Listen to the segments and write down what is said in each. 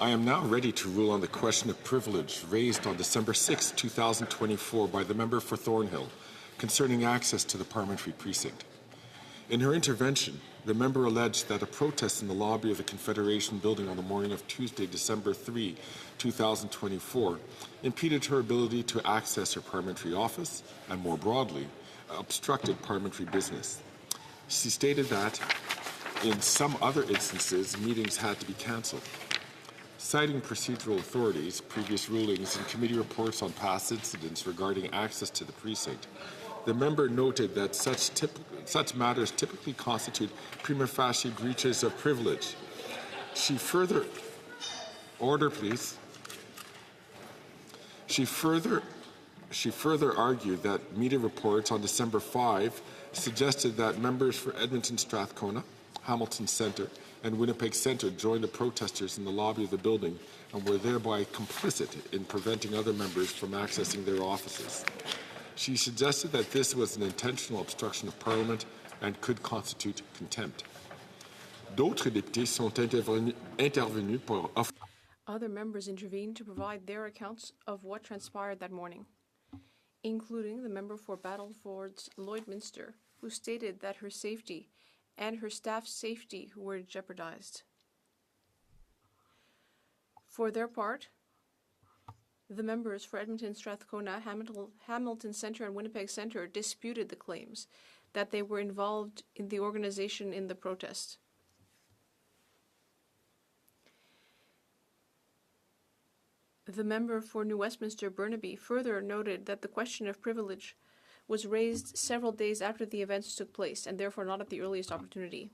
I am now ready to rule on the question of privilege raised on December 6, 2024 by the member for Thornhill concerning access to the parliamentary precinct. In her intervention, the member alleged that a protest in the lobby of the Confederation building on the morning of Tuesday, December 3, 2024, impeded her ability to access her parliamentary office and, more broadly, obstructed parliamentary business. She stated that, in some other instances, meetings had to be cancelled. Citing procedural authorities, previous rulings, and committee reports on past incidents regarding access to the precinct, the member noted that such matters typically constitute prima facie breaches of privilege. She further argued that media reports on December 5 suggested that members for Edmonton Strathcona, Hamilton Centre, and Winnipeg Centre joined the protesters in the lobby of the building and were thereby complicit in preventing other members from accessing their offices. She suggested that this was an intentional obstruction of Parliament and could constitute contempt. D'autres députés sont intervenus pour offrir. Other members intervened to provide their accounts of what transpired that morning, including the member for Battleford's Lloydminster, who stated that her safety and her staff's safety were jeopardized. For their part, the members for Edmonton Strathcona, Hamilton Centre, and Winnipeg Centre disputed the claims that they were involved in the organization in the protest. The member for New Westminster, Burnaby, further noted that the question of privilege was raised several days after the events took place, and therefore not at the earliest opportunity.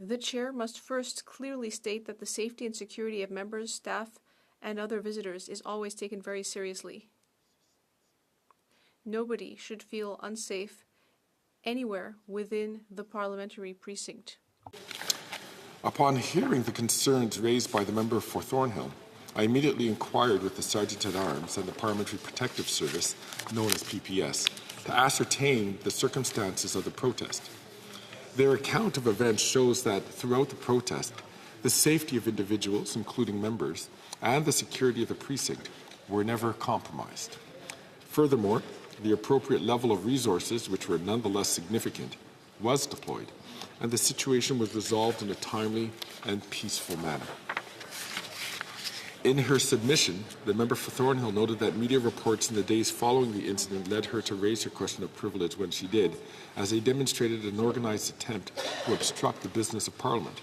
The chair must first clearly state that the safety and security of members, staff, and other visitors is always taken very seriously. Nobody should feel unsafe anywhere within the parliamentary precinct. Upon hearing the concerns raised by the member for Thornhill, I immediately inquired with the Sergeant-at-Arms and the Parliamentary Protective Service, known as PPS, to ascertain the circumstances of the protest. Their account of events shows that throughout the protest, the safety of individuals, including members, and the security of the precinct were never compromised. Furthermore, the appropriate level of resources, which were nonetheless significant, was deployed, and the situation was resolved in a timely and peaceful manner. In her submission, the member for Thornhill noted that media reports in the days following the incident led her to raise her question of privilege when she did, as they demonstrated an organized attempt to obstruct the business of Parliament.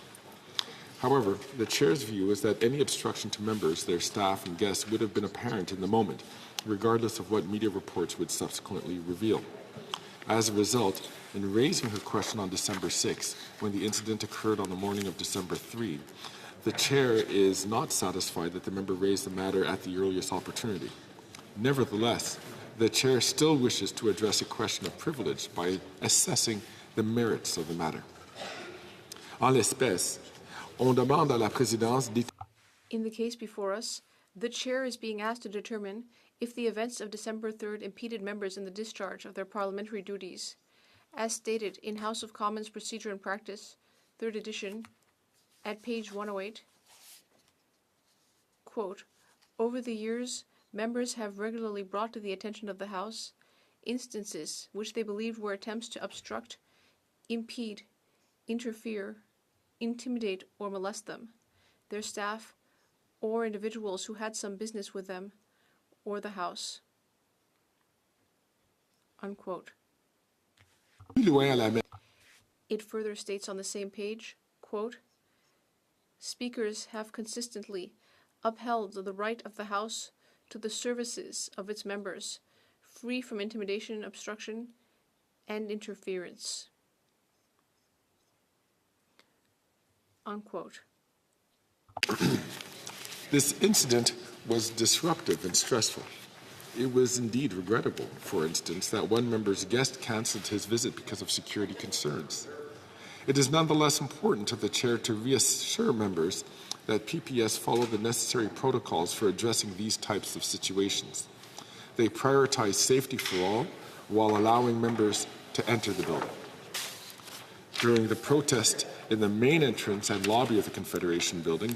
However, the Chair's view is that any obstruction to members, their staff, and guests would have been apparent in the moment, regardless of what media reports would subsequently reveal. As a result, in raising her question on December 6, when the incident occurred on the morning of December 3, the Chair is not satisfied that the member raised the matter at the earliest opportunity. Nevertheless, the Chair still wishes to address a question of privilege by assessing the merits of the matter. En l'espèce, on demande à la présidence In the case before us, the Chair is being asked to determine if the events of December 3rd impeded members in the discharge of their parliamentary duties, as stated in House of Commons Procedure and Practice, 3rd edition, at page 108, quote, "Over the years, members have regularly brought to the attention of the House instances which they believed were attempts to obstruct, impede, interfere, intimidate, or molest them, their staff, or individuals who had some business with them or the House." Unquote. It further states on the same page, quote, "Speakers have consistently upheld the right of the House to the services of its members, free from intimidation, obstruction, and interference." Unquote. This incident was disruptive and stressful. It was indeed regrettable, for instance, that one member's guest cancelled his visit because of security concerns. It is nonetheless important to the Chair to reassure members that PPS follow the necessary protocols for addressing these types of situations. They prioritize safety for all while allowing members to enter the building. During the protest, In the main entrance and lobby of the Confederation building,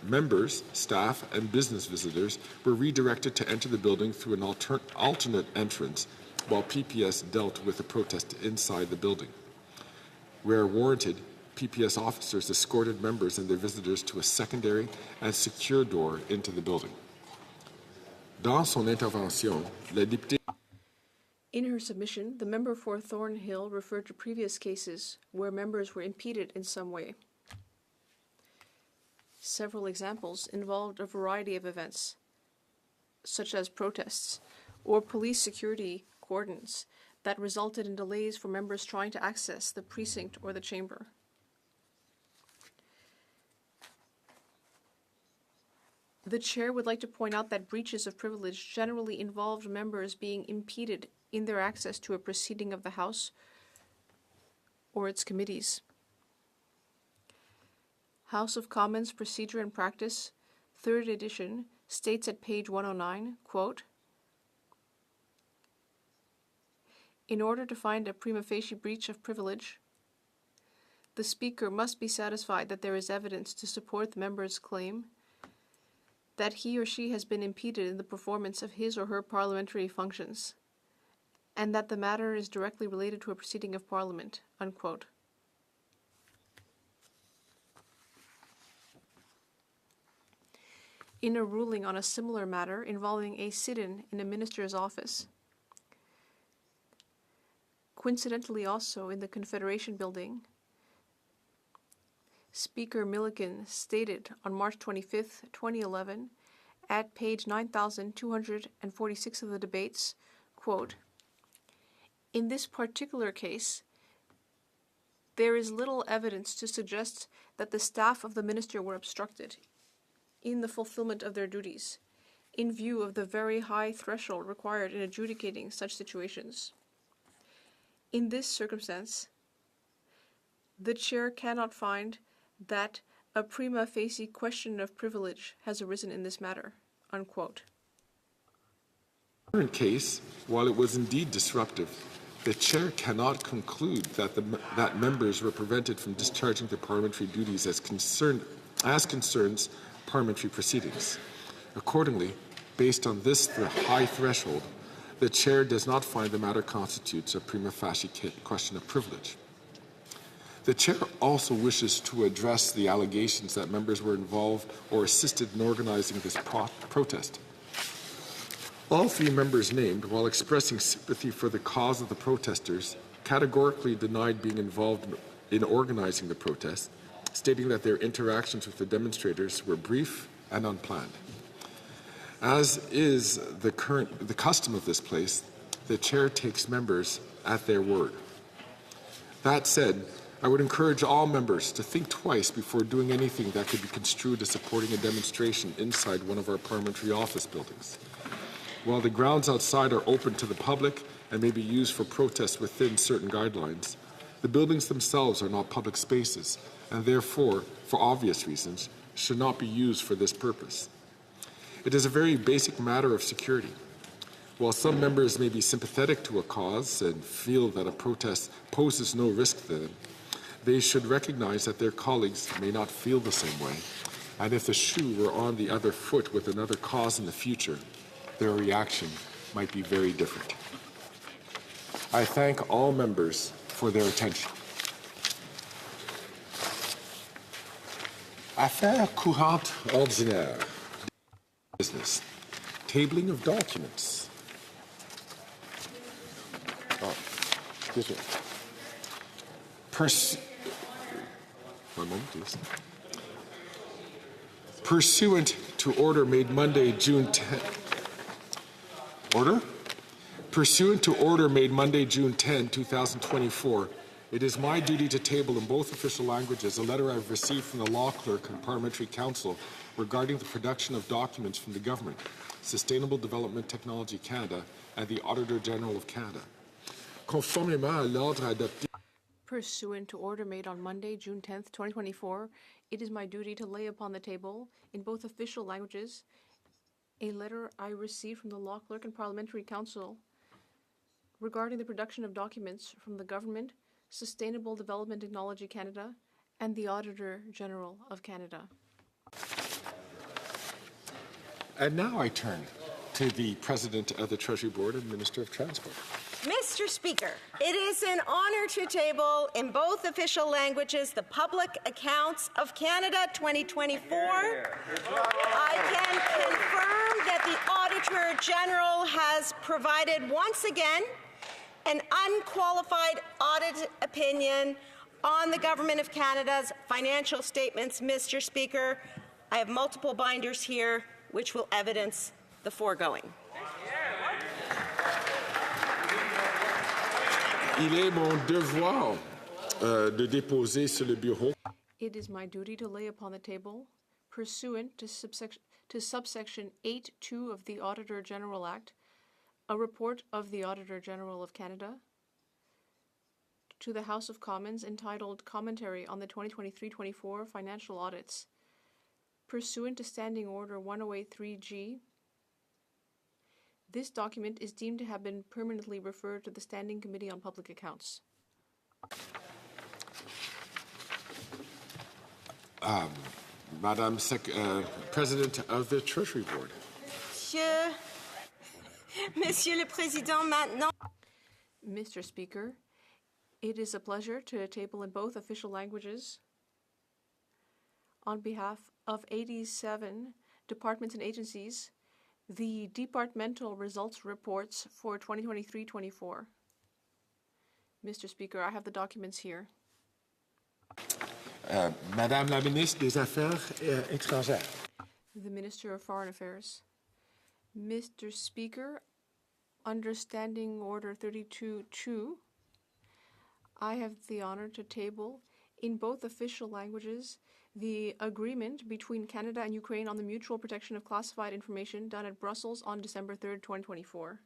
members, staff, and business visitors were redirected to enter the building through an alternate entrance while PPS dealt with the protest inside the building. Where warranted, PPS officers escorted members and their visitors to a secondary and secure door into the building. Dans son intervention, la députée In her submission, the member for Thornhill referred to previous cases where members were impeded in some way. Several examples involved a variety of events, such as protests or police security cordons that resulted in delays for members trying to access the precinct or the chamber. The chair would like to point out that breaches of privilege generally involved members being impeded in their access to a proceeding of the House or its committees. House of Commons Procedure and Practice, 3rd edition, states at page 109, quote, "In order to find a prima facie breach of privilege, the Speaker must be satisfied that there is evidence to support the member's claim that he or she has been impeded in the performance of his or her parliamentary functions, and that the matter is directly related to a proceeding of Parliament," unquote. In a ruling on a similar matter involving a sit-in in a minister's office, coincidentally also in the Confederation building, Speaker Milliken stated on March 25, 2011, at page 9246 of the debates, quote, "In this particular case, there is little evidence to suggest that the staff of the minister were obstructed in the fulfillment of their duties, in view of the very high threshold required in adjudicating such situations. In this circumstance, the chair cannot find that a prima facie question of privilege has arisen in this matter," unquote. In the current case, while it was indeed disruptive, the chair cannot conclude that members were prevented from discharging their parliamentary duties as concerns parliamentary proceedings. Accordingly, based on this high threshold, the chair does not find the matter constitutes a prima facie question of privilege. The chair also wishes to address the allegations that members were involved or assisted in organizing this protest. All 3 members named, while expressing sympathy for the cause of the protesters, categorically denied being involved in organizing the protest, stating that their interactions with the demonstrators were brief and unplanned. As is the custom of this place, the chair takes members at their word. That said, I would encourage all members to think twice before doing anything that could be construed as supporting a demonstration inside one of our parliamentary office buildings. While the grounds outside are open to the public and may be used for protests within certain guidelines, the buildings themselves are not public spaces and therefore, for obvious reasons, should not be used for this purpose. It is a very basic matter of security. While some members may be sympathetic to a cause and feel that a protest poses no risk to them, they should recognize that their colleagues may not feel the same way, and if the shoe were on the other foot with another cause in the future, their reaction might be very different. I thank all members for their attention. Affaires courantes ordinaires. Business. Tabling of documents. Oh, excuse me. One moment, please. Pursuant to order made Monday, June 10. Order? Pursuant to order made Monday, June 10, 2024, it is my duty to table in both official languages a letter I've received from the Law Clerk and Parliamentary Council regarding the production of documents from the Government, Sustainable Development Technology Canada, and the Auditor General of Canada. Conformément à l'ordre adopté. Pursuant to order made on Monday, June 10, 2024, it is my duty to lay upon the table, in both official languages, a letter I received from the Law Clerk and Parliamentary Council regarding the production of documents from the Government, Sustainable Development Technology Canada, and the Auditor General of Canada. And now I turn to the President of the Treasury Board and Minister of Transport. Mr. Speaker, it is an honor to table in both official languages the Public Accounts of Canada 2024. I can confirm that the Auditor General has provided once again an unqualified audit opinion on the Government of Canada's financial statements. Mr. Speaker, I have multiple binders here which will evidence the foregoing. Il est mon devoir de déposer sur le bureau. It is my duty to lay upon the table, pursuant to subsection 8.2 of the Auditor General Act, a report of the Auditor General of Canada to the House of Commons entitled Commentary on the 2023-24 Financial Audits, pursuant to Standing Order 1083G. This document is deemed to have been permanently referred to the Standing Committee on Public Accounts. Madame President of the Treasury Board. Monsieur le Président, maintenant. Mr. Speaker, it is a pleasure to table in both official languages on behalf of 87 departments and agencies the departmental results reports for 2023-24. Mr. Speaker, I have the documents here. Madame la Ministre des Affaires étrangères. The Minister of Foreign Affairs. Mr. Speaker, under Standing Order 32.2, I have the honor to table in both official languages the agreement between Canada and Ukraine on the mutual protection of classified information done at Brussels on December 3rd, 2024.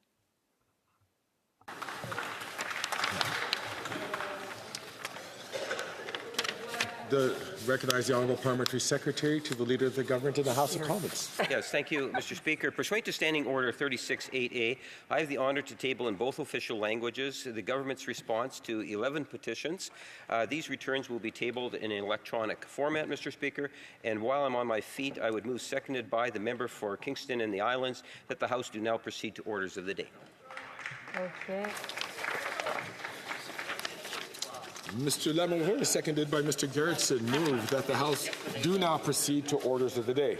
Recognize the Honourable Parliamentary Secretary to the Leader of the Government in the House of Commons. Yes, thank you, Mr. Speaker. Pursuant to Standing Order 36.8a, I have the honour to table in both official languages the government's response to 11 petitions. These returns will be tabled in an electronic format, Mr. Speaker, and while I'm on my feet, I would move, seconded by the member for Kingston and the Islands, that the House do now proceed to orders of the day. Okay. Mr. Lamoureux, seconded by Mr. Gerritsen, move that the House do now proceed to orders of the day.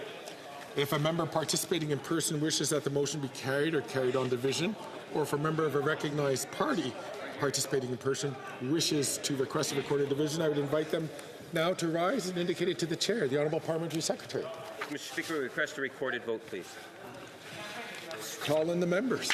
If a member participating in person wishes that the motion be carried or carried on division, or if a member of a recognized party participating in person wishes to request a recorded division, I would invite them now to rise and indicate it to the Chair, the Honourable Parliamentary Secretary. Mr. Speaker, we request a recorded vote, please. Call in the members.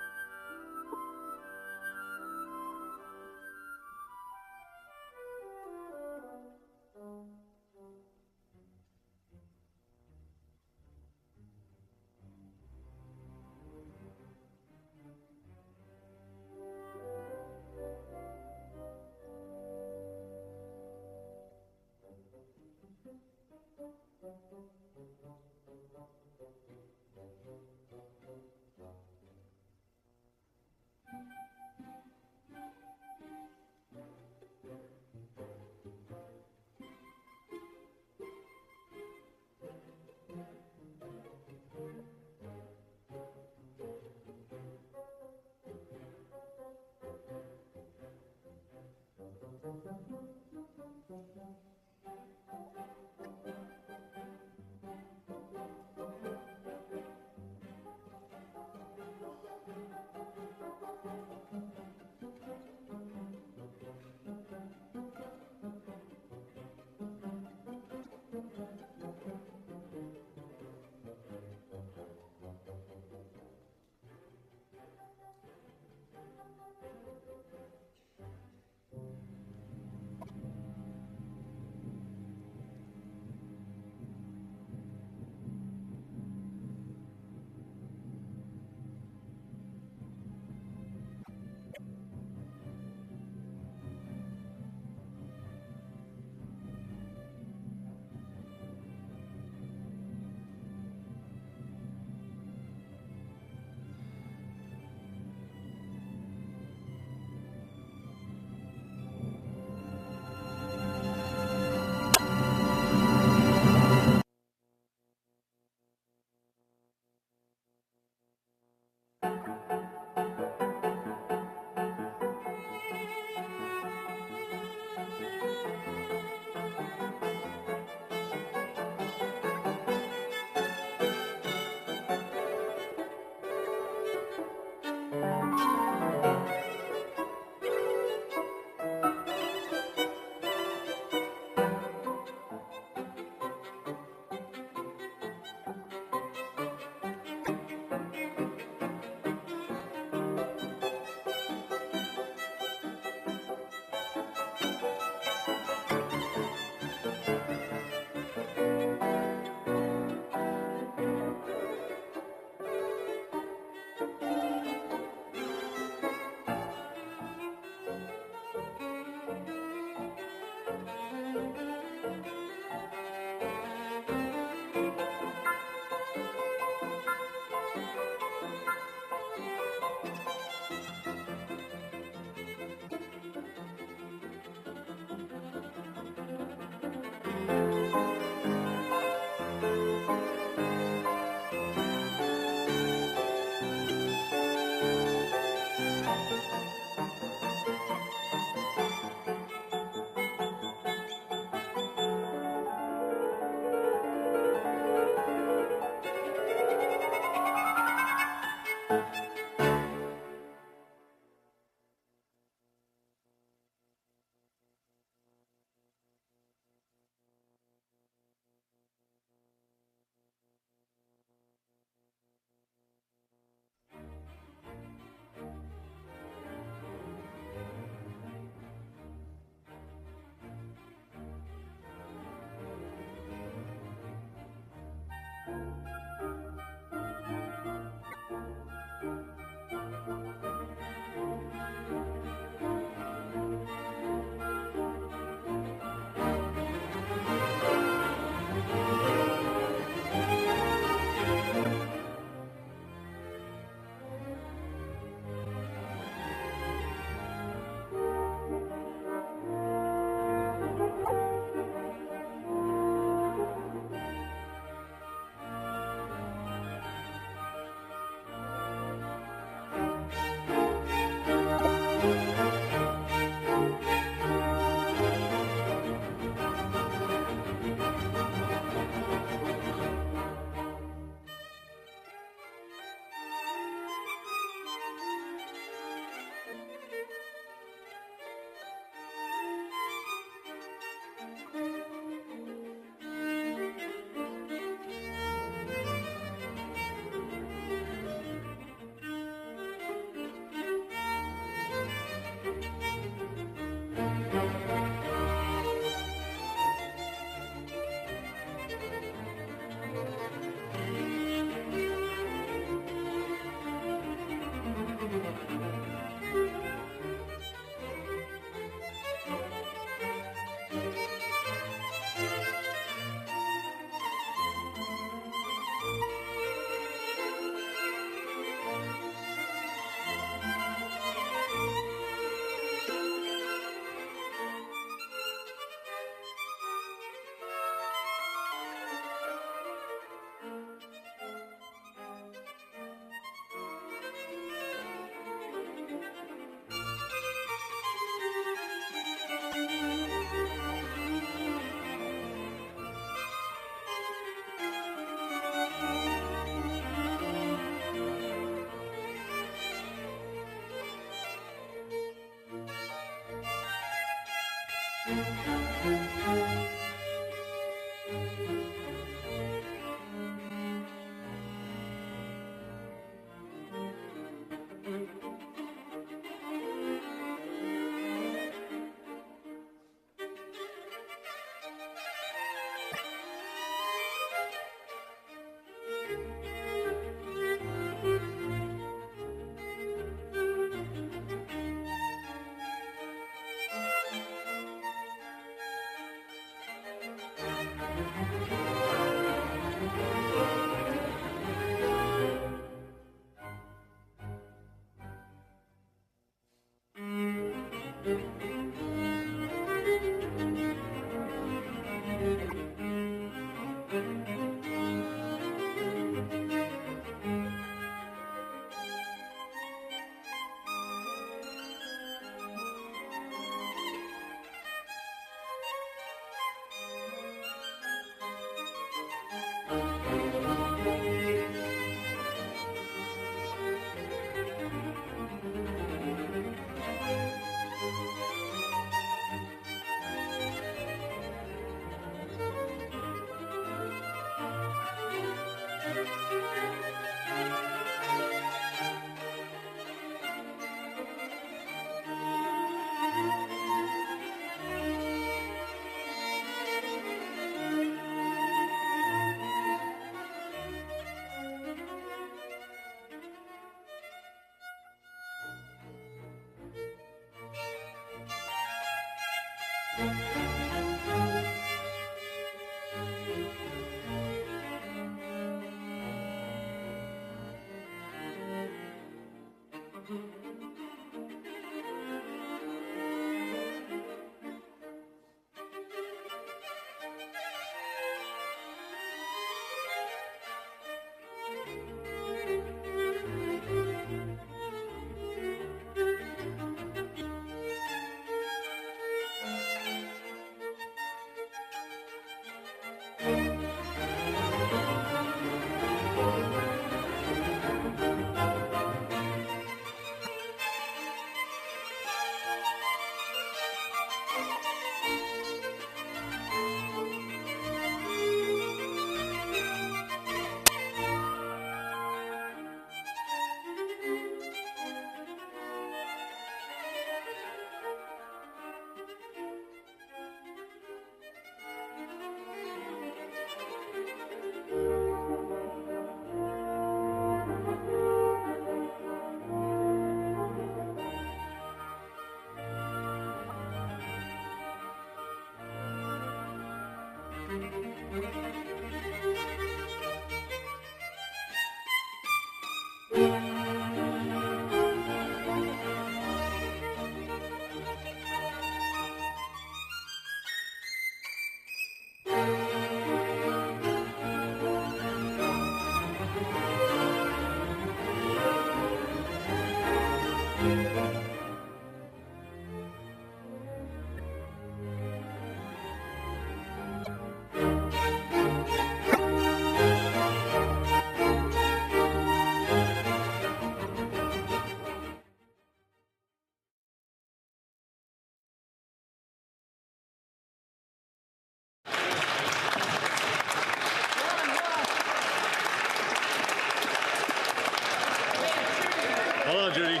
Hello, Judy.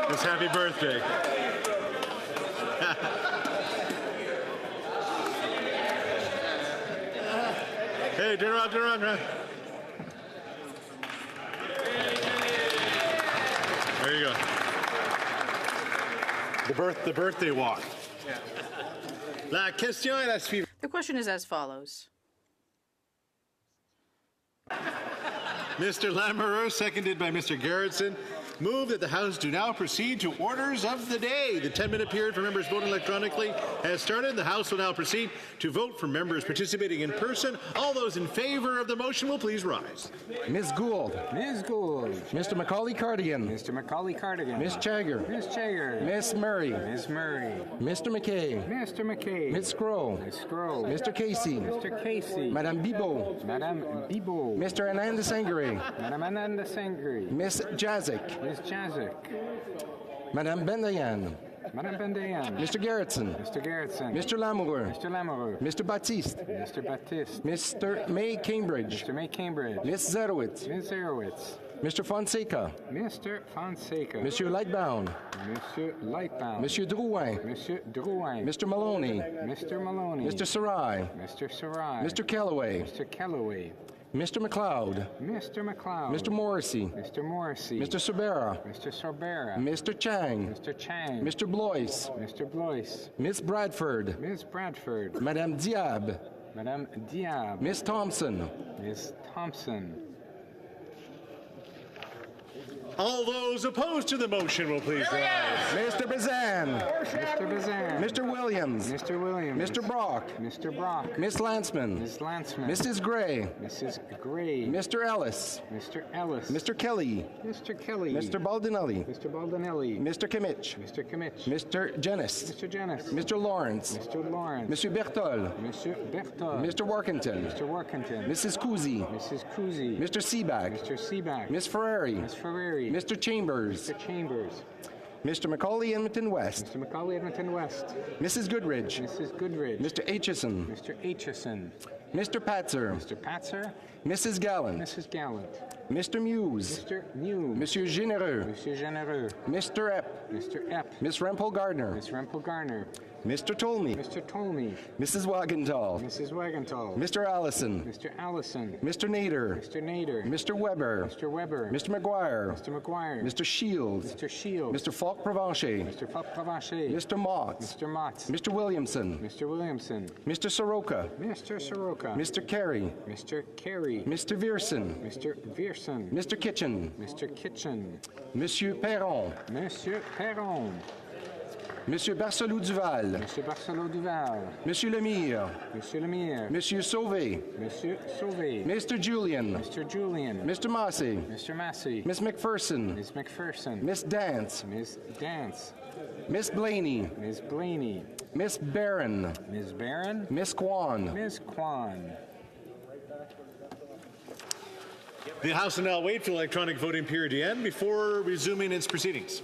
It's happy birthday. Hey, turn around, turn around, turn around. There you go. The birthday walk. La question est la suivante. The question is as follows. Mr. Lamoureux, seconded by Mr. Garretson, move that the House do now proceed to orders of the day. The 10-minute period for members voting electronically has started. The House will now proceed to vote for members participating in person. All those in favor of the motion will please rise. Ms. Gould. Ms. Gould. Mr. Macaulay Cardigan. Mr. Macaulay Cardigan. Ms. Chagger. Ms. Chagger. Miss Murray. Ms. Murray. Mr. McKay. Mr. McKay. Ms. Scroll. Ms. Scroll. Mr. Casey. Mr. Casey. Madame Bibot. Madame Bibot. Mr. Ananda Sangre. Madame Ananda Sangri. Miss Jazik. Ms. Jazik. Madame Bendayan, Madame Bendayan. Mr. Gerritsen, Mr. Gerritsen. Mr. Lamoureux, Mr. Lamoureux. Mr. Baptiste, Mr. Baptiste. Mr. May Cambridge, Mr. May Cambridge. Miss Zerowitz, Ms. Zerowitz. Mr. Fonseca, Mr. Fonseca. Monsieur Lightbound, Monsieur Lightbound. Monsieur Drouin, Monsieur Drouin. Mr. Maloney, Mr. Maloney. Mr. Sarai, Mr. Sarai. Mr. Kellaway, Mr. Kellaway. Mr. McLeod, Mr. McLeod. Mr. Morrissey, Mr. Morrissey. Mr. Sobera, Mr. Sorbera. Mr. Chang, Mr. Chang. Mr. Blois, Mr. Blois. Miss Bradford, Ms. Bradford. Madame Diab, Madame Diab. Miss Thompson, Ms. Thompson. All those opposed to the motion will please rise. Mr. Bazan, Mr. Bazan. Mr. Williams, Mr. Williams. Mr. Brock, Mr. Brock. Miss Lanceman, Ms. Lanceman. Mrs. Gray, Mrs. Gray. Mr. Ellis, Mr. Ellis. Mr. Kelly, Mr. Kelly. Mr. Baldinelli, Mr. Baldinelli. Mr. Kimmich, Mr. Kimmich. Mr. Jenis, Mr. Janis. Mr. Lawrence, Mr. Lawrence. Monsieur Bertol, Mr. Berthold. Mr. Workington, Mr. Workington. Mrs. Kuzi, Mrs. Kuzi. Mr. Seaback, Mr. Seaback. Miss Ferrari, Ms. Ferrari. Mr. Chambers, Mr. Chambers. Mr. Macaulay Edmonton West, Mr. Macaulay Edmonton West. Mrs. Goodridge, Mrs. Goodridge. Mr. Aitchison, Mr. Aitchison. Mr. Patzer, Mr. Patzer. Mrs. Gallant, Mrs. Gallant. Mr. Muse, Mr. Mew. Monsieur Généreux, Monsieur Genereux. Mr. Epp, Mr. Epp. Miss Rempel Gardner, Miss Rempel Garner. Mr. Tolmie, Mr. Tolmie. Mrs. Wagenthal, Mrs. Wagenthal. Mr. Allison, Mr. Allison. Mr. Nader, Mr. Nader. Mr. Weber, Mr. Weber. Mr. McGuire, Mr. McGuire. Mr. Shields, Mr. Shields. Mr. Falk Provencher, Mr. Provencher. Mr. Motts, Mr. Motts. Mr. Williamson, Mr. Williamson. Mr. Soroka, Mr. Soroka. Mr. Carey, Mr. Carey. Mr. Vierson, Mr. Vierson. Mr. Kitchen, Mr. Kitchen. Monsieur Perron, Monsieur Perron. Monsieur Barcelou Duval, Monsieur Barcelot Duval. Monsieur Lemire, Monsieur Lemire. Monsieur Sauvé, Monsieur Sauvé. Mr. Julian, Mr. Julian. Mr. Massey, Mr. Massey. Miss McPherson, Ms. McPherson. Miss Dance, Ms. Dance. Miss Blaney, Ms. Blaney. Miss Barron, Ms. Barron. Miss Kwan. Ms. Kwan. The House will now wait for the electronic voting period to end before resuming its proceedings.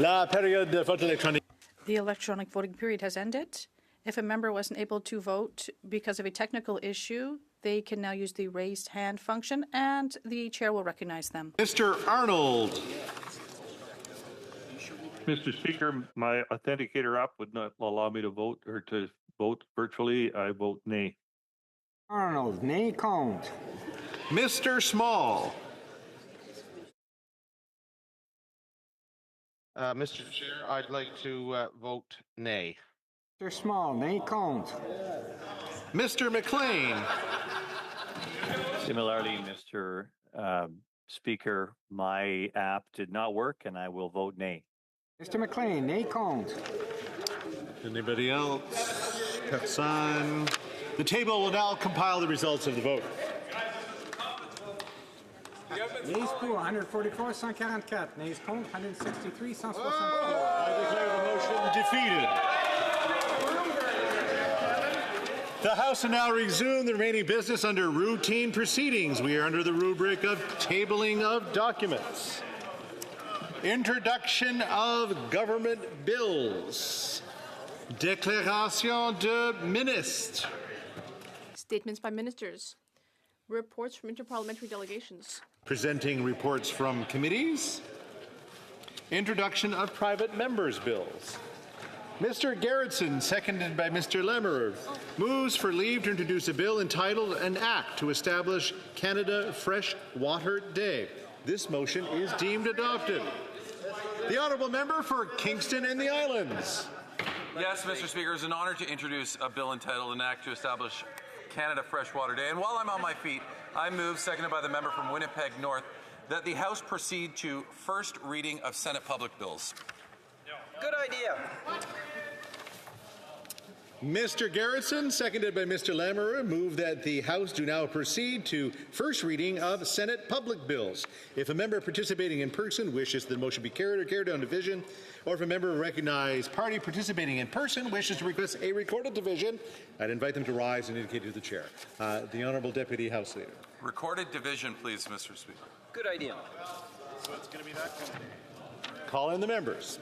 La période de vote électronique. The electronic voting period has ended. If a member wasn't able to vote because of a technical issue, they can now use the raised hand function, and the chair will recognize them. Mr. Arnold. Mr. Speaker, my authenticator app would not allow me to vote or to vote virtually. I vote nay. Arnold, nay count. Mr. Small. Mr. Chair, I'd like to vote nay. Mr. Small, nay count. Mr. McLean. Similarly, Mr. Speaker, my app did not work, and I will vote nay. Mr. McLean, nay count. Anybody else? Personne. The table will now compile the results of the vote. Nays pour 144, 144. Nays contre 163, 164. I declare the motion defeated. The House will now resume the remaining business under routine proceedings. We are under the rubric of tabling of documents. Introduction of government bills. Déclaration de ministre. Statements by ministers. Reports from interparliamentary delegations. Presenting reports from committees. Introduction of private members' bills. Mr. Garrettson, seconded by Mr. Lemerer, moves for leave to introduce a bill entitled An Act to Establish Canada Fresh Water Day. This motion is deemed adopted. The honourable member for Kingston and the Islands. Yes, Mr. Speaker, it's an honour to introduce a bill entitled An Act to Establish Canada Freshwater Day. And while I'm on my feet, I move, seconded by the member from Winnipeg North, that the House proceed to first reading of Senate public bills. Good idea. Mr. Garrettson, seconded by Mr. Lamoureux, move that the House do now proceed to first reading of Senate public bills. If a member participating in person wishes that the motion be carried or carried on division, or if a member of a recognized party participating in person wishes to request a recorded division, I'd invite them to rise and indicate to the chair. The Honourable Deputy House Leader. Recorded division, please, Mr. Speaker. Good idea. So it's going to be that kind of thing. Call in the members.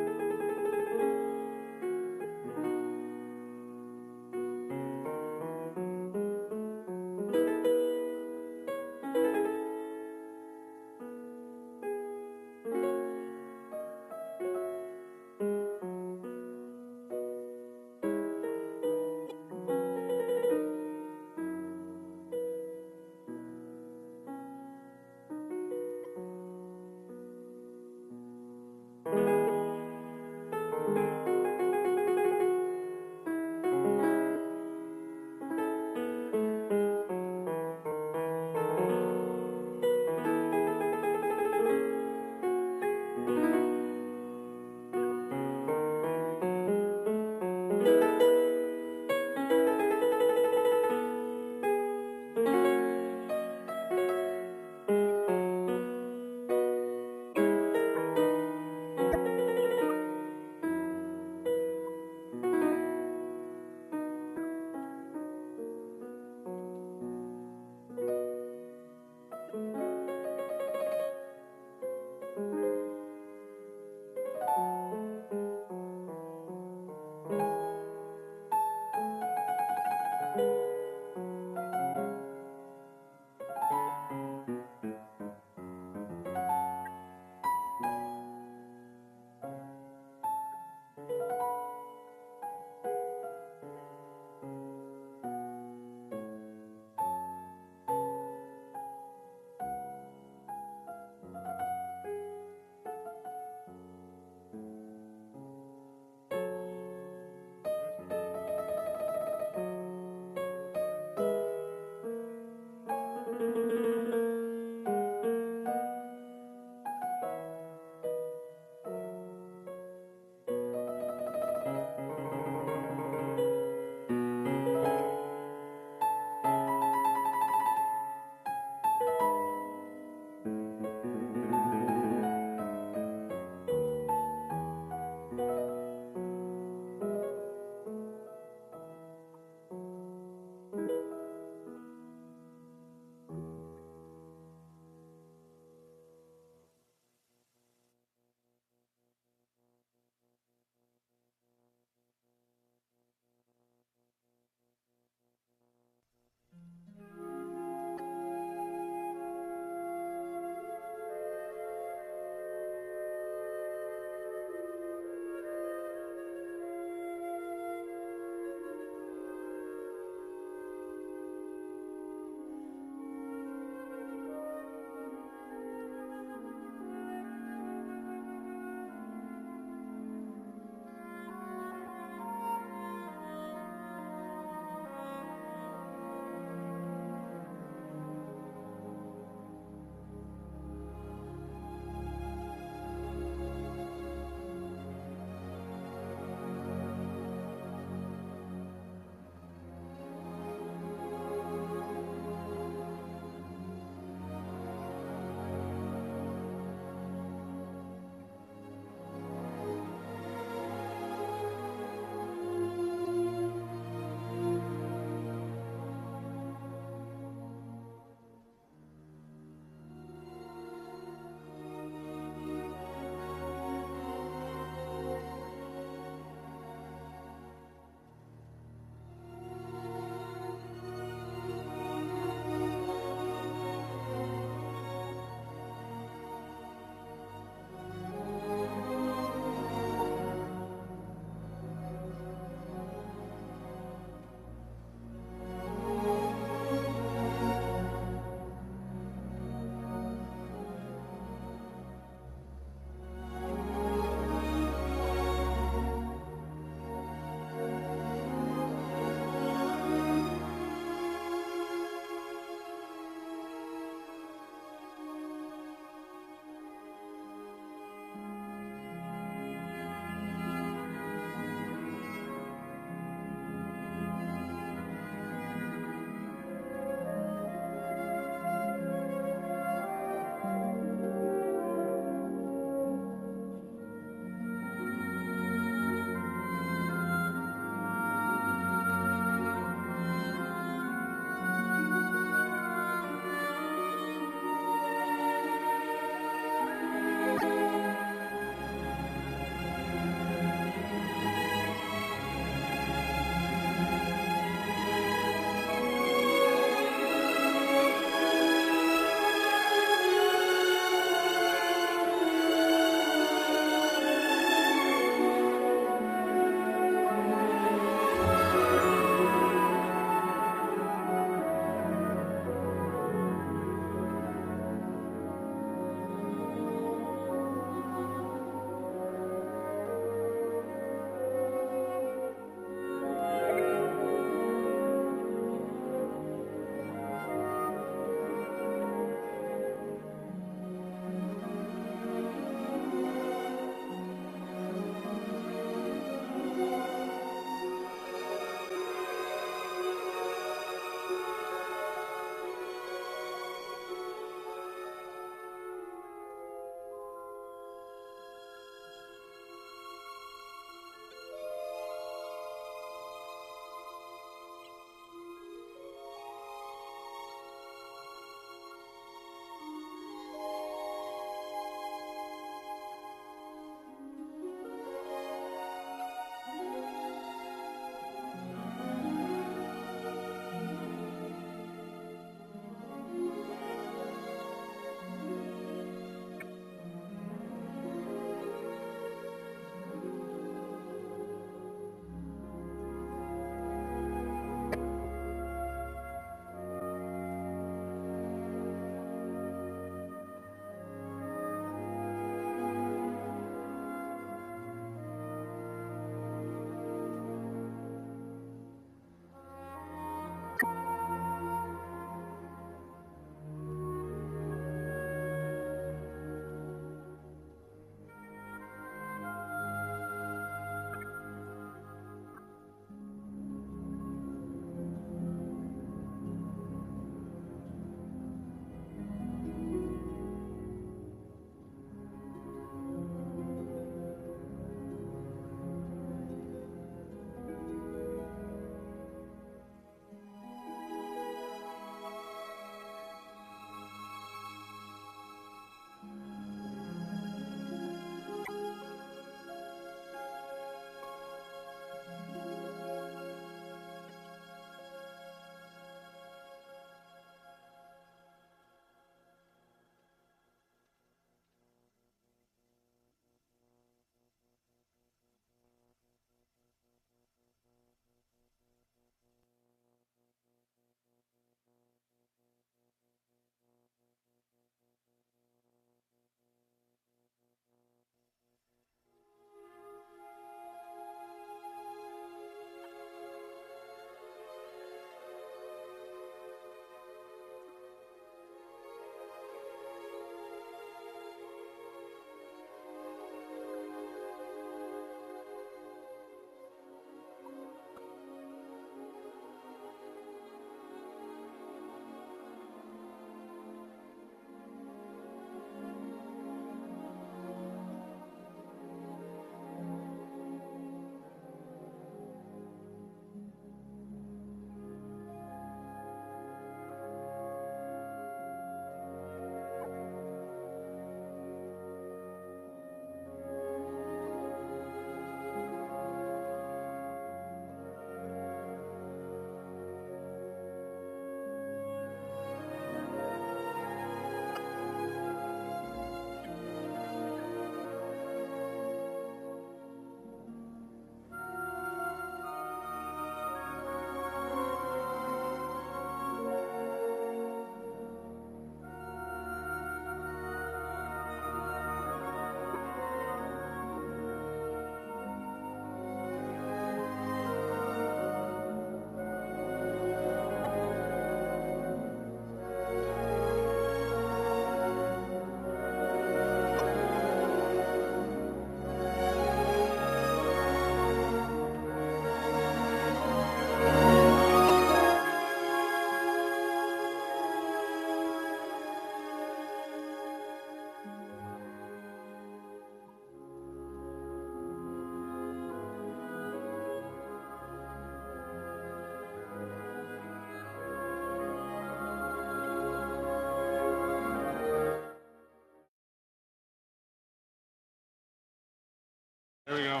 There we go.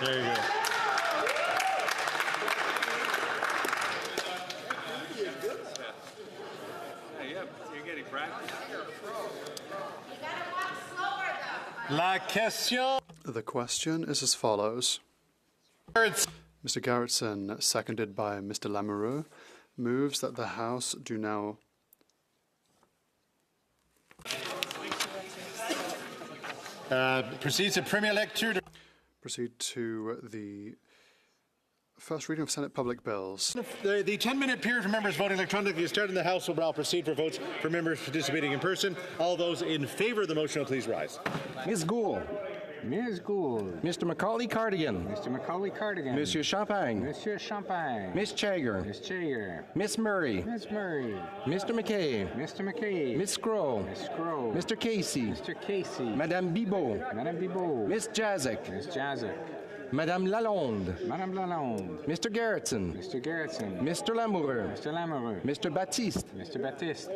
There you go. You're getting practice. La question. The question is as follows. Mr. Garrettson, seconded by Mr. Lamoureux, moves that the House do now Proceeds to premier lecture. Proceed to the first reading of Senate public bills. The 10-minute period for members voting electronically is started in the House will now proceed for votes for members participating in person. All those in favor of the motion will please rise. Ms. Gould. Ms. Gould. Mr. Macaulay Cardigan. Mr. Macaulay Cardigan. Monsieur Champagne. Monsieur Champagne. Miss Chager. Miss Chager. Miss Murray. Miss Murray. Mr. McKay. Mr. McKay. Miss Scroll. Miss Scroll. Mr. Casey. Mr. Casey. Madame Bibot. Madame Bibot. Miss Jazik. Miss Jazik. Madame Lalonde. Madame Lalonde. Mr. Garrettson. Mr. Garrettson. Mr. Lamoureux. Mr. Lamoureux. Mr. Baptiste. Mr. Baptiste.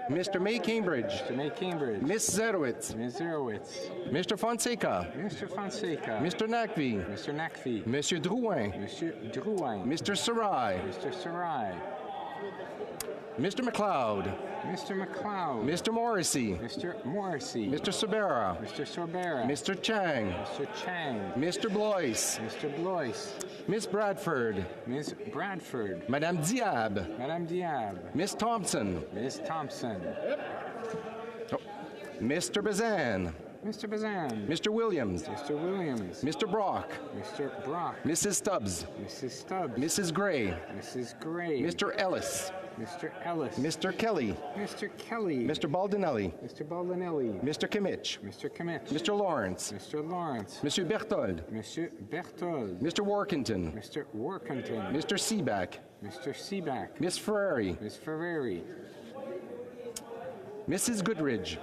Mr. May Cambridge. Mr. May Cambridge. Miss Zerowitz. Ms. Zerowitz. Mr. Fonseca. Mr. Fonseca. Mr. Nakvi. Mr. Nakvi. Monsieur Drouin. Monsieur Drouin. Mr. Sarai. Mr. Sarai. Mr. McLeod. Mr. McLeod. Mr. Morrissey. Mr. Morrissey. Mr. Sobera. Mr. Sorbera. Mr. Chang. Mr. Chang. Mr. Blois. Mr. Blois. Miss Bradford. Ms. Bradford. Madame Diab. Madame Diab. Miss Thompson. Ms. Thompson. Mr. Bazan. Mr. Bazan. Mr. Williams. Mr. Williams. Mr. Brock. Mr. Brock. Mrs. Stubbs. Mrs. Stubbs. Mrs. Gray. Mrs. Gray. Mr. Ellis. Mr. Ellis. Mr. Kelly. Mr. Kelly. Mr. Baldinelli. Mr. Baldinelli. Mr. Kimmich. Mr. Kimmich. Mr. Lawrence. Mr. Lawrence. Monsieur Berthold. Monsieur Berthold. Mr. Workington. Mr. Workington. Mr. Seaback. Mr. Seaback. Miss Ferrari. Miss Ferrari. Mrs. Goodridge.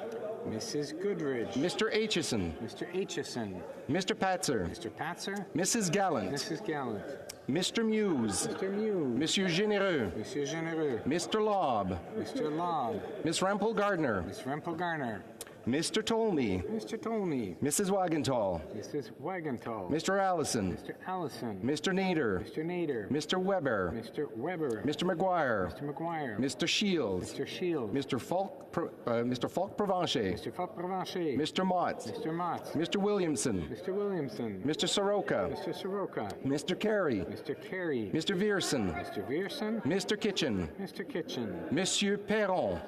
Mrs. Goodridge. Mr. Aitchison. Mr. Aitchison. Mr. Patzer. Mr. Patzer. Mrs. Gallant. Mrs. Gallant. Mr. Muse. Mr. Muse. Monsieur Généreux. Monsieur Généreux. Mr. Lobb. Mr. Lobb. Miss Rempel Gardner. Miss Rempel Garner. Mr. Tolmie. Mr. Tolmie. Mrs. Wagenthal. Mrs. Wagenthal. Mr. Allison. Mr. Allison. Mr. Nader. Mr. Nader. Mr. Weber. Mr. Weber. Mr. McGuire. Mr. McGuire. Mr. Shields. Mr. Shields. Mr. Falk Provencher. Mr. Falk Provencher. Mr. Mott. Mr. Mott. Mr. Williamson. Mr. Williamson. Mr. Soroka. Mr. Soroka. Mr. Carey. Mr. Carey. Mr. Vierson. Mr. Vierson. Mr. Kitchen. Mr. Kitchen. Monsieur Perron.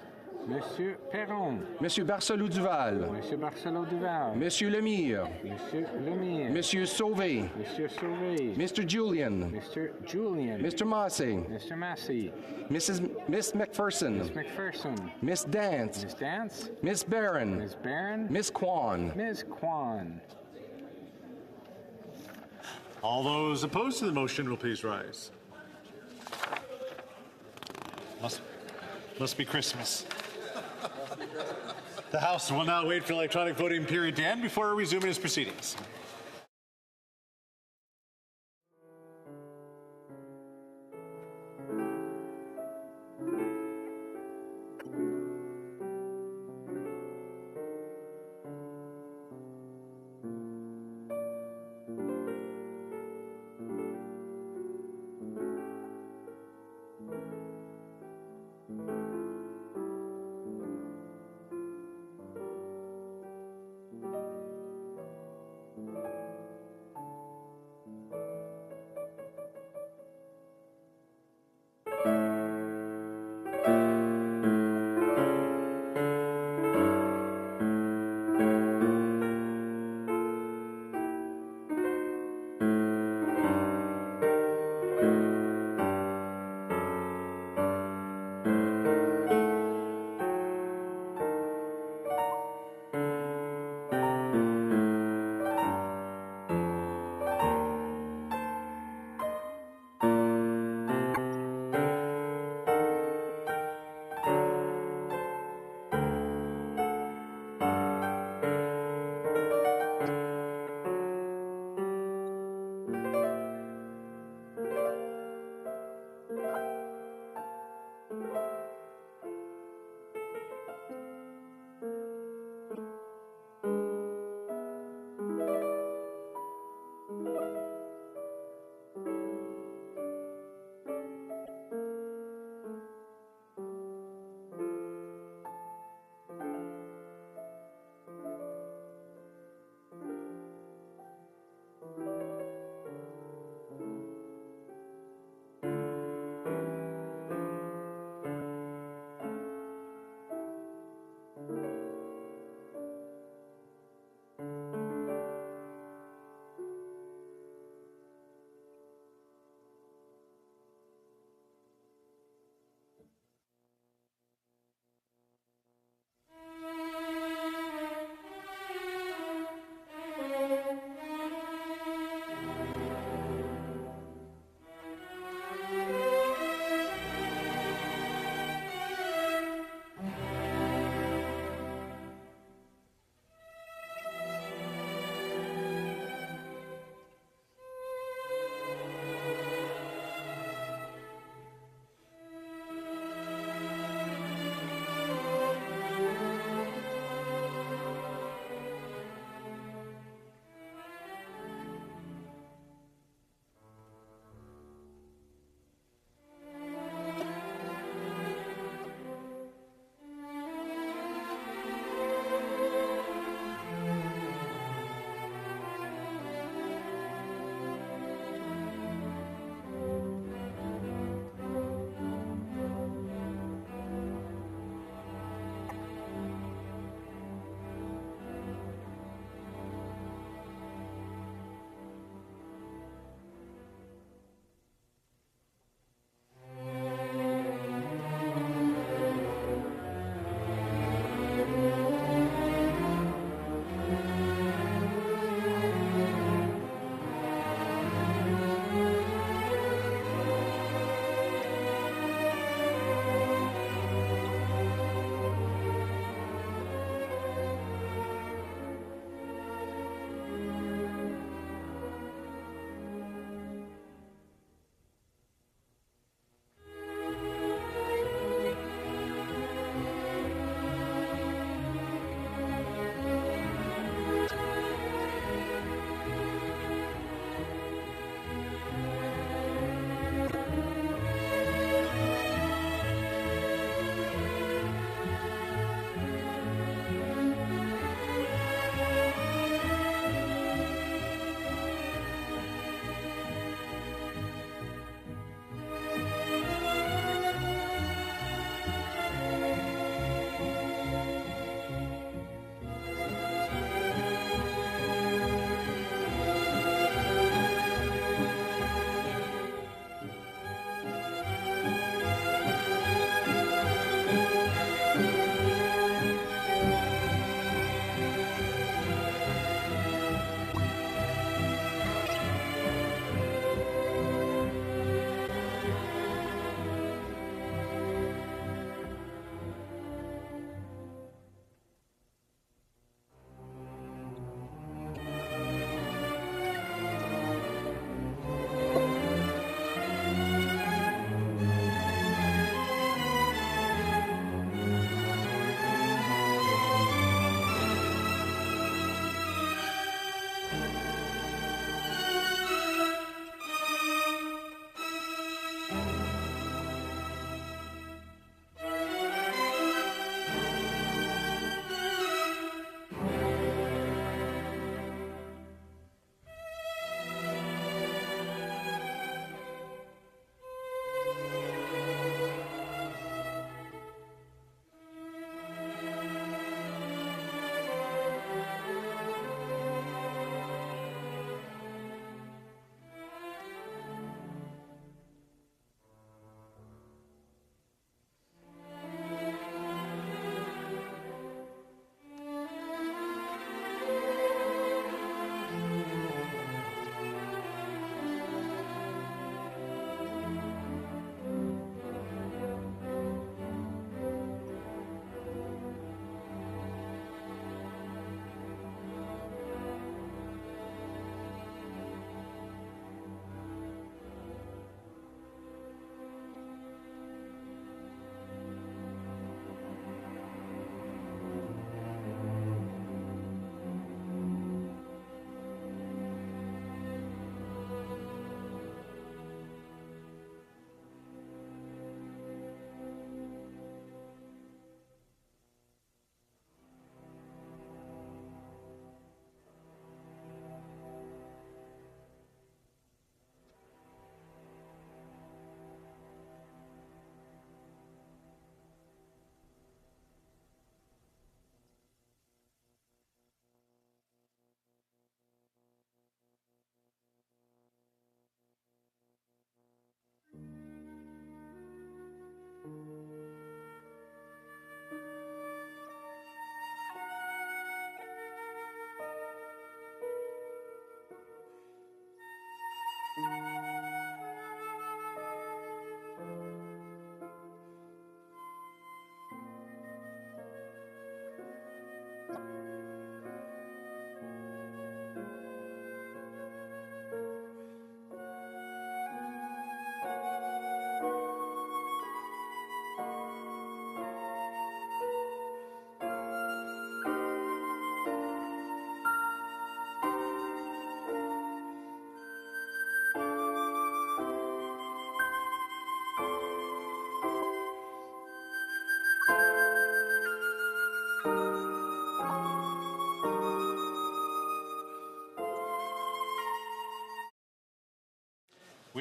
Monsieur Perron. Monsieur Barcelou Duval. Monsieur Barcelot Duval. Monsieur Lemire. Monsieur Lemire. Monsieur Sauvé. Monsieur Sauvé. Mr. Julian. Mr. Julian. Mr. Massey. Mr. Massey. Miss McPherson. Miss McPherson. Miss Dance. Miss Dance. Miss Barron. Miss Barron. Miss Kwan. Ms. Kwan. All those opposed to the motion will please rise. Must be Christmas. The House will now wait for the electronic voting period to end before resuming its proceedings.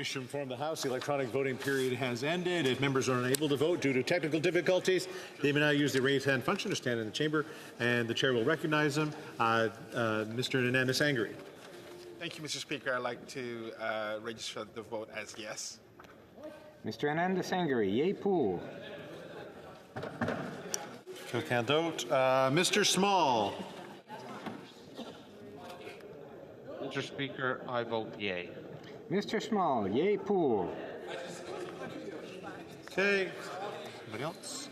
wish to inform the House the electronic voting period has ended. If members are unable to vote due to technical difficulties, they may now use the raise hand function to stand in the chamber, and the chair will recognize them. Mr. Ananda Sangari. Thank you, Mr. Speaker. I'd like to register the vote as yes. Mr. Ananda Sangari, yay pour. Quelqu'un d'autre? Mr. Small. Mr. Speaker, I vote yay. Mr. Small, yay pour. Okay. Anybody else?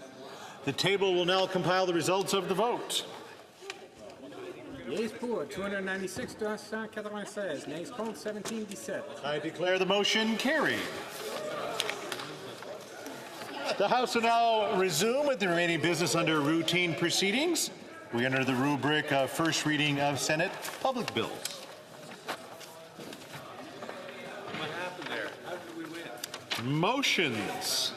The table will now compile the results of the vote. Yeas pour 296, 296. Nays contre 1717. I declare the motion carried. The House will now resume with the remaining business under routine proceedings. We enter the rubric of first reading of Senate public bills. What happened there? How did we win? Motions.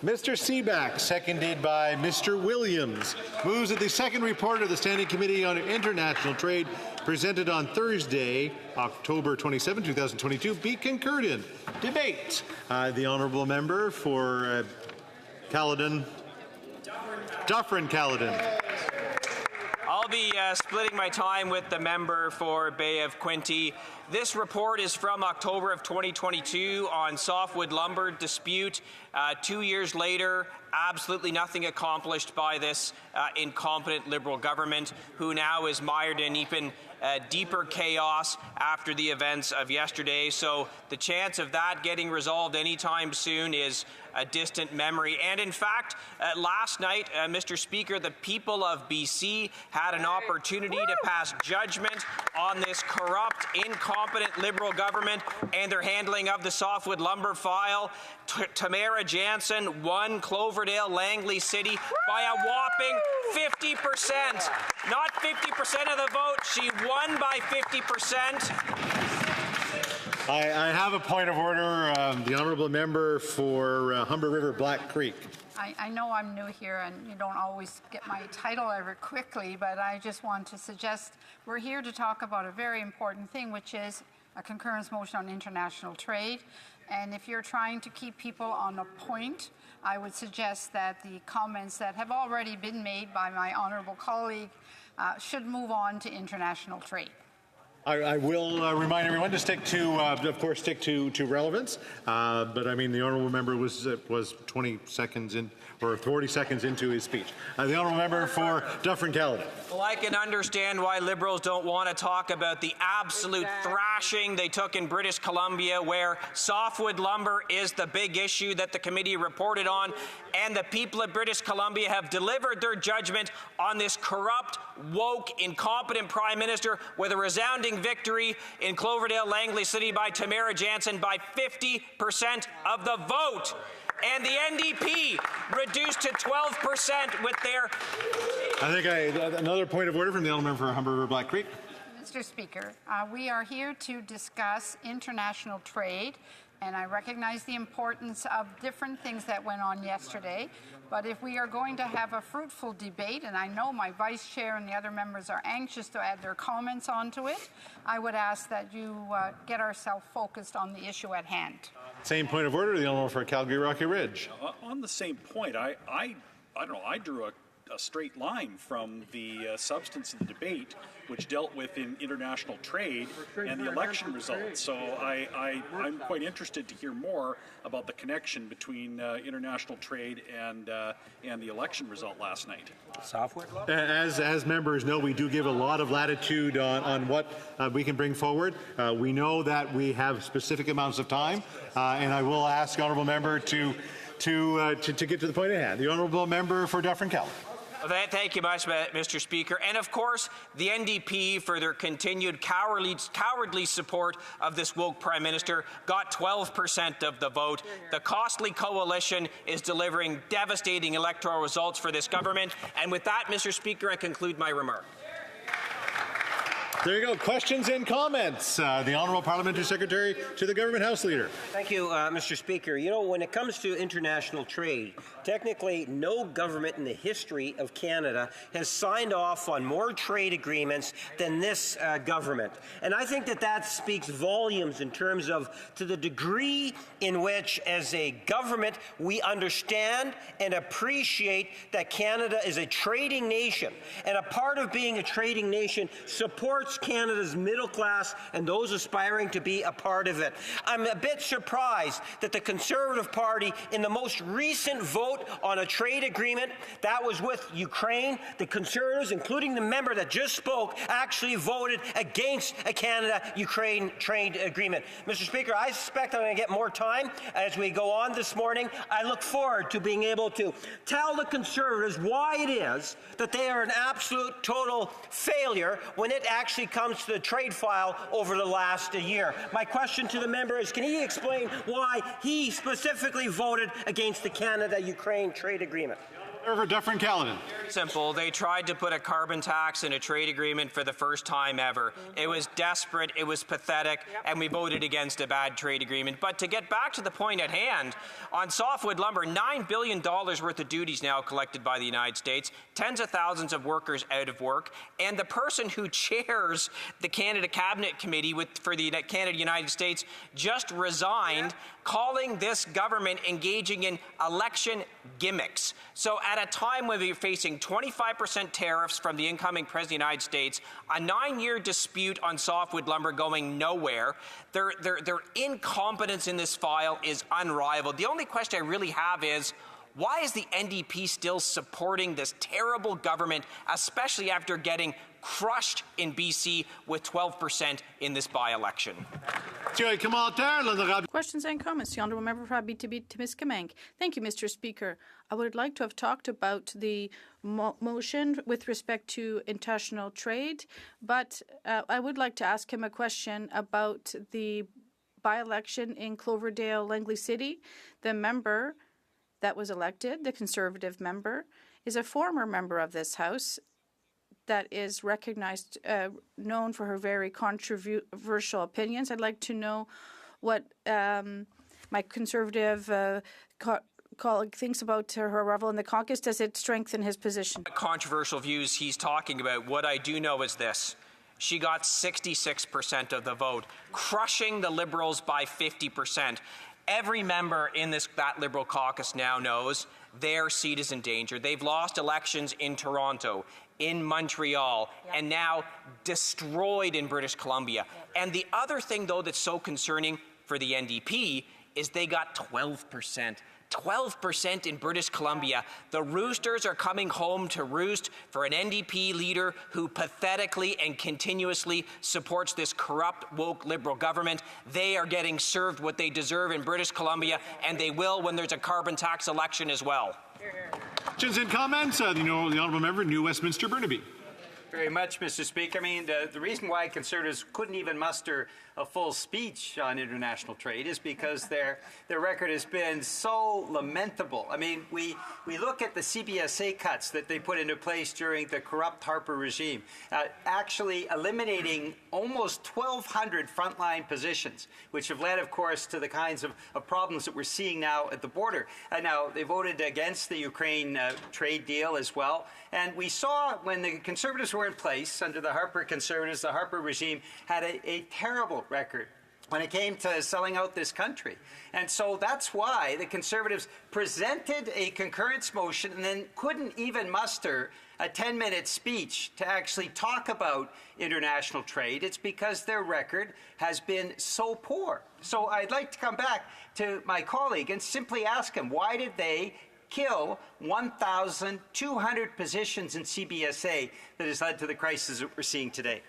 Mr. Seaback, seconded by Mr. Williams, moves that the second report of the Standing Committee on International Trade presented on Thursday, October 27, 2022, be concurred in. Debate. The honourable member for Caledon, Dufferin-Caledon. I'll be splitting my time with the member for Bay of Quinte. This report is from October of 2022 on softwood lumber dispute. 2 years later, absolutely nothing accomplished by this incompetent Liberal government, who now is mired in even deeper chaos after the events of yesterday. So the chance of that getting resolved anytime soon is a distant memory. And in fact, last night, Mr. Speaker, the people of BC had an opportunity to pass judgment on this corrupt, incompetent Liberal government and their handling of the softwood lumber file. Tamara Jansen won Cloverdale Langley City by a whopping 50%. Not 50% of the vote, she won by 50%. I have a point of order. The honourable member for Humber River Black Creek. I know I'm new here and you don't always get my title ever quickly, but I just want to suggest we're here to talk about a very important thing, which is a concurrence motion on international trade. And if you're trying to keep people on a point, I would suggest that the comments that have already been made by my honourable colleague should move on to international trade. I will remind everyone to stick to, of course, stick to relevance. But I mean, the honourable member was 20 seconds in, or 40 seconds into his speech. The honourable member for Dufferin-Caledon. Well, I can understand why Liberals don't want to talk about the absolute thrashing they took in British Columbia, where softwood lumber is the big issue that the committee reported on, and the people of British Columbia have delivered their judgment on this corrupt, woke, incompetent Prime Minister with a resounding victory in Cloverdale Langley City by Tamara Jansen by 50% of the vote. And the NDP reduced to 12% with their... I think another point of order from the honourable member for Humber River Black Creek. Mr. Speaker, we are here to discuss international trade, and I recognize the importance of different things that went on yesterday. But if we are going to have a fruitful debate, and I know my vice chair and the other members are anxious to add their comments onto it, I would ask that you get ourselves focused on the issue at hand. Same point of order, the honourable for Calgary Rocky Ridge. On the same point, I don't know, I drew a straight line from the substance of the debate, which dealt with in international trade and the election results. So I'm quite interested to hear more about the connection between international trade and the election result last night. Software? As members know, we do give a lot of latitude on what we can bring forward. We know that we have specific amounts of time, and I will ask the honourable member to get to the point at hand. The honourable member for Dufferin-Caledon. Thank you much, Mr. Speaker. And of course, the NDP, for their continued cowardly support of this woke Prime Minister, got 12% of the vote. The costly coalition is delivering devastating electoral results for this government. And with that, Mr. Speaker, I conclude my remark. There you go. Questions and comments. The Honourable Parliamentary Secretary to the Government House Leader. Thank you, Mr. Speaker. You know, when it comes to international trade, technically no government in the history of Canada has signed off on more trade agreements than this government. And I think that speaks volumes in terms of to the degree in which, as a government, we understand and appreciate that Canada is a trading nation. And a part of being a trading nation supports Canada's middle class and those aspiring to be a part of it. I'm a bit surprised that the Conservative Party, in the most recent vote on a trade agreement that was with Ukraine, the Conservatives, including the member that just spoke, actually voted against a Canada-Ukraine trade agreement. Mr. Speaker, I suspect I'm going to get more time as we go on this morning. I look forward to being able to tell the Conservatives why it is that they are an absolute total failure when it actually comes to the trade file over the last year. My question to the member is, can he explain why he specifically voted against the Canada-Ukraine trade agreement? Senator Dufferin-Caledon. Simple. They tried to put a carbon tax in a trade agreement for the first time ever. It was desperate, it was pathetic, and we voted against a bad trade agreement. But to get back to the point at hand, on softwood lumber, $9 billion worth of duties now collected by the United States, tens of thousands of workers out of work, and the person who chairs the Canada Cabinet Committee for the Canada-United States just resigned, calling this government engaging in election gimmicks. So at a time when we're facing 25% tariffs from the incoming President of the United States, a 9-year dispute on softwood lumber going nowhere, their incompetence in this file is unrivaled. The only question I really have is, why is the NDP still supporting this terrible government, especially after getting crushed in BC with 12% in this by-election? Questions and comments. The Honourable Member for Abitibi-Témiscamingue. Thank you, Mr. Speaker. I would like to have talked about the motion with respect to international trade, but I would like to ask him a question about the by-election in Cloverdale, Langley City. The member that was elected, the Conservative member, is a former member of this House that is recognized, known for her very controversial opinions. I'd like to know what my Conservative colleague thinks about her arrival in the caucus. Does it strengthen his position? Controversial views he's talking about. What I do know is this. She got 66% of the vote, crushing the Liberals by 50%. Every member in that Liberal caucus now knows their seat is in danger. They've lost elections in Toronto, in Montreal, and now destroyed in British Columbia. And the other thing, though, that's so concerning for the NDP is they got 12%. 12% in British Columbia. The Roosters are coming home to roost for an NDP leader who pathetically and continuously supports this corrupt, woke Liberal government. They are getting served what they deserve in British Columbia, and they will when there's a carbon tax election as well. Questions and comments? The Honourable Member, New Westminster Burnaby. Very much, Mr. Speaker. I mean, the reason why Conservatives couldn't even muster a full speech on international trade is because their record has been so lamentable. I mean, we look at the CBSA cuts that they put into place during the corrupt Harper regime, actually eliminating almost 1,200 frontline positions, which have led, of course, to the kinds of problems that we're seeing now at the border. Now, they voted against the Ukraine trade deal as well. And we saw when the Conservatives were in place under the Harper Conservatives, the Harper regime had a terrible record when it came to selling out this country. And so that's why the Conservatives presented a concurrence motion and then couldn't even muster a 10-minute speech to actually talk about international trade. It's because their record has been so poor. So I'd like to come back to my colleague and simply ask him, why did they kill 1,200 positions in CBSA that has led to the crisis that we're seeing today?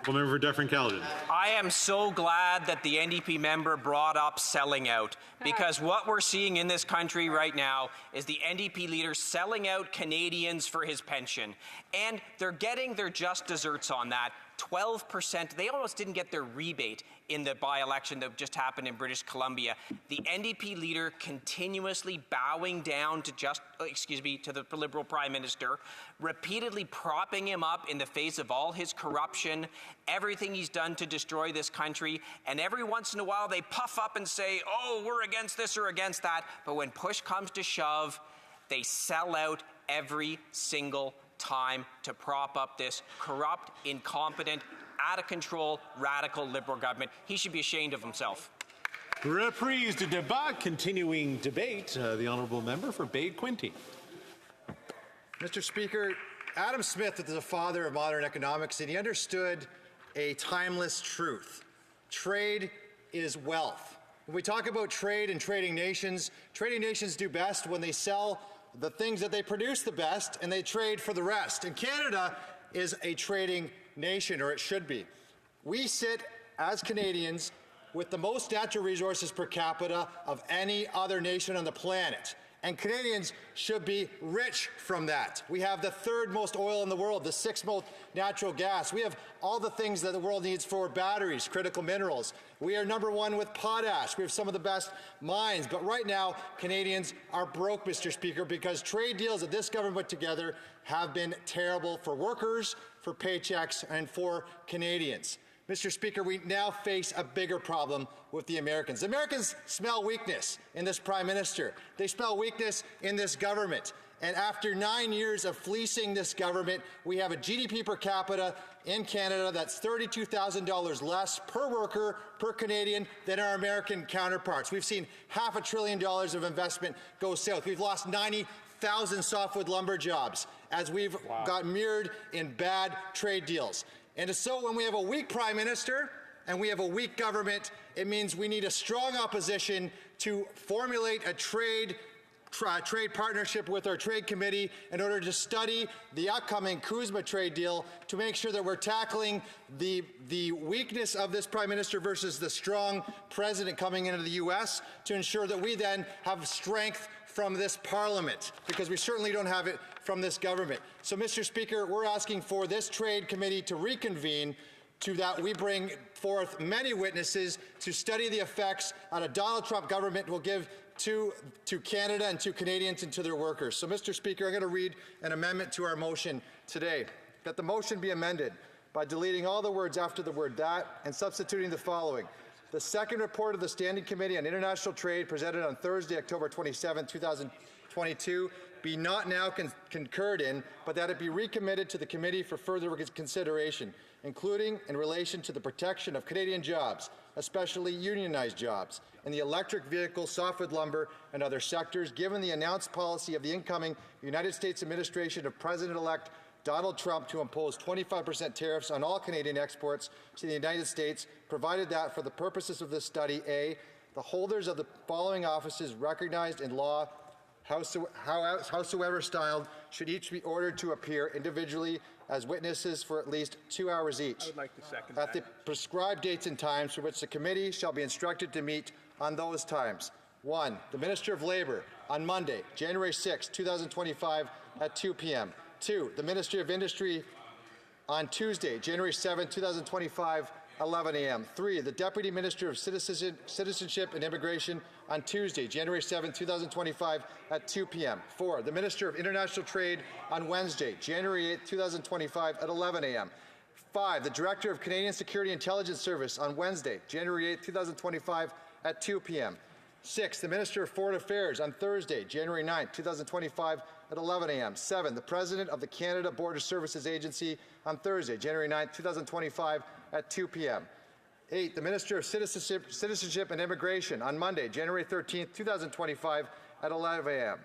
Member for Dufferin-Caledon. I am so glad that the NDP member brought up selling out, because what we're seeing in this country right now is the NDP leader selling out Canadians for his pension. And they're getting their just desserts on that. 12%. They almost didn't get their rebate in the by-election that just happened in British Columbia. The NDP leader continuously bowing down to to the Liberal Prime Minister, repeatedly propping him up in the face of all his corruption, everything he's done to destroy this country, and every once in a while they puff up and say, oh, we're against this or against that, but when push comes to shove, they sell out every single time to prop up this corrupt, incompetent, out-of-control, radical Liberal government. He should be ashamed of himself. Reprise de débat, continuing debate. The honourable member for Bay Quinte. Mr. Speaker, Adam Smith is the father of modern economics, and he understood a timeless truth. Trade is wealth. When we talk about trade and trading nations do best when they sell the things that they produce the best and they trade for the rest. And Canada is a trading nation, or it should be. We sit as Canadians with the most natural resources per capita of any other nation on the planet. And Canadians should be rich from that. We have the third most oil in the world, the sixth most natural gas. We have all the things that the world needs for batteries, critical minerals. We are number one with potash. We have some of the best mines. But right now, Canadians are broke, Mr. Speaker, because trade deals that this government put together have been terrible for workers, for paychecks, and for Canadians. Mr. Speaker, we now face a bigger problem with the Americans. The Americans smell weakness in this Prime Minister. They smell weakness in this government. And after 9 years of fleecing this government, we have a GDP per capita in Canada that's $32,000 less per worker, per Canadian, than our American counterparts. We've seen $500 billion of investment go south. We've lost 90,000 softwood lumber jobs as we've got mirrored in bad trade deals. And so when we have a weak Prime Minister and we have a weak government, it means we need a strong opposition to formulate a trade partnership with our Trade Committee in order to study the upcoming CUSMA trade deal to make sure that we're tackling the weakness of this Prime Minister versus the strong President coming into the U.S. to ensure that we then have strength from this Parliament, because we certainly don't have it from this government. So, Mr. Speaker, we're asking for this Trade Committee to reconvene, to that we bring forth many witnesses to study the effects that a Donald Trump government will give to Canada and to Canadians and to their workers. So, Mr. Speaker, I'm going to read an amendment to our motion today, that the motion be amended by deleting all the words after the word that and substituting the following. The second report of the Standing Committee on International Trade presented on Thursday, October 27, 2022, be not now concurred in, but that it be recommitted to the committee for further consideration, including in relation to the protection of Canadian jobs, especially unionized jobs, in the electric vehicle, softwood lumber, and other sectors, given the announced policy of the incoming United States administration of President-elect Donald Trump to impose 25% tariffs on all Canadian exports to the United States, provided that for the purposes of this study, A, the holders of the following offices recognized in law, howsoever styled, should each be ordered to appear individually as witnesses for at least 2 hours each. I would like to second at the prescribed dates and times for which the committee shall be instructed to meet on those times. 1. The Minister of Labour on Monday, January 6, 2025 at 2 p.m. 2. The Ministry of Industry on Tuesday, January 7, 2025, 11 a.m. 3. The Deputy Minister of Citizenship and Immigration on Tuesday, January 7, 2025, at 2 p.m. 4. The Minister of International Trade on Wednesday, January 8, 2025, at 11 a.m. 5. The Director of Canadian Security Intelligence Service on Wednesday, January 8, 2025, at 2 p.m. 6. The Minister of Foreign Affairs on Thursday, January 9, 2025, at 11 a.m. 7. The President of the Canada Border Services Agency on Thursday, January 9, 2025, at 2 p.m. 8. The Minister of Citizenship and Immigration on Monday, January 13, 2025, at 11 a.m.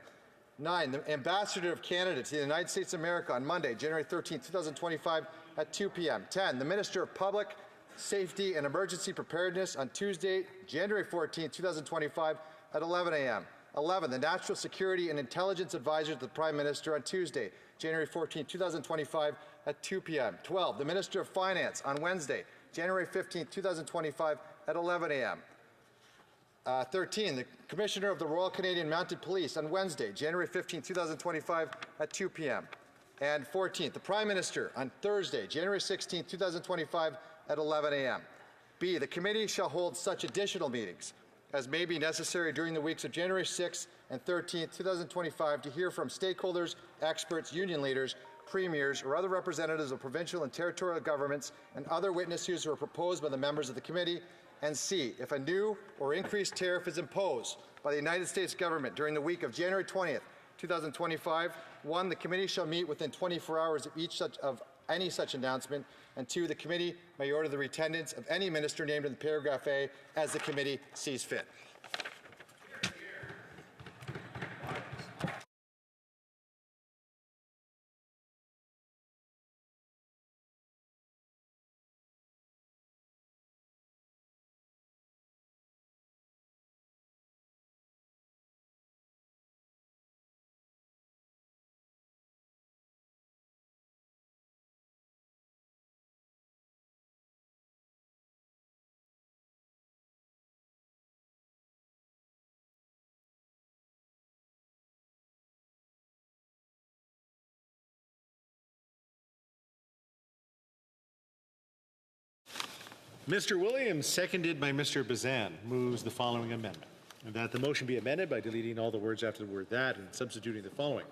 9. The Ambassador of Canada to the United States of America on Monday, January 13, 2025, at 2 p.m. 10. The Minister of Public Safety and Emergency Preparedness on Tuesday, January 14, 2025, at 11 a.m. 11. The National Security and Intelligence Advisor to the Prime Minister on Tuesday, January 14, 2025, at 2 p.m. 12. The Minister of Finance on Wednesday, January 15, 2025, at 11 a.m. 13. The Commissioner of the Royal Canadian Mounted Police on Wednesday, January 15, 2025, at 2 p.m. And 14. The Prime Minister on Thursday, January 16, 2025, at 11 a.m. B, the committee shall hold such additional meetings as may be necessary during the weeks of January 6th and 13th, 2025 to hear from stakeholders, experts, union leaders, premiers, or other representatives of provincial and territorial governments and other witnesses who are proposed by the members of the committee. And C, if a new or increased tariff is imposed by the United States government during the week of January 20th, 2025, 1, the committee shall meet within 24 hours of any such announcement, and 2, the committee may order the reattendance of any minister named in paragraph A as the committee sees fit. Mr. Williams, seconded by Mr. Bazan, moves the following amendment. And that the motion be amended by deleting all the words after the word that and substituting the following.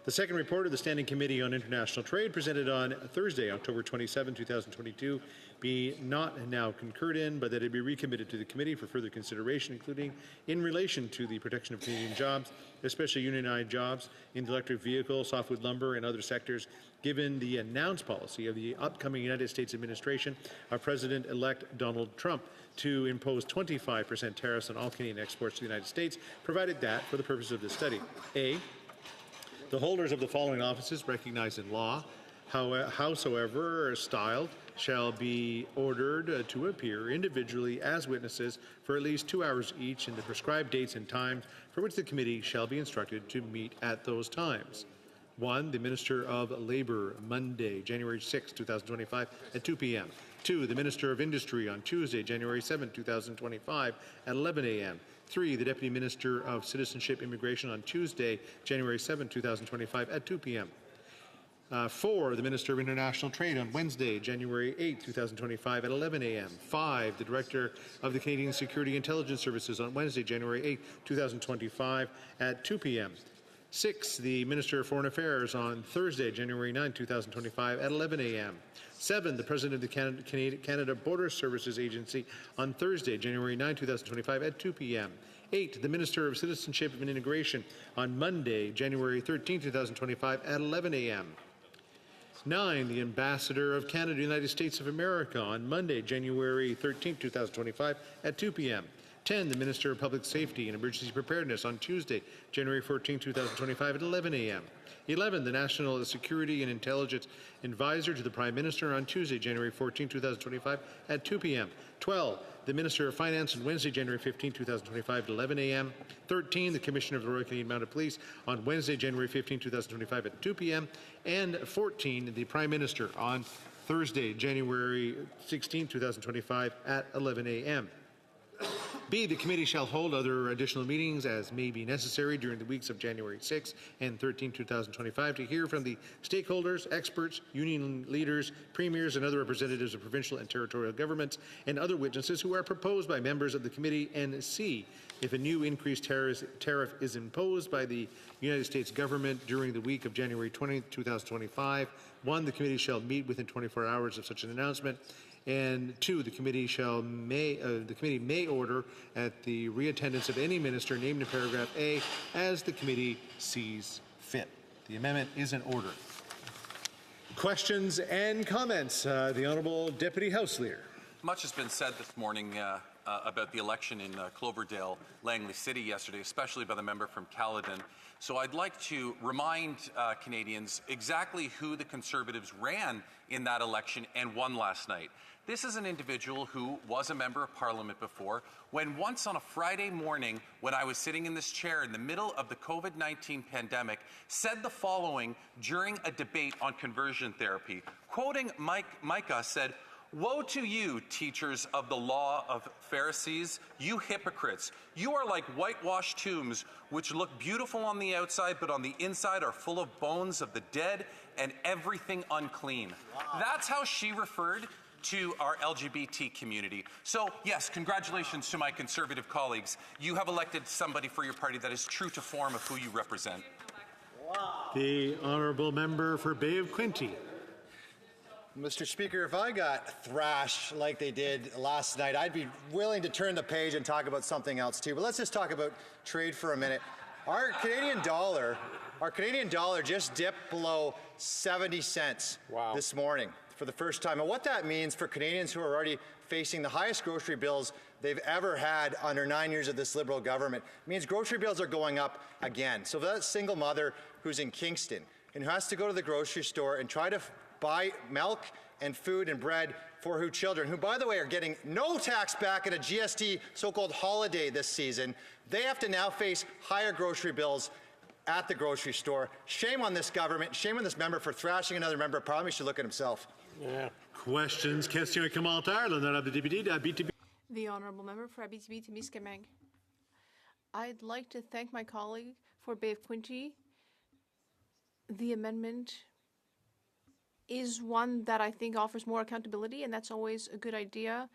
The second report of the Standing Committee on International Trade presented on Thursday, October 27, 2022, be not now concurred in, but that it be recommitted to the committee for further consideration, including in relation to the protection of Canadian jobs, especially unionized jobs in the electric vehicle, softwood lumber, and other sectors, given the announced policy of the upcoming United States administration of President-elect Donald Trump to impose 25% tariffs on all Canadian exports to the United States, provided that, for the purpose of this study, A, the holders of the following offices recognized in law, howsoever styled, shall be ordered to appear individually as witnesses for at least 2 hours each in the prescribed dates and times for which the committee shall be instructed to meet at those times. 1, the Minister of Labour, Monday, January 6, 2025, at 2 p.m. 2, the Minister of Industry on Tuesday, January 7, 2025, at 11 a.m. 3, the Deputy Minister of Citizenship Immigration on Tuesday, January 7, 2025, at 2 p.m. 4, the Minister of International Trade on Wednesday, January 8, 2025 at 11 a.m. 5, the Director of the Canadian Security Intelligence Services on Wednesday, January 8, 2025 at 2 p.m. 6, the Minister of Foreign Affairs on Thursday, January 9, 2025 at 11 a.m. 7, the President of the Canada Border Services Agency on Thursday, January 9, 2025 at 2 p.m. 8, the Minister of Citizenship and Integration on Monday, January 13, 2025 at 11 a.m. 9, the Ambassador of Canada to the United States of America on Monday, January 13, 2025 at 2 p.m. 10, the Minister of Public Safety and Emergency Preparedness on Tuesday, January 14, 2025 at 11 a.m. 11, the National Security and Intelligence Advisor to the Prime Minister on Tuesday, January 14, 2025 at 2 p.m. 12, the Minister of Finance on Wednesday, January 15, 2025 at 11 a.m. 13, the Commissioner of the Royal Canadian Mounted Police on Wednesday, January 15, 2025 at 2 p.m. And 14, the Prime Minister on Thursday, January 16, 2025 at 11 a.m. B, the committee shall hold other additional meetings as may be necessary during the weeks of January 6 and 13, 2025 to hear from the stakeholders, experts, union leaders, premiers, and other representatives of provincial and territorial governments and other witnesses who are proposed by members of the committee. And C, if a new increased tariff is imposed by the United States government during the week of January 20, 2025, 1, the committee shall meet within 24 hours of such an announcement. And 2, the committee may order at the reattendance of any minister named in paragraph A as the committee sees fit. The amendment is in order. Questions and comments? The Honourable Deputy House Leader. Much has been said this morning about the election in Cloverdale, Langley City yesterday, especially by the member from Caledon. So I'd like to remind Canadians exactly who the Conservatives ran in that election and won last night. This is an individual who was a member of Parliament before, when once on a Friday morning, when I was sitting in this chair in the middle of the COVID-19 pandemic, said the following during a debate on conversion therapy. Quoting Micah said, "Woe to you, teachers of the law of Pharisees, you hypocrites! You are like whitewashed tombs, which look beautiful on the outside, but on the inside are full of bones of the dead and everything unclean." Wow. That's how she referred to our LGBT community. So, yes, congratulations to my Conservative colleagues. You have elected somebody for your party that is true to form of who you represent. The honourable member for Bay of Quinte. Mr. Speaker, if I got thrashed like they did last night, I'd be willing to turn the page and talk about something else too. But let's just talk about trade for a minute. Our Canadian dollar just dipped below 70 cents this morning for the first time. And what that means for Canadians who are already facing the highest grocery bills they've ever had under 9 years of this Liberal government means grocery bills are going up again. So that single mother who's in Kingston and who has to go to the grocery store and try to buy milk and food and bread for her children, who, by the way, are getting no tax back in a GST so-called holiday this season, they have to now face higher grocery bills at the grocery store. Shame on this government. Shame on this member for thrashing another member of Parliament. He should look at himself. Questions. Question Kamal Ireland of the BTB. The honourable member for Abitibi-Témiscamingue. I'd like to thank my colleague for Bay of Quinte. The amendment is one that I think offers more accountability, and that's always a good idea.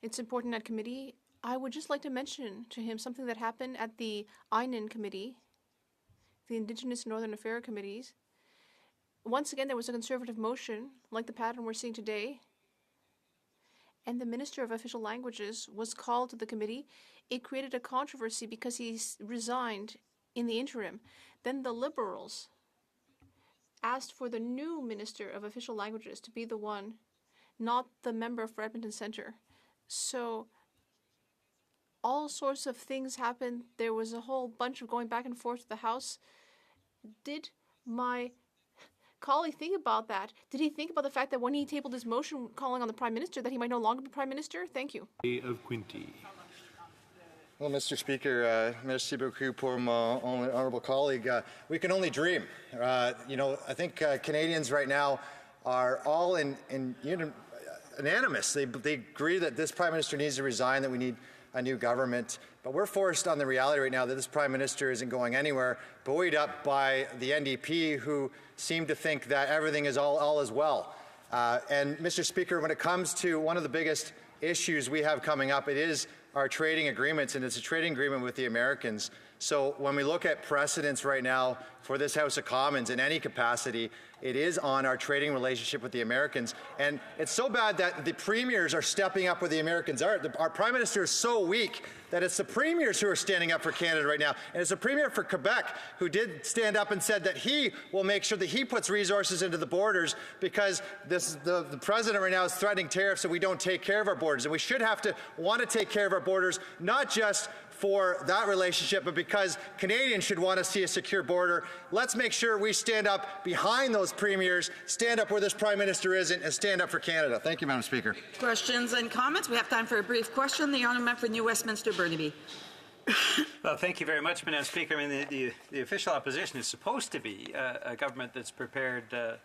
It's important at committee. I would just like to mention to him something that happened at the ININ committee, the Indigenous Northern Affairs committees. Once again, there was a Conservative motion, like the pattern we're seeing today, and the Minister of Official Languages was called to the committee. It created a controversy because he resigned in the interim. Then the Liberals asked for the new Minister of Official Languages to be the one, not the member for Edmonton Centre. So all sorts of things happened. There was a whole bunch of going back and forth to the House. Did my colleague think about that? Did he think about the fact that when he tabled his motion calling on the Prime Minister that he might no longer be Prime Minister? Thank you. Of Quinte. Well, Mr. Speaker, merci beaucoup pour mon honourable colleague. We can only dream. I think Canadians right now are all unanimous. They agree that this Prime Minister needs to resign, that we need a new government. But we're forced on the reality right now that this Prime Minister isn't going anywhere, buoyed up by the NDP, who seem to think that everything is all is well. And Mr. Speaker, when it comes to one of the biggest issues we have coming up, it is our trading agreements, and it's a trading agreement with the Americans. So when we look at precedents right now for this House of Commons in any capacity, it is on our trading relationship with the Americans. And it's so bad that the premiers are stepping up where the Americans are. Our Prime Minister is so weak that it's the premiers who are standing up for Canada right now. And it's the Premier for Quebec who did stand up and said that he will make sure that he puts resources into the borders, because the President right now is threatening tariffs so we don't take care of our borders. And we should want to take care of our borders, not just for that relationship, but because Canadians should want to see a secure border. Let's make sure we stand up behind those premiers, stand up where this Prime Minister isn't, and stand up for Canada. Thank you, Madam Speaker. Questions and comments? We have time for a brief question. The honourable member for New Westminster, Burnaby. Well, thank you very much, Madam Speaker. I mean, the official opposition is supposed to be a government that's prepared to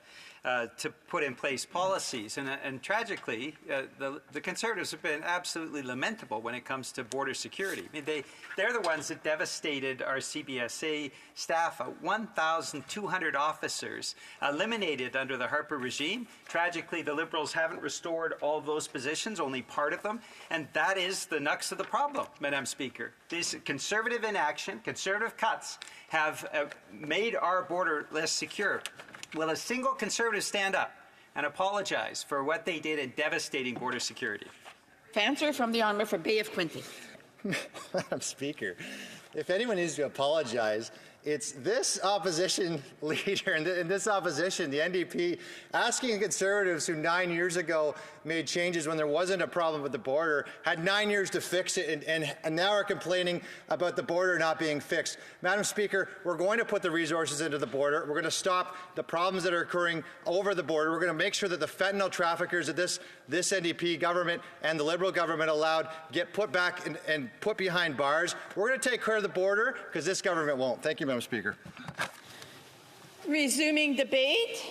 put in place policies. And tragically, the Conservatives have been absolutely lamentable when it comes to border security. I mean, they're the ones that devastated our CBSA staff. 1,200 officers eliminated under the Harper regime. Tragically, the Liberals haven't restored all of those positions, only part of them. And that is the nux of the problem, Madam Speaker. This Conservative inaction, Conservative cuts, have made our border less secure. Will a single Conservative stand up and apologize for what they did in devastating border security? Answer from the honourable for Bay of Quinte. Madam Speaker, if anyone needs to apologize, it's this opposition leader and this opposition, the NDP, asking Conservatives who 9 years ago made changes when there wasn't a problem with the border, had 9 years to fix it, and now are complaining about the border not being fixed. Madam Speaker, we're going to put the resources into the border. We're going to stop the problems that are occurring over the border. We're going to make sure that the fentanyl traffickers that this NDP government and the Liberal government allowed get put back and put behind bars. We're going to take care of the border because this government won't. Thank you, Madam Speaker. Resuming debate,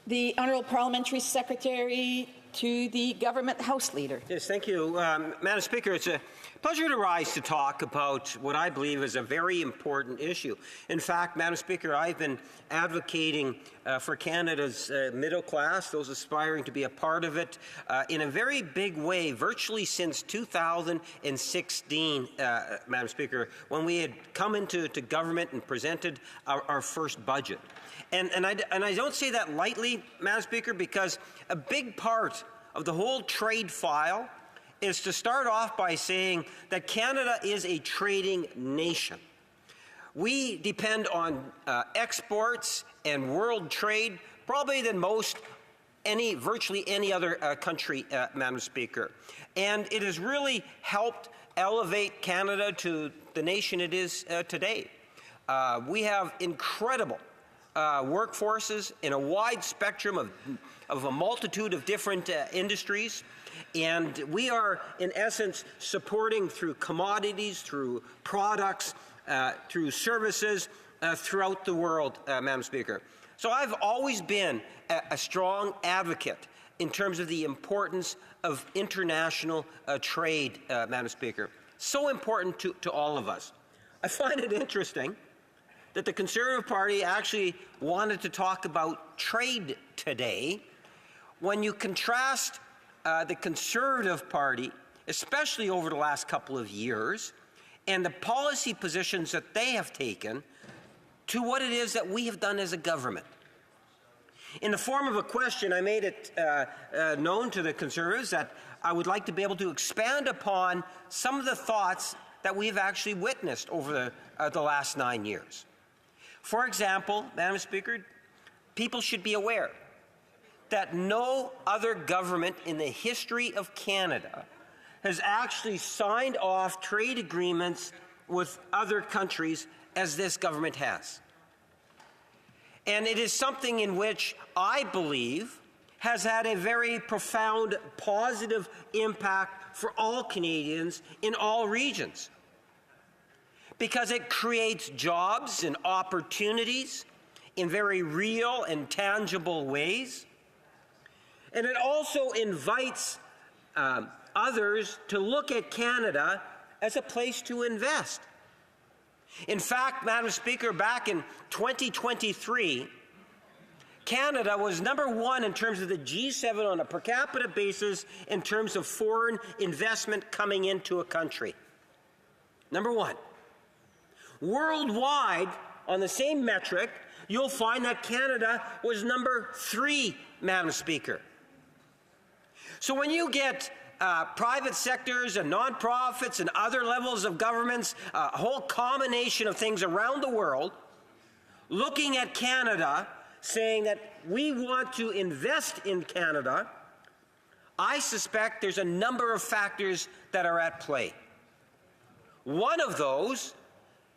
the Honourable Parliamentary Secretary to the Government House Leader. Yes, thank you. Madam Speaker, it's a pleasure to rise to talk about what I believe is a very important issue. In fact, Madam Speaker, I've been advocating for Canada's middle class, those aspiring to be a part of it, in a very big way, virtually since 2016, Madam Speaker, when we had come into government and presented our first budget. And I don't say that lightly, Madam Speaker, because a big part of the whole trade file is to start off by saying that Canada is a trading nation. We depend on exports and world trade probably than virtually any other country, Madam Speaker. And it has really helped elevate Canada to the nation it is today. We have incredible workforces in a wide spectrum of a multitude of different industries. And we are, in essence, supporting through commodities, through products, through services throughout the world, Madam Speaker. So I've always been a strong advocate in terms of the importance of international trade, Madam Speaker. So important to all of us. I find it interesting that the Conservative Party actually wanted to talk about trade today when you contrast the Conservative Party, especially over the last couple of years, and the policy positions that they have taken to what it is that we have done as a government. In the form of a question, I made it known to the Conservatives that I would like to be able to expand upon some of the thoughts that we've actually witnessed over the last 9 years. For example, Madam Speaker, people should be aware that no other government in the history of Canada has actually signed off trade agreements with other countries as this government has. And it is something in which I believe has had a very profound positive impact for all Canadians in all regions, because it creates jobs and opportunities in very real and tangible ways. And it also invites others to look at Canada as a place to invest. In fact, Madam Speaker, back in 2023, Canada was #1 in terms of the G7 on a per capita basis in terms of foreign investment coming into a country. #1. Worldwide, on the same metric, you'll find that Canada was #3, Madam Speaker. So when you get private sectors and nonprofits and other levels of governments, a whole combination of things around the world, looking at Canada, saying that we want to invest in Canada, I suspect there's a number of factors that are at play. One of those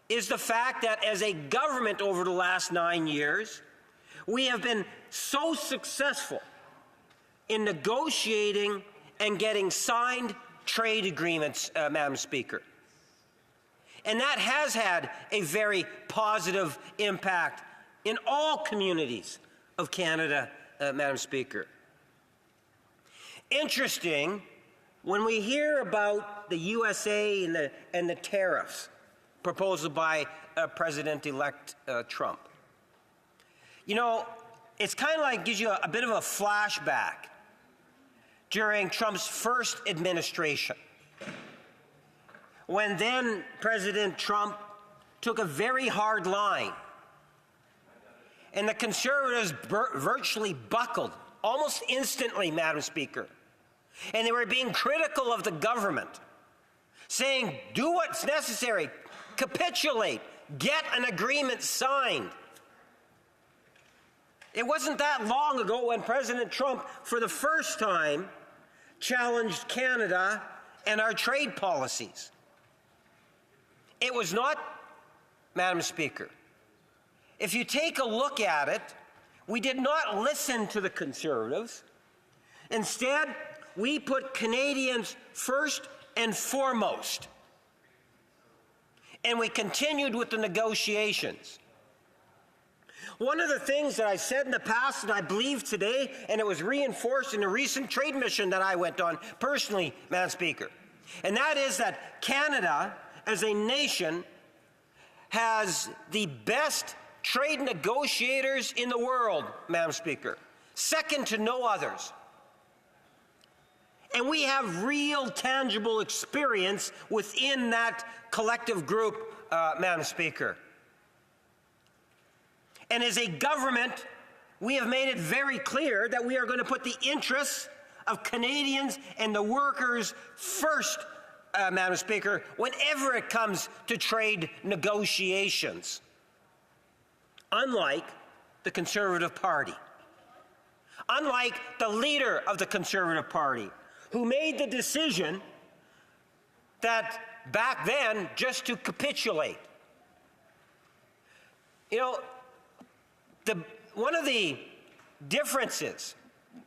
is the fact that as a government over the last 9 years, we have been so successful in negotiating and getting signed trade agreements, Madam Speaker. And that has had a very positive impact in all communities of Canada, Madam Speaker. Interesting, when we hear about the USA and the tariffs proposed by President-elect Trump, you know, it's kind of like gives you a bit of a flashback during Trump's first administration, when then President Trump took a very hard line, and the Conservatives virtually buckled almost instantly, Madam Speaker. And they were being critical of the government, saying, do what's necessary, capitulate, get an agreement signed. It wasn't that long ago when President Trump, for the first time, challenged Canada and our trade policies. It was not, Madam Speaker. If you take a look at it, we did not listen to the Conservatives. Instead, we put Canadians first and foremost. And we continued with the negotiations. One of the things that I said in the past and I believe today, and it was reinforced in a recent trade mission that I went on personally, Madam Speaker, and that is that Canada, as a nation, has the best trade negotiators in the world, Madam Speaker, second to no others. And we have real, tangible experience within that collective group, Madam Speaker. And as a government, we have made it very clear that we are going to put the interests of Canadians and the workers first, Madam Speaker, whenever it comes to trade negotiations. Unlike the Conservative Party. Unlike the leader of the Conservative Party, who made the decision that back then just to capitulate. You know, one of the differences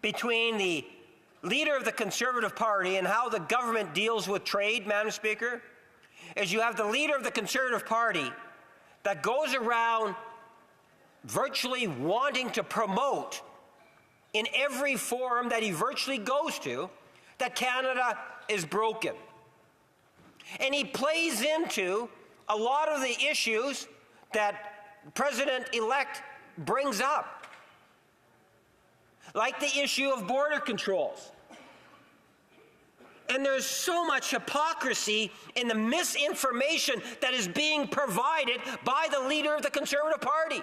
between the leader of the Conservative Party and how the government deals with trade, Madam Speaker, is you have the leader of the Conservative Party that goes around virtually wanting to promote in every forum that he virtually goes to that Canada is broken. And he plays into a lot of the issues that President-elect brings up, like the issue of border controls. And there's so much hypocrisy in the misinformation that is being provided by the leader of the Conservative Party.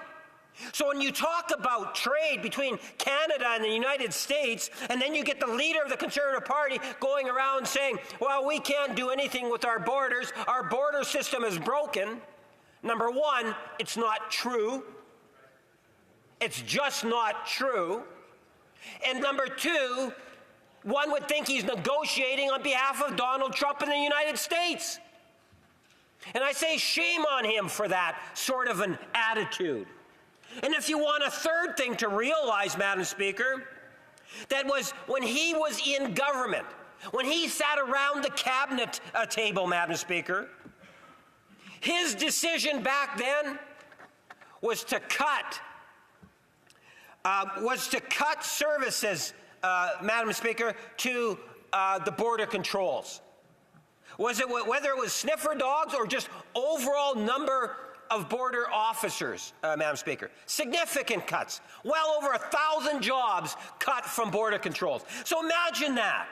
So when you talk about trade between Canada and the United States, and then you get the leader of the Conservative Party going around saying, well, we can't do anything with our borders, our border system is broken. Number one, it's not true. It's just not true. And number two, one would think he's negotiating on behalf of Donald Trump and the United States. And I say shame on him for that sort of an attitude. And if you want a third thing to realize, Madam Speaker, that was when he was in government, when he sat around the cabinet table, Madam Speaker, his decision back then was to cut services, Madam Speaker, to the border controls. Whether it was sniffer dogs or just overall number of border officers, Madam Speaker. Significant cuts. Well over 1,000 jobs cut from border controls. So imagine that.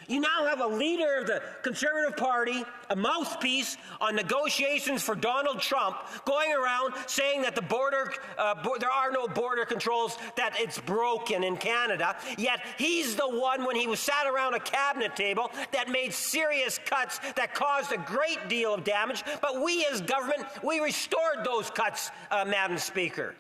You now have a leader of the Conservative Party, a mouthpiece on negotiations for Donald Trump, going around saying that the there are no border controls, that it's broken in Canada. Yet he's the one, when he was sat around a cabinet table, that made serious cuts that caused a great deal of damage. But we as government, we restored those cuts, Madam Speaker.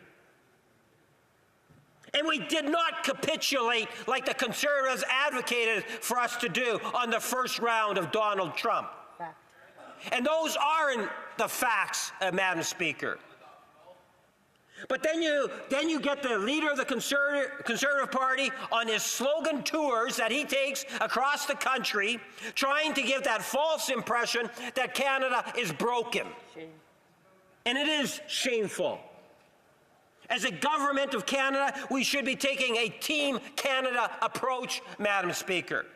And we did not capitulate like the Conservatives advocated for us to do on the first round of Donald Trump. Fact. And those aren't the facts, Madam Speaker. But then you get the leader of the Conservative Party on his slogan tours that he takes across the country, trying to give that false impression that Canada is broken. Shame. And it is shameful. As a government of Canada, we should be taking a Team Canada approach, Madam Speaker.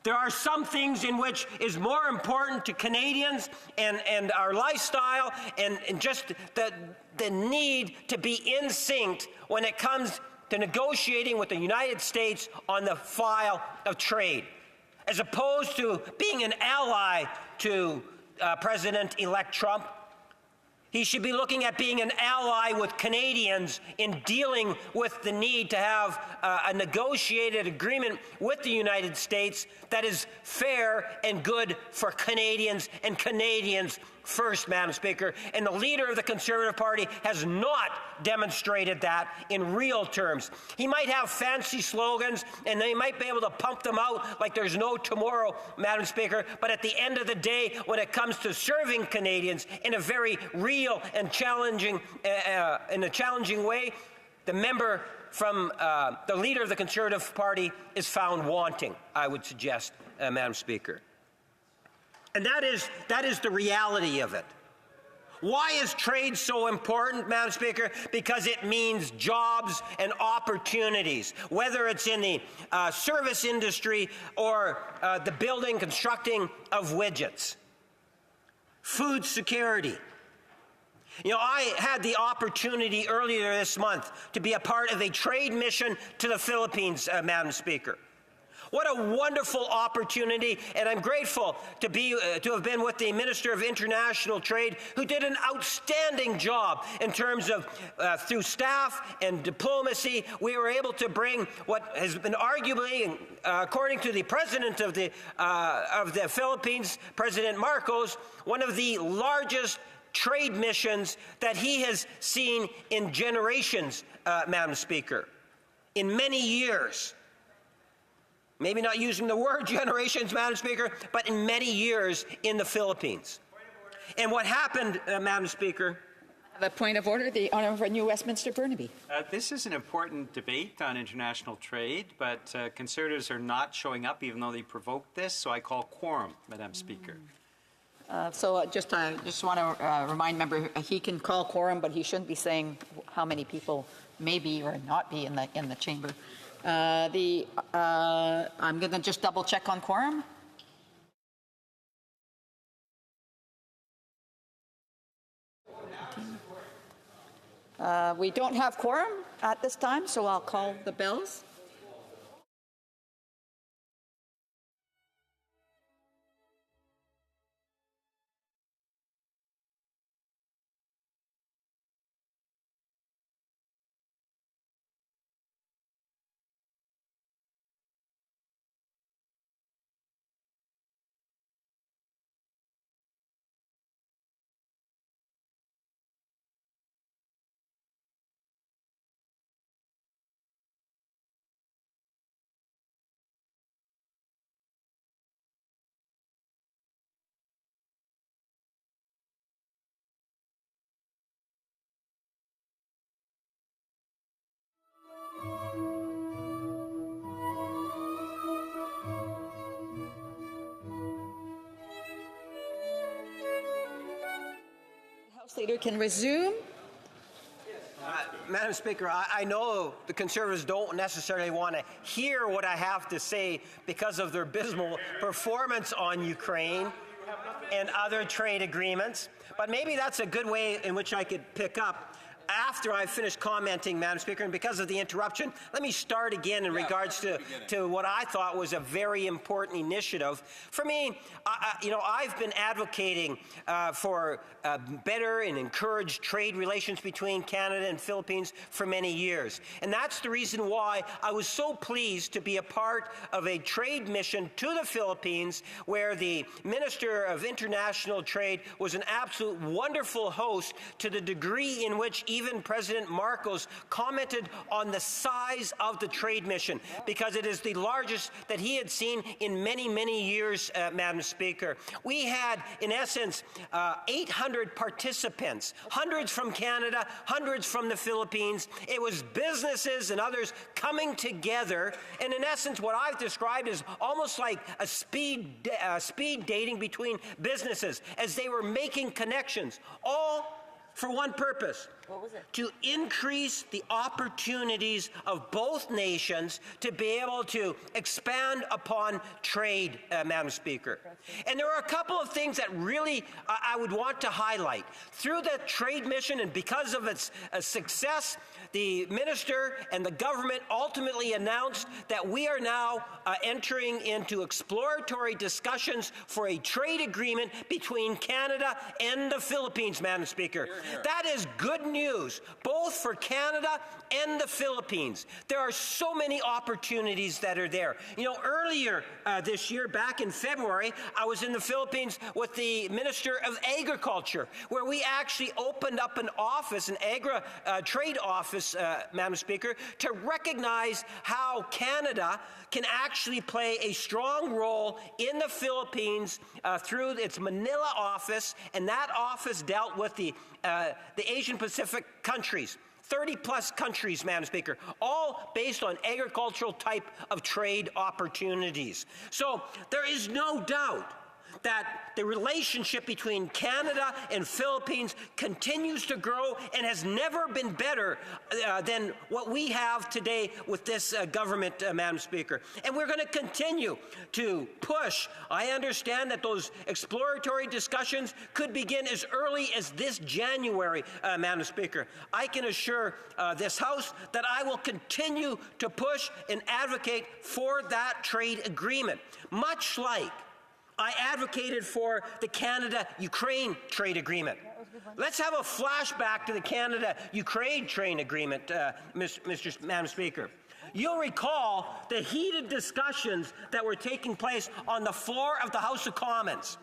There are some things in which is more important to Canadians and our lifestyle and just the need to be in sync when it comes to negotiating with the United States on the file of trade, as opposed to being an ally to President-elect Trump. He should be looking at being an ally with Canadians in dealing with the need to have a negotiated agreement with the United States that is fair and good for Canadians and Canadians first, Madam Speaker. And the leader of the Conservative Party has not demonstrated that in real terms. He might have fancy slogans and they might be able to pump them out like there's no tomorrow, Madam Speaker, but at the end of the day, when it comes to serving Canadians in a very real and challenging, in a challenging way, the member from the leader of the Conservative Party is found wanting, I would suggest, Madam Speaker. And that is the reality of it. Why is trade so important, Madam Speaker? Because it means jobs and opportunities, whether it's in the service industry or the building, constructing of widgets. Food security. You know, I had the opportunity earlier this month to be a part of a trade mission to the Philippines, Madam Speaker. What a wonderful opportunity, and I'm grateful to have been with the Minister of International Trade, who did an outstanding job in terms of, through staff and diplomacy, we were able to bring what has been arguably, according to the President of the Philippines, President Marcos, one of the largest trade missions that he has seen in generations, Madam Speaker, in many years. Maybe not using the word generations, Madam Speaker, but in many years in the Philippines. And what happened, Madam Speaker? The point of order, the Honourable for New Westminster Burnaby. This is an important debate on international trade, but Conservatives are not showing up even though they provoked this, so I call quorum, Madam Speaker. I just want to remind member he can call quorum, but he shouldn't be saying how many people may be or not be in the chamber. I'm going to just double check on quorum. We don't have quorum at this time, so I'll call the bells. House Leader can resume. Madam Speaker, I know the Conservatives don't necessarily want to hear what I have to say because of their abysmal performance on Ukraine and other trade agreements, but maybe that's a good way in which I could pick up after I finish commenting, Madam Speaker, and because of the interruption, let me start again in regards to what I thought was a very important initiative. For me, I've been advocating for better and encouraged trade relations between Canada and Philippines for many years. And that's the reason why I was so pleased to be a part of a trade mission to the Philippines where the Minister of International Trade was an absolute wonderful host to the degree in which even President Marcos commented on the size of the trade mission because it is the largest that he had seen in many, many years, Madam Speaker. We had, in essence, 800 participants, hundreds from Canada, hundreds from the Philippines. It was businesses and others coming together, and in essence, what I've described is almost like a speed dating between businesses as they were making connections, all for one purpose. What was it? To increase the opportunities of both nations to be able to expand upon trade, Madam Speaker. And there are a couple of things that really I would want to highlight. Through the trade mission and because of its success, the minister and the government ultimately announced that we are now entering into exploratory discussions for a trade agreement between Canada and the Philippines, Madam Speaker. That is good news, both for Canada and the Philippines. There are so many opportunities that are there. You know, earlier this year, back in February, I was in the Philippines with the Minister of Agriculture, where we actually opened up an office, an trade office, Madam Speaker, to recognize how Canada can actually play a strong role in the Philippines through its Manila office, and that office dealt with the Asian Pacific countries. 30-plus countries, Madam Speaker, all based on agricultural type of trade opportunities. So there is no doubt that the relationship between Canada and Philippines continues to grow and has never been better than what we have today with this government, Madam Speaker. And we're going to continue to push. I understand that those exploratory discussions could begin as early as this January, Madam Speaker. I can assure this House that I will continue to push and advocate for that trade agreement, much like I advocated for the Canada-Ukraine trade agreement. Let's have a flashback to the Canada-Ukraine trade agreement, Madam Speaker. You'll recall the heated discussions that were taking place on the floor of the House of Commons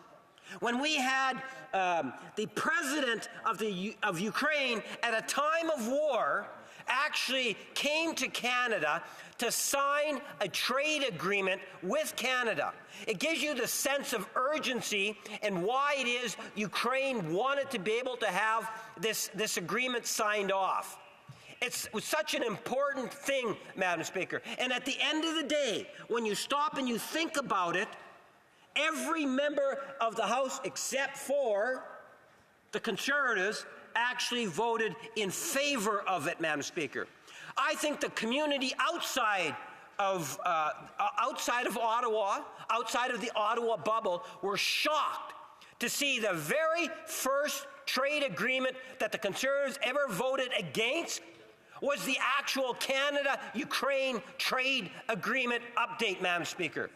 when we had the president of Ukraine at a time of war actually came to Canada to sign a trade agreement with Canada. It gives you the sense of urgency and why it is Ukraine wanted to be able to have this agreement signed off. It was such an important thing, Madam Speaker. And at the end of the day, when you stop and you think about it, every member of the House except for the Conservatives actually voted in favor of it, Madam Speaker. I think the community outside of Ottawa, outside of the Ottawa bubble, were shocked to see the very first trade agreement that the Conservatives ever voted against was the actual Canada-Ukraine trade agreement update, Madam Speaker.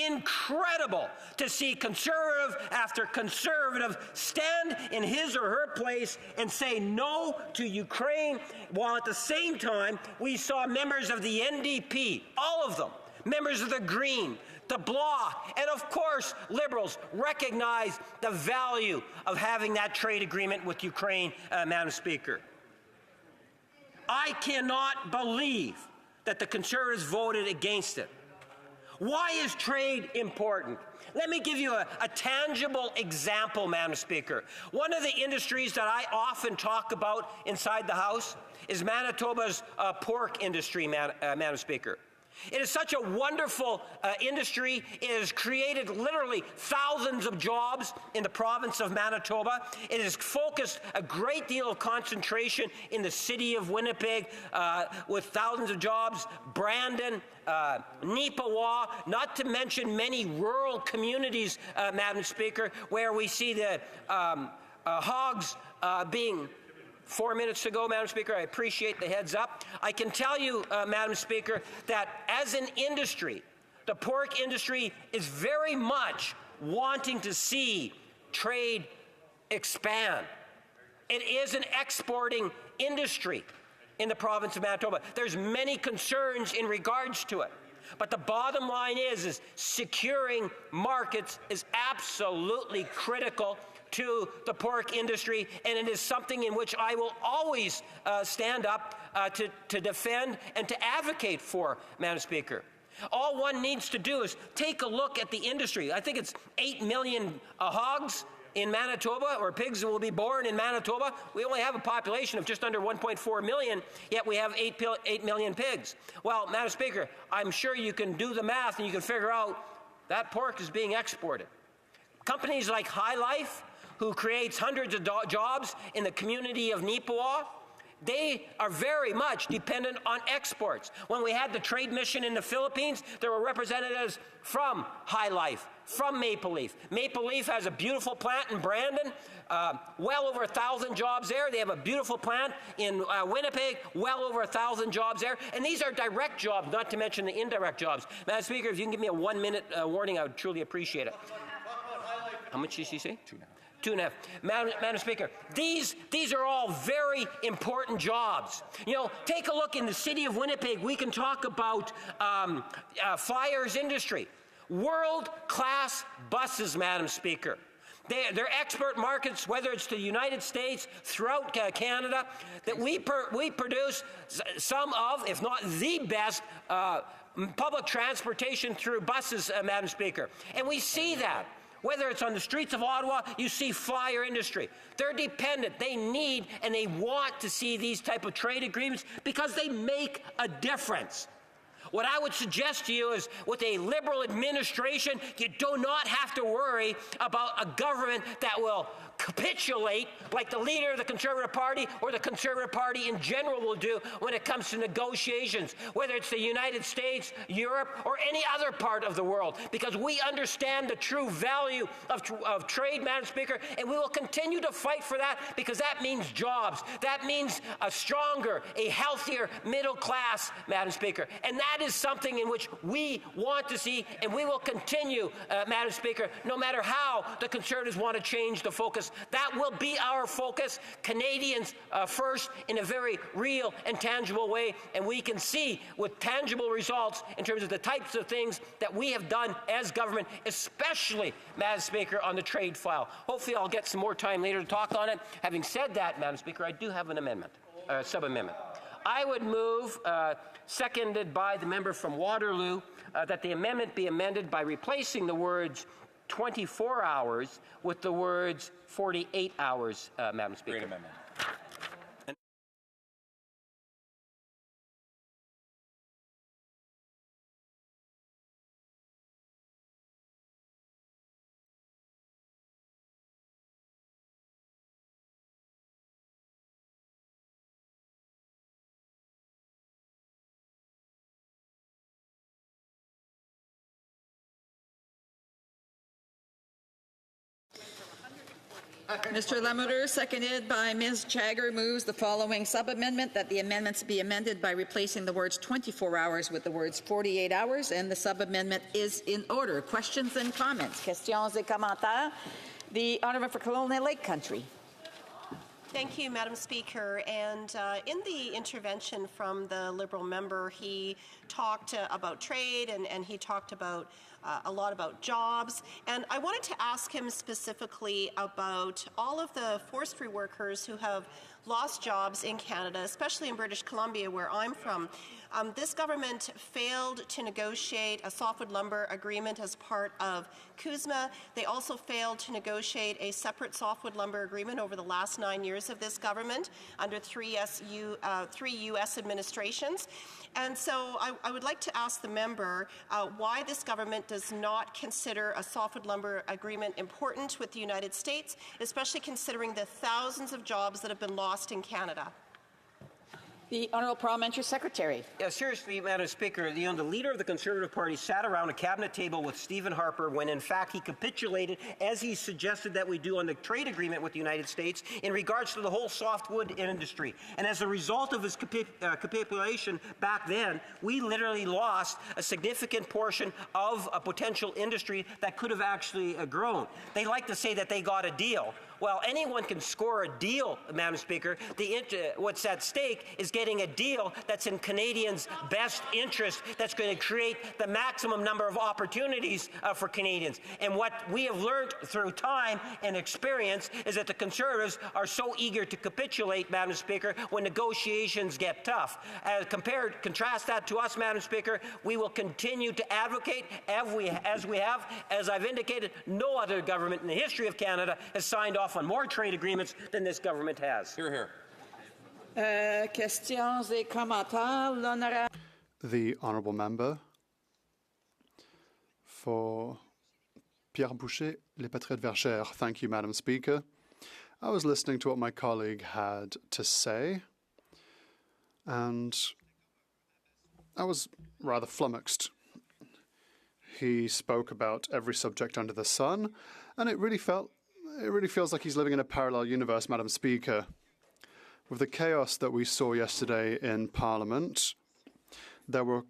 Incredible to see conservative after conservative stand in his or her place and say no to Ukraine, while at the same time we saw members of the NDP, all of them, members of the Green, the Bloc, and of course Liberals recognize the value of having that trade agreement with Ukraine, Madam Speaker. I cannot believe that the Conservatives voted against it. Why is trade important? Let me give you a tangible example, Madam Speaker. One of the industries that I often talk about inside the House is Manitoba's pork industry, Madam Speaker. It is such a wonderful industry. It has created literally thousands of jobs in the province of Manitoba. It has focused a great deal of concentration in the city of Winnipeg with thousands of jobs, Brandon, Neepawa, not to mention many rural communities, Madam Speaker, where we see the hogs being 4 minutes to go, Madam Speaker. I appreciate the heads up. I can tell you, Madam Speaker, that as an industry, the pork industry is very much wanting to see trade expand. It is an exporting industry in the province of Manitoba. There's many concerns in regards to it. But the bottom line is securing markets is absolutely critical to the pork industry, and it is something in which I will always stand up to defend and to advocate for, Madam Speaker. All one needs to do is take a look at the industry. I think it's 8 million hogs in Manitoba, or pigs will be born in Manitoba. We only have a population of just under 1.4 million, yet we have 8 million pigs. Well, Madam Speaker, I'm sure you can do the math and you can figure out that pork is being exported. Companies like High Life, who creates hundreds of jobs in the community of Neepawa, they are very much dependent on exports. When we had the trade mission in the Philippines, there were representatives from High Life, from Maple Leaf. Maple Leaf has a beautiful plant in Brandon, well over 1,000 jobs there. They have a beautiful plant in Winnipeg, well over 1,000 jobs there. And these are direct jobs, not to mention the indirect jobs. Madam Speaker, if you can give me a 1 minute warning, I would truly appreciate it. How much did she say? 2.5. Madam Speaker, these are all very important jobs. You know, take a look in the city of Winnipeg. We can talk about Flyers industry. World-class buses, Madam Speaker. They're export markets, whether it's to the United States, throughout Canada, that we produce some of, if not the best, public transportation through buses, Madam Speaker. And we see that. Whether it's on the streets of Ottawa, you see Flyer industry. They're dependent. They need and they want to see these type of trade agreements because they make a difference. What I would suggest to you is, with a Liberal administration, you do not have to worry about a government that will capitulate like the leader of the Conservative Party or the Conservative Party in general will do when it comes to negotiations, whether it's the United States, Europe, or any other part of the world, because we understand the true value of trade, Madam Speaker, and we will continue to fight for that, because that means jobs. That means a stronger, a healthier middle class, Madam Speaker. And that is something in which we want to see, and we will continue, Madam Speaker, no matter how the Conservatives want to change the focus. That will be our focus, Canadians first, in a very real and tangible way, and we can see with tangible results in terms of the types of things that we have done as government, especially, Madam Speaker, on the trade file. Hopefully I'll get some more time later to talk on it. Having said that, Madam Speaker, I do have an amendment, sub-amendment. I would move, seconded by the member from Waterloo, that the amendment be amended by replacing the words 24 hours with the words 48 hours, Madam Speaker. Great amendment. Mr. Lamoureux, seconded by Ms. Jagger, moves the following sub-amendment, that the amendments be amended by replacing the words 24 hours with the words 48 hours, and the sub-amendment is in order. Questions and comments? Questions et commentaires? The Honourable for Colonial Lake Country. Thank you, Madam Speaker. And in the intervention from the Liberal member, he talked about trade and he talked about a lot about jobs. And I wanted to ask him specifically about all of the forestry workers who have lost jobs in Canada, especially in British Columbia, where I'm from. This government failed to negotiate a softwood lumber agreement as part of CUSMA. They also failed to negotiate a separate softwood lumber agreement over the last 9 years of this government under three U.S. administrations. And so I would like to ask the member why this government does not consider a softwood lumber agreement important with the United States, especially considering the thousands of jobs that have been lost in Canada. The Honourable Parliamentary Secretary. Yeah, seriously, Madam Speaker, the leader of the Conservative Party sat around a cabinet table with Stephen Harper when, in fact, he capitulated, as he suggested that we do on the trade agreement with the United States, in regards to the whole softwood industry. And as a result of his capitulation back then, we literally lost a significant portion of a potential industry that could have actually grown. They like to say that they got a deal. Well, anyone can score a deal, Madam Speaker. What's at stake is getting a deal that's in Canadians' best interest, that's going to create the maximum number of opportunities for Canadians. And what we have learned through time and experience is that the Conservatives are so eager to capitulate, Madam Speaker, when negotiations get tough. Contrast that to us, Madam Speaker, we will continue to advocate as we have. As I've indicated, no other government in the history of Canada has signed off on more trade agreements than this government has. Hear, hear. Questions et commentaires, l'honorable. The Honourable Member for Pierre Boucher, Les Patriotes Verchères. Thank you, Madam Speaker. I was listening to what my colleague had to say, and I was rather flummoxed. He spoke about every subject under the sun, and it really feels like he's living in a parallel universe, Madam Speaker. With the chaos that we saw yesterday in Parliament, there were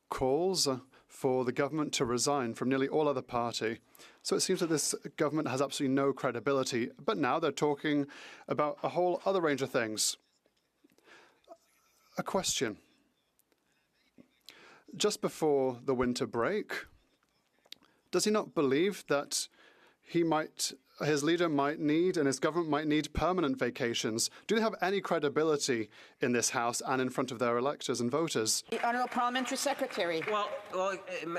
calls for the government to resign from nearly all other party. So it seems that this government has absolutely no credibility. But now they're talking about a whole other range of things. A question. Just before the winter break, does he not believe that he might his leader might need and his government might need permanent vacations. Do they have any credibility in this House and in front of their electors and voters? The Honourable Parliamentary Secretary.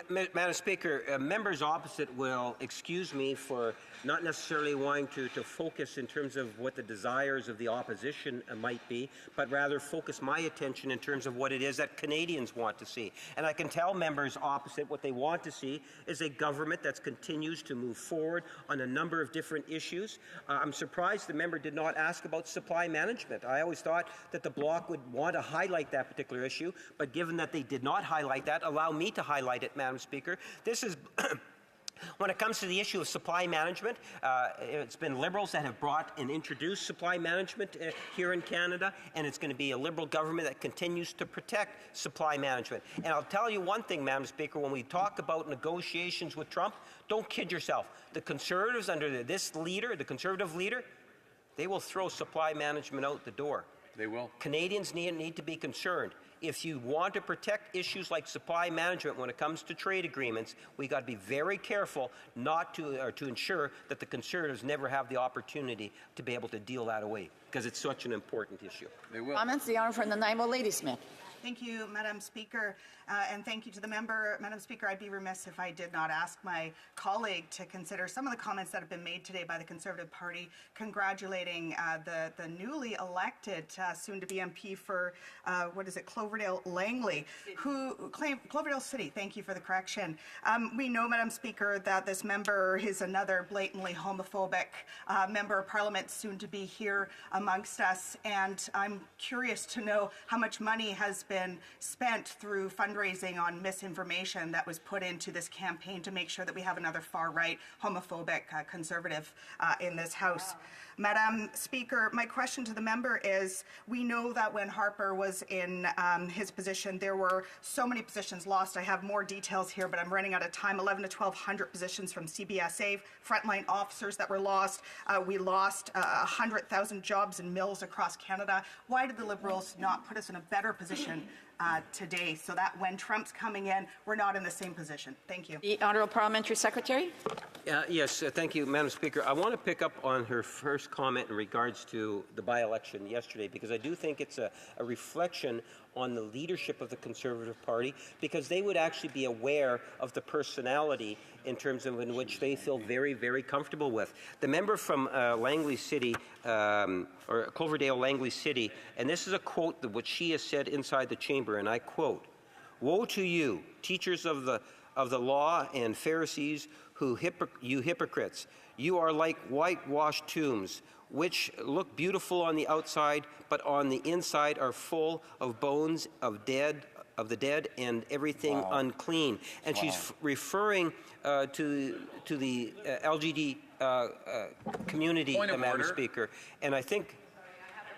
Madam Speaker, members opposite will excuse me for not necessarily wanting to focus in terms of what the desires of the opposition might be, but rather focus my attention in terms of what it is that Canadians want to see. And I can tell members opposite what they want to see is a government that continues to move forward on a number of different issues. I'm surprised the member did not ask about supply management. I always thought that the Bloc would want to highlight that particular issue, but given that they did not highlight that, allow me to highlight it, Madam Speaker. This is when it comes to the issue of supply management, it's been Liberals that have brought and introduced supply management here in Canada, and it's going to be a Liberal government that continues to protect supply management. And I'll tell you one thing, Madam Speaker, when we talk about negotiations with Trump, don't kid yourself. The Conservatives, under this leader, the Conservative leader, they will throw supply management out the door. They will. Canadians need to be concerned. If you want to protect issues like supply management when it comes to trade agreements, we got to be very careful not to ensure that the Conservatives never have the opportunity to be able to deal that away, because it's such an important issue. They will. Comments? The Honour from Nanaimo, Ladysmith. Thank you, Madam Speaker, and thank you to the member. Madam Speaker, I'd be remiss if I did not ask my colleague to consider some of the comments that have been made today by the Conservative Party, congratulating the newly elected soon-to-be MP for, Cloverdale Langley, who claimed, Cloverdale City, thank you for the correction. We know, Madam Speaker, that this member is another blatantly homophobic member of Parliament soon to be here amongst us, and I'm curious to know how much money has been spent through fundraising on misinformation that was put into this campaign to make sure that we have another far-right homophobic conservative in this House. Madam Speaker, my question to the member is, we know that when Harper was in his position, there were so many positions lost. I have more details here, but I'm running out of time. 1,100 to 1,200 positions from CBSA, frontline officers that were lost. We lost 100,000 jobs in mills across Canada. Why did the Liberals not put us in a better position today so that when Trump's coming in, we're not in the same position? Thank you. The Honourable Parliamentary Secretary. Yes, thank you, Madam Speaker. I want to pick up on her first comment in regards to the by-election yesterday, because I do think it's a reflection on the leadership of the Conservative Party, because they would actually be aware of the personality in terms of in which they feel very, very comfortable with. The member from Langley City, or Cloverdale Langley City, and this is a quote that what she has said inside the chamber, and I quote, "Woe to you, teachers of the law and Pharisees, you hypocrites! You are like whitewashed tombs, which look beautiful on the outside, but on the inside are full of bones of the dead and everything unclean." And she's referring to the LGBT community, Madam Speaker. And I think.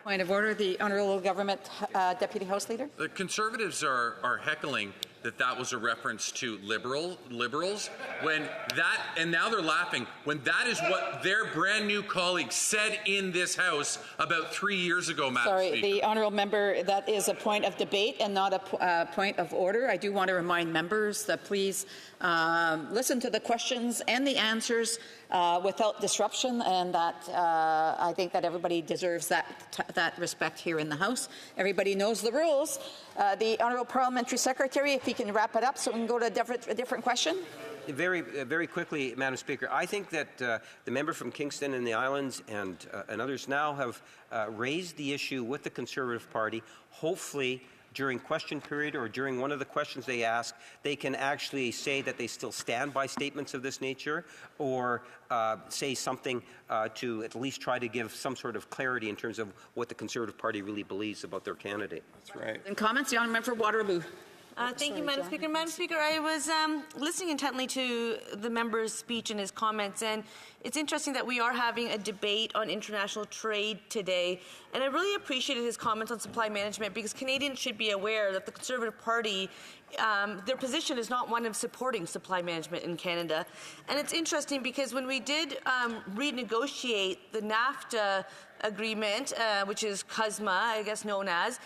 Point of order, the Honourable Government Deputy House Leader. The Conservatives are heckling that was a reference to liberals when that, and now they're laughing when that is what their brand new colleagues said in this House about 3 years ago, Madam Speaker. Sorry, the honourable member, that is a point of debate and not a point of order. I do want to remind members that please listen to the questions and the answers without disruption, and that I think that everybody deserves that respect here in the House. Everybody knows the rules. The Honourable Parliamentary Secretary, if he can wrap it up so we can go to a different question. Very quickly, Madam Speaker, I think that the member from Kingston and the Islands and others now have raised the issue with the Conservative Party. Hopefully, during question period or during one of the questions they ask, they can actually say that they still stand by statements of this nature, or say something to at least try to give some sort of clarity in terms of what the Conservative Party really believes about their candidate. That's right. And comments, the Honourable Member for Waterloo. Thank you, Madam Speaker. Madam Speaker, I was listening intently to the member's speech and his comments, and it's interesting that we are having a debate on international trade today, and I really appreciated his comments on supply management, because Canadians should be aware that the Conservative Party, their position is not one of supporting supply management in Canada. And it's interesting because when we did renegotiate the NAFTA agreement, which is CUSMA, I guess known as,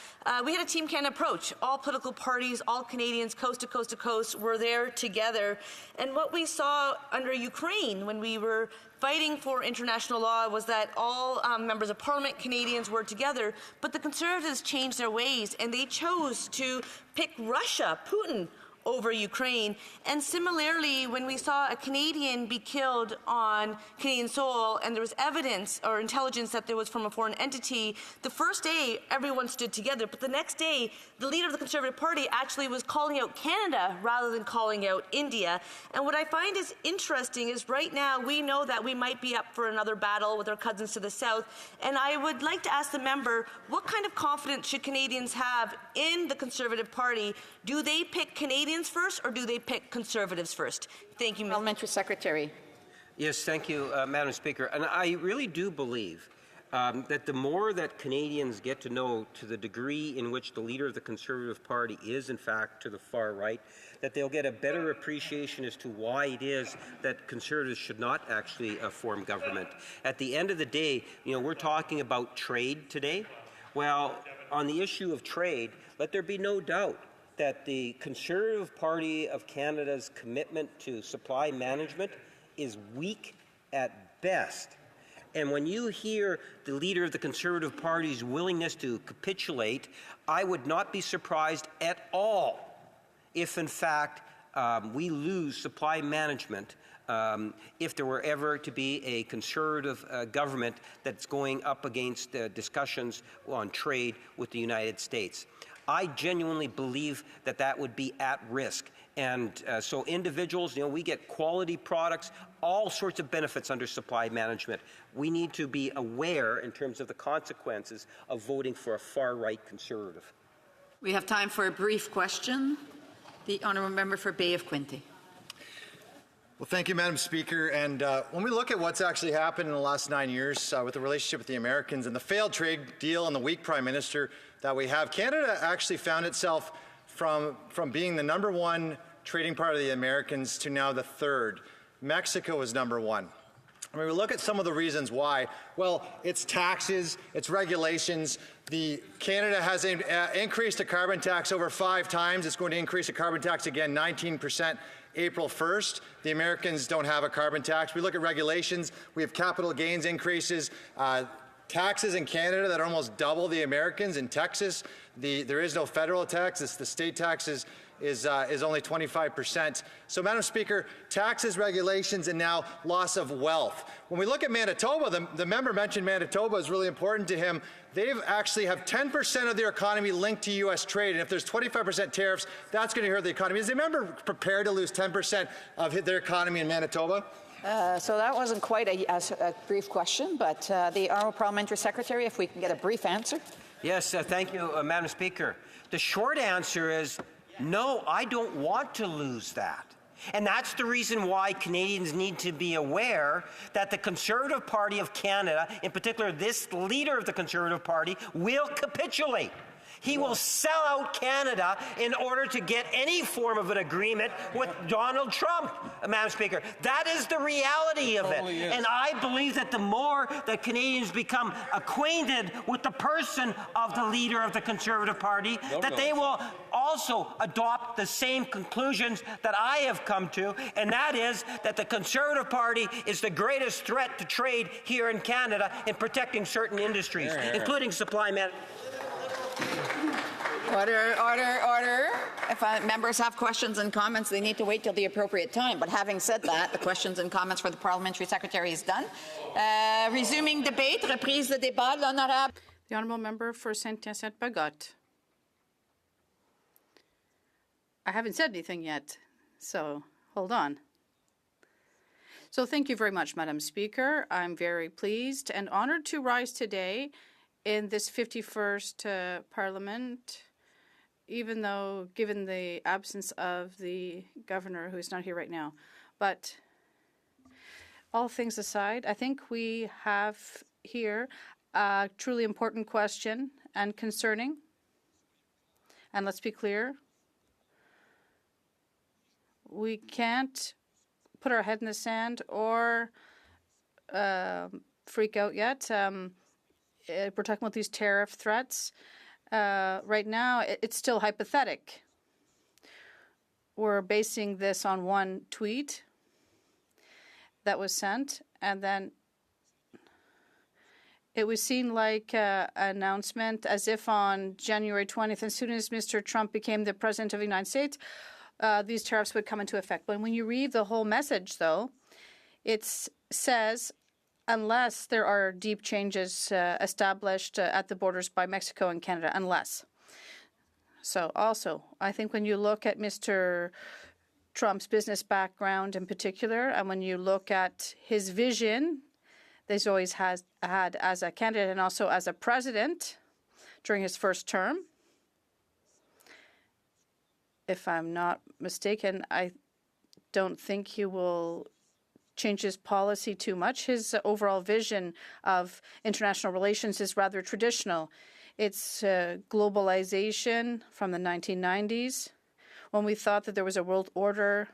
we had a Team Canada approach. All political parties, all Canadians, coast to coast to coast, were there together. And what we saw under Ukraine when we were fighting for international law was that all members of Parliament, Canadians, were together, but the Conservatives changed their ways and they chose to pick Russia, Putin, over Ukraine. And similarly, when we saw a Canadian be killed on Canadian soil and there was evidence or intelligence that there was from a foreign entity, the first day everyone stood together, but the next day the leader of the Conservative Party actually was calling out Canada rather than calling out India. And what I find is interesting is right now we know that we might be up for another battle with our cousins to the south, and I would like to ask the member, what kind of confidence should Canadians have in the Conservative Party? Do they pick Canadians first, or do they pick Conservatives first? Thank you, Parliamentary Secretary. Yes, thank you, Madam Speaker. And I really do believe that the more that Canadians get to know to the degree in which the leader of the Conservative Party is, in fact, to the far right, that they'll get a better appreciation as to why it is that Conservatives should not actually form government. At the end of the day, we're talking about trade today. Well, on the issue of trade, let there be no doubt that the Conservative Party of Canada's commitment to supply management is weak at best. And when you hear the leader of the Conservative Party's willingness to capitulate, I would not be surprised at all if, in fact, we lose supply management if there were ever to be a Conservative government that's going up against discussions on trade with the United States. I genuinely believe that that would be at risk. And so individuals, we get quality products, all sorts of benefits under supply management. We need to be aware in terms of the consequences of voting for a far-right Conservative. We have time for a brief question. The honourable member for Bay of Quinte. Well, thank you, Madam Speaker. And when we look at what's actually happened in the last 9 years with the relationship with the Americans and the failed trade deal and the weak Prime Minister that we have, Canada actually found itself from being the #1 trading partner of the Americans to now the 3rd. Mexico is #1. When we look at some of the reasons why, well, it's taxes, it's regulations. Canada has increased the carbon tax over 5 times. It's going to increase the carbon tax again 19%. April 1st. The Americans don't have a carbon tax. We look at regulations. We have capital gains increases, taxes in Canada that are almost double the Americans. In Texas, there is no federal tax. The state tax is only 25%. So, Madam Speaker, taxes, regulations, and now loss of wealth. When we look at Manitoba, the member mentioned Manitoba is really important to him. They actually have 10% of their economy linked to U.S. trade, and if there's 25% tariffs, that's going to hurt the economy. Is the member prepared to lose 10% of their economy in Manitoba? So that wasn't quite a brief question, but the Honourable Parliamentary Secretary, if we can get a brief answer. Yes, thank you, Madam Speaker. The short answer is no, I don't want to lose that. And that's the reason why Canadians need to be aware that the Conservative Party of Canada, in particular this leader of the Conservative Party, will capitulate. He will sell out Canada in order to get any form of an agreement with Donald Trump, Madam Speaker. That is the reality of it. And I believe that the more that Canadians become acquainted with the person of the leader of the Conservative Party, that they will also adopt the same conclusions that I have come to, and that is that the Conservative Party is the greatest threat to trade here in Canada in protecting certain industries, including supply management. Order, order, order. If members have questions and comments, they need to wait till the appropriate time. But having said that, the questions and comments for the Parliamentary Secretary is done. Resuming debate, reprise de débat, l'honorable. The honourable member for Saint-Hyacinthe-Bagotte. I haven't said anything yet, so hold on. So thank you very much, Madam Speaker. I'm very pleased and honoured to rise today in this 51st Parliament, even though, given the absence of the governor, who is not here right now. But all things aside, I think we have here a truly important question and concerning. And let's be clear, we can't put our head in the sand or freak out yet. we're talking about these tariff threats. Right now, it's still hypothetic. We're basing this on one tweet that was sent, and then it was seen like an announcement as if on January 20th, as soon as Mr. Trump became the president of the United States, these tariffs would come into effect. But when you read the whole message, though, it says, unless there are deep changes established at the borders by Mexico and Canada, unless. So also, I think when you look at Mr. Trump's business background in particular, and when you look at his vision that he's always had as a candidate and also as a president during his first term, if I'm not mistaken, I don't think he will change his policy too much. His overall vision of international relations is rather traditional. It's globalization from the 1990s, when we thought that there was a world order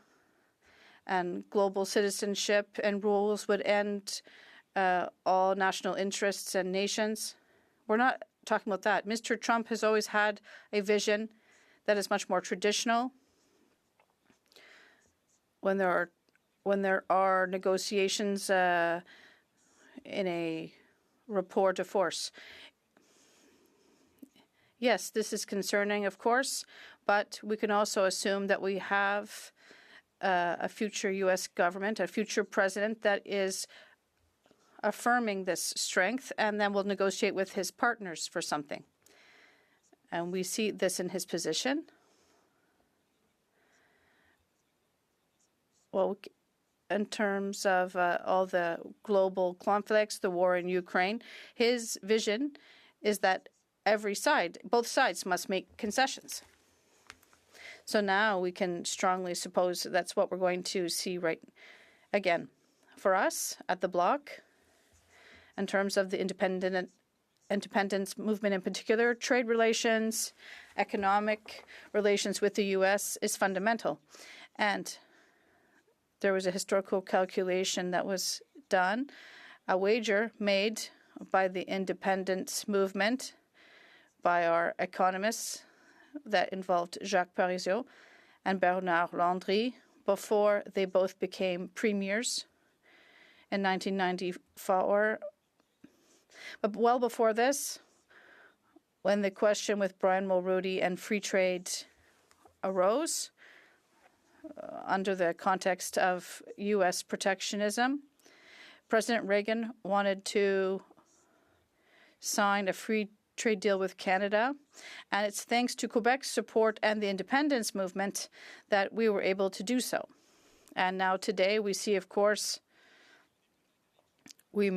and global citizenship and rules would end all national interests and nations. We're not talking about that. Mr. Trump has always had a vision that is much more traditional. When there are negotiations in a rapport de force. Yes, this is concerning, of course, but we can also assume that we have a future U.S. government, a future president that is affirming this strength, and then will negotiate with his partners for something. And we see this in his position. Well, in terms of all the global conflicts, the war in Ukraine, his vision is that every side, both sides, must make concessions. So now we can strongly suppose that's what we're going to see right again. For us at the Bloc, in terms of the independence movement in particular, trade relations, economic relations with the U.S. is fundamental. And there was a historical calculation that was done, a wager made by the independence movement, by our economists, that involved Jacques Parizeau and Bernard Landry before they both became premiers in 1994. But well before this, when the question with Brian Mulroney and free trade arose, under the context of U.S. protectionism, President Reagan wanted to sign a free trade deal with Canada, and it's thanks to Quebec's support and the independence movement that we were able to do so. And now today we see, of course, we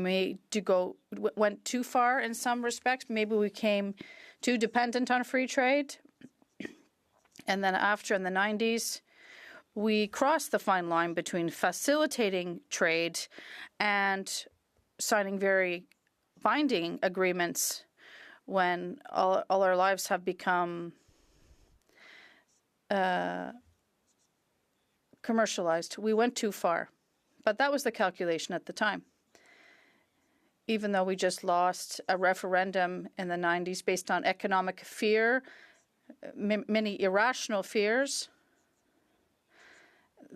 went too far in some respects. Maybe we became too dependent on free trade. And then after, in the 90s, we crossed the fine line between facilitating trade and signing very binding agreements when all our lives have become commercialized. We went too far. But that was the calculation at the time. Even though we just lost a referendum in the 90s based on economic fear, many irrational fears,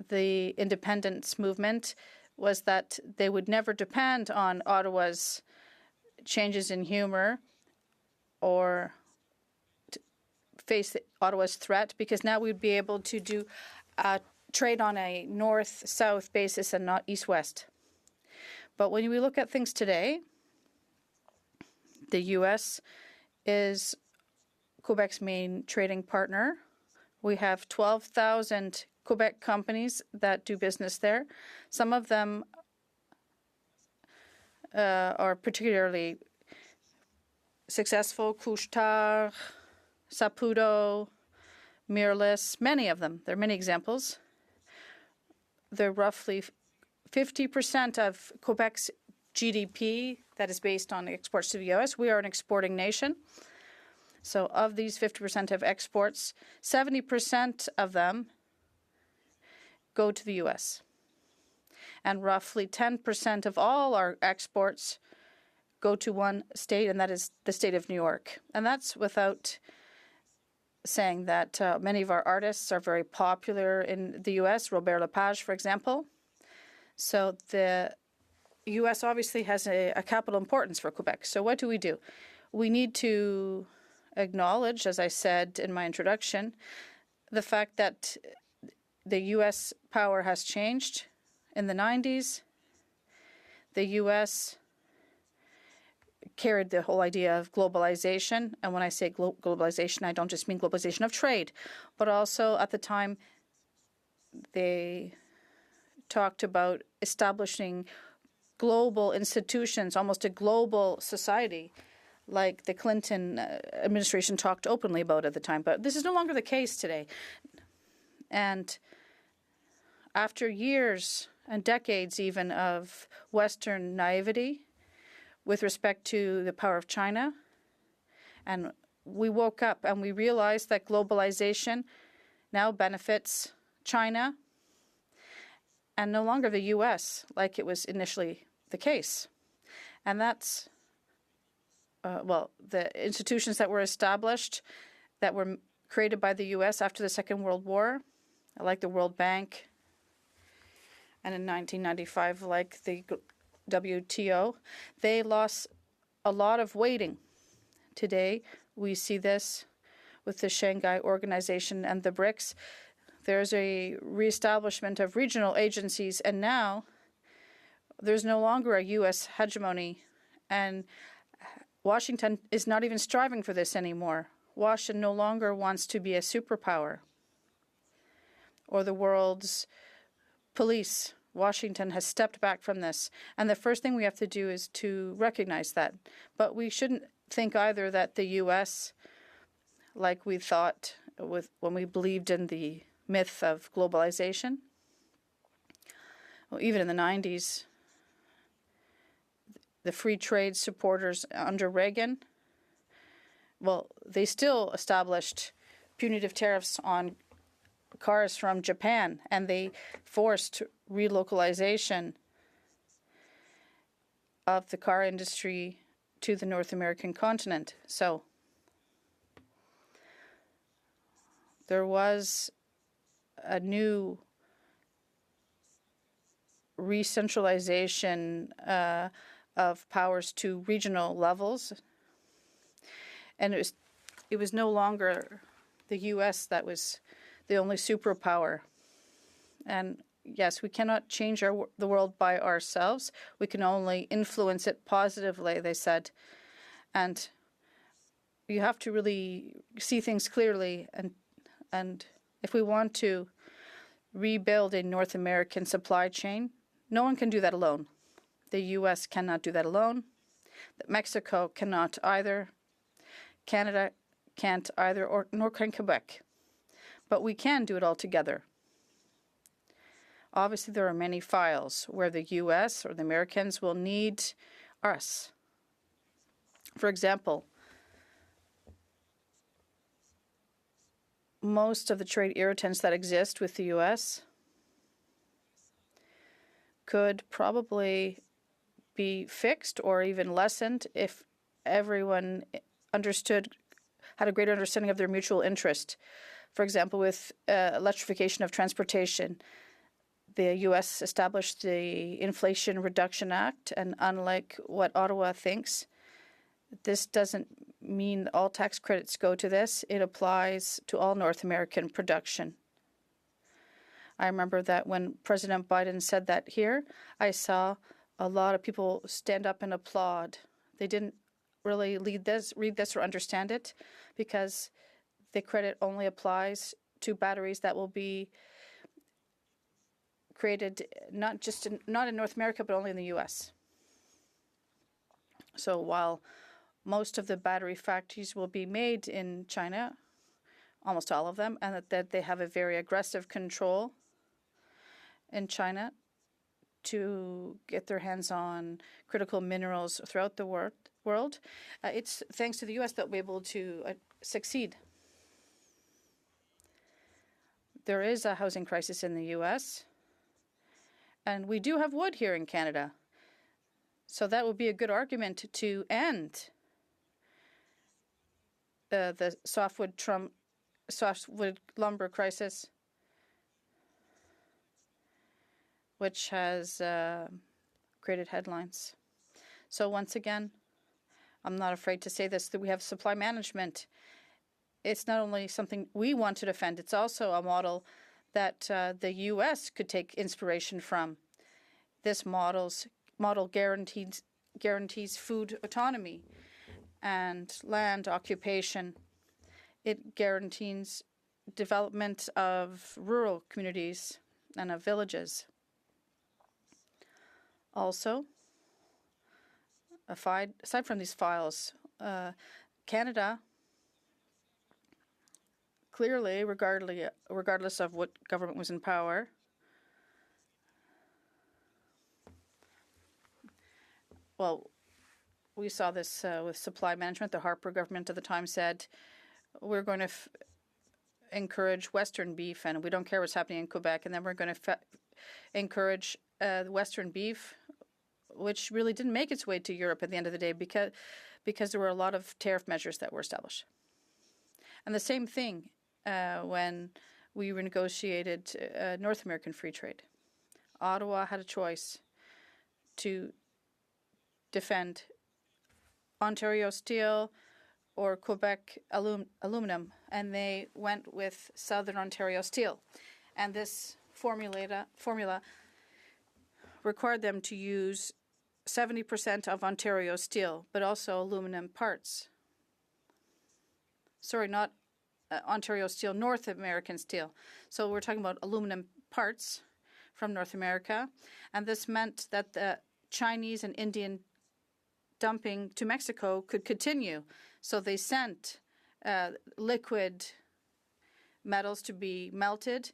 the independence movement was that they would never depend on Ottawa's changes in humor or face Ottawa's threat, because now we'd be able to do trade on a north-south basis and not east-west. But when we look at things today, the U.S. is Quebec's main trading partner. We have 12,000 Quebec companies that do business there. Some of them are particularly successful. Couche-Tard, Saputo, Miraless, many of them. There are many examples. They're roughly 50% of Quebec's GDP that is based on exports to the U.S. We are an exporting nation. So of these 50% of exports, 70% of them go to the U.S. And roughly 10% of all our exports go to one state, and that is the state of New York. And that's without saying that many of our artists are very popular in the U.S., Robert Lepage, for example. So the U.S. obviously has a capital importance for Quebec. So what do? We need to acknowledge, as I said in my introduction, the fact that the U.S. power has changed in the 90s. The U.S. carried the whole idea of globalization. And when I say globalization, I don't just mean globalization of trade, but also at the time they talked about establishing global institutions, almost a global society, like the Clinton administration talked openly about at the time. But this is no longer the case today. And after years and decades even of Western naivety with respect to the power of China, and we woke up and we realized that globalization now benefits China and no longer the U.S. like it was initially the case. And that's, the institutions that were established that were created by the U.S. after the Second World War, like the World Bank, and in 1995, like the WTO, they lost a lot of weighting. Today, we see this with the Shanghai Organization and the BRICS. There's a reestablishment of regional agencies, and now there's no longer a U.S. hegemony, and Washington is not even striving for this anymore. Washington no longer wants to be a superpower or the world's police. Washington has stepped back from this, and the first thing we have to do is to recognize that. But we shouldn't think either that the U.S., like we thought when we believed in the myth of globalization, well, even in the 90s, the free trade supporters under Reagan, well, they still established punitive tariffs on cars from Japan, and they forced relocalization of the car industry to the North American continent. So there was a new re-centralization of powers to regional levels, and it was no longer the U.S. that was the only superpower. And yes, we cannot change the world by ourselves. We can only influence it positively, they said. And you have to really see things clearly. And if we want to rebuild a North American supply chain, no one can do that alone. The U.S. cannot do that alone. Mexico cannot either. Canada can't either, nor can Quebec. But we can do it all together. Obviously, there are many files where the U.S. or the Americans will need us. For example, most of the trade irritants that exist with the U.S. could probably be fixed or even lessened if everyone had a greater understanding of their mutual interest. For example, with electrification of transportation, the U.S. established the Inflation Reduction Act, and unlike what Ottawa thinks, this doesn't mean all tax credits go to this. It applies to all North American production. I remember that when President Biden said that here, I saw a lot of people stand up and applaud. They didn't really read this or understand it, because the credit only applies to batteries that will be created not in North America, but only in the U.S. So while most of the battery factories will be made in China, almost all of them, and that they have a very aggressive control in China to get their hands on critical minerals throughout the world, it's thanks to the U.S. that we'll be able to succeed. There is a housing crisis in the U.S., and we do have wood here in Canada. So that would be a good argument to end the softwood lumber crisis, which has created headlines. So once again, I'm not afraid to say this, that we have supply management. It's not only something we want to defend, it's also a model that the U.S. could take inspiration from. This model guarantees food autonomy and land occupation. It guarantees development of rural communities and of villages. Also, aside from these files, Canada, clearly, regardless of what government was in power, well, we saw this with supply management. The Harper government at the time said, we're going to encourage Western beef, and we don't care what's happening in Quebec, and then we're going to encourage Western beef, which really didn't make its way to Europe at the end of the day because there were a lot of tariff measures that were established. And the same thing when we renegotiated North American free trade. Ottawa had a choice to defend Ontario Steel or Quebec aluminum, and they went with Southern Ontario Steel. And this formula required them to use 70% of Ontario steel, but also aluminum parts. Sorry, not Ontario Steel, North American Steel. So we're talking about aluminum parts from North America, and this meant that the Chinese and Indian dumping to Mexico could continue. So they sent liquid metals to be melted,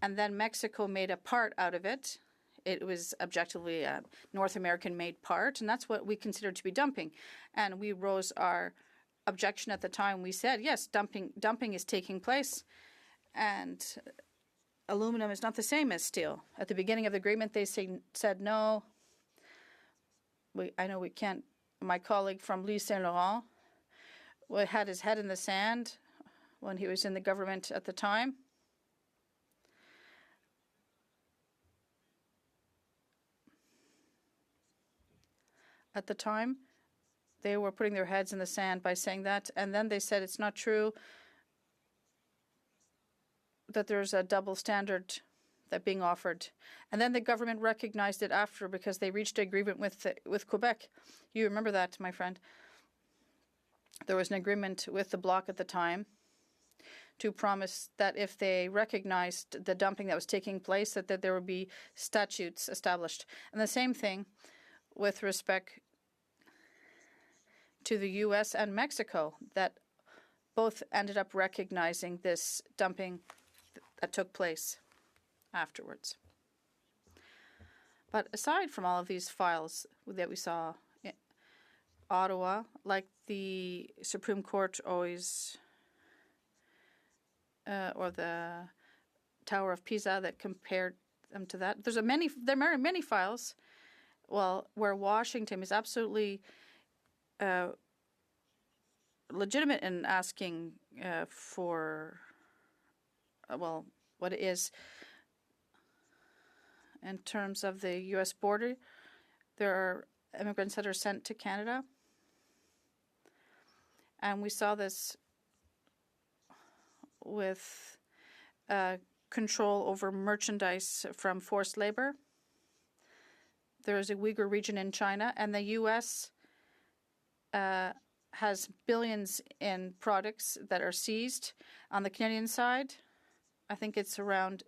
and then Mexico made a part out of it. It was objectively a North American-made part, and that's what we considered to be dumping. And we rose our objection at the time. We said, yes, dumping is taking place, and aluminum is not the same as steel. At the beginning of the agreement, they said no. I know we can't. My colleague from Louis Saint Laurent had his head in the sand when he was in the government at the time. At the time, they were putting their heads in the sand by saying that, and then they said it's not true, that there's a double standard that being offered. And then the government recognized it after because they reached an agreement with Quebec. You remember that, my friend. There was an agreement with the Bloc at the time to promise that if they recognized the dumping that was taking place, that there would be statutes established. And the same thing with respect to the U.S. and Mexico, that both ended up recognizing this dumping that took place afterwards. But aside from all of these files that we saw, Ottawa, like the Supreme Court always, or the Tower of Pisa that compared them to that. There are many files, well, where Washington is absolutely legitimate in asking for, what it is. In terms of the U.S. border, there are immigrants that are sent to Canada. And we saw this with control over merchandise from forced labor. There is a Uyghur region in China, and the U.S. has billions in products that are seized. On the Canadian side, I think it's around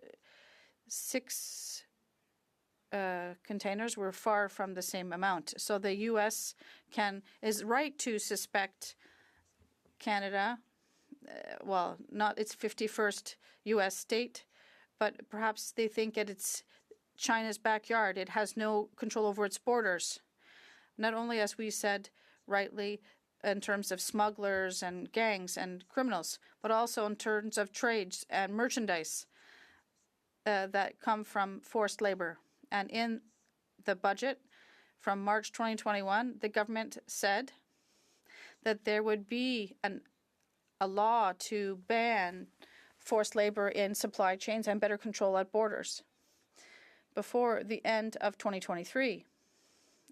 6 containers. We're far from the same amount. So the U.S. is right to suspect Canada, not its 51st U.S. state, but perhaps they think that it's China's backyard. It has no control over its borders. Not only, as we said rightly, in terms of smugglers and gangs and criminals, but also in terms of trades and merchandise that come from forced labor. And in the budget from March 2021, the government said that there would be a law to ban forced labor in supply chains and better control at borders before the end of 2023.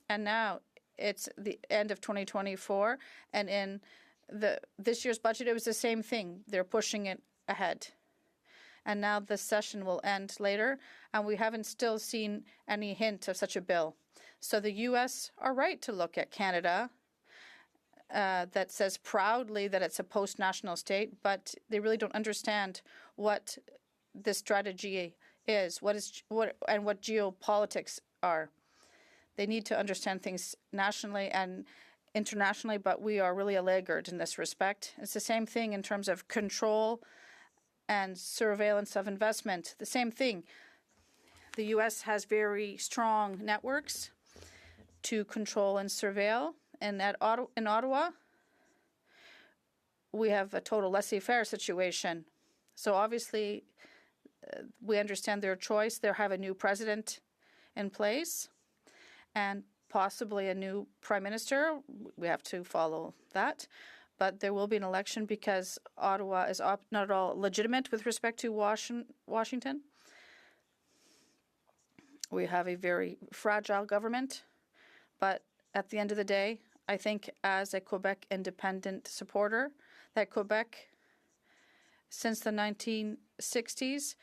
And now it's the end of 2024, and in this year's budget, it was the same thing. They're pushing it ahead. And now the session will end later, and we haven't still seen any hint of such a bill. So the U.S. are right to look at Canada that says proudly that it's a post-national state, but they really don't understand what this strategy is, what geopolitics are. They need to understand things nationally and internationally, but we are really a laggard in this respect. It's the same thing in terms of control and surveillance of investment. The same thing. The U.S. has very strong networks to control and surveil. And in Ottawa, we have a total laissez-faire situation. So obviously, we understand their choice. They have a new president in place and possibly a new prime minister. We have to follow that. But there will be an election because Ottawa is not at all legitimate with respect to Washington. We have a very fragile government. But at the end of the day, I think as a Quebec independent supporter, that Quebec, since the 1960s,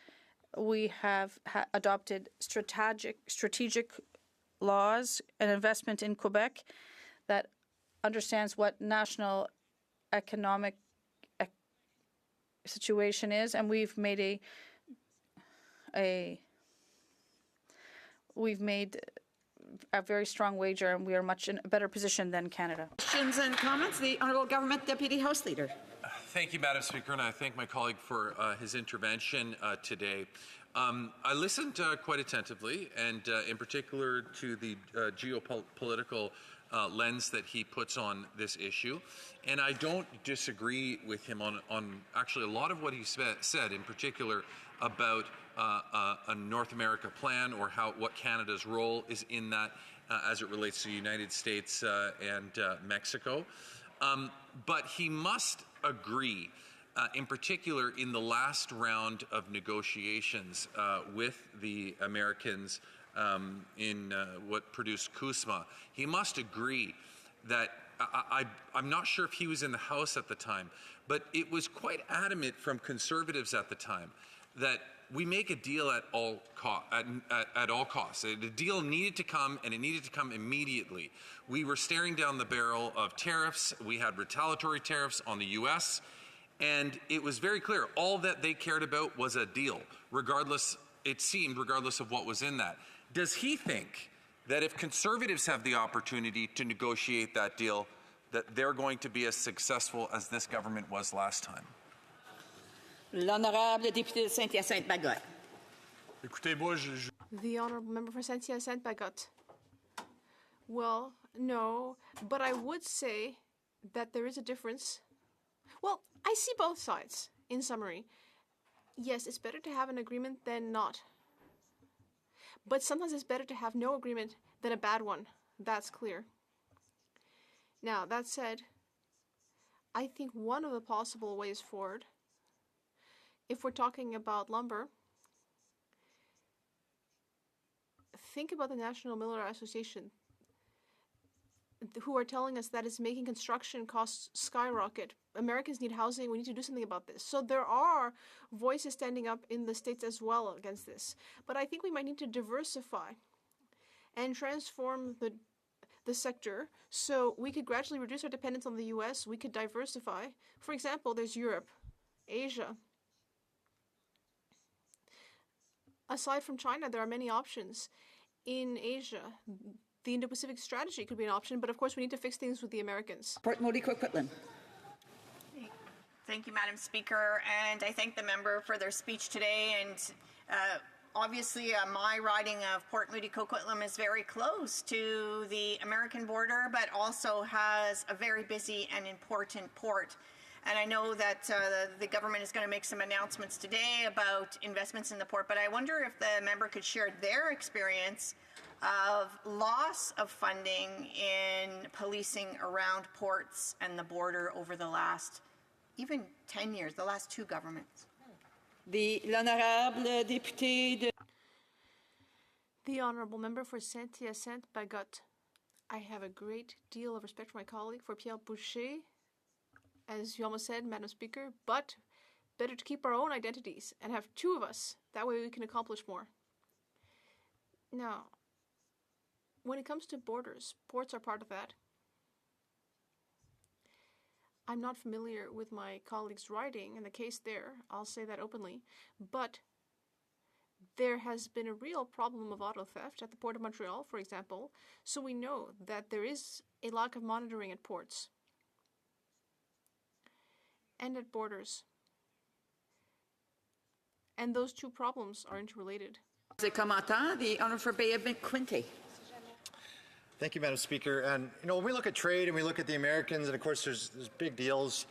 we have adopted strategic laws and investment in Quebec that understands what national economic situation is, and we've made a very strong wager, and we are much in a better position than Canada. Questions and comments? The Honourable Government Deputy House Leader. Thank you, Madam Speaker, and I thank my colleague for his intervention today. I listened quite attentively, and in particular to the geopolitical lens that he puts on this issue. And I don't disagree with him on actually a lot of what he said, in particular about a North America plan or what Canada's role is in that as it relates to the United States and Mexico. But he must agree, in particular in the last round of negotiations with the Americans in what produced CUSMA, he must agree that I'm not sure if he was in the House at the time, but it was quite adamant from Conservatives at the time that we make a deal at all costs. The deal needed to come, and it needed to come immediately. We were staring down the barrel of tariffs. We had retaliatory tariffs on the U.S., and it was very clear all that they cared about was a deal, regardless of what was in that. Does he think that if Conservatives have the opportunity to negotiate that deal, that they're going to be as successful as this government was last time? L'honorable député de Saint-Hyacinthe-Bagotte. The honourable member for Saint-Hyacinthe-Bagotte. Well, no, but I would say that there is a difference. Well, I see both sides, in summary. Yes, it's better to have an agreement than not. But sometimes it's better to have no agreement than a bad one. That's clear. Now, that said, I think one of the possible ways forward, if we're talking about lumber, think about the National Miller Association, who are telling us that it's making construction costs skyrocket. Americans need housing. We need to do something about this. So there are voices standing up in the States as well against this. But I think we might need to diversify and transform the sector so we could gradually reduce our dependence on the U.S. We could diversify. For example, there's Europe, Asia. Aside from China, there are many options. In Asia, the Indo-Pacific strategy could be an option, but of course we need to fix things with the Americans. Port Moody Coquitlam. Thank you, Madam Speaker, and I thank the member for their speech today. And obviously, my riding of Port Moody Coquitlam is very close to the American border, but also has a very busy and important port. And I know that the government is going to make some announcements today about investments in the port, but I wonder if the member could share their experience of loss of funding in policing around ports and the border over the last even 10 years, the last two governments. L'honorable député de... The honourable member for Saint-Hyacinthe-Bagotte. I have a great deal of respect for my colleague, for Pierre Boucher, as you almost said, Madam Speaker, but better to keep our own identities and have two of us. That way we can accomplish more. Now, when it comes to borders, ports are part of that. I'm not familiar with my colleague's writing and the case there, I'll say that openly, but there has been a real problem of auto theft at the Port of Montreal, for example, so we know that there is a lack of monitoring at ports and at borders. And those two problems are interrelated. The honour for Bay of Quinte. Thank you, Madam Speaker. And when we look at trade and we look at the Americans, and of course there's big deals.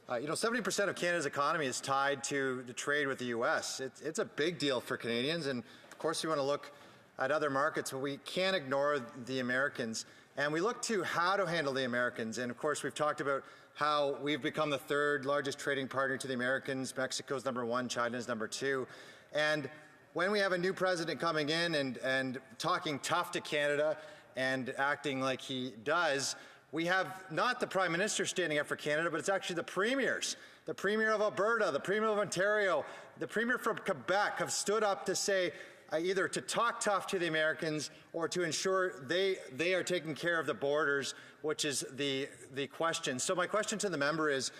70% of Canada's economy is tied to the trade with the U.S. It's a big deal for Canadians, and of course we want to look at other markets, but we can't ignore the Americans. And we look to how to handle the Americans. And of course we've talked about how we've become the third largest trading partner to the Americans. Mexico's number one, China's number two. And when we have a new president coming in and talking tough to Canada and acting like he does, we have not the Prime Minister standing up for Canada, but it's actually the premiers. The Premier of Alberta, the Premier of Ontario, the Premier from Quebec have stood up to say either to talk tough to the Americans or to ensure they are taking care of the borders, which is the question. So my question to the member is,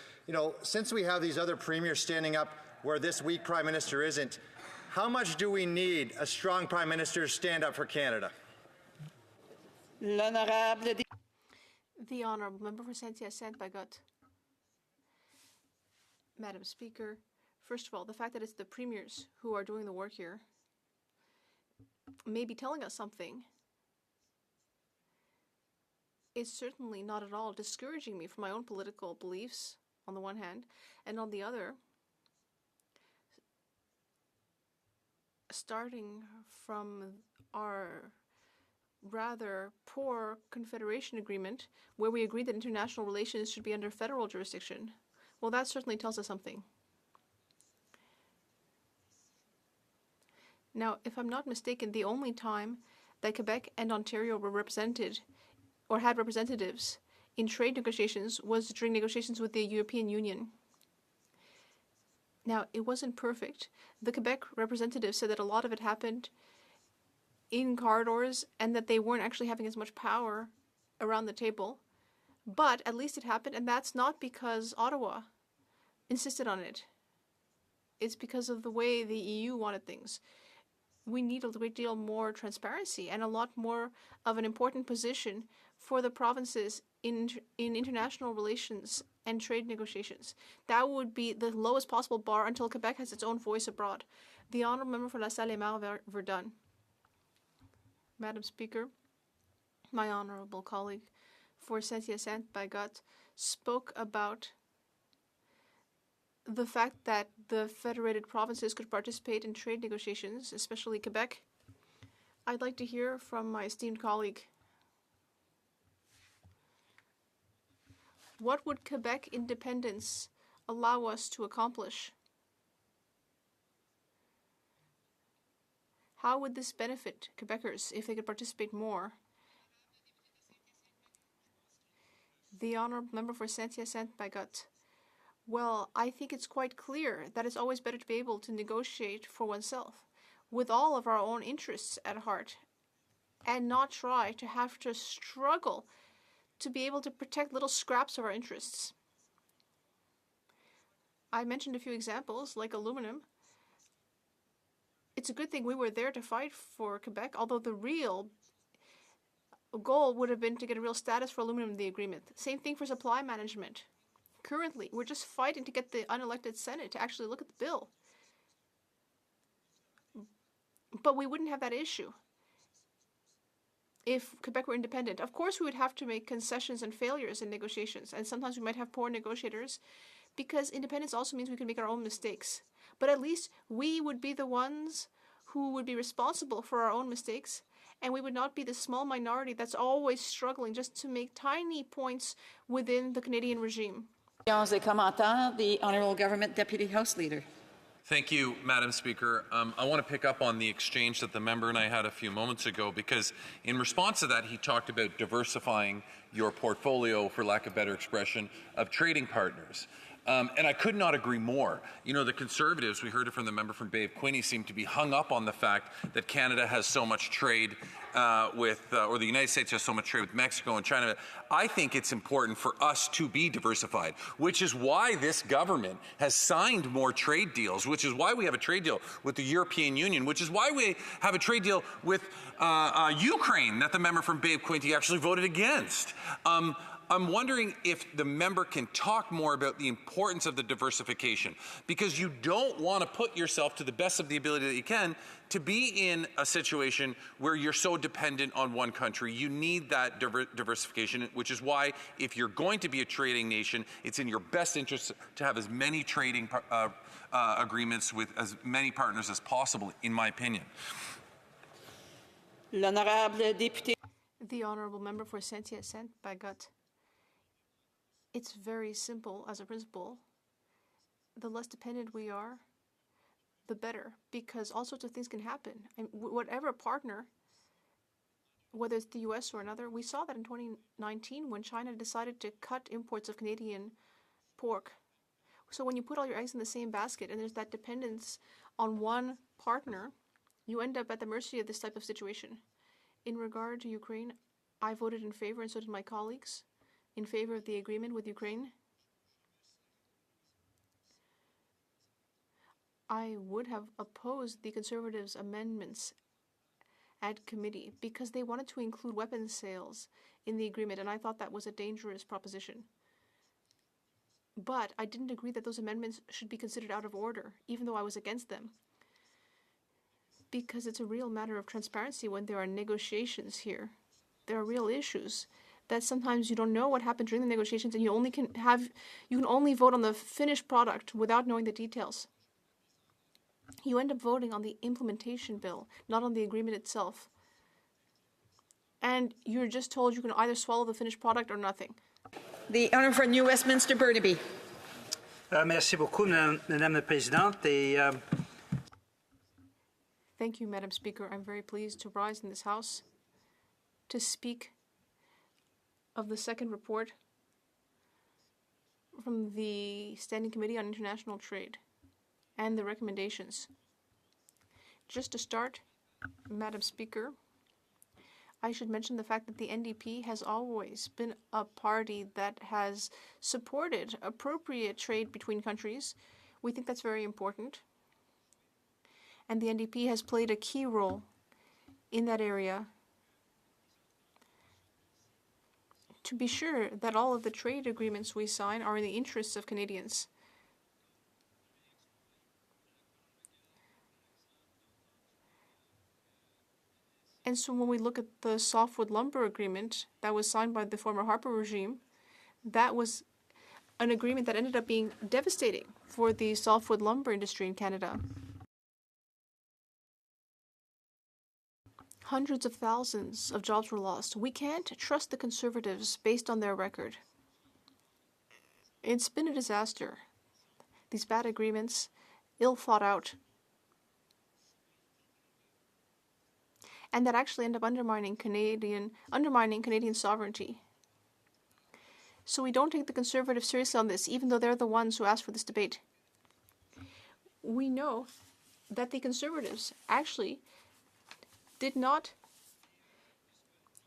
since we have these other premiers standing up where this weak Prime Minister isn't, how much do we need a strong Prime Minister to stand up for Canada? The honourable member for Saint-Hyacinthe-Bagotte. Madam Speaker, first of all, the fact that it's the premiers who are doing the work here may be telling us something. It's certainly not at all discouraging me from my own political beliefs, on the one hand, and on the other, starting from our rather poor Confederation agreement, where we agreed that international relations should be under federal jurisdiction, well, that certainly tells us something. Now, if I'm not mistaken, the only time that Quebec and Ontario were represented or had representatives in trade negotiations was during negotiations with the European Union. Now, it wasn't perfect. The Quebec representative said that a lot of it happened in corridors and that they weren't actually having as much power around the table. But at least it happened, and that's not because Ottawa insisted on it. It's because of the way the EU wanted things. We need a great deal more transparency and a lot more of an important position for the provinces in international relations and trade negotiations. That would be the lowest possible bar until Quebec has its own voice abroad. The honourable member for La Salle-et-Mar-Verdun. Madam Speaker, my honourable colleague for Saint-Hyacinthe-Bagotte spoke about the fact that the federated provinces could participate in trade negotiations, especially Quebec. I'd like to hear from my esteemed colleague. What would Quebec independence allow us to accomplish? How would this benefit Quebecers if they could participate more? The honourable member for Saint-Hyacinthe-Bagotte. Well, I think it's quite clear that it's always better to be able to negotiate for oneself with all of our own interests at heart and not try to have to struggle to be able to protect little scraps of our interests. I mentioned a few examples, like aluminum. It's a good thing we were there to fight for Quebec, although the real goal would have been to get a real status for aluminum in the agreement. Same thing for supply management. Currently, we're just fighting to get the unelected Senate to actually look at the bill. But we wouldn't have that issue if Quebec were independent. Of course, we would have to make concessions and failures in negotiations, and sometimes we might have poor negotiators because independence also means we can make our own mistakes. But at least we would be the ones who would be responsible for our own mistakes, and we would not be the small minority that's always struggling just to make tiny points within the Canadian regime. The Honourable Government Deputy House Leader. Thank you, Madam Speaker. I want to pick up on the exchange that the member and I had a few moments ago, because in response to that, he talked about diversifying your portfolio, for lack of better expression, of trading partners. And I could not agree more. You know, the Conservatives, we heard it from the member from Bay of Quinte, seem to be hung up on the fact that Canada has so much trade or the United States has so much trade with Mexico and China. I think it's important for us to be diversified, which is why this government has signed more trade deals, which is why we have a trade deal with the European Union, which is why we have a trade deal with Ukraine that the member from Bay of Quinte actually voted against. I'm wondering if the member can talk more about the importance of the diversification, because you don't want to put yourself, to the best of the ability that you can, to be in a situation where you're so dependent on one country. You need that diversification, which is why, if you're going to be a trading nation, it's in your best interest to have as many trading agreements with as many partners as possible, in my opinion. The Honourable Member for Saint-Hyacinthe-Bagotte. It's very simple as a principle. The less dependent we are, the better, because all sorts of things can happen. And whatever partner, whether it's the US or another, we saw that in 2019 when China decided to cut imports of Canadian pork. So when you put all your eggs in the same basket and there's that dependence on one partner, you end up at the mercy of this type of situation. In regard to Ukraine, I voted in favor, and so did my colleagues, in favor of the agreement with Ukraine. I would have opposed the Conservatives' amendments at committee because they wanted to include weapons sales in the agreement, and I thought that was a dangerous proposition. But I didn't agree that those amendments should be considered out of order, even though I was against them, because it's a real matter of transparency when there are negotiations here. There are real issues that sometimes you don't know what happened during the negotiations, and you can only vote on the finished product without knowing the details. You end up voting on the implementation bill, not on the agreement itself. And you're just told you can either swallow the finished product or nothing. The Honour for New Westminster Burnaby. Merci beaucoup, Madame la Présidente. Thank you, Madam Speaker. I'm very pleased to rise in this House to speak of the second report from the Standing Committee on International Trade and the recommendations. Just to start, Madam Speaker, I should mention the fact that the NDP has always been a party that has supported appropriate trade between countries. We think that's very important. And the NDP has played a key role in that area to be sure that all of the trade agreements we sign are in the interests of Canadians. And so when we look at the softwood lumber agreement that was signed by the former Harper regime, that was an agreement that ended up being devastating for the softwood lumber industry in Canada. Hundreds of thousands of jobs were lost. We can't trust the Conservatives based on their record. It's been a disaster. These bad agreements, ill thought out, and that actually end up undermining Canadian sovereignty. So we don't take the Conservatives seriously on this, even though they're the ones who asked for this debate. We know that the Conservatives actually did not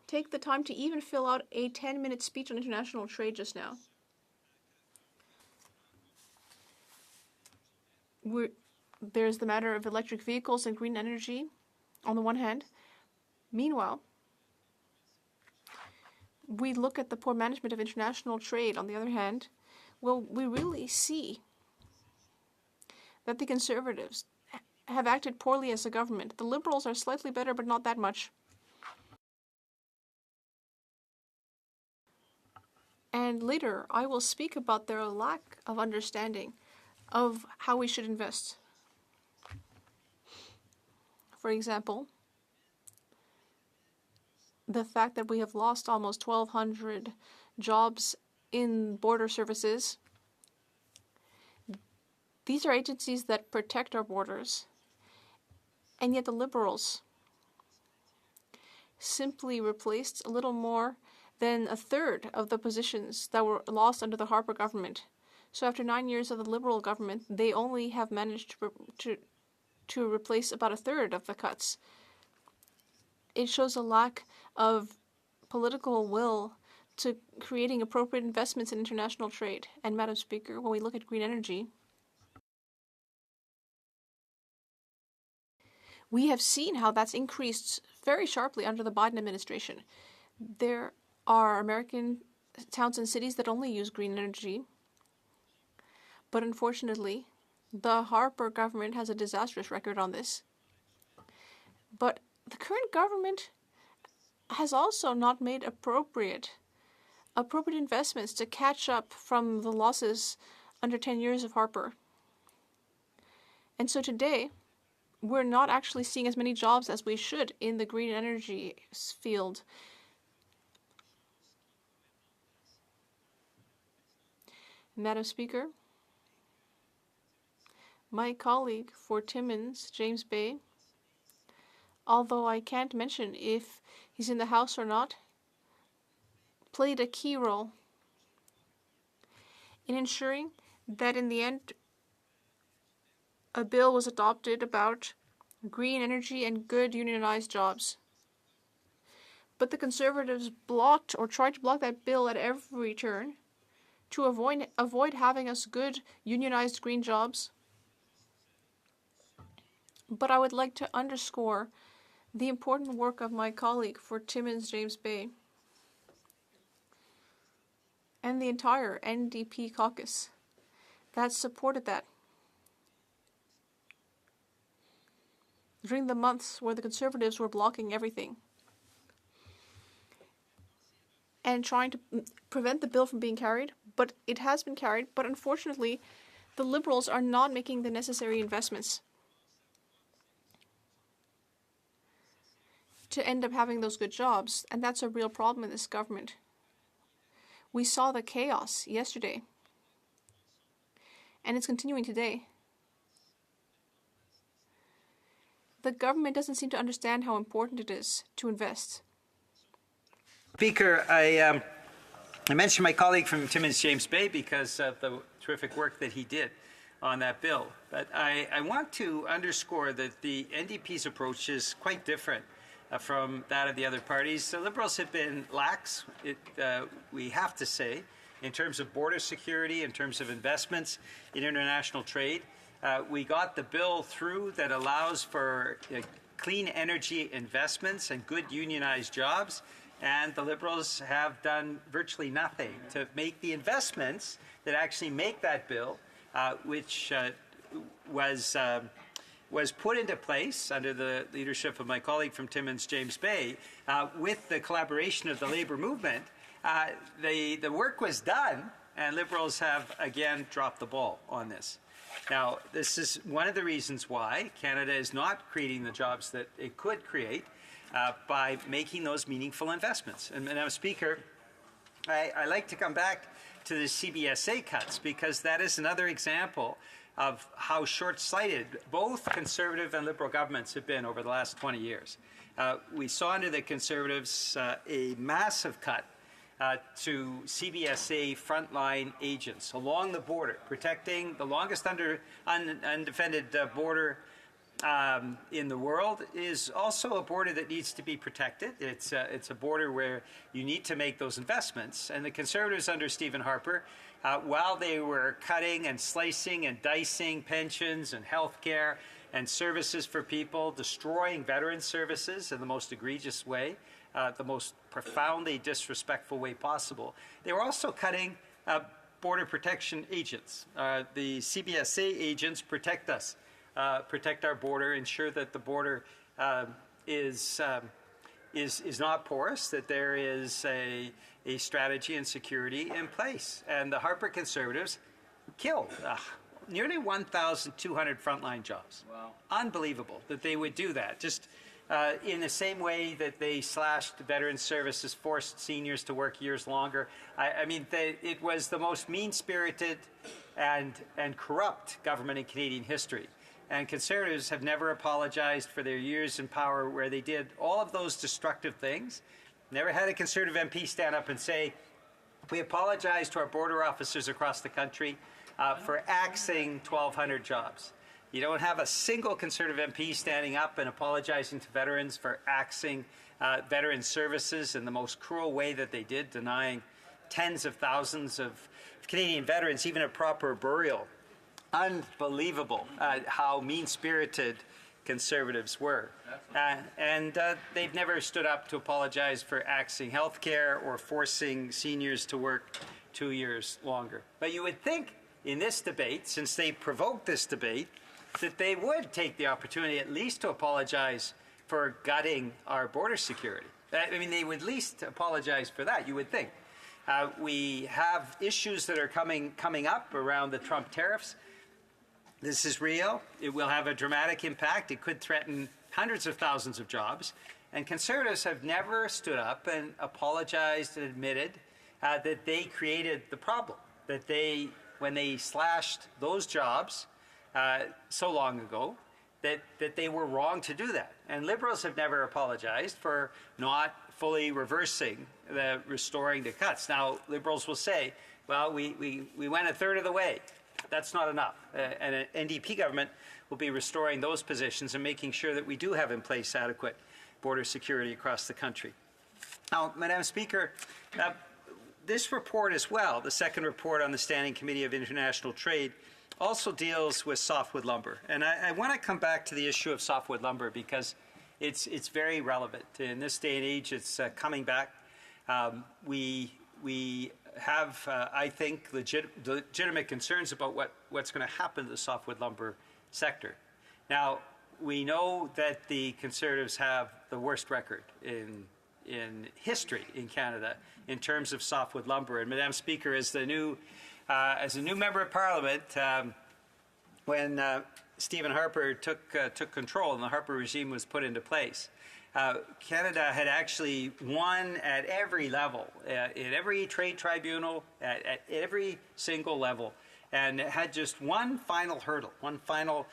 take the time to even fill out a 10-minute speech on international trade just now. There's the matter of electric vehicles and green energy on the one hand. Meanwhile, we look at the poor management of international trade on the other hand. Well, we really see that the Conservatives have acted poorly as a government. The Liberals are slightly better, but not that much. And later, I will speak about their lack of understanding of how we should invest. For example, the fact that we have lost almost 1,200 jobs in border services. These are agencies that protect our borders. And yet the Liberals simply replaced a little more than a third of the positions that were lost under the Harper government. So after 9 years of the Liberal government, they only have managed to replace about a third of the cuts. It shows a lack of political will to creating appropriate investments in international trade. And Madam Speaker, when we look at green energy, we have seen how that's increased very sharply under the Biden administration. There are American towns and cities that only use green energy. But unfortunately, the Harper government has a disastrous record on this. But the current government has also not made appropriate investments to catch up from the losses under 10 years of Harper. And so today, we're not actually seeing as many jobs as we should in the green energy field. Madam Speaker, my colleague for Timmins, James Bay, although I can't mention if he's in the House or not, played a key role in ensuring that in the end a bill was adopted about green energy and good unionized jobs. But the Conservatives blocked or tried to block that bill at every turn to avoid having us good unionized green jobs. But I would like to underscore the important work of my colleague for Timmins, James Bay, and the entire NDP caucus that supported that during the months where the Conservatives were blocking everything and trying to prevent the bill from being carried. But it has been carried, but unfortunately, the Liberals are not making the necessary investments to end up having those good jobs, and that's a real problem in this government. We saw the chaos yesterday, and it's continuing today. The government doesn't seem to understand how important it is to invest. Speaker, I mentioned my colleague from Timmins, James Bay, because of the terrific work that he did on that bill. But I want to underscore that the NDP's approach is quite different from that of the other parties. The Liberals have been lax, we have to say, in terms of border security, in terms of investments in international trade. We got the bill through that allows for clean energy investments and good unionized jobs, and the Liberals have done virtually nothing to make the investments that actually make that bill, which was put into place under the leadership of my colleague from Timmins, James Bay, with the collaboration of the labour movement. The work was done, and Liberals have again dropped the ball on this. Now, this is one of the reasons why Canada is not creating the jobs that it could create by making those meaningful investments. And Madam Speaker, I like to come back to the CBSA cuts, because that is another example of how short-sighted both Conservative and Liberal governments have been over the last 20 years. We saw under the Conservatives a massive cut to CBSA frontline agents along the border, protecting the longest undefended border in the world. Is also a border that needs to be protected. It's a border where you need to make those investments. And the Conservatives under Stephen Harper, while they were cutting and slicing and dicing pensions and health care and services for people, destroying veteran services in the most egregious way, the most profoundly disrespectful way possible, they were also cutting border protection agents. The CBSA agents protect us, protect our border, ensure that the border is is not porous, that there is a strategy and security in place. And the Harper Conservatives killed nearly 1,200 frontline jobs. Wow. Unbelievable that they would do that. Just in the same way that they slashed veteran services, forced seniors to work years longer. I mean, it was the most mean-spirited and corrupt government in Canadian history. And Conservatives have never apologized for their years in power where they did all of those destructive things. Never had a Conservative MP stand up and say, we apologize to our border officers across the country for axing 1,200 jobs. You don't have a single Conservative MP standing up and apologizing to veterans for axing veteran services in the most cruel way that they did, denying tens of thousands of Canadian veterans even a proper burial. Unbelievable how mean-spirited Conservatives were. And they've never stood up to apologize for axing health care or forcing seniors to work 2 years longer. But you would think in this debate, since they provoked this debate, that they would take the opportunity at least to apologize for gutting our border security. I mean, they would at least apologize for that, you would think. We have issues that are coming up around the Trump tariffs. This is real. It will have a dramatic impact. It could threaten hundreds of thousands of jobs. And Conservatives have never stood up and apologized and admitted that they created the problem, that they, when they slashed those jobs so long ago, that they were wrong to do that. And Liberals have never apologized for not fully reversing restoring the cuts. Now, Liberals will say, well, we went a third of the way. That's not enough. And an NDP government will be restoring those positions and making sure that we do have in place adequate border security across the country. Now, Madam Speaker, this report as well, the second report on the Standing Committee of International Trade, also deals with softwood lumber. And I want to come back to the issue of softwood lumber because it's very relevant. In this day and age, it's coming back. We have, I think, legitimate concerns about what's going to happen to the softwood lumber sector. Now, we know that the Conservatives have the worst record in history in Canada in terms of softwood lumber. And Madam Speaker, as a new member of Parliament, when Stephen Harper took control and the Harper regime was put into place, Canada had actually won at every level, at every trade tribunal, at every single level, and had just one final hurdle, one final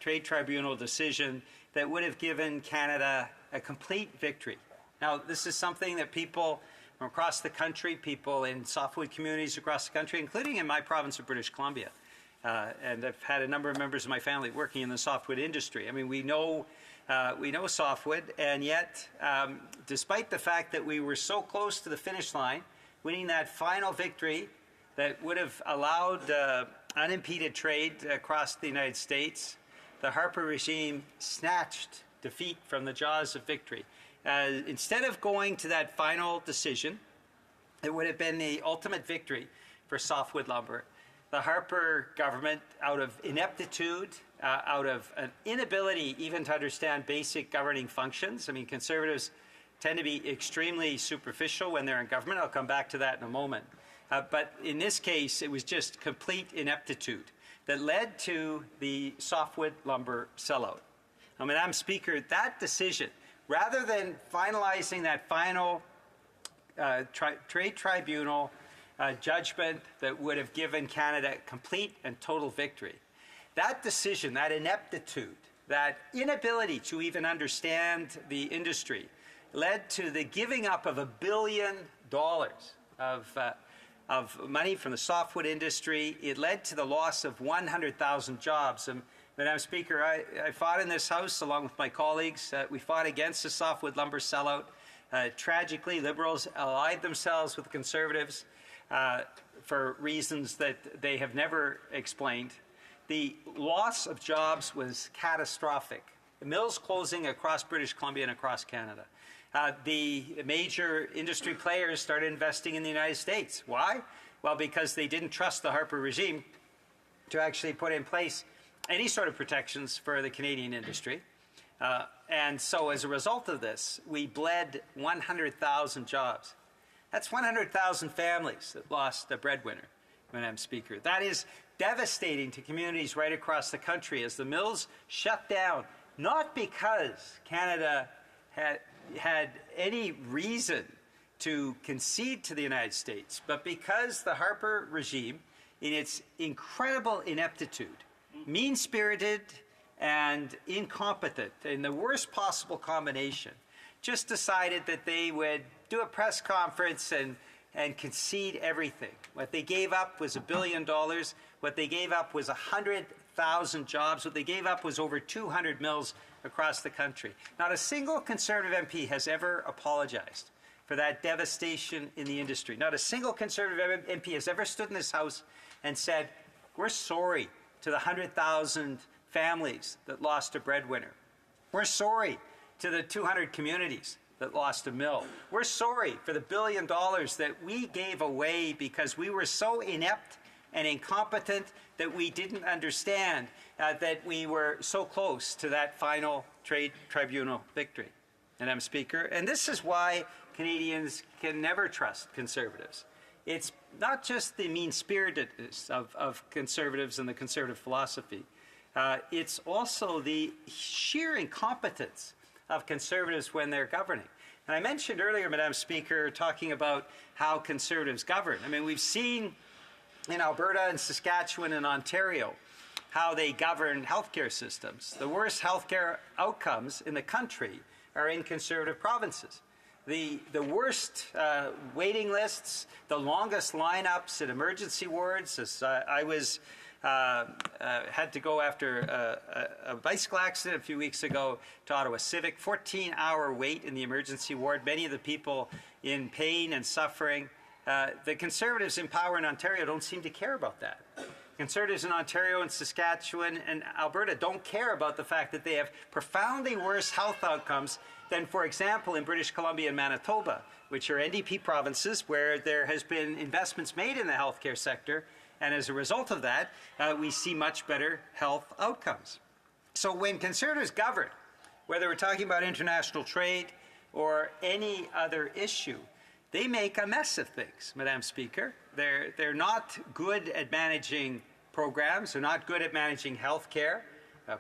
trade tribunal decision that would have given Canada a complete victory. Now, this is something that people from across the country, people in softwood communities across the country, including in my province of British Columbia, and I've had a number of members of my family working in the softwood industry. I mean, we know softwood, and yet, despite the fact that we were so close to the finish line, winning that final victory that would have allowed unimpeded trade across the United States, the Harper regime snatched defeat from the jaws of victory. Instead of going to that final decision, it would have been the ultimate victory for softwood lumber. The Harper government, out of ineptitude, out of an inability even to understand basic governing functions. I mean, Conservatives tend to be extremely superficial when they're in government. I'll come back to that in a moment. But in this case, it was just complete ineptitude that led to the softwood lumber sellout. Now, Madam Speaker, that decision, rather than finalizing that final trade tribunal judgment that would have given Canada complete and total victory, that decision, that ineptitude, that inability to even understand the industry led to the giving up of $1 billion of money from the softwood industry. It led to the loss of 100,000 jobs. And Madam Speaker, I fought in this House along with my colleagues. We fought against the softwood lumber sellout. Tragically, Liberals allied themselves with the Conservatives for reasons that they have never explained. The loss of jobs was catastrophic. The mills closing across British Columbia and across Canada. The major industry players started investing in the United States. Why? Well, because they didn't trust the Harper regime to actually put in place any sort of protections for the Canadian industry. And so as a result of this, we bled 100,000 jobs. That's 100,000 families that lost a breadwinner, Madam Speaker. That is devastating to communities right across the country as the mills shut down, not because Canada had any reason to concede to the United States, but because the Harper regime, in its incredible ineptitude, mean-spirited and incompetent, in the worst possible combination, just decided that they would do a press conference and concede everything. What they gave up was $1 billion. What they gave up was 100,000 jobs. What they gave up was over 200 mills across the country. Not a single Conservative MP has ever apologized for that devastation in the industry. Not a single Conservative MP has ever stood in this House and said, we're sorry to the 100,000 families that lost a breadwinner. We're sorry to the 200 communities that lost a mill. We're sorry for the $1 billion that we gave away because we were so inept and incompetent that we didn't understand that we were so close to that final trade tribunal victory. Madam Speaker, and this is why Canadians can never trust Conservatives. It's not just the mean-spiritedness of Conservatives and the Conservative philosophy. It's also the sheer incompetence of Conservatives when they're governing. And I mentioned earlier, Madam Speaker, talking about how Conservatives govern. I mean, we've seen in Alberta and Saskatchewan and Ontario how they govern healthcare systems. The worst healthcare outcomes in the country are in Conservative provinces. The worst waiting lists, the longest lineups at emergency wards. As I was had to go after a bicycle accident a few weeks ago to Ottawa Civic, 14-hour wait in the emergency ward. Many of the people in pain and suffering. The Conservatives in power in Ontario don't seem to care about that. Conservatives in Ontario and Saskatchewan and Alberta don't care about the fact that they have profoundly worse health outcomes than, for example, in British Columbia and Manitoba, which are NDP provinces where there has been investments made in the healthcare sector, and as a result of that, we see much better health outcomes. So when Conservatives govern, whether we're talking about international trade or any other issue, they make a mess of things, Madam Speaker. They're not good at managing programs. They're not good at managing health care,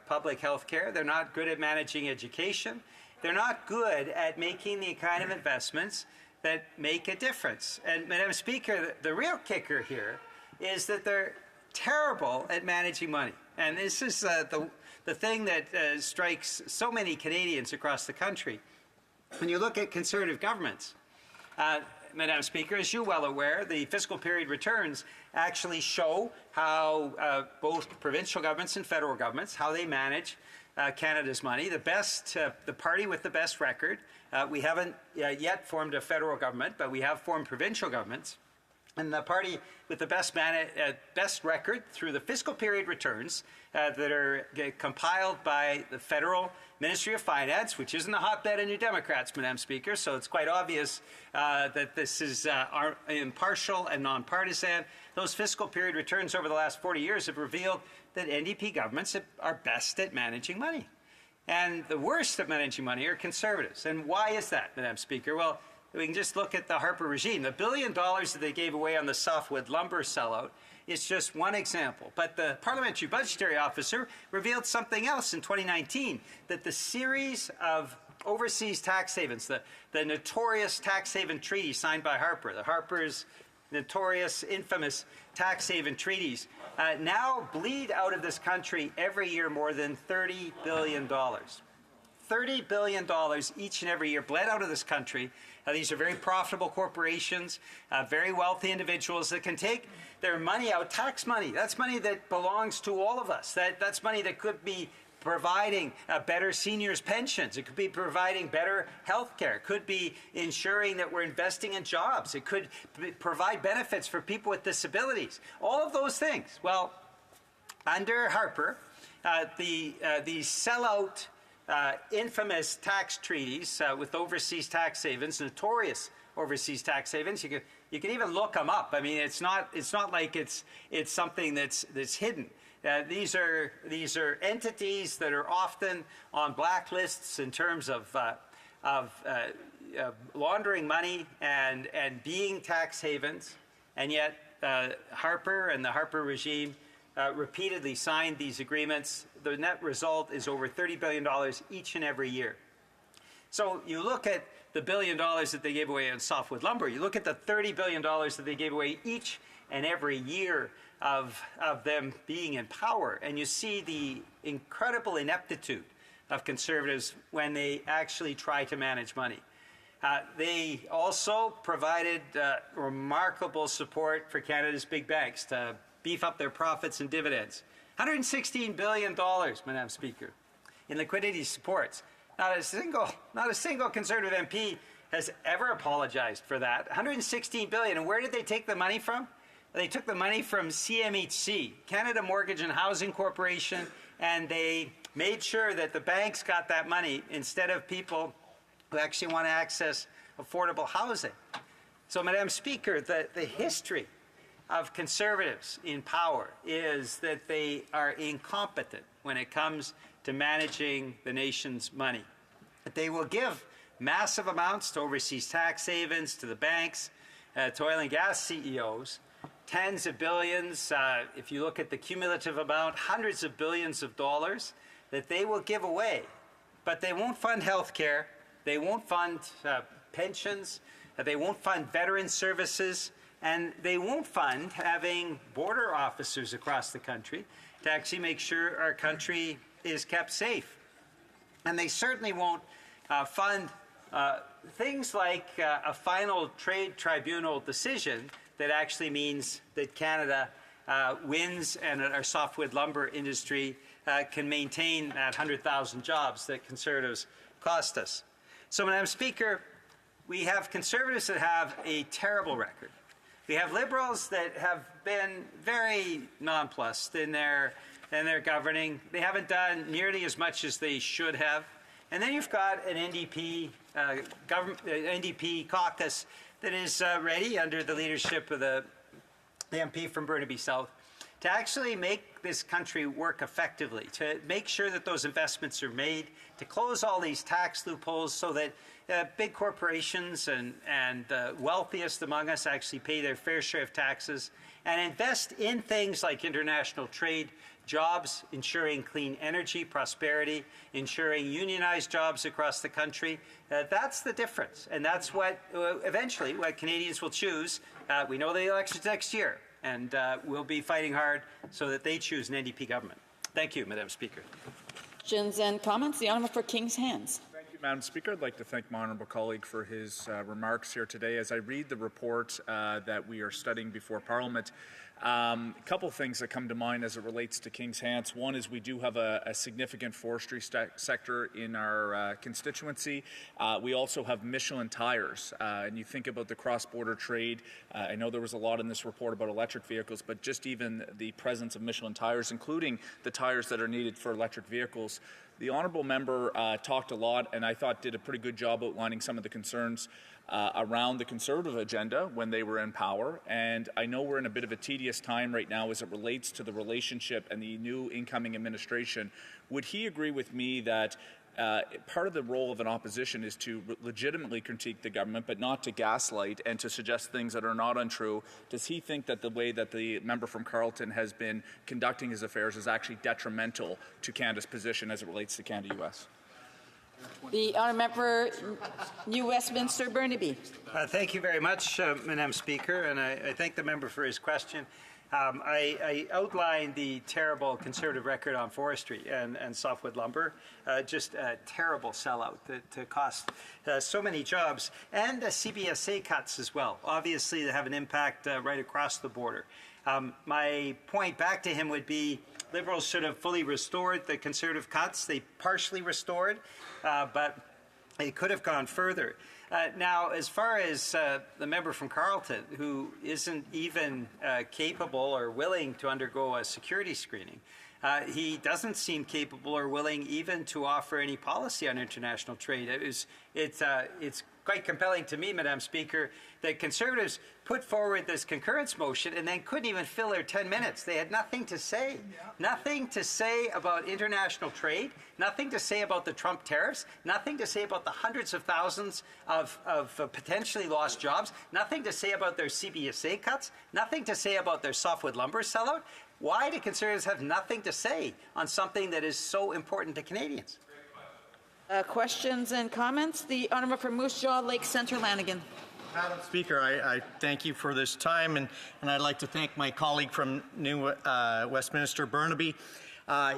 public health care. They're not good at managing education. They're not good at making the kind of investments that make a difference. And Madam Speaker, the real kicker here is that they're terrible at managing money. And this is the thing that strikes so many Canadians across the country. When you look at Conservative governments, Madam Speaker, as you're well aware, the fiscal period returns actually show how both provincial governments and federal governments, how they manage Canada's money. The party with the best record, we haven't yet formed a federal government, but we have formed provincial governments. And the party with the best record through the fiscal period returns that are compiled by the federal Ministry of Finance, which isn't a hotbed of New Democrats, Madam Speaker, so it's quite obvious that this is impartial and nonpartisan. Those fiscal period returns over the last 40 years have revealed that NDP governments are best at managing money. And the worst at managing money are Conservatives. And why is that, Madam Speaker? Well, we can just look at the Harper regime. The $1 billion that they gave away on the softwood lumber sellout is just one example. But the Parliamentary Budgetary Officer revealed something else in 2019, that the series of overseas tax havens, the notorious tax haven treaty signed by Harper, the Harper's notorious, infamous tax haven treaties, now bleed out of this country every year more than $30 billion. $30 billion each and every year bled out of this country. These are very profitable corporations, very wealthy individuals that can take their money out, tax money. That's money that belongs to all of us. That's money that could be providing better seniors' pensions. It could be providing better health care. It could be ensuring that we're investing in jobs. It could provide benefits for people with disabilities. All of those things. Well, under Harper, these sellout infamous tax treaties with overseas tax havens, notorious overseas tax havens. You can even look them up. I mean, it's not like it's something that's hidden. These are entities that are often on blacklists in terms of laundering money and being tax havens, and yet Harper and the Harper regime repeatedly signed these agreements. The net result is over $30 billion each and every year. So you look at the $1 billion that they gave away on softwood lumber, you look at the $30 billion that they gave away each and every year of them being in power, and you see the incredible ineptitude of Conservatives when they actually try to manage money. They also provided remarkable support for Canada's big banks to beef up their profits and dividends. $116 billion, Madam Speaker, in liquidity supports. Not a single Conservative MP has ever apologized for that. $116 billion, and where did they take the money from? They took the money from CMHC, Canada Mortgage and Housing Corporation, and they made sure that the banks got that money instead of people who actually want to access affordable housing. So, Madam Speaker, the history of Conservatives in power is that they are incompetent when it comes to managing the nation's money. That they will give massive amounts to overseas tax havens, to the banks, to oil and gas CEOs, tens of billions, if you look at the cumulative amount, hundreds of billions of dollars that they will give away. But they won't fund health care, they won't fund pensions, they won't fund veteran services, and they won't fund having border officers across the country to actually make sure our country is kept safe. And they certainly won't fund things like a final trade tribunal decision that actually means that Canada wins and our softwood lumber industry can maintain that 100,000 jobs that Conservatives cost us. So, Madam Speaker, we have Conservatives that have a terrible record. We have Liberals that have been very nonplussed in their governing. They haven't done nearly as much as they should have. And then you've got an NDP NDP caucus that is ready under the leadership of the MP from Burnaby South to actually make this country work effectively, to make sure that those investments are made, to close all these tax loopholes so that big corporations and the wealthiest among us actually pay their fair share of taxes, and invest in things like international trade, jobs, ensuring clean energy, prosperity, ensuring unionized jobs across the country. That's the difference, and that's what eventually what Canadians will choose. We know the election's next year, and we'll be fighting hard so that they choose an NDP government. Thank you, Madam Speaker. Questions and comments. The honourable for King's Hands. Thank you, Madam Speaker. I'd like to thank my honourable colleague for his remarks here today. As I read the report that we are studying before Parliament, a couple of things that come to mind as it relates to King's Hands. One is we do have a significant forestry sector in our constituency. We also have Michelin tires, and you think about the cross-border trade. I know there was a lot in this report about electric vehicles, but just even the presence of Michelin tires, including the tires that are needed for electric vehicles. The honourable member talked a lot, and I thought did a pretty good job outlining some of the concerns around the Conservative agenda when they were in power. And I know we're in a bit of a tedious time right now as it relates to the relationship and the new incoming administration. Would he agree with me that part of the role of an opposition is to legitimately critique the government, but not to gaslight and to suggest things that are not untrue? Does he think that the way that the member from Carleton has been conducting his affairs is actually detrimental to Canada's position as it relates to Canada-US? The honourable member New Westminster Burnaby. Thank you very much, Madam Speaker, and I thank the member for his question. I outlined the terrible Conservative record on forestry and softwood lumber, just a terrible sellout that cost so many jobs, and CBSA cuts as well. Obviously, they have an impact right across the border. My point back to him would be Liberals should have fully restored the Conservative cuts. They partially restored, but they could have gone further. Now, as far as the member from Carleton, who isn't even capable or willing to undergo a security screening, He doesn't seem capable or willing even to offer any policy on international trade. It's quite compelling to me, Madam Speaker, that Conservatives put forward this concurrence motion and then couldn't even fill their 10 minutes. They had nothing to say. Nothing to say about international trade, nothing to say about the Trump tariffs, nothing to say about the hundreds of thousands of potentially lost jobs, nothing to say about their CBSA cuts, nothing to say about their softwood lumber sellout. Why do Conservatives have nothing to say on something that is so important to Canadians? Questions and comments? The honourable for Moose Jaw, Lake Centre, Lanigan. Madam Speaker, I thank you for this time, and I'd like to thank my colleague from New Westminster, Burnaby.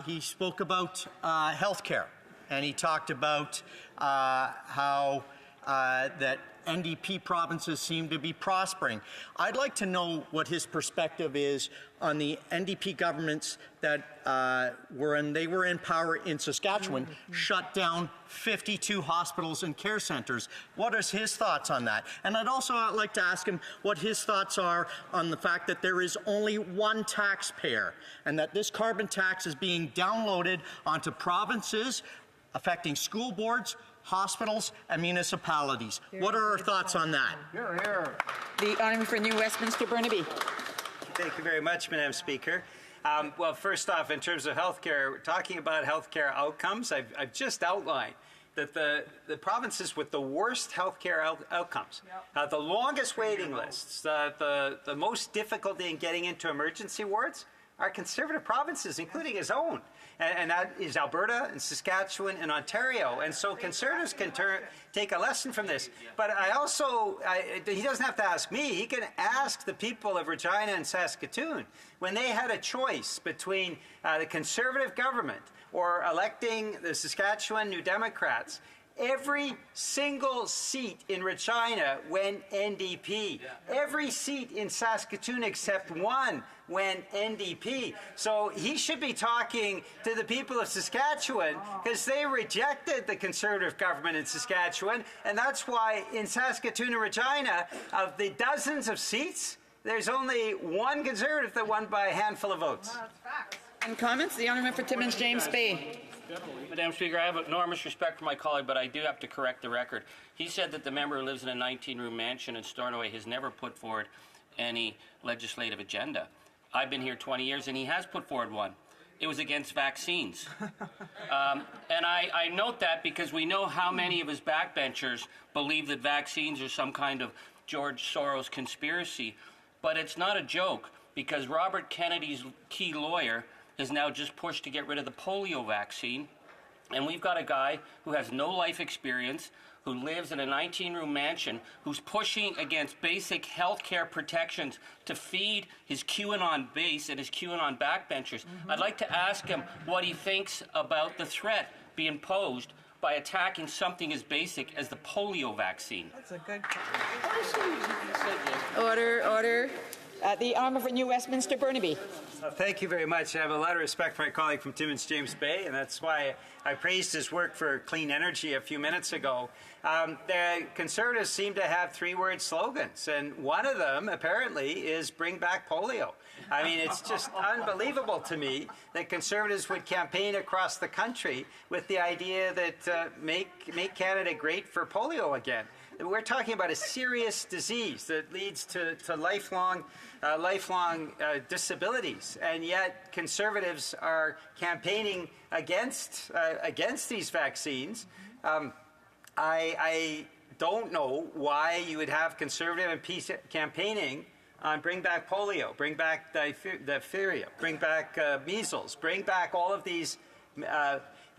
He spoke about health care, and he talked about how that NDP provinces seem to be prospering. I'd like to know what his perspective is on the NDP governments that when they were in power in Saskatchewan, shut down 52 hospitals and care centres. What is his thoughts on that? And I'd also like to ask him what his thoughts are on the fact that there is only one taxpayer and that this carbon tax is being downloaded onto provinces, affecting school boards, hospitals, and municipalities. What are our thoughts on that? The honourable for New Westminster, Burnaby. Thank you very much, Madam Speaker. Well, first off, in terms of healthcare, talking about healthcare outcomes, I've just outlined that the provinces with the worst healthcare outcomes, the longest waiting lists, the most difficulty in getting into emergency wards are Conservative provinces, including his own. And that is Alberta and Saskatchewan and Ontario. And so Conservatives can take a lesson from this. But he doesn't have to ask me. He can ask the people of Regina and Saskatoon. When they had a choice between the Conservative government or electing the Saskatchewan New Democrats, every single seat in Regina went NDP. Every seat in Saskatoon except one went NDP. So he should be talking to the people of Saskatchewan because they rejected the Conservative government in Saskatchewan. And that's why in Saskatoon and Regina, of the dozens of seats, there's only one Conservative that won by a handful of votes. And comments? The honourable for Timmins James Bay. Madam Speaker, I have enormous respect for my colleague, but I do have to correct the record. He said that the member who lives in a 19-room mansion in Stornoway has never put forward any legislative agenda. I've been here 20 years, and he has put forward one. It was against vaccines. And I note that because we know how many of his backbenchers believe that vaccines are some kind of George Soros conspiracy. But it's not a joke, because Robert Kennedy's key lawyer is now just pushed to get rid of the polio vaccine. And we've got a guy who has no life experience, who lives in a 19-room mansion, who's pushing against basic health care protections to feed his QAnon base and his QAnon backbenchers. I'd like to ask him what he thinks about the threat being posed by attacking something as basic as the polio vaccine. That's a good Order. The honourable for New Westminster, Burnaby. Thank you very much. I have a lot of respect for my colleague from Timmins James Bay, and that's why I praised his work for clean energy a few minutes ago. The Conservatives seem to have three-word slogans, and one of them, apparently, is bring back polio. I mean, it's just unbelievable to me that Conservatives would campaign across the country with the idea that make Canada great for polio again. We're talking about a serious disease that leads to lifelong disabilities, and yet Conservatives are campaigning against these vaccines. I don't know why you would have Conservative MPs campaigning on bring back polio, bring back diphtheria, bring back measles, bring back all of these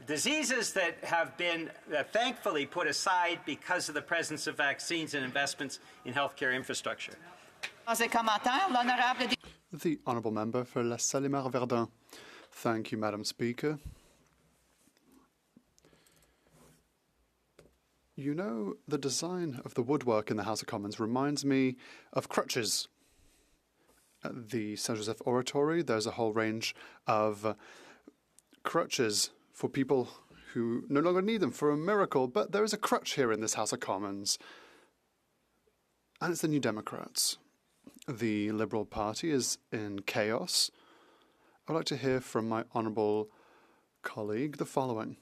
diseases that have been thankfully put aside because of the presence of vaccines and investments in healthcare infrastructure. The honourable member for Les Salimar-Verdun. Thank you, Madam Speaker. You know, the design of the woodwork in the House of Commons reminds me of crutches. At the Saint-Joseph Oratory, there's a whole range of crutches for people who no longer need them for a miracle, but there is a crutch here in this House of Commons, and it's the New Democrats. The Liberal Party is in chaos I'd like to hear from my honourable colleague the following.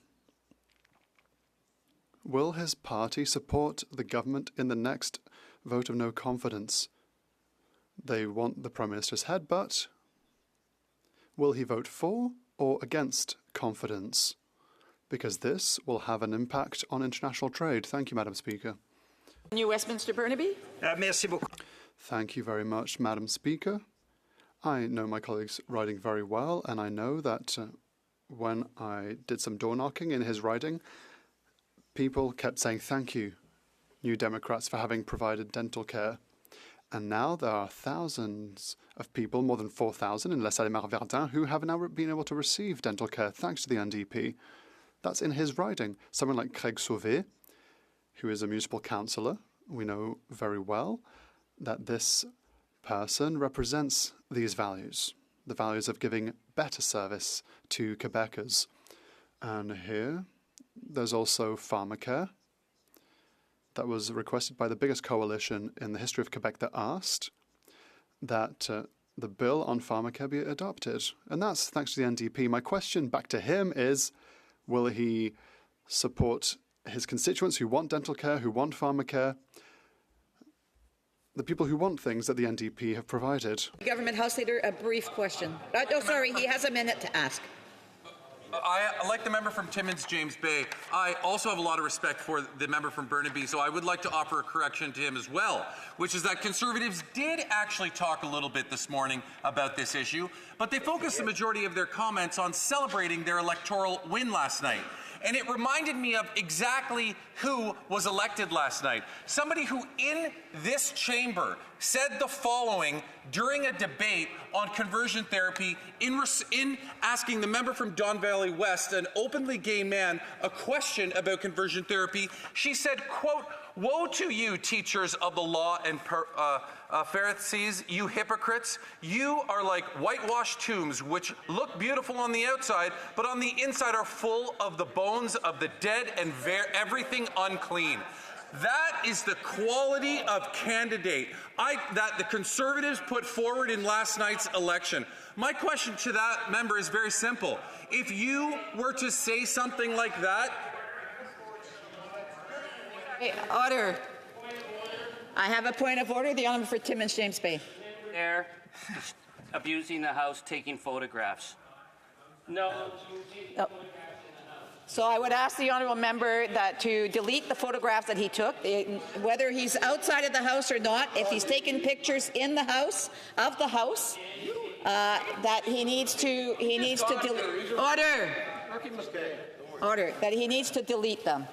Will his party support the government in the next vote of no confidence? They want the Prime Minister's head, but will he vote for or against confidence? Because this will have an impact on international trade. Thank you, Madam Speaker. New Westminster Burnaby. Merci beaucoup. Thank you very much, Madam Speaker. I know my colleague's riding very well, and I know that when I did some door knocking in his riding, people kept saying thank you, New Democrats, for having provided dental care. And now there are thousands of people, more than 4,000 in Les Allées-Verdun, who have now been able to receive dental care thanks to the NDP. That's in his riding. Someone like Craig Sauvé, who is a municipal councillor, we know very well that this person represents these values, the values of giving better service to Quebecers. And here, there's also pharmacare that was requested by the biggest coalition in the history of Quebec that asked that the bill on pharmacare be adopted. And that's thanks to the NDP. My question back to him is, will he support his constituents who want dental care, who want pharmacare, the people who want things that the NDP have provided? Government House Leader, a brief question. Oh, sorry, he has a minute to ask. Like the member from Timmins, James Bay, I also have a lot of respect for the member from Burnaby, so I would like to offer a correction to him as well, which is that Conservatives did actually talk a little bit this morning about this issue, but they focused the majority of their comments on celebrating their electoral win last night. And it reminded me of exactly who was elected last night. Somebody who in this chamber said the following during a debate on conversion therapy in asking the member from Don Valley West, an openly gay man, a question about conversion therapy. She said, quote, "Woe to you, teachers of the law and Pharisees, you hypocrites. You are like whitewashed tombs, which look beautiful on the outside, but on the inside are full of the bones of the dead and everything unclean." That is the quality of candidate that the Conservatives put forward in last night's election. My question to that member is very simple. If you were to say something like that... Hey, order. I have a point of order. The honourable for Timmins, James Bay. There, abusing the House, taking photographs. No. So I would ask the honourable member that to delete the photographs that he took, whether he's outside of the House or not. If he's taken pictures in the House, of the House, that he needs to delete. Order. That he needs to delete them.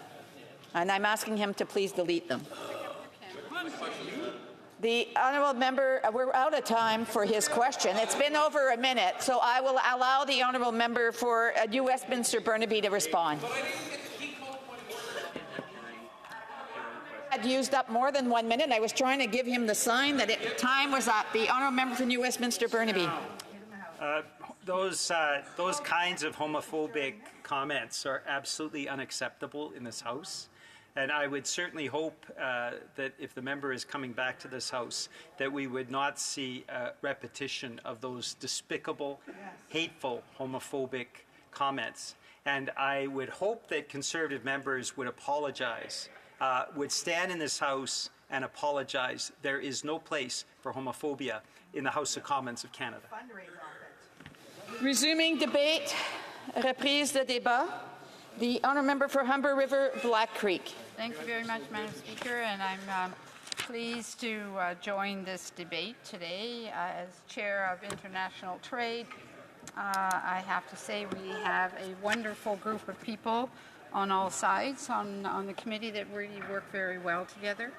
And I'm asking him to please delete them. The honourable member, we're out of time for his question. It's been over a minute, so I will allow the honourable member for New Westminster Burnaby to respond. I'd used up more than 1 minute. I was trying to give him the sign that time was up. The honourable member for New Westminster Burnaby. Those kinds of homophobic comments are absolutely unacceptable in this House. And I would certainly hope that if the member is coming back to this House, that we would not see a repetition of those despicable, hateful, homophobic comments. And I would hope that Conservative members would apologize, would stand in this House and apologize. There is no place for homophobia in the House of Commons of Canada. Resuming debate, reprise de débat. The honourable member for Humber River, Black Creek. Thank you very much, Madam Speaker, and I'm pleased to join this debate today as Chair of International Trade. I have to say we have a wonderful group of people on all sides on the committee that really work very well together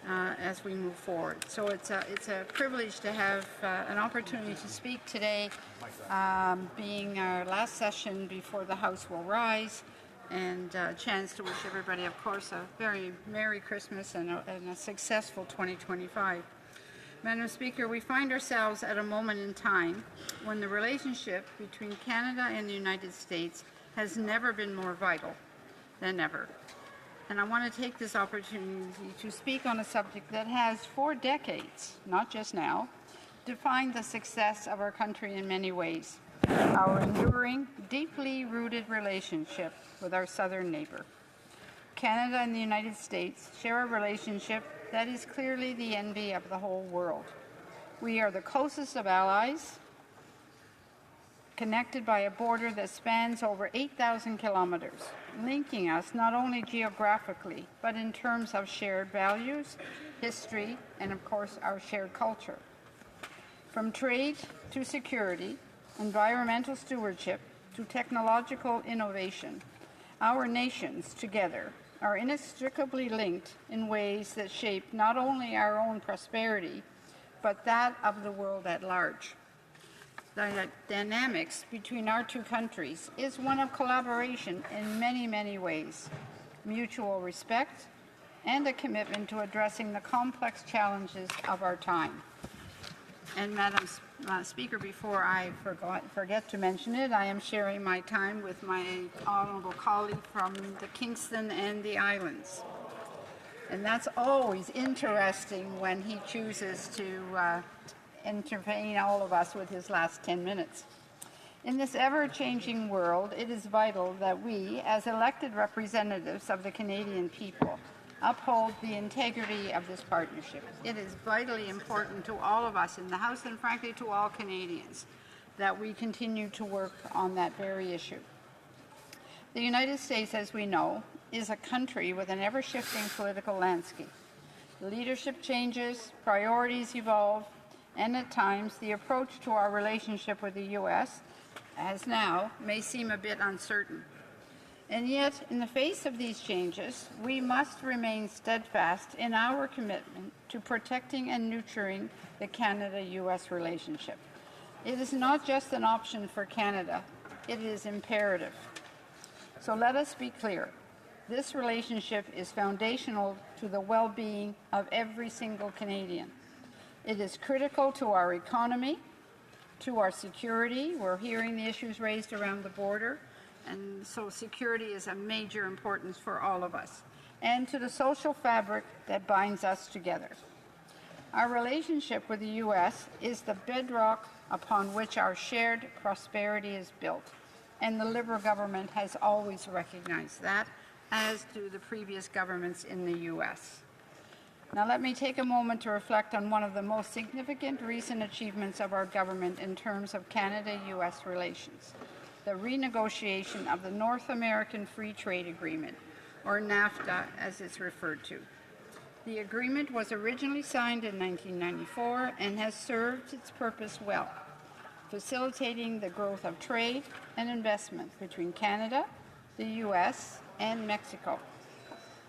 as we move forward. So it's a privilege to have an opportunity to speak today, being our last session before the House will rise, and a chance to wish everybody, of course, a very Merry Christmas and a successful 2025. Madam Speaker, we find ourselves at a moment in time when the relationship between Canada and the United States has never been more vital than ever. And I want to take this opportunity to speak on a subject that has, for decades, not just now, defined the success of our country in many ways. our enduring, deeply rooted relationship with our southern neighbor. Canada and the United States share a relationship that is clearly the envy of the whole world. We are the closest of allies, connected by a border that spans over 8,000 kilometers, linking us not only geographically, but in terms of shared values, history, and of course our shared culture. From trade to security, environmental stewardship to technological innovation, our nations together are inextricably linked in ways that shape not only our own prosperity, but that of the world at large. The dynamics between our two countries is one of collaboration in many, many ways, mutual respect, and a commitment to addressing the complex challenges of our time. And Madam Speaker, before I forget to mention it, I am sharing my time with my honourable colleague from the Kingston and the Islands. And that's always interesting when he chooses to entertain all of us with his last 10 minutes. In this ever-changing world, it is vital that we, as elected representatives of the Canadian people, uphold the integrity of this partnership. It is vitally important to all of us in the House and frankly to all Canadians that we continue to work on that very issue. The United States, as we know, is a country with an ever-shifting political landscape. Leadership changes, priorities evolve, and at times the approach to our relationship with the U.S., as now, may seem a bit uncertain. And yet, in the face of these changes, we must remain steadfast in our commitment to protecting and nurturing the Canada-U.S. relationship. It is not just an option for Canada, it is imperative. So let us be clear. This relationship is foundational to the well-being of every single Canadian. It is critical to our economy, to our security. We're hearing the issues raised around the border, and so security is a major importance for all of us, and to the social fabric that binds us together. Our relationship with the U.S. is the bedrock upon which our shared prosperity is built, and the Liberal government has always recognized that, as do the previous governments in the U.S. Now let me take a moment to reflect on one of the most significant recent achievements of our government in terms of Canada-U.S. relations, the renegotiation of the North American Free Trade Agreement, or NAFTA as it's referred to. The agreement was originally signed in 1994 and has served its purpose well, facilitating the growth of trade and investment between Canada, the U.S., and Mexico.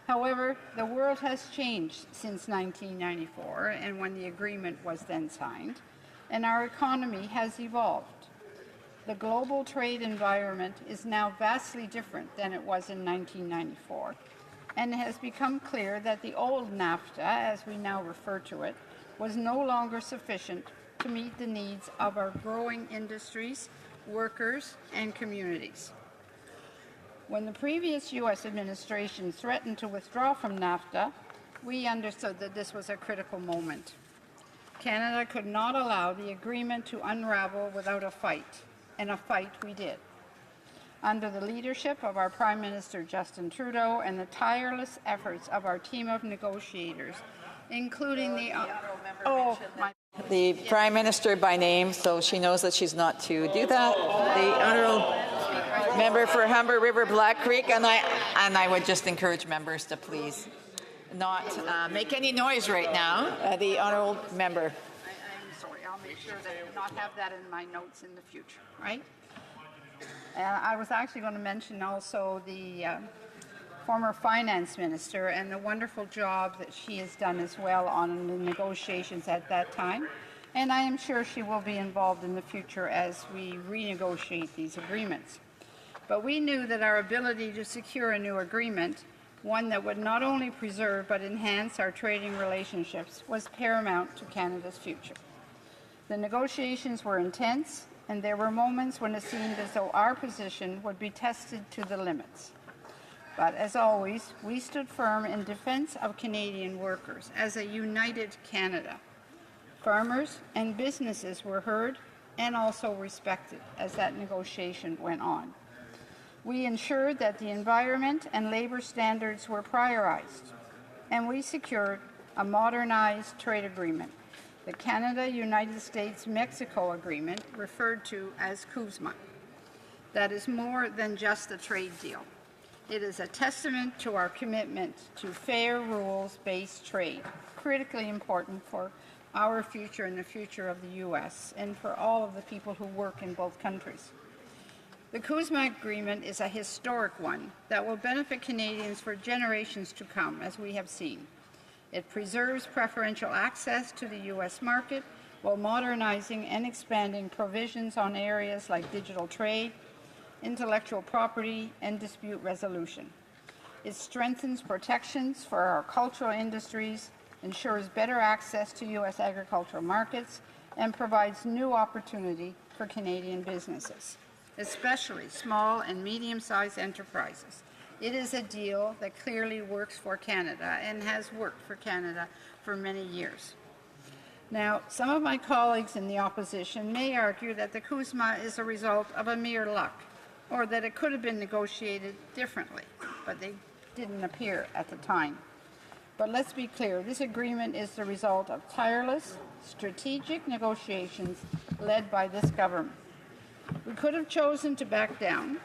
However, the world has changed since 1994 and when the agreement was then signed, and our economy has evolved. The global trade environment is now vastly different than it was in 1994, and it has become clear that the old NAFTA, as we now refer to it, was no longer sufficient to meet the needs of our growing industries, workers, and communities. When the previous U.S. administration threatened to withdraw from NAFTA, we understood that this was a critical moment. Canada could not allow the agreement to unravel without a fight, and a fight we did. Under the leadership of our Prime Minister Justin Trudeau and the tireless efforts of our team of negotiators, including the Prime Minister by name, so she knows that she's not to do that. The Honourable Member for Humber River Black Creek, and I would just encourage members to please not make any noise right now. The Honourable Member. I'm sorry, I'll make sure that not have that in my notes in the future, right? I was actually going to mention also the former finance minister and the wonderful job that she has done as well on the negotiations at that time. And I am sure she will be involved in the future as we renegotiate these agreements. But we knew that our ability to secure a new agreement, one that would not only preserve but enhance our trading relationships, was paramount to Canada's future. The negotiations were intense, and there were moments when it seemed as though our position would be tested to the limits. But as always, we stood firm in defense of Canadian workers as a united Canada. Farmers and businesses were heard, and also respected as that negotiation went on. We ensured that the environment and labor standards were prioritized, and we secured a modernized trade agreement, the Canada-United States-Mexico Agreement, referred to as CUSMA. That is more than just a trade deal. It is a testament to our commitment to fair rules-based trade, critically important for our future and the future of the U.S. and for all of the people who work in both countries. The CUSMA agreement is a historic one that will benefit Canadians for generations to come, as we have seen. It preserves preferential access to the U.S. market while modernizing and expanding provisions on areas like digital trade, intellectual property, and dispute resolution. It strengthens protections for our cultural industries, ensures better access to U.S. agricultural markets, and provides new opportunity for Canadian businesses, especially small and medium-sized enterprises. It is a deal that clearly works for Canada and has worked for Canada for many years. Now, some of my colleagues in the opposition may argue that the CUSMA is a result of a mere luck, or that it could have been negotiated differently, but they didn't appear at the time. But let's be clear, this agreement is the result of tireless, strategic negotiations led by this government. We could have chosen to back down,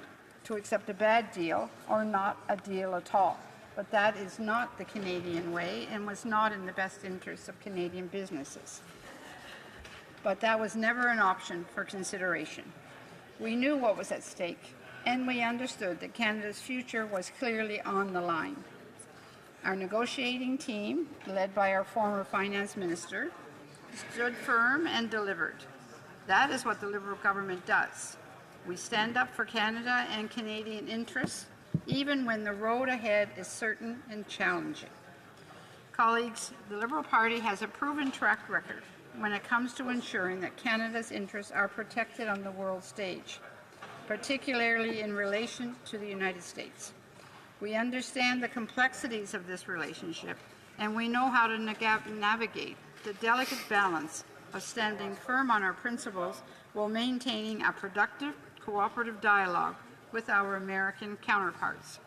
to accept a bad deal, or not a deal at all. But that is not the Canadian way and was not in the best interests of Canadian businesses. But that was never an option for consideration. We knew what was at stake, and we understood that Canada's future was clearly on the line. Our negotiating team, led by our former finance minister, stood firm and delivered. That is what the Liberal government does. We stand up for Canada and Canadian interests, even when the road ahead is certain and challenging. Colleagues, the Liberal Party has a proven track record when it comes to ensuring that Canada's interests are protected on the world stage, particularly in relation to the United States. We understand the complexities of this relationship, and we know how to navigate the delicate balance of standing firm on our principles while maintaining a productive, cooperative dialogue with our American counterparts.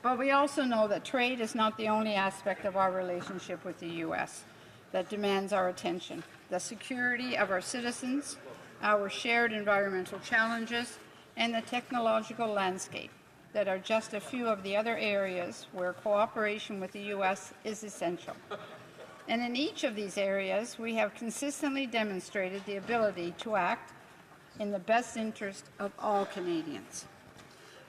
But we also know that trade is not the only aspect of our relationship with the U.S. that demands our attention. The security of our citizens, our shared environmental challenges, and the technological landscape that are just a few of the other areas where cooperation with the U.S. is essential. And in each of these areas, we have consistently demonstrated the ability to act in the best interest of all Canadians.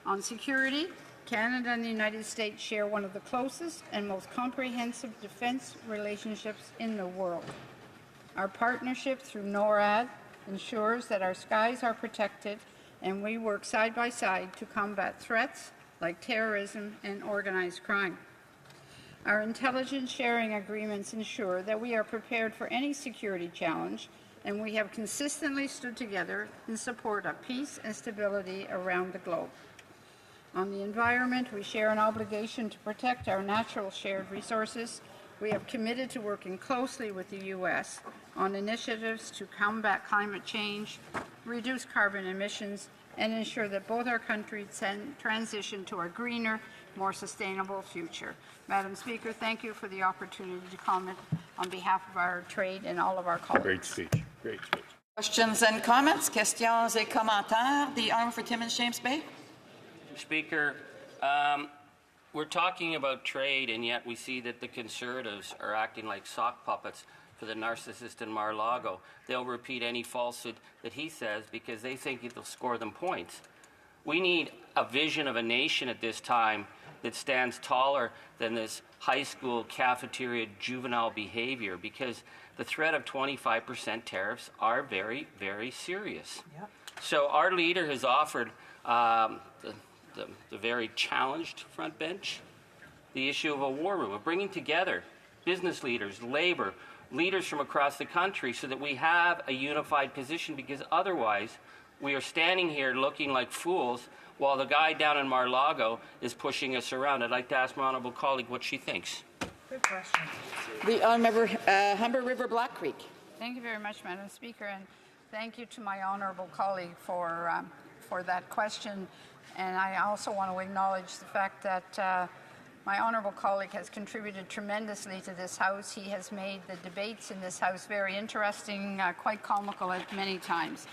On security, Canada and the United States share one of the closest and most comprehensive defense relationships in the world. Our partnership through NORAD ensures that our skies are protected, and we work side by side to combat threats like terrorism and organized crime. Our intelligence sharing agreements ensure that we are prepared for any security challenge, and we have consistently stood together in support of peace and stability around the globe. On the environment, we share an obligation to protect our natural shared resources. We have committed to working closely with the U.S. on initiatives to combat climate change, reduce carbon emissions, and ensure that both our countries transition to a greener, more sustainable future. Madam Speaker, thank you for the opportunity to comment on behalf of our trade and all of our colleagues. Great speech. Great speech. Questions and comments? Questions et commentaires? The honour for Timmins James Bay. Speaker, we're talking about trade, and yet we see that the Conservatives are acting like sock puppets for the narcissist in Mar-a-Lago. They'll repeat any falsehood that he says because they think it'll score them points. We need a vision of a nation at this time that stands taller than this high school cafeteria juvenile behavior, because the threat of 25% tariffs are very, very serious. Yep. So our leader has offered the very challenged front bench the issue of a war room, of bringing together business leaders, labor, leaders from across the country so that we have a unified position, because otherwise we are standing here looking like fools while the guy down in Mar-a-Lago is pushing us around. I'd like to ask my honourable colleague what she thinks. Good question. The honourable Humber River Black Creek. Thank you very much, Madam Speaker. And Thank you to my honourable colleague for that question. And I also want to acknowledge the fact that my honourable colleague has contributed tremendously to this House. He has made the debates in this House very interesting, quite comical at many times.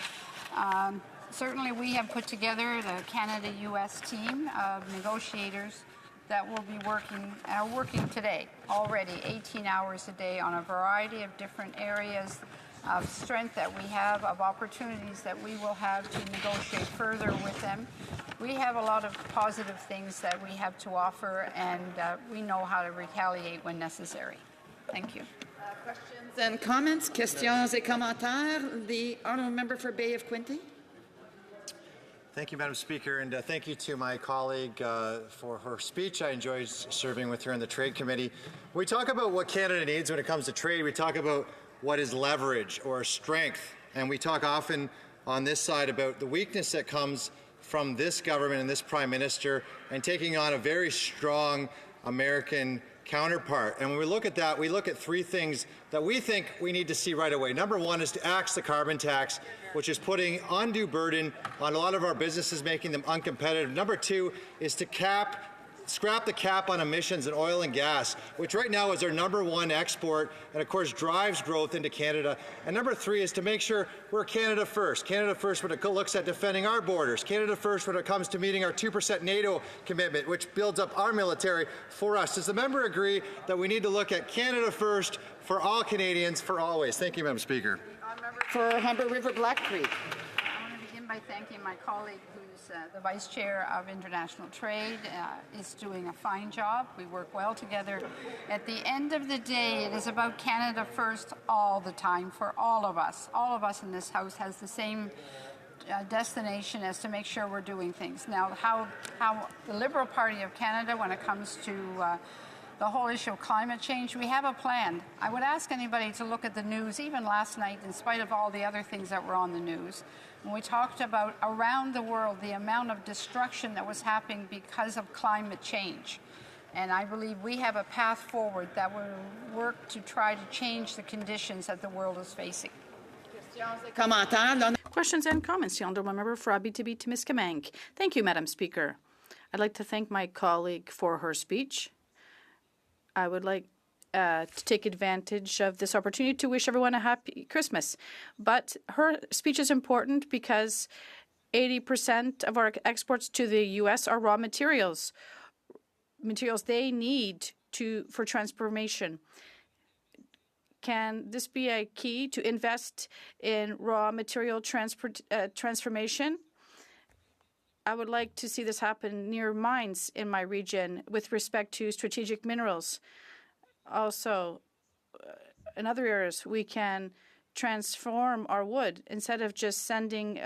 Certainly we have put together the Canada-US team of negotiators that will be working today, already 18 hours a day on a variety of different areas of strength that we have, of opportunities that we will have to negotiate further with them. We have a lot of positive things that we have to offer, and we know how to retaliate when necessary. Thank you. Questions and comments? Questions et commentaires? The honourable member for Bay of Quinte. Thank you, Madam Speaker, and thank you to my colleague for her speech. I enjoyed serving with her in the Trade Committee. We talk about what Canada needs when it comes to trade. We talk about what is leverage or strength, and we talk often on this side about the weakness that comes from this government and this Prime Minister and taking on a very strong American counterpart. And when we look at that, we look at three things that we think we need to see right away. Number one is to axe the carbon tax, which is putting undue burden on a lot of our businesses, making them uncompetitive. Number two is to scrap the cap on emissions in oil and gas, which right now is our number one export and of course drives growth into Canada. And number three is to make sure we're Canada first when it looks at defending our borders, Canada first when it comes to meeting our 2% NATO commitment, which builds up our military for us. Does the member agree that we need to look at Canada first for all Canadians for always? Thank you, Madam Speaker. For Humber River Black Creek. I want to begin by thanking my colleague who's the Vice Chair of International Trade, is doing a fine job. We work well together. At the end of the day, it is about Canada first all the time for all of us. All of us in this House has the same destination as to make sure we're doing things. Now, how the Liberal Party of Canada, when it comes to the whole issue of climate change, we have a plan. I would ask anybody to look at the news, even last night, in spite of all the other things that were on the news. When we talked about around the world, the amount of destruction that was happening because of climate change. And I believe we have a path forward that will work to try to change the conditions that the world is facing. Questions and comments. The honourable member for Abitibi-Témiscamingue. Thank you, Madam Speaker. I'd like to thank my colleague for her speech. I would like to take advantage of this opportunity to wish everyone a happy Christmas. But her speech is important because 80% of our exports to the U.S. are raw materials they need for transformation. Can this be a key to invest in raw material transformation? I would like to see this happen near mines in my region with respect to strategic minerals. Also, in other areas, we can transform our wood instead of just sending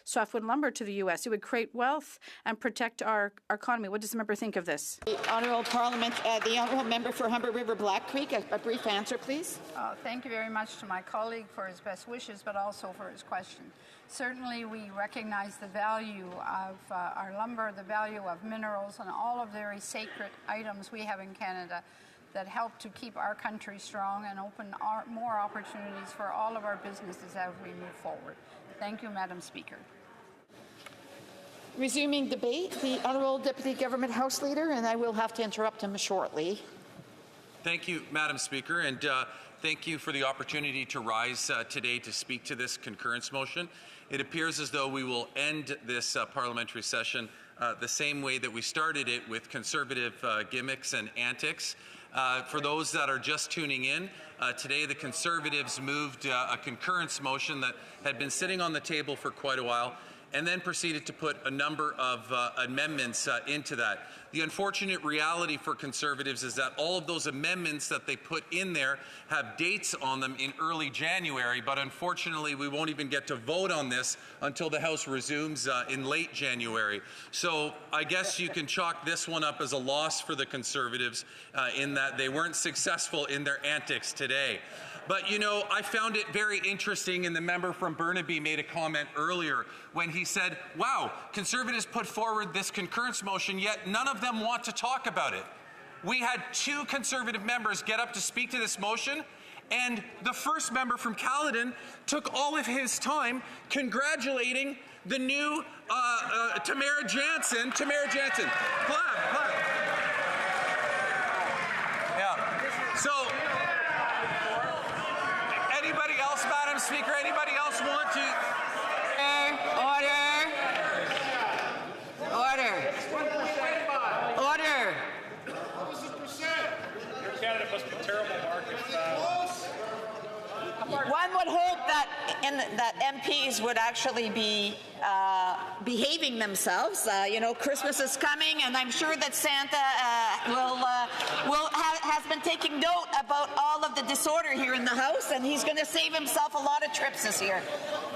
softwood lumber to the U.S. It would create wealth and protect our economy. What does the member think of this? The honourable member for Humber River Black Creek, a brief answer, please. Thank you very much to my colleague for his best wishes, but also for his question. Certainly, we recognize the value of our lumber, the value of minerals, and all of the very sacred items we have in Canada that help to keep our country strong and open more opportunities for all of our businesses as we move forward. Thank you, Madam Speaker. Resuming debate, the Honourable Deputy Government House Leader, and I will have to interrupt him shortly. Thank you, Madam Speaker, and thank you for the opportunity to rise today to speak to this concurrence motion. It appears as though we will end this parliamentary session the same way that we started it, with Conservative gimmicks and antics. For those that are just tuning in, today the Conservatives moved a concurrence motion that had been sitting on the table for quite a while, and then proceeded to put a number of amendments into that. The unfortunate reality for Conservatives is that all of those amendments that they put in there have dates on them in early January, but unfortunately we won't even get to vote on this until the House resumes in late January. So I guess you can chalk this one up as a loss for the Conservatives in that they weren't successful in their antics today. But, you know, I found it very interesting, and the member from Burnaby made a comment earlier when he said, wow, Conservatives put forward this concurrence motion, yet none of them want to talk about it. We had two Conservative members get up to speak to this motion, And the first member from Caledon took all of his time congratulating the new Tamara Jansen. Tamara Jansen. Clap, clap. Yeah. So, anybody else, Madam Speaker? Anybody else want to? Order. Canada must be terrible, Mark. One would hope that MPs would actually be behaving themselves. Christmas is coming, and I'm sure that Santa has been taking note about all of the disorder here in the House, and he's going to save himself a lot of trips this year.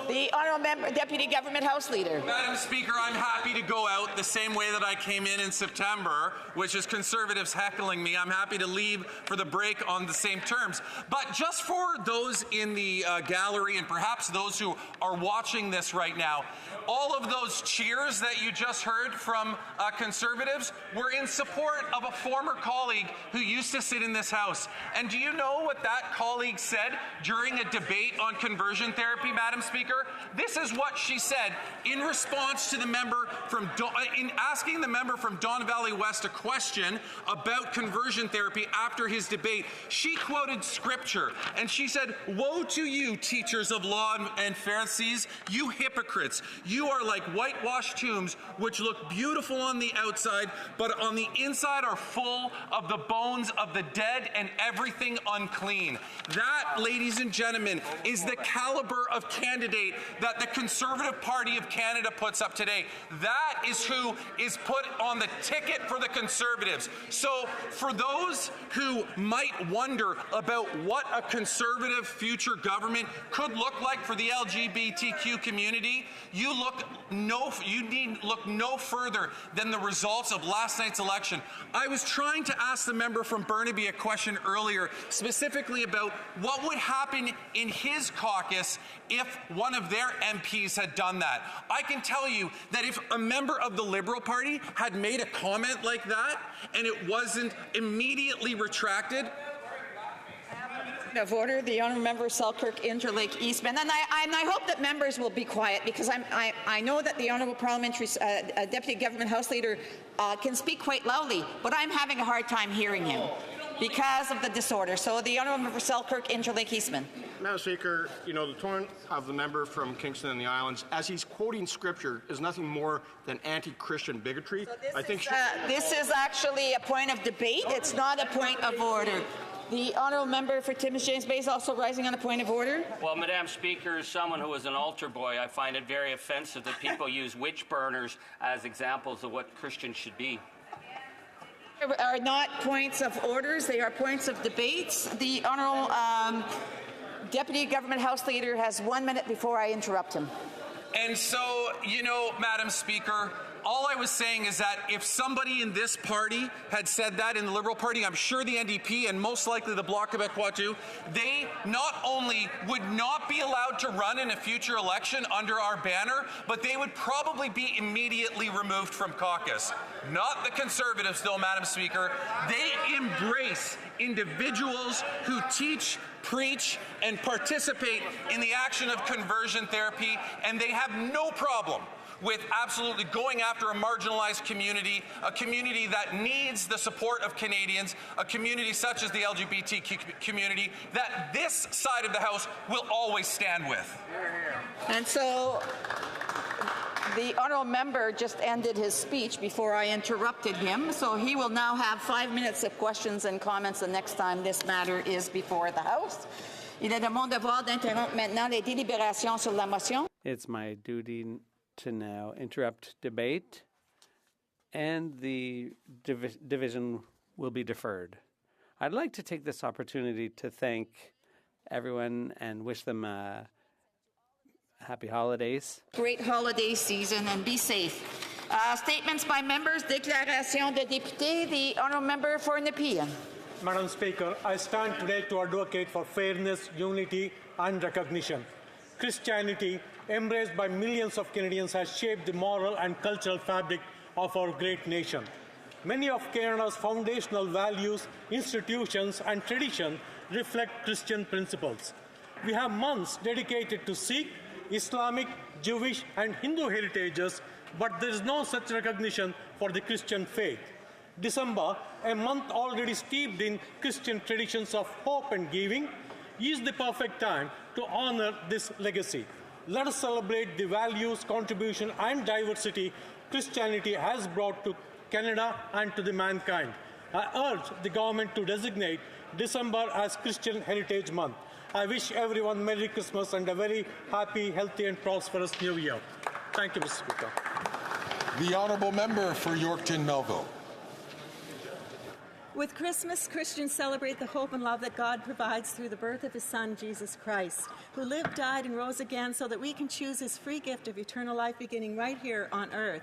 The Honourable Member, Deputy Government House Leader. Madam Speaker, I'm happy to go out the same way that I came in September, which is Conservatives heckling me. I'm happy to leave for the break on the same terms. But just for those in the gallery and perhaps those who are watching this right now, all of those cheers that you just heard from Conservatives were in support of a former colleague who used to sit in this House. And do you know what that colleague said during a debate on conversion therapy, Madam Speaker? This is what she said in response to the member from in asking the member from Don Valley West a question about conversion therapy after his debate. She quoted scripture, and she said, "Woe to you, teachers of law and Pharisees, you hypocrites! You are like whitewashed tombs, which look beautiful on the outside, but on the inside are full of the bones of the dead and everything unclean." That, ladies and gentlemen, is the caliber of candidate that the Conservative Party of Canada puts up today. That is who is put on the ticket for the Conservatives. So for those who might wonder about what a Conservative future government could look like for the LGBTQ community, you need look no further than the results of last night's election. I was trying to ask the member from Burnaby a question earlier, specifically about what would happen in his caucus if one of their MPs had done that. I can tell you that if a member of the Liberal Party had made a comment like that and it wasn't immediately retracted. Of order, the Honourable Member Selkirk Interlake Eastman, and I hope that members will be quiet, because I know that the Honourable Parliamentary Deputy Government House Leader can speak quite loudly, but I'm having a hard time hearing him because of the disorder. So the Honourable Member Selkirk Interlake Eastman. Madam Speaker, the tone of the member from Kingston and the Islands, as he's quoting scripture, is nothing more than anti-Christian bigotry. So this is actually a point of debate. It's not a point of order. The Honourable Member for Timmins James Bay is also rising on a point of order. Well, Madam Speaker, as someone who was an altar boy, I find it very offensive that people use witch burners as examples of what Christians should be. Are not points of orders, they are points of debates. The Honourable Deputy Government House Leader has 1 minute before I interrupt him. And so, Madam Speaker, all I was saying is that if somebody in this party had said that in the Liberal Party, I'm sure the NDP and most likely the Bloc Québécois too, they not only would not be allowed to run in a future election under our banner, but they would probably be immediately removed from caucus. Not the Conservatives, though, Madam Speaker. They embrace individuals who teach, preach, and participate in the action of conversion therapy, and they have no problem with absolutely going after a marginalized community, a community that needs the support of Canadians, a community such as the LGBTQ community, that this side of the House will always stand with. And so the Honourable Member just ended his speech before I interrupted him, so he will now have 5 minutes of questions and comments the next time this matter is before the House. Il est de mon devoir d'interrompre maintenant les délibérations sur la motion. It's my duty to now interrupt debate, and the division will be deferred. I'd like to take this opportunity to thank everyone and wish them happy holidays. Great holiday season, and be safe. Statements by members, déclaration de député, the Honourable Member for Nepean. Madam Speaker, I stand today to advocate for fairness, unity and recognition. Christianity, embraced by millions of Canadians, has shaped the moral and cultural fabric of our great nation. Many of Canada's foundational values, institutions, and tradition reflect Christian principles. We have months dedicated to Sikh, Islamic, Jewish, and Hindu heritages, but there is no such recognition for the Christian faith. December, a month already steeped in Christian traditions of hope and giving, is the perfect time to honor this legacy. Let us celebrate the values, contribution, and diversity Christianity has brought to Canada and to the mankind. I urge the government to designate December as Christian Heritage Month. I wish everyone Merry Christmas and a very happy, healthy, and prosperous New Year. Thank you, Mr. Speaker. The Honourable Member for Yorkton Melville. With Christmas, Christians celebrate the hope and love that God provides through the birth of His Son, Jesus Christ, who lived, died, and rose again so that we can choose His free gift of eternal life beginning right here on earth.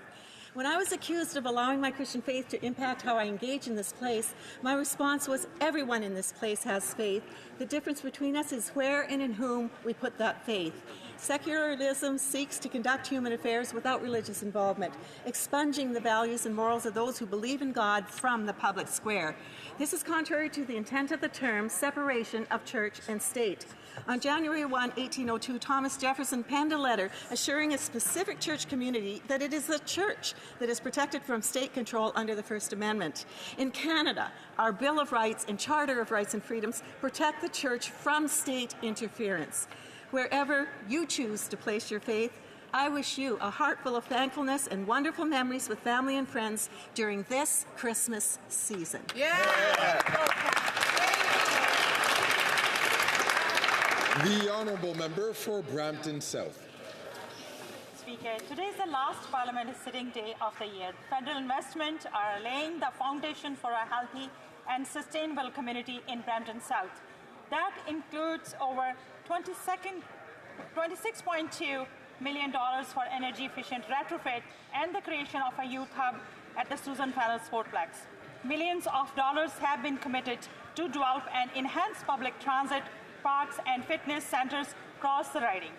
When I was accused of allowing my Christian faith to impact how I engage in this place, my response was, everyone in this place has faith. The difference between us is where and in whom we put that faith. Secularism seeks to conduct human affairs without religious involvement, expunging the values and morals of those who believe in God from the public square. This is contrary to the intent of the term separation of church and state. On January 1, 1802, Thomas Jefferson penned a letter assuring a specific church community that it is the church that is protected from state control under the First Amendment. In Canada, our Bill of Rights and Charter of Rights and Freedoms protect the church from state interference. Wherever you choose to place your faith, I wish you a heart full of thankfulness and wonderful memories with family and friends during this Christmas season. The Honourable Member for Brampton South. Speaker, today is the last Parliament sitting day of the year. Federal investment are laying the foundation for a healthy and sustainable community in Brampton South. That includes over $26.2 million for energy-efficient retrofit and the creation of a youth hub at the Susan Fennell Sportplex. Millions of dollars have been committed to develop and enhance public transit, parks, and fitness centers across the riding.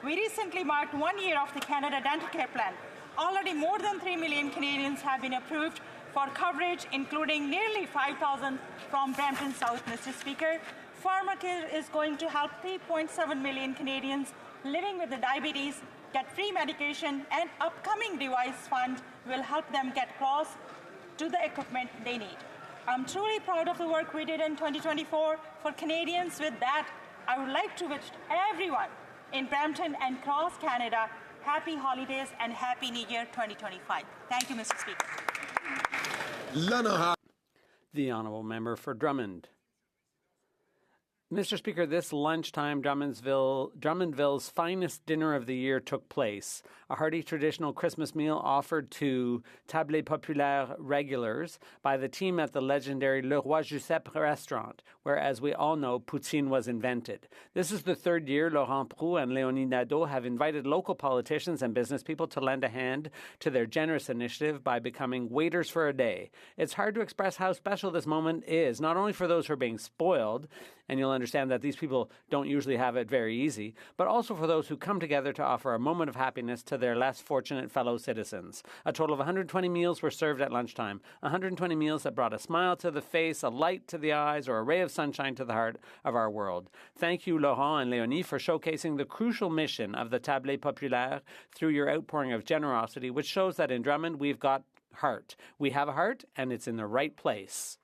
We recently marked 1 year of the Canada Dental Care Plan. Already more than 3 million Canadians have been approved for coverage, including nearly 5,000 from Brampton South, Mr. Speaker. Pharmacare is going to help 3.7 million Canadians living with the diabetes get free medication, and upcoming device fund will help them get across to the equipment they need. I'm truly proud of the work we did in 2024 for Canadians. With that, I would like to wish everyone in Brampton and across Canada happy holidays and happy New Year 2025. Thank you, Mr. Speaker. The Honourable Member for Drummond. Mr. Speaker, this lunchtime, Drummondville's finest dinner of the year took place. A hearty traditional Christmas meal offered to Table Populaire regulars by the team at the legendary Le Roi Giuseppe restaurant, where, as we all know, poutine was invented. This is the third year Laurent Proulx and Léonie Nadeau have invited local politicians and business people to lend a hand to their generous initiative by becoming waiters for a day. It's hard to express how special this moment is, not only for those who are being spoiled, and you'll understand that these people don't usually have it very easy, but also for those who come together to offer a moment of happiness to their less fortunate fellow citizens. A total of 120 meals were served at lunchtime, 120 meals that brought a smile to the face, a light to the eyes, or a ray of sunshine to the heart of our world. Thank you, Laurent and Léonie, for showcasing the crucial mission of the Table Populaire through your outpouring of generosity, which shows that in Drummond we've got heart. We have a heart, and it's in the right place.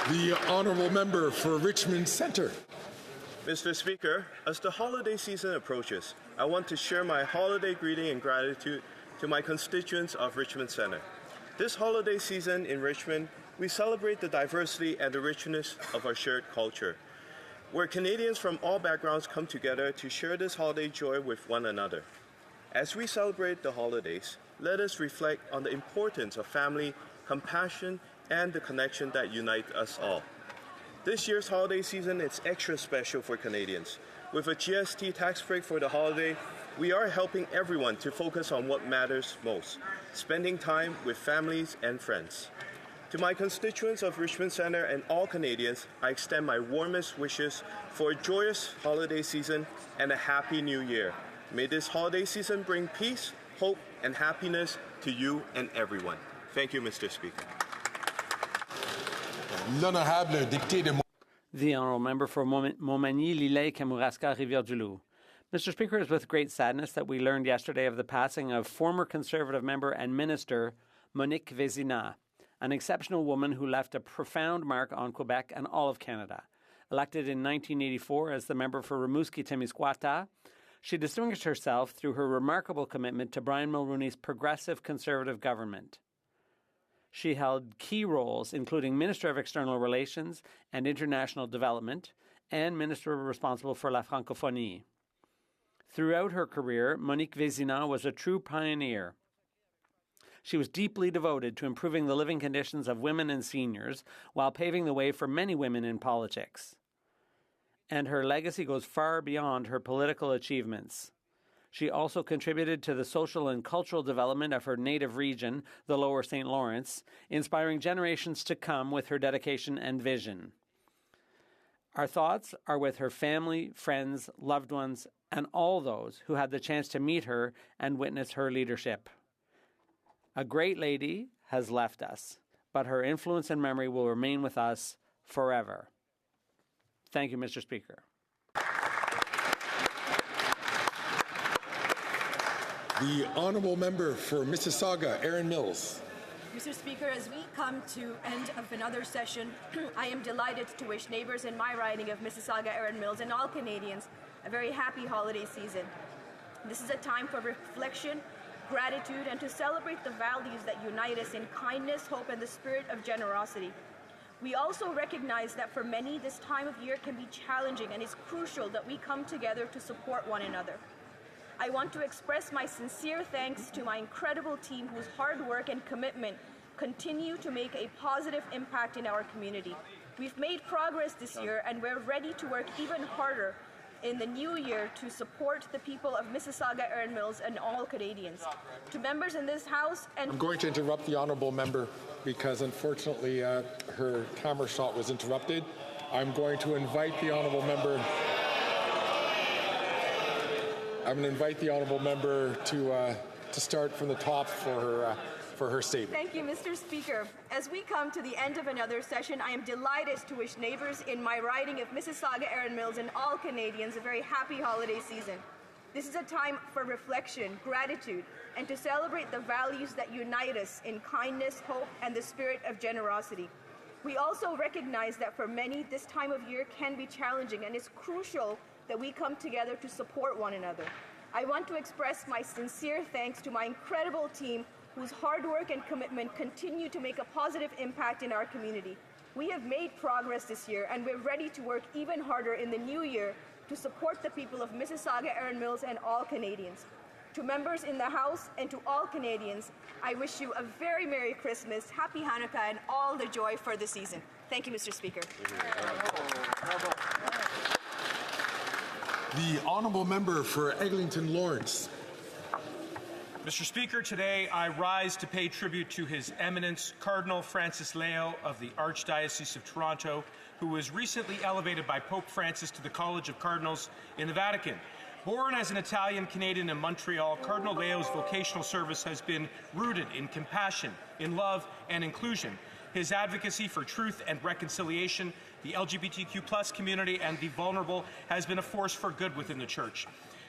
The Honourable Member for Richmond Centre. Mr. Speaker, as the holiday season approaches, I want to share my holiday greeting and gratitude to my constituents of Richmond Centre. This holiday season in Richmond, we celebrate the diversity and the richness of our shared culture, where Canadians from all backgrounds come together to share this holiday joy with one another. As we celebrate the holidays, let us reflect on the importance of family, compassion, and the connection that unite us all. This year's holiday season is extra special for Canadians. With a GST tax break for the holiday, we are helping everyone to focus on what matters most, spending time with families and friends. To my constituents of Richmond Centre and all Canadians, I extend my warmest wishes for a joyous holiday season and a happy new year. May this holiday season bring peace, hope, and happiness to you and everyone. Thank you, Mr. Speaker. L'honorable député de The Honourable Member for Montmagny, Lilley, Kamouraska, Rivière-du-Loup. Mr. Speaker, it is with great sadness that we learned yesterday of the passing of former Conservative member and minister Monique Vézina, an exceptional woman who left a profound mark on Quebec and all of Canada. Elected in 1984 as the member for Rimouski-Témiscouata, she distinguished herself through her remarkable commitment to Brian Mulroney's progressive Conservative government. She held key roles, including Minister of External Relations and International Development and Minister responsible for La Francophonie. Throughout her career, Monique Vézina was a true pioneer. She was deeply devoted to improving the living conditions of women and seniors while paving the way for many women in politics. And her legacy goes far beyond her political achievements. She also contributed to the social and cultural development of her native region, the Lower St. Lawrence, inspiring generations to come with her dedication and vision. Our thoughts are with her family, friends, loved ones, and all those who had the chance to meet her and witness her leadership. A great lady has left us, but her influence and memory will remain with us forever. Thank you, Mr. Speaker. The Honourable Member for Mississauga, Erin Mills. Mr. Speaker, as we come to end of another session, I am delighted to wish neighbours in my riding of Mississauga, Erin Mills, and all Canadians a very happy holiday season. This is a time for reflection, gratitude, and to celebrate the values that unite us in kindness, hope, and the spirit of generosity. We also recognize that for many, this time of year can be challenging, and it's crucial that we come together to support one another. I want to express my sincere thanks to my incredible team whose hard work and commitment continue to make a positive impact in our community. We've made progress this year, and we're ready to work even harder in the new year to support the people of Mississauga, Erin Mills, and all Canadians. To members in this House and... I'm going to interrupt the Honourable Member because unfortunately her camera shot was interrupted. I'm going to invite the Honourable Member... I'm going to invite the Honourable Member to start from the top for her statement. Thank you, Mr. Speaker. As we come to the end of another session, I am delighted to wish neighbours in my riding of Mississauga, Erin Mills, and all Canadians a very happy holiday season. This is a time for reflection, gratitude, and to celebrate the values that unite us in kindness, hope, and the spirit of generosity. We also recognize that for many, this time of year can be challenging, and it's crucial that we come together to support one another. I want to express my sincere thanks to my incredible team whose hard work and commitment continue to make a positive impact in our community. We have made progress this year, and we're ready to work even harder in the new year to support the people of Mississauga, Erin Mills, and all Canadians. To members in the House and to all Canadians, I wish you a very Merry Christmas, Happy Hanukkah, and all the joy for the season. Thank you, Mr. Speaker. The Honourable Member for Eglinton Lawrence. Mr. Speaker, today I rise to pay tribute to His Eminence Cardinal Francis Leo of the Archdiocese of Toronto, who was recently elevated by Pope Francis to the College of Cardinals in the Vatican. Born as an Italian-Canadian in Montreal, Cardinal Leo's vocational service has been rooted in compassion, in love, and inclusion. His advocacy for truth and reconciliation, the LGBTQ+ community, and the vulnerable has been a force for good within the Church.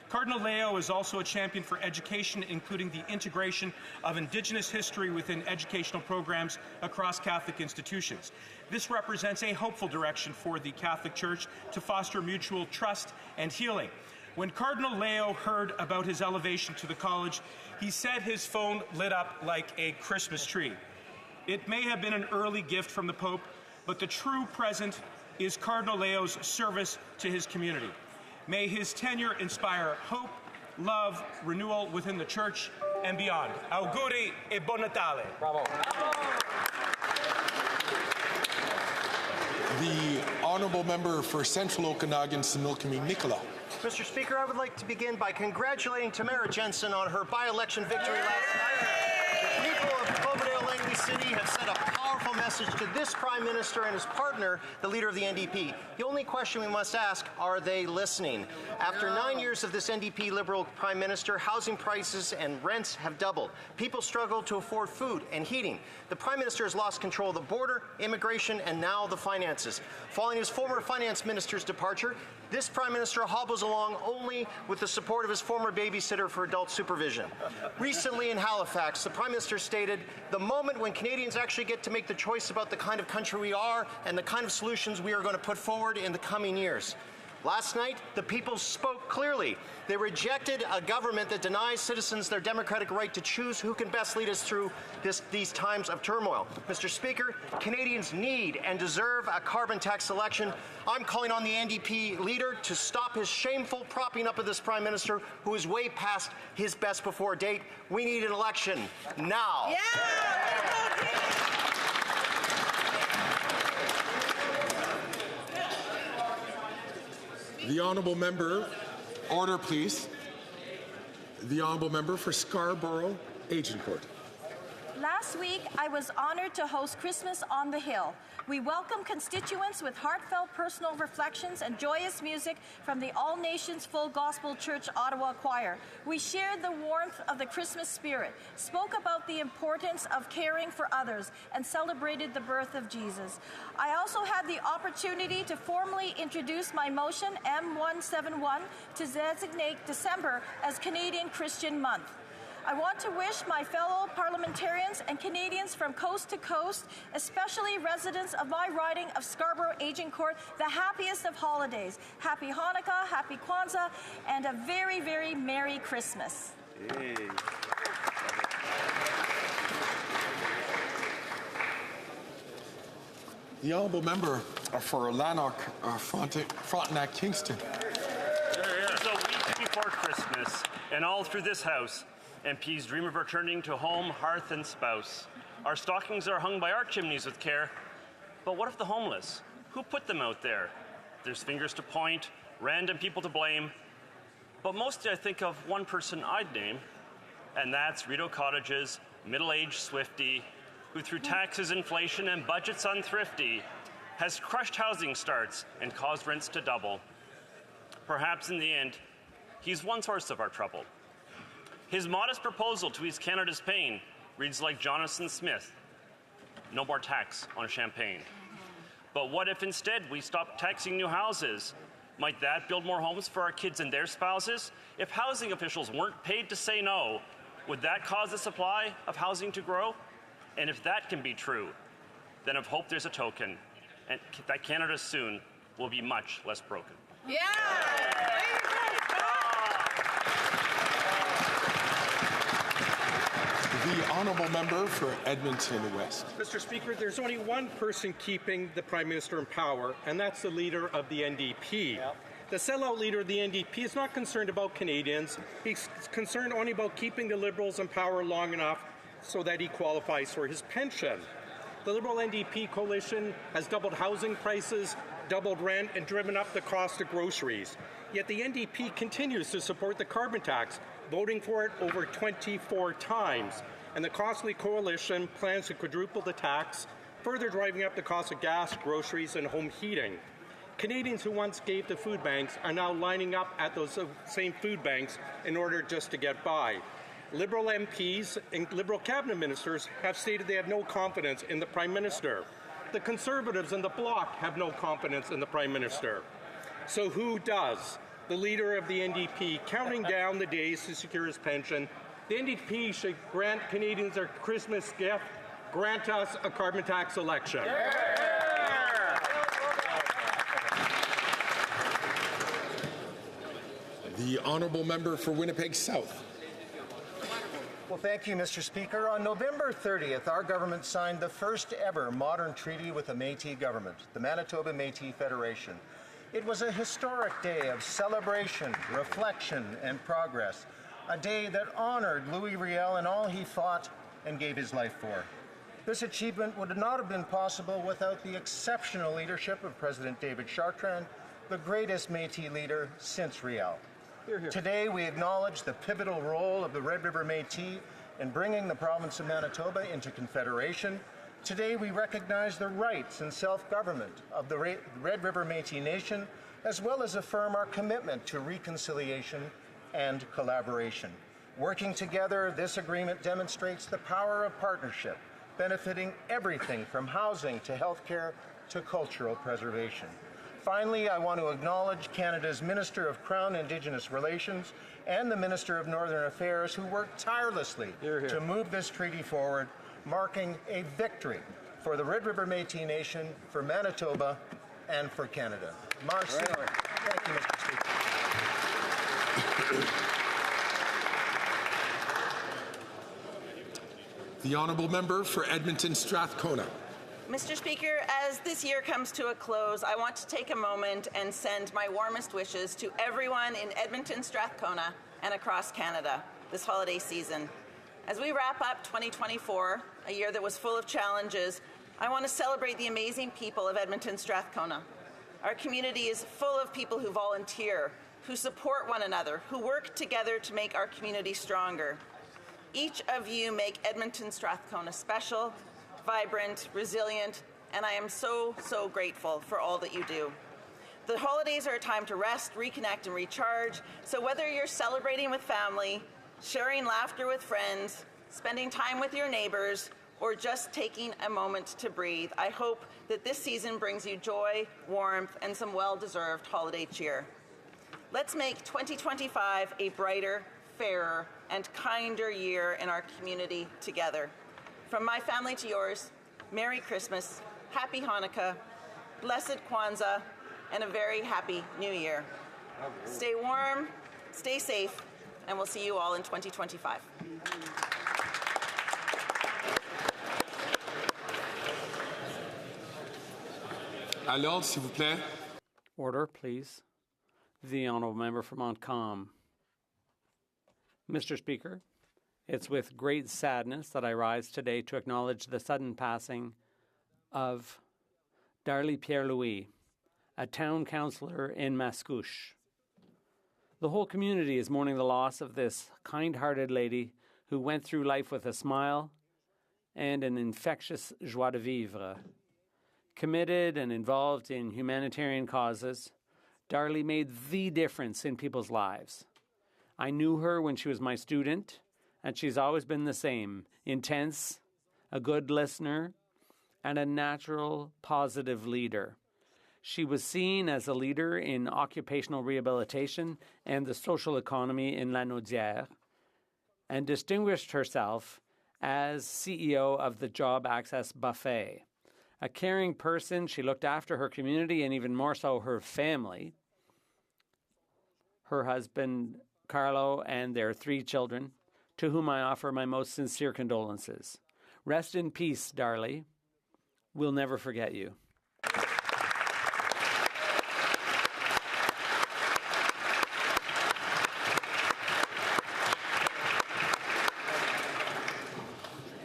Cardinal Leo is also a champion for education, including the integration of Indigenous history within educational programs across Catholic institutions. This represents a hopeful direction for the Catholic Church to foster mutual trust and healing. When Cardinal Leo heard about his elevation to the college, he said his phone lit up like a Christmas tree. It may have been an early gift from the Pope, but the true present is Cardinal Leo's service to his community. May his tenure inspire hope, love, renewal within the Church and beyond. Auguri e buon Natale. Bravo. The Honourable Member for Central Okanagan, Similkameen Nicola. Mr. Speaker, I would like to begin by congratulating Tamara Jensen on her by-election victory last night. The people of Cloverdale Langley City have sent a powerful message message to this Prime Minister and his partner, the leader of the NDP. The only question we must ask, are they listening? After 9 years of this NDP Liberal Prime Minister, housing prices and rents have doubled. People struggle to afford food and heating. The Prime Minister has lost control of the border, immigration, and now the finances. Following his former finance minister's departure, this Prime Minister hobbles along only with the support of his former babysitter for adult supervision. Recently in Halifax, the Prime Minister stated, "The moment when Canadians actually get to make the choice about the kind of country we are and the kind of solutions we are going to put forward in the coming years." Last night, the people spoke clearly. They rejected a government that denies citizens their democratic right to choose who can best lead us through these times of turmoil. Mr. Speaker, Canadians need and deserve a carbon tax election. I'm calling on the NDP leader to stop his shameful propping up of this Prime Minister who is way past his best before date. We need an election now. The honourable member, order please. The honourable member for Scarborough Agincourt. Last week, I was honored to host Christmas on the Hill. We welcome constituents with heartfelt personal reflections and joyous music from the All Nations Full Gospel Church Ottawa Choir. We shared the warmth of the Christmas spirit, spoke about the importance of caring for others, and celebrated the birth of Jesus. I also had the opportunity to formally introduce my motion M171 to designate December as Canadian Christian Month. I want to wish my fellow parliamentarians and Canadians from coast to coast, especially residents of my riding of Scarborough Agincourt, the happiest of holidays. Happy Hanukkah, Happy Kwanzaa, and a very, very Merry Christmas. Hey. The honourable member for Lanark, Frontenac, Kingston. It is a week before Christmas, and all through this house, MPs dream of returning to home, hearth, and spouse. Our stockings are hung by our chimneys with care. But what of the homeless? Who put them out there? There's fingers to point, random people to blame. But mostly I think of one person I'd name, and that's Rideau Cottage's middle-aged Swiftie, who through taxes, inflation, and budgets unthrifty, has crushed housing starts and caused rents to double. Perhaps in the end, he's one source of our trouble. His modest proposal to ease Canada's pain reads like Jonathan Smith: no more tax on champagne. But what if instead we stop taxing new houses? Might that build more homes for our kids and their spouses? If housing officials weren't paid to say no, would that cause the supply of housing to grow? And if that can be true, then of hope there's a token, and that Canada soon will be much less broken. The honourable member for Edmonton West. Mr. Speaker, there's only one person keeping the Prime Minister in power, and that's the leader of the NDP. Yep. The sellout leader of the NDP is not concerned about Canadians. He's concerned only about keeping the Liberals in power long enough so that he qualifies for his pension. The Liberal NDP coalition has doubled housing prices, doubled rent, and driven up the cost of groceries. Yet the NDP continues to support the carbon tax, voting for it over 24 times. And the costly coalition plans to quadruple the tax, further driving up the cost of gas, groceries, and home heating. Canadians who once gave to food banks are now lining up at those same food banks in order just to get by. Liberal MPs and Liberal cabinet ministers have stated they have no confidence in the Prime Minister. The Conservatives and the Bloc have no confidence in the Prime Minister. So who does? The leader of the NDP, counting down the days to secure his pension. The NDP should grant Canadians their Christmas gift, grant us a carbon tax election. The honourable member for Winnipeg South. Well, thank you, Mr. Speaker. On November 30th, our government signed the first ever modern treaty with the Métis government, the Manitoba Métis Federation. It was a historic day of celebration, reflection, and progress, a day that honored Louis Riel and all he fought and gave his life for. This achievement would not have been possible without the exceptional leadership of President David Chartrand, the greatest Métis leader since Riel. Today, we acknowledge the pivotal role of the Red River Métis in bringing the province of Manitoba into Confederation, Today we recognize the rights and self-government of the Red River Métis Nation, as well as affirm our commitment to reconciliation and collaboration. Working together, this agreement demonstrates the power of partnership, benefiting everything from housing to healthcare to cultural preservation. Finally, I want to acknowledge Canada's Minister of Crown Indigenous Relations and the Minister of Northern Affairs who worked tirelessly to move this treaty forward, marking a victory for the Red River Métis Nation, for Manitoba, and for Canada. Merci. Thank you, Mr. Speaker. The Honourable Member for Edmonton Strathcona. Mr. Speaker, as this year comes to a close, I want to take a moment and send my warmest wishes to everyone in Edmonton, Strathcona, and across Canada this holiday season. As we wrap up 2024, a year that was full of challenges, I want to celebrate the amazing people of Edmonton, Strathcona. Our community is full of people who volunteer, who support one another, who work together to make our community stronger. Each of you make Edmonton, Strathcona special, vibrant, resilient, and I am so, so grateful for all that you do. The holidays are a time to rest, reconnect, and recharge, so whether you're celebrating with family, sharing laughter with friends, spending time with your neighbors, or just taking a moment to breathe, I hope that this season brings you joy, warmth, and some well-deserved holiday cheer. Let's make 2025 a brighter, fairer, and kinder year in our community together. From my family to yours, Merry Christmas, Happy Hanukkah, Blessed Kwanzaa, and a very happy New Year. Stay warm, stay safe, and we'll see you all in 2025. À l'ordre, s'il vous plaît. Order, please. The Honourable Member for Montcalm. Mr. Speaker, it's with great sadness that I rise today to acknowledge the sudden passing of Darlie Pierre-Louis, a town councillor in Mascouche. The whole community is mourning the loss of this kind-hearted lady who went through life with a smile and an infectious joie de vivre. Committed and involved in humanitarian causes, Darlie made the difference in people's lives. I knew her when she was my student, and she's always been the same: intense, a good listener, and a natural, positive leader. She was seen as a leader in occupational rehabilitation and the social economy in Lanaudière, and distinguished herself as CEO of the Job Access Buffet. A caring person, she looked after her community and even more so her family. Her husband, Carlo, and their 3 children, to whom I offer my most sincere condolences. Rest in peace, Darlie. We'll never forget you.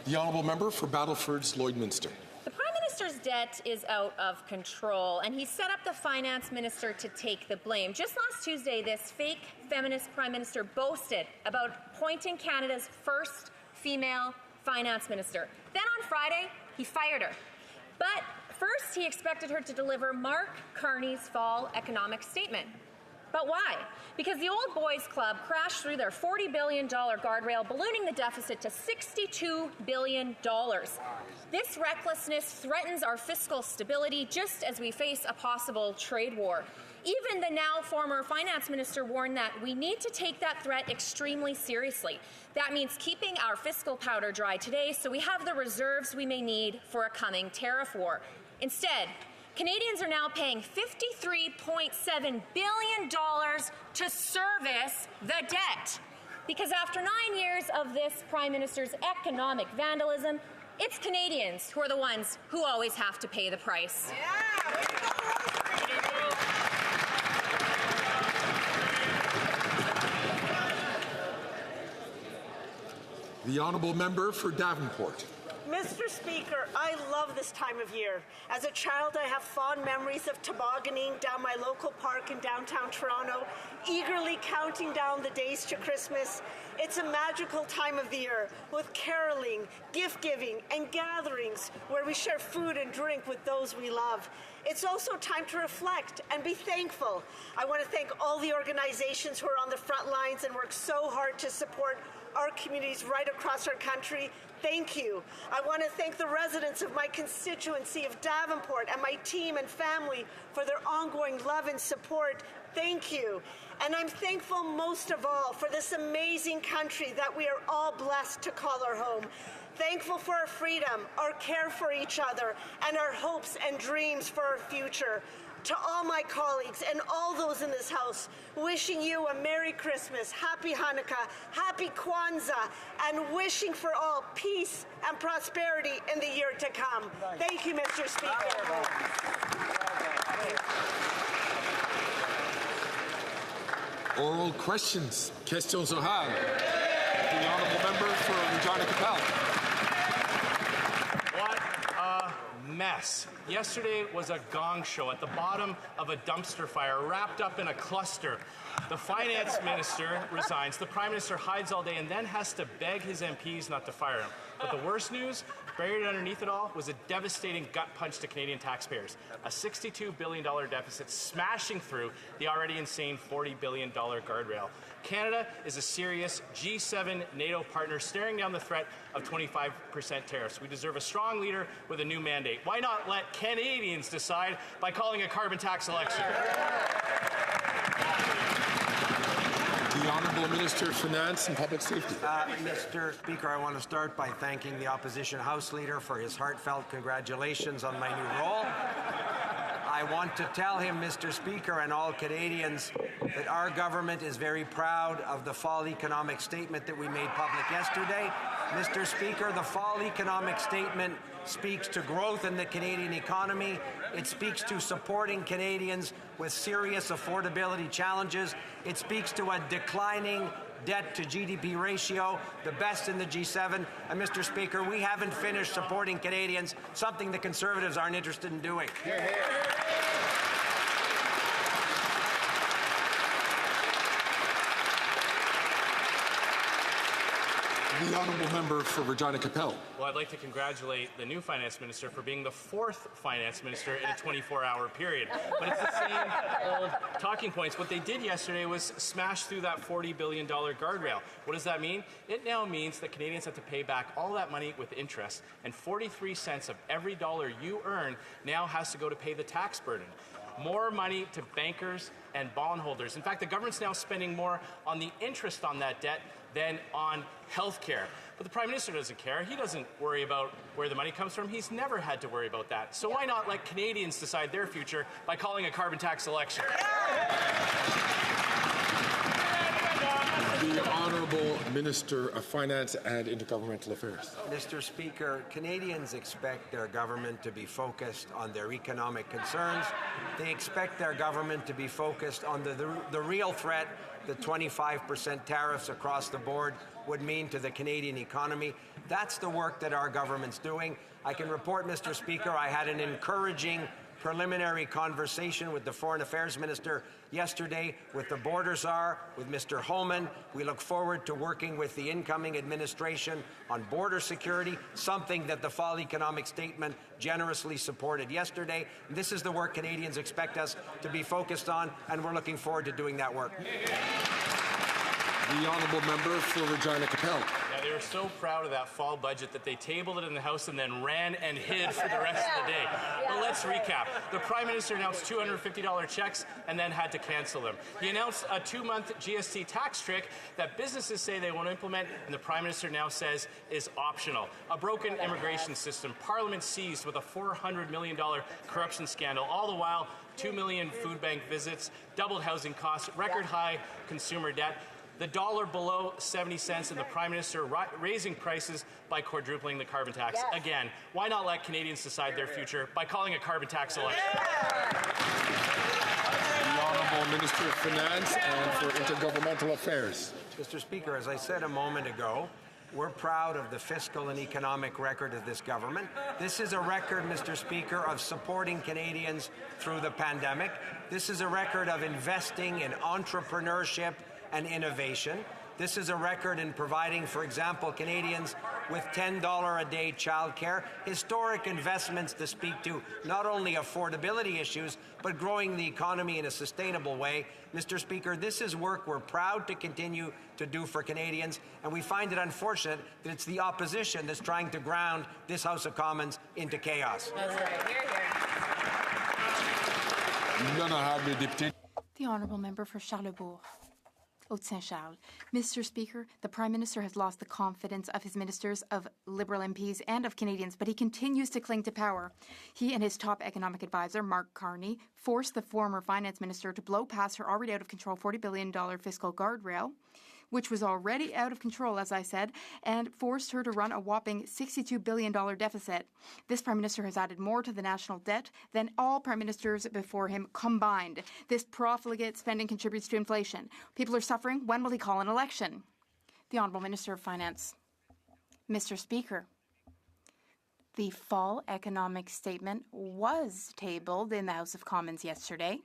The Honourable Member for Battleford's Lloydminster. The Prime Minister's debt is out of control, and he set up the Finance Minister to take the blame. Just last Tuesday, this fake feminist Prime Minister boasted about appointing Canada's first female Finance Minister. Then on Friday, he fired her. But first, he expected her to deliver Mark Carney's fall economic statement. But why? Because the Old Boys Club crashed through their $40 billion guardrail, ballooning the deficit to $62 billion. This recklessness threatens our fiscal stability just as we face a possible trade war. Even the now former finance minister warned that we need to take that threat extremely seriously. That means keeping our fiscal powder dry today so we have the reserves we may need for a coming tariff war. Instead, Canadians are now paying $53.7 billion to service the debt. Because after 9 years of this Prime Minister's economic vandalism, it's Canadians who are the ones who always have to pay the price. The Honourable Member for Davenport. Mr. Speaker, I love this time of year. As a child, I have fond memories of tobogganing down my local park in downtown Toronto, eagerly counting down the days to Christmas. It's a magical time of the year with caroling, gift-giving, and gatherings where we share food and drink with those we love. It's also time to reflect and be thankful. I want to thank all the organizations who are on the front lines and work so hard to support our communities right across our country. Thank you. I want to thank the residents of my constituency of Davenport and my team and family for their ongoing love and support. Thank you. And I'm thankful most of all for this amazing country that we are all blessed to call our home. Thankful for our freedom, our care for each other, and our hopes and dreams for our future. To all my colleagues and all those in this house, wishing you a Merry Christmas, Happy Hanukkah, Happy Kwanzaa, and wishing for all peace and prosperity in the year to come. Thank you, Mr. Speaker. Oral questions. Questions orales. The honourable member for Regina Capel. What a mess. Yesterday was a gong show at the bottom of a dumpster fire, wrapped up in a cluster. The finance minister resigns, the prime minister hides all day and then has to beg his MPs not to fire him. But the worst news, buried underneath it all, was a devastating gut punch to Canadian taxpayers. A $62 billion deficit smashing through the already insane $40 billion guardrail. Canada is a serious G7 NATO partner staring down the threat of 25% tariffs. We deserve a strong leader with a new mandate. Why not let Canadians decide by calling a carbon tax election? The Honourable Minister of Finance and Public Safety. Mr. Speaker, I want to start by thanking the Opposition House Leader for his heartfelt congratulations on my new role. I want to tell him, Mr. Speaker, and all Canadians, that our government is very proud of the fall economic statement that we made public yesterday. Mr. Speaker, the fall economic statement speaks to growth in the Canadian economy. It speaks to supporting Canadians with serious affordability challenges. It speaks to a declining debt to GDP ratio, the best in the G7. And Mr. Speaker, we haven't finished supporting Canadians, something the Conservatives aren't interested in doing. The honourable member for Regina Capel. Well, I'd like to congratulate the new finance minister for being the fourth finance minister in a 24-hour period. But it's the same old talking points. What they did yesterday was smash through that $40 billion guardrail. What does that mean? It now means that Canadians have to pay back all that money with interest, and 43 cents of every dollar you earn now has to go to pay the tax burden. More money to bankers and bondholders. In fact, the government's now spending more on the interest on that debt than on health care. But the Prime Minister doesn't care. He doesn't worry about where the money comes from. He's never had to worry about that. So why not let Canadians decide their future by calling a carbon tax election? The Honourable Minister of Finance and Intergovernmental Affairs. Mr. Speaker, Canadians expect their government to be focused on their economic concerns. They expect their government to be focused on the real threat that 25% tariffs across the board would mean to the Canadian economy. That's the work that our government's doing. I can report, Mr. Speaker, I had an encouraging preliminary conversation with the Foreign Affairs Minister yesterday, with the Border Czar, with Mr. Holman. We look forward to working with the incoming administration on border security, something that the fall economic statement generously supported yesterday. This is the work Canadians expect us to be focused on, and we're looking forward to doing that work. The honourable member for Regina Capel. Yeah, they were so proud of that fall budget that they tabled it in the House and then ran and hid for the rest of the day. Well, let's recap. The Prime Minister announced $250 checks and then had to cancel them. He announced a 2-month GST tax trick that businesses say they want to implement, and the Prime Minister now says is optional. A broken immigration system, Parliament seized with a $400 million corruption scandal, all the while 2 million food bank visits, doubled housing costs, record high consumer debt, the dollar below 70 cents, and the Prime Minister raising prices by quadrupling the carbon tax. Yes. Again, why not let Canadians decide their future by calling a carbon tax election? The Honourable Minister of Finance and for Intergovernmental Affairs. Mr. Speaker, as I said a moment ago, We're proud of the fiscal and economic record of this government. This is a record, Mr. Speaker, of supporting Canadians through the pandemic. This is a record of investing in entrepreneurship and innovation. This is a record in providing, for example, Canadians with $10 a day childcare, historic investments to speak to not only affordability issues, but growing the economy in a sustainable way. Mr. Speaker, this is work we're proud to continue to do for Canadians, and we find it unfortunate that it's the opposition that's trying to ground this House of Commons into chaos. The Honourable Member for Charlesbourg. Haute-Saint-Charles. Mr. Speaker, the Prime Minister has lost the confidence of his ministers, of Liberal MPs and of Canadians, but he continues to cling to power. He and his top economic advisor, Mark Carney, forced the former Finance Minister to blow past her already out-of-control $40 billion fiscal guardrail, which was already out of control, as I said, and forced her to run a whopping $62 billion deficit. This Prime Minister has added more to the national debt than all Prime Ministers before him combined. This profligate spending contributes to inflation. People are suffering. When will he call an election? The Honourable Minister of Finance. Mr. Speaker, the fall economic statement was tabled in the House of Commons yesterday.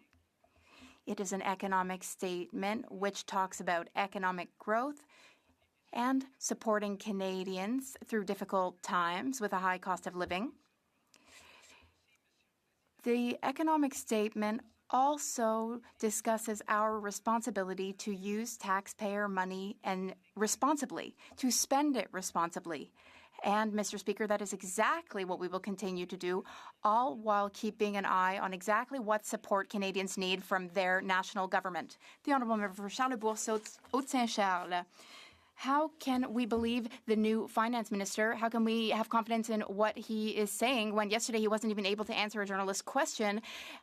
It is an economic statement which talks about economic growth and supporting Canadians through difficult times with a high cost of living. The economic statement also discusses our responsibility to use taxpayer money and responsibly, to spend it responsibly. And, Mr. Speaker, that is exactly what we will continue to do, all while keeping an eye on exactly what support Canadians need from their national government. The Honourable Member for Charlesbourg, Haute-Saint-Charles. How can we believe the new finance minister? How can we have confidence in what he is saying when yesterday he wasn't even able to answer a journalist's question,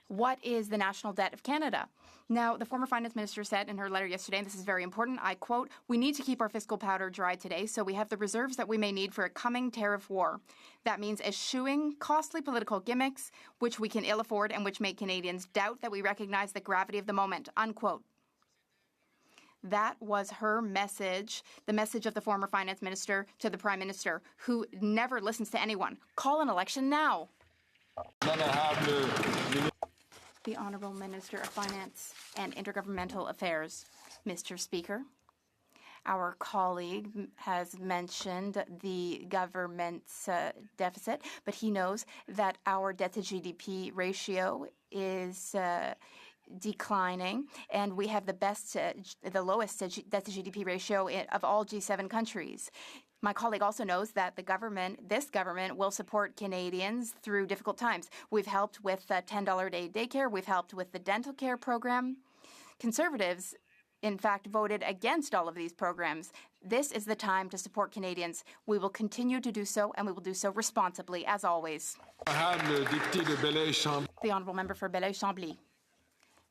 what is the national debt of Canada? Now, the former finance minister said in her letter yesterday, and this is very important, I quote, "We need to keep our fiscal powder dry today so we have the reserves that we may need for a coming tariff war." That means eschewing costly political gimmicks, which we can ill afford and which make Canadians doubt that we recognize the gravity of the moment, unquote. That was her message, the message of the former finance minister to the Prime Minister, who never listens to anyone. Call an election now. The Honourable Minister of Finance and Intergovernmental Affairs. Mr. Speaker, our colleague has mentioned the government's deficit, but he knows that our debt-to-GDP ratio is declining, and we have the lowest debt-to-GDP ratio of all G7 countries. My colleague also knows that this government will support Canadians through difficult times. We've helped with $10 a day daycare. We've helped with the dental care program. Conservatives, in fact, voted against all of these programs. This is the time to support Canadians. We will continue to do so, and we will do so responsibly, as always. The Honourable Member for Belleuil-Chambly.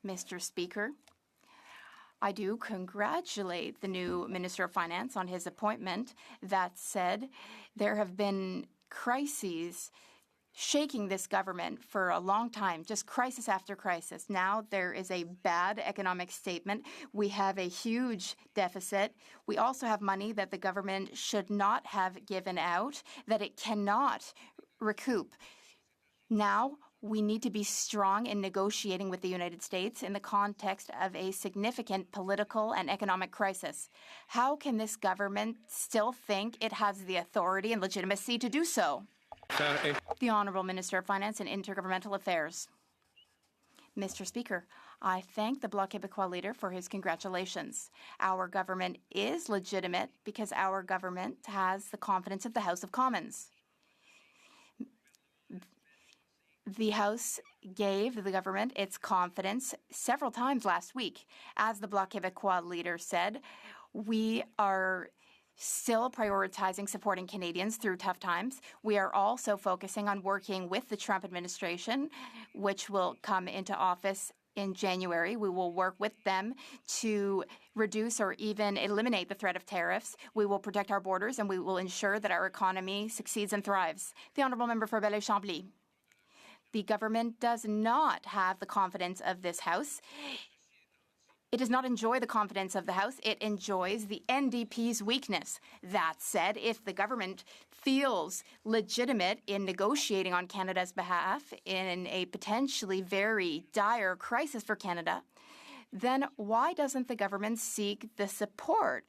Mr. Speaker, I do congratulate the new Minister of Finance on his appointment. That said, there have been crises shaking this government for a long time, just crisis after crisis. Now there is a bad economic statement. We have a huge deficit. We also have money that the government should not have given out, that it cannot recoup. Now, we need to be strong in negotiating with the United States in the context of a significant political and economic crisis. How can this government still think it has the authority and legitimacy to do so? The Honourable Minister of Finance and Intergovernmental Affairs. Mr. Speaker, I thank the Bloc Québécois leader for his congratulations. Our government is legitimate because our government has the confidence of the House of Commons. The House gave the government its confidence several times last week. As the Bloc Québécois leader said, we are still prioritizing supporting Canadians through tough times. We are also focusing on working with the Trump administration, which will come into office in January. We will work with them to reduce or even eliminate the threat of tariffs. We will protect our borders, and we will ensure that our economy succeeds and thrives. The Honourable Member for Belleuil-Chambly. The government does not have the confidence of this House. It does not enjoy the confidence of the House. It enjoys the NDP's weakness. That said, if the government feels legitimate in negotiating on Canada's behalf in a potentially very dire crisis for Canada, then why doesn't the government seek the support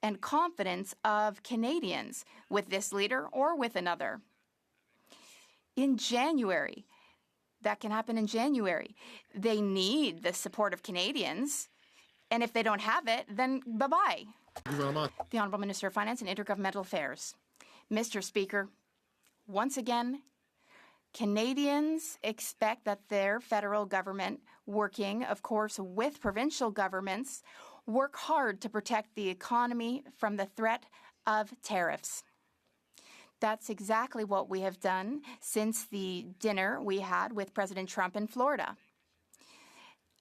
and confidence of Canadians with this leader or with another? In January, that can happen in January. They need the support of Canadians. And if they don't have it, then bye-bye. The Honourable Minister of Finance and Intergovernmental Affairs. Mr. Speaker, once again, Canadians expect that their federal government, working, of course, with provincial governments, work hard to protect the economy from the threat of tariffs. That's exactly what we have done since the dinner we had with President Trump in Florida.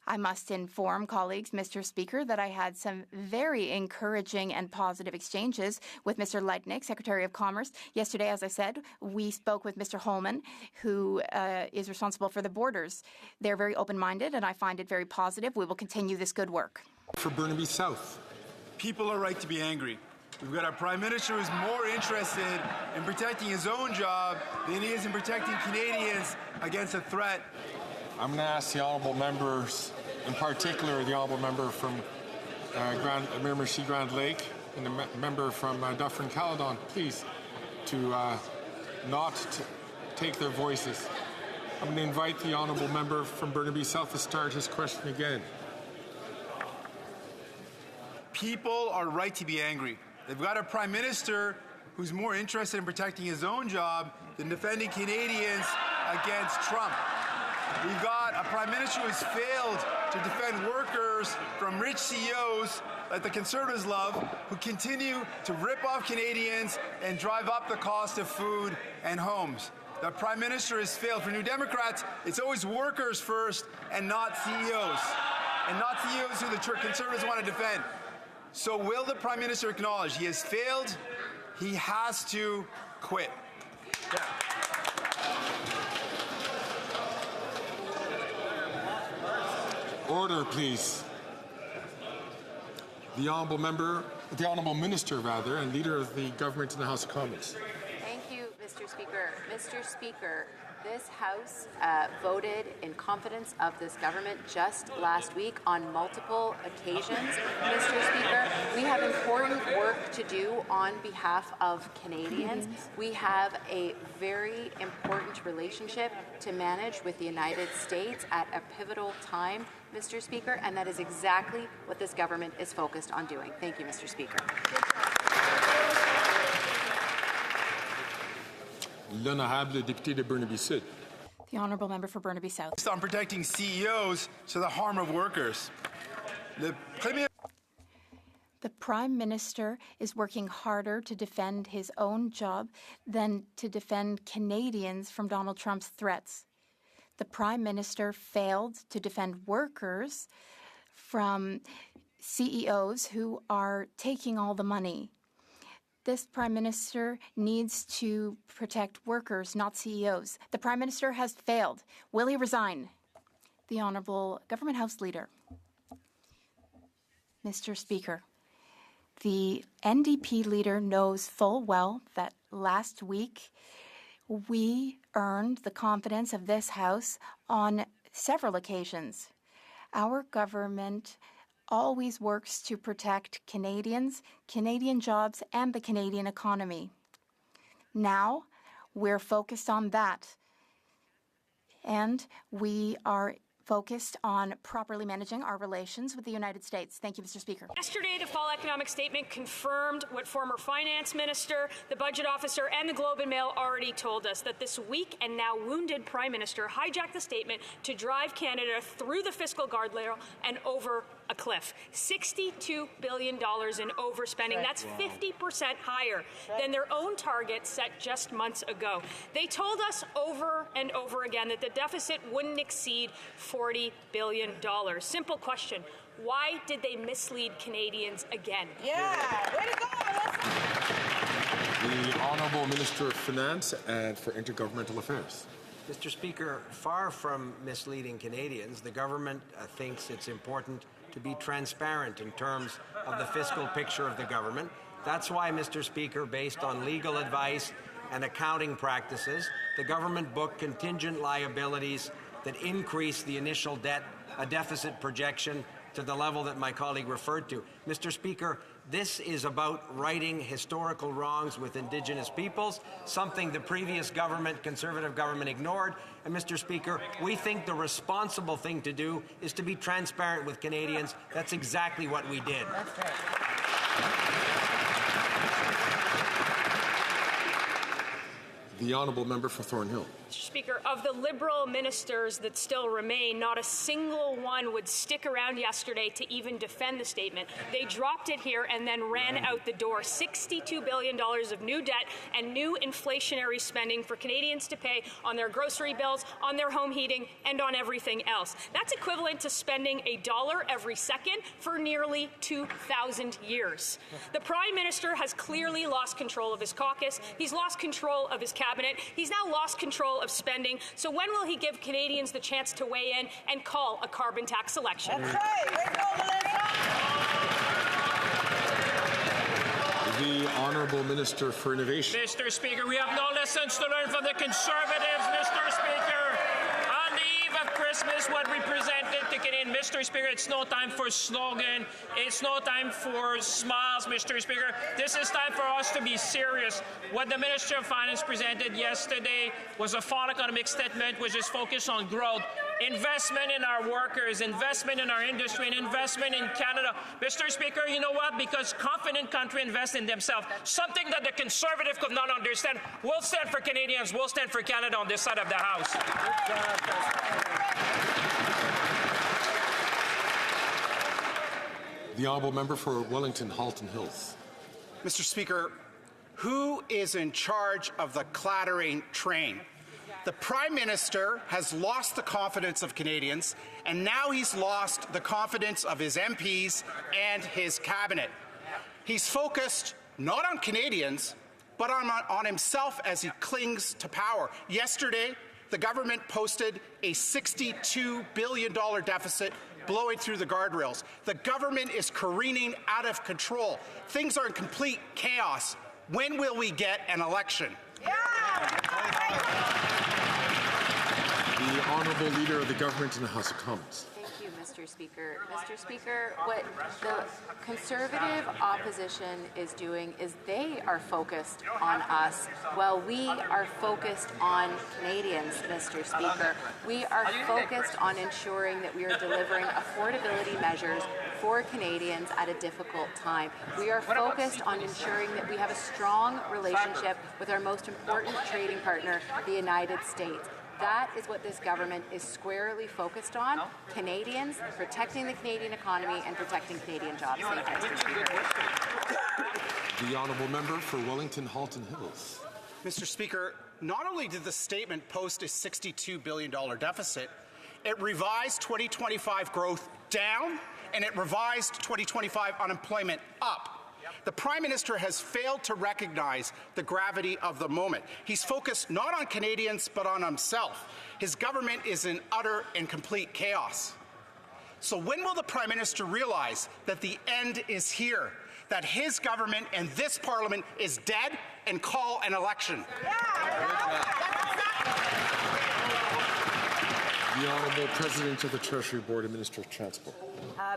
I must inform colleagues, Mr. Speaker, that I had some very encouraging and positive exchanges with Mr. Leitnik, Secretary of Commerce. Yesterday, as I said, we spoke with Mr. Holman, who is responsible for the borders. They're very open-minded, and I find it very positive. We will continue this good work. For Burnaby South. People are right to be angry. We've got our Prime Minister who's more interested in protecting his own job than he is in protecting Canadians against a threat. I'm going to ask the honourable members, in particular the honourable member from Miramichi Grand Lake and the member from Dufferin-Caledon, please, to not take their voices. I'm going to invite the honourable member from Burnaby South to start his question again. People are right to be angry. They've got a Prime Minister who's more interested in protecting his own job than defending Canadians against Trump. We've got a Prime Minister who has failed to defend workers from rich CEOs that the Conservatives love, who continue to rip off Canadians and drive up the cost of food and homes. The Prime Minister has failed. For New Democrats, it's always workers first and not CEOs. And not CEOs who the Conservatives want to defend. So will the Prime Minister acknowledge he has failed? He has to quit. Yeah. Order, please. The Honourable Minister, and Leader of the Government in the House of Commons. Thank you, Mr. Speaker. Mr. Speaker, this House voted in confidence of this government just last week on multiple occasions. Mr. Speaker, we have important work to do on behalf of Canadians. We have a very important relationship to manage with the United States at a pivotal time, Mr. Speaker, and that is exactly what this government is focused on doing. Thank you, Mr. Speaker. L'honorable député de Burnaby Sud. The honourable member for Burnaby South. On protecting CEOs to the harm of workers. The Prime Minister is working harder to defend his own job than to defend Canadians from Donald Trump's threats. The Prime Minister failed to defend workers from CEOs who are taking all the money. This Prime Minister needs to protect workers, not CEOs. The Prime Minister has failed. Will he resign? The Honourable Government House Leader. Mr. Speaker, the NDP leader knows full well that last week we earned the confidence of this House on several occasions. Our government always works to protect Canadians, Canadian jobs, and the Canadian economy. Now, we're focused on that. And we are focused on properly managing our relations with the United States. Thank you, Mr. Speaker. Yesterday, the fall economic statement confirmed what former finance minister, the budget officer, and the Globe and Mail already told us, that this weak and now wounded Prime Minister hijacked the statement to drive Canada through the fiscal guardrail and over a cliff. $62 billion in overspending. That's 50% higher than their own target set just months ago. They told us over and over again that the deficit wouldn't exceed $40 billion. Simple question. Why did they mislead Canadians again? Yeah, way to go, The Honourable Minister of Finance and for Intergovernmental Affairs. Mr. Speaker, far from misleading Canadians, the government thinks it's important to be transparent in terms of the fiscal picture of the government. That's why, Mr. Speaker, based on legal advice and accounting practices, the government booked contingent liabilities that increase the initial deficit projection to the level that my colleague referred to. Mr. Speaker, this is about righting historical wrongs with Indigenous peoples, something the previous government, Conservative government, ignored. And Mr. Speaker, we think the responsible thing to do is to be transparent with Canadians. That's exactly what we did. That's right. The honourable member for Thornhill. Mr. Speaker, of the Liberal ministers that still remain, not a single one would stick around yesterday to even defend the statement. They dropped it here and then ran out the door. $62 billion of new debt and new inflationary spending for Canadians to pay on their grocery bills, on their home heating, and on everything else. That's equivalent to spending $1 every second for nearly 2,000 years. The Prime Minister has clearly lost control of his caucus. He's lost control of his cabinet. He's now lost control of spending. So when will he give Canadians the chance to weigh in and call a carbon tax election? That's right. The honourable minister for innovation. Mr. Speaker, we have no lessons to learn from the Conservatives, Mr. Speaker. On the eve of Christmas, what we presented to Canadians, Mr. Speaker, it's no time for slogan. It's no time for smiles, Mr. Speaker. This is time for us to be serious. What the Minister of Finance presented yesterday was a fall economic statement which is focused on growth, investment in our workers, investment in our industry, and investment in Canada. Mr. Speaker, you know what? Because confident countries invest in themselves, something that the Conservative could not understand. We'll stand for Canadians. We'll stand for Canada on this side of the House. The honourable member for Wellington Halton Hills. Mr. Speaker, who is in charge of the clattering train? The Prime Minister has lost the confidence of Canadians, and now he's lost the confidence of his MPs and his cabinet. He's focused not on Canadians, but on himself as he clings to power. Yesterday, the government posted a $62 billion deficit blowing through the guardrails. The government is careening out of control. Things are in complete chaos. When will we get an election? The honourable leader of the government in the House of Commons. Thank you, Mr. Speaker. Mr. Speaker, what the Conservative opposition is doing is they are focused on us while we are focused on Canadians, Mr. Speaker. We are focused on ensuring that we are delivering affordability measures for Canadians at a difficult time. We are focused on ensuring that we have a strong relationship with our most important trading partner, the United States. That is what this government is squarely focused on: Canadians, protecting the Canadian economy and protecting Canadian jobs. Thank you, Mr. Speaker. The honourable member for Wellington Halton Hills. Mr. Speaker, not only did the statement post a $62 billion deficit, it revised 2025 growth down and it revised 2025 unemployment up. The Prime Minister has failed to recognize the gravity of the moment. He's focused not on Canadians, but on himself. His government is in utter and complete chaos. So when will the Prime Minister realize that the end is here, that his government and this Parliament is dead, and call an election? The Honourable President of the Treasury Board and Minister of Transport.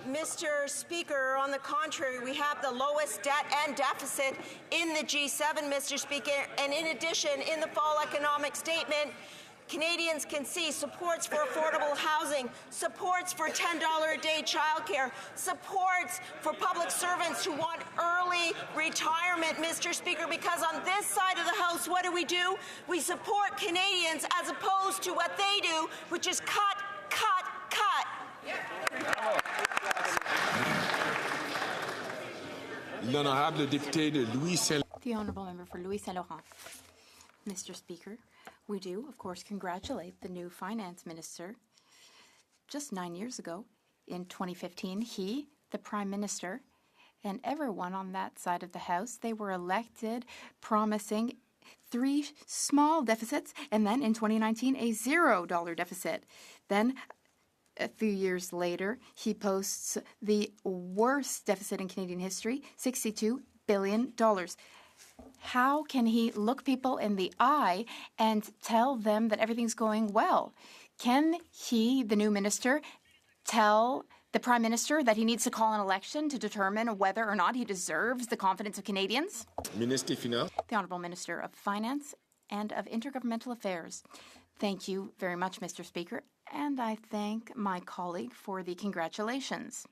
Mr. Speaker, on the contrary, we have the lowest debt and deficit in the G7, Mr. Speaker, and in addition, in the fall economic statement, Canadians can see supports for affordable housing, supports for $10 a day childcare, supports for public servants who want early retirement, Mr. Speaker, because on this side of the House, what do? We support Canadians as opposed to what they do, which is cut, cut, cut. L'honorable député de Louis Saint. The honourable member for Louis Saint Laurent. Mr. Speaker, we do, of course, congratulate the new finance minister. Just 9 years ago, in 2015, he, the Prime Minister, and everyone on that side of the House, they were elected promising 3 small deficits, and then in 2019, a $0 deficit. Then A few years later, he posts the worst deficit in Canadian history, $62 billion. How can he look people in the eye and tell them that everything's going well? Can he, the new minister, tell the Prime Minister that he needs to call an election to determine whether or not he deserves the confidence of Canadians? Ministre des Finances. The Honourable Minister of Finance and of Intergovernmental Affairs. Thank you very much, Mr. Speaker, and I thank my colleague for the congratulations.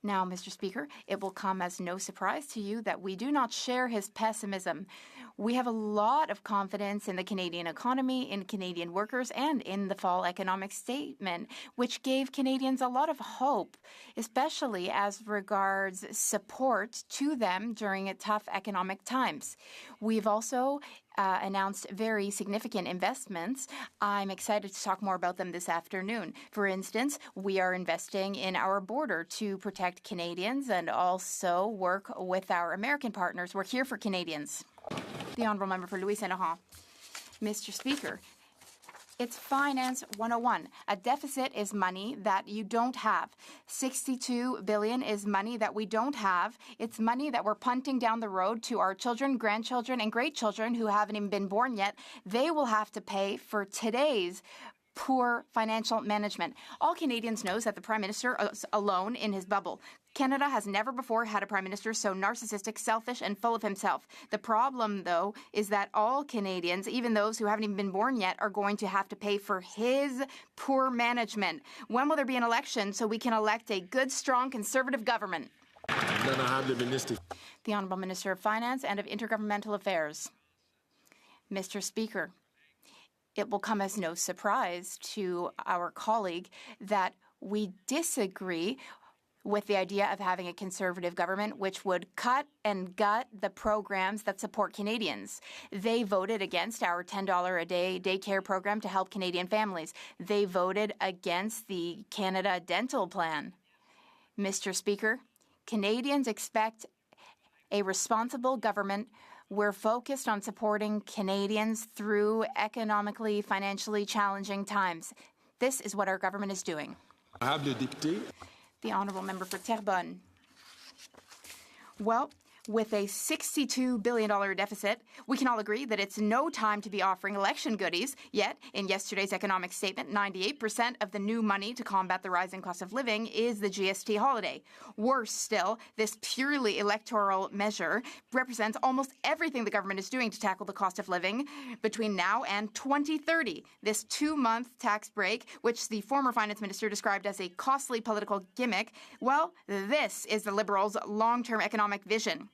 Now, Mr. Speaker, it will come as no surprise to you that we do not share his pessimism. We have a lot of confidence in the Canadian economy, in Canadian workers, and in the fall economic statement, which gave Canadians a lot of hope, especially as regards support to them during tough economic times. We've also announced very significant investments. I'm excited to talk more about them this afternoon. For instance, we are investing in our border to protect Canadians and also work with our American partners. We're here for Canadians. The Honourable Member for Louis Saint-Laurent. Mr. Speaker, it's Finance 101. A deficit is money that you don't have. $62 billion is money that we don't have. It's money that we're punting down the road to our children, grandchildren, and great-children who haven't even been born yet. They will have to pay for today's poor financial management. All Canadians know that the Prime Minister is alone in his bubble. Canada has never before had a Prime Minister so narcissistic, selfish, and full of himself. The problem, though, is that all Canadians, even those who haven't even been born yet, are going to have to pay for his poor management. When will there be an election so we can elect a good, strong, Conservative government? The Honourable Minister of Finance and of Intergovernmental Affairs. Mr. Speaker, it will come as no surprise to our colleague that we disagree with the idea of having a Conservative government which would cut and gut the programs that support Canadians. They voted against our $10 a day daycare program to help Canadian families. They voted against the Canada Dental Plan. Mr. Speaker, Canadians expect a responsible government. We're focused on supporting Canadians through economically, financially challenging times. This is what our government is doing. The Honourable Member for Terrebonne. Well, with a $62 billion deficit, we can all agree that it's no time to be offering election goodies. Yet, in yesterday's economic statement, 98% of the new money to combat the rising cost of living is the GST holiday. Worse still, this purely electoral measure represents almost everything the government is doing to tackle the cost of living between now and 2030. This 2-month tax break, which the former finance minister described as a costly political gimmick, well, this is the Liberals' long-term economic vision.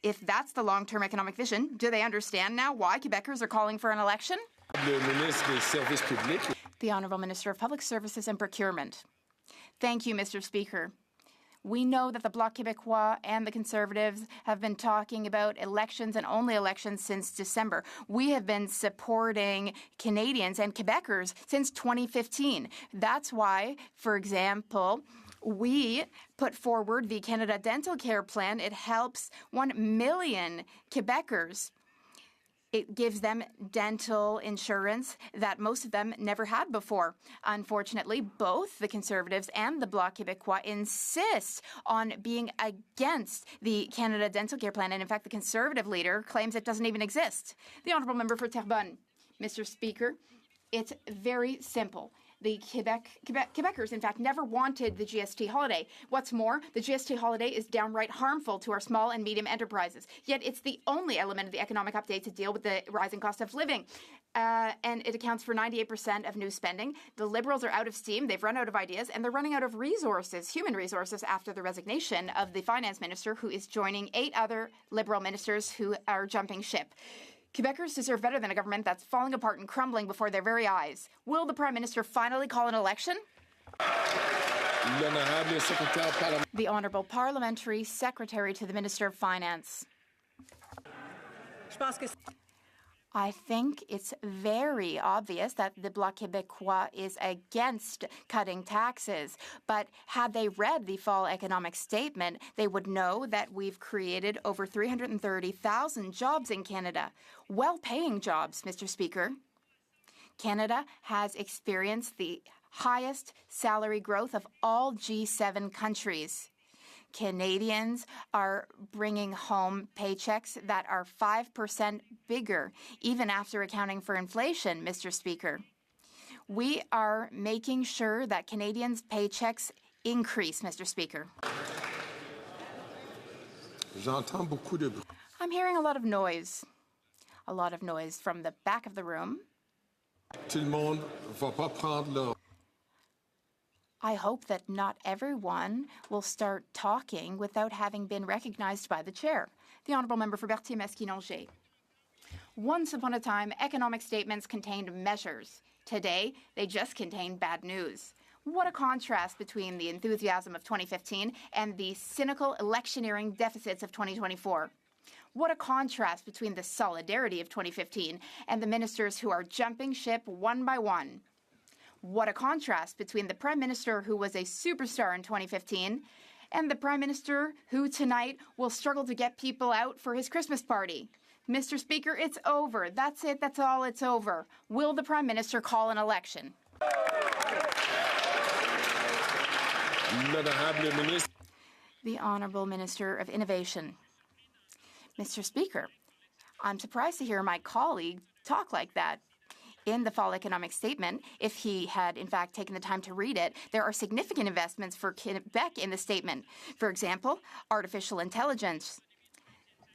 If that's the long-term economic vision, do they understand now why Quebecers are calling for an election? The Honourable Minister of Public Services and Procurement. Thank you, Mr. Speaker. We know that the Bloc Québécois and the Conservatives have been talking about elections and only elections since December. We have been supporting Canadians and Quebecers since 2015. That's why, for example, we put forward the Canada Dental Care Plan. It helps 1 million Quebecers. It gives them dental insurance that most of them never had before. Unfortunately, both the Conservatives and the Bloc Québécois insist on being against the Canada Dental Care Plan. And in fact, the Conservative leader claims it doesn't even exist. The Honourable Member for Terrebonne. Mr. Speaker, it's very simple. The Quebecers, in fact, never wanted the GST holiday. What's more, the GST holiday is downright harmful to our small and medium enterprises. Yet it's the only element of the economic update to deal with the rising cost of living. And it accounts for 98% of new spending. The Liberals are out of steam. They've run out of ideas, and they're running out of resources, human resources, after the resignation of the finance minister, who is joining 8 other Liberal ministers who are jumping ship. Quebecers deserve better than a government that's falling apart and crumbling before their very eyes. Will the Prime Minister finally call an election? The Honourable Parliamentary Secretary to the Minister of Finance. I think it's very obvious that the Bloc Québécois is against cutting taxes. But had they read the fall economic statement, they would know that we've created over 330,000 jobs in Canada. Well-paying jobs, Mr. Speaker. Canada has experienced the highest salary growth of all G7 countries. Canadians are bringing home paychecks that are 5% bigger, even after accounting for inflation, Mr. Speaker. We are making sure that Canadians' paychecks increase, Mr. Speaker. I'm hearing a lot of noise from the back of the room. I hope that not everyone will start talking without having been recognized by the chair. The Honourable Member for Berthier-Masquinongé. Once upon a time, economic statements contained measures. Today, they just contain bad news. What a contrast between the enthusiasm of 2015 and the cynical electioneering deficits of 2024. What a contrast between the solidarity of 2015 and the ministers who are jumping ship one by one. What a contrast between the Prime Minister who was a superstar in 2015 and the Prime Minister who tonight will struggle to get people out for his Christmas party. Mr. Speaker, it's over. That's it. That's all. It's over. Will the Prime Minister call an election? The Honourable Minister of Innovation. Mr. Speaker, I'm surprised to hear my colleague talk like that. In the fall economic statement, if he had in fact taken the time to read it, there are significant investments for Quebec in the statement. For example, artificial intelligence,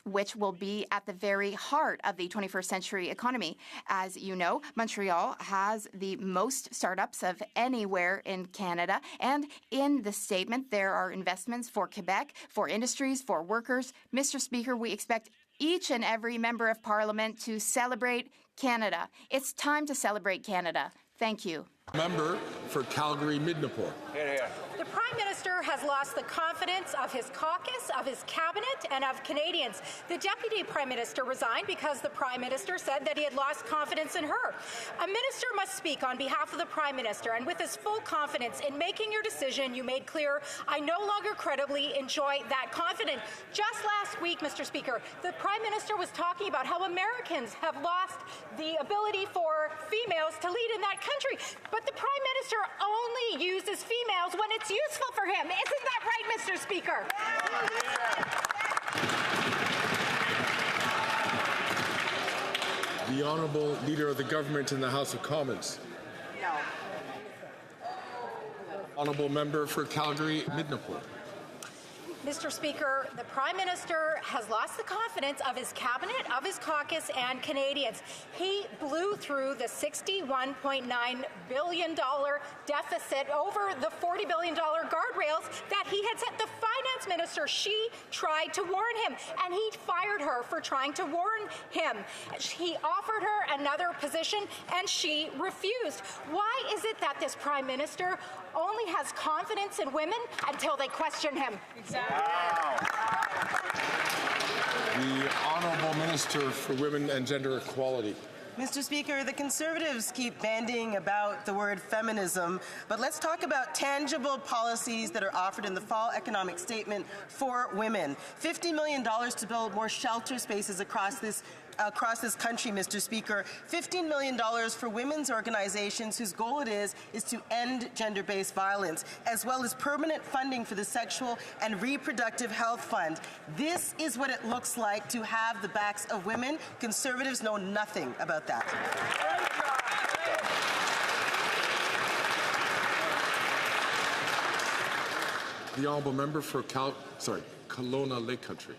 which will be at the very heart of the 21st century economy. As you know, Montreal has the most startups of anywhere in Canada, and in the statement there are investments for Quebec, for industries, for workers. Mr. Speaker, we expect each and every member of Parliament to celebrate Canada. It's time to celebrate Canada. Thank you. Member for Calgary-Midnapore. The Prime Minister has lost the confidence of his caucus, of his cabinet, and of Canadians. The Deputy Prime Minister resigned because the Prime Minister said that he had lost confidence in her. A minister must speak on behalf of the Prime Minister, and with his full confidence in making your decision, you made clear, I no longer credibly enjoy that confidence. Just last week, Mr. Speaker, the Prime Minister was talking about how Americans have lost the ability for females to lead in that country. But the Prime Minister only uses females when it's useful for him. Isn't that right, Mr. Speaker? The Honourable Leader of the Government in the House of Commons. No. Honourable Member for Calgary-Midnapore. Mr. Speaker, the Prime Minister has lost the confidence of his cabinet, of his caucus, and Canadians. He blew through the $61.9 billion deficit over the $40 billion guardrails that he had set. The finance minister, she tried to warn him, and he fired her for trying to warn him. He offered her another position, and she refused. Why is it that this Prime Minister only has confidence in women until they question him? Exactly. Wow. The Honourable Minister for Women and Gender Equality. Mr. Speaker, the Conservatives keep bandying about the word feminism, but let's talk about tangible policies that are offered in the fall economic statement for women. $50 million to build more shelter spaces across this country, Mr. Speaker. $15 million for women's organizations whose goal it is to end gender-based violence, as well as permanent funding for the Sexual and Reproductive Health Fund. This is what it looks like to have the backs of women. Conservatives know nothing about that. The Honourable Member for Kelowna Lake Country.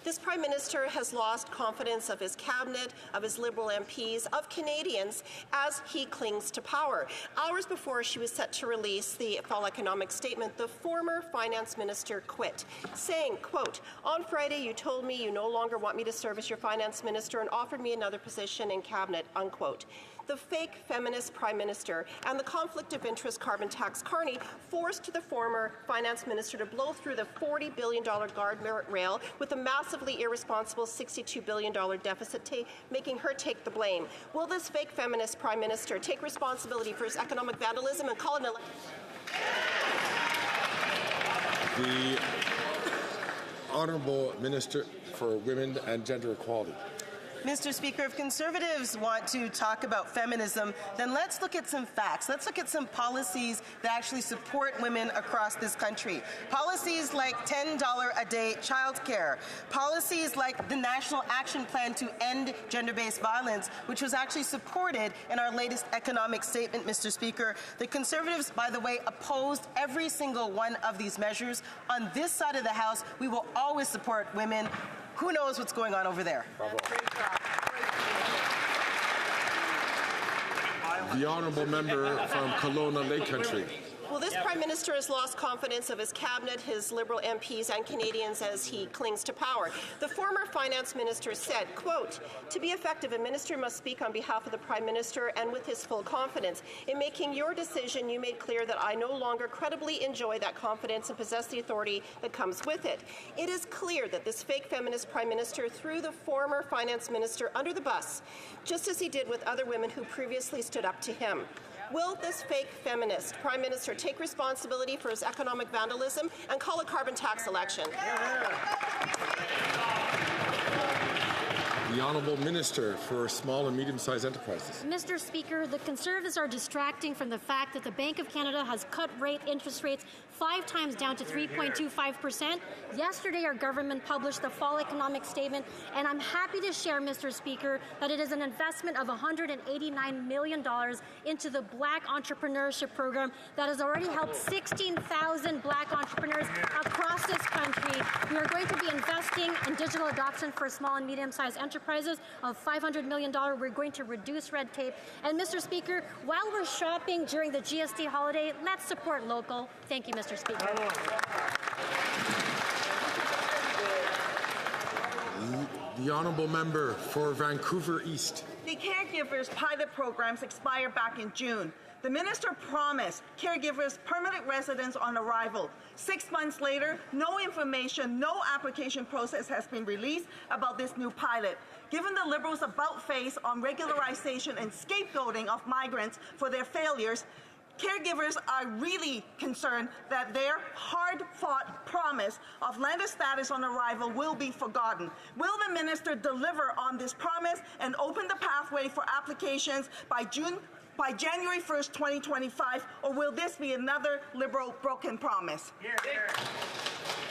This Prime Minister has lost confidence of his cabinet, of his Liberal MPs, of Canadians as he clings to power. Hours before she was set to release the fall economic statement, the former finance minister quit, saying, quote, on Friday you told me you no longer want me to serve as your finance minister and offered me another position in cabinet, unquote. The fake feminist Prime Minister and the conflict of interest carbon tax Carney forced the former finance minister to blow through the $40 billion guardrail with a massively irresponsible $62 billion deficit, making her take the blame. Will this fake feminist Prime Minister take responsibility for his economic vandalism and call an election? The Honourable Minister for Women and Gender Equality. Mr. Speaker, if Conservatives want to talk about feminism, then let's look at some facts. Let's look at some policies that actually support women across this country. Policies like $10 a day childcare. Policies like the National Action Plan to End Gender-Based Violence, which was actually supported in our latest economic statement, Mr. Speaker. The Conservatives, by the way, opposed every single one of these measures. On this side of the House, we will always support women. Who knows what's going on over there? Bravo. The honourable member from Kelowna Lake Country. Well, this Prime Minister has lost confidence of his cabinet, his Liberal MPs, and Canadians as he clings to power. The former Finance Minister said, quote, "To be effective, a minister must speak on behalf of the Prime Minister and with his full confidence. In making your decision, you made clear that I no longer credibly enjoy that confidence and possess the authority that comes with it. It is clear that this fake feminist Prime Minister threw the former Finance Minister under the bus, just as he did with other women who previously stood up to him. Will this fake feminist Prime Minister take responsibility for his economic vandalism and call a carbon tax election?" The Honourable Minister for Small and Medium-Sized Enterprises. Mr. Speaker, the Conservatives are distracting from the fact that the Bank of Canada has cut interest rates 5 times down to 3.25%. Yesterday, our government published the fall economic statement, and I'm happy to share, Mr. Speaker, that it is an investment of $189 million into the Black Entrepreneurship Program that has already helped 16,000 Black entrepreneurs across this country. We are going to be investing in digital adoption for small and medium-sized enterprises of $500 million. We're going to reduce red tape. And, Mr. Speaker, while we're shopping during the GST holiday, let's support local. Thank you, Mr. Speaker. The Honourable Member for Vancouver East. The caregivers pilot programs expired back in June. The minister promised caregivers permanent residence on arrival. 6 months later, no information, no application process has been released about this new pilot. Given the Liberals' about-face on regularization and scapegoating of migrants for their failures, caregivers are really concerned that their hard-fought promise of landed status on arrival will be forgotten. Will the minister deliver on this promise and open the pathway for applications by January 1st, 2025, or will this be another Liberal broken promise?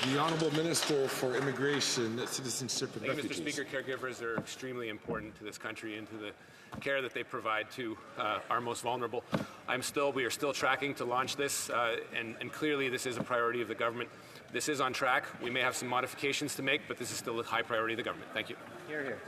The Honourable Minister for Immigration, Citizenship and Thank you, Refugees. Mr. Speaker. Caregivers are extremely important to this country and to the care that they provide to our most vulnerable. We are still tracking to launch this, and clearly this is a priority of the government. This is on track. We may have some modifications to make, but this is still a high priority of the government. Thank you. Hear, hear.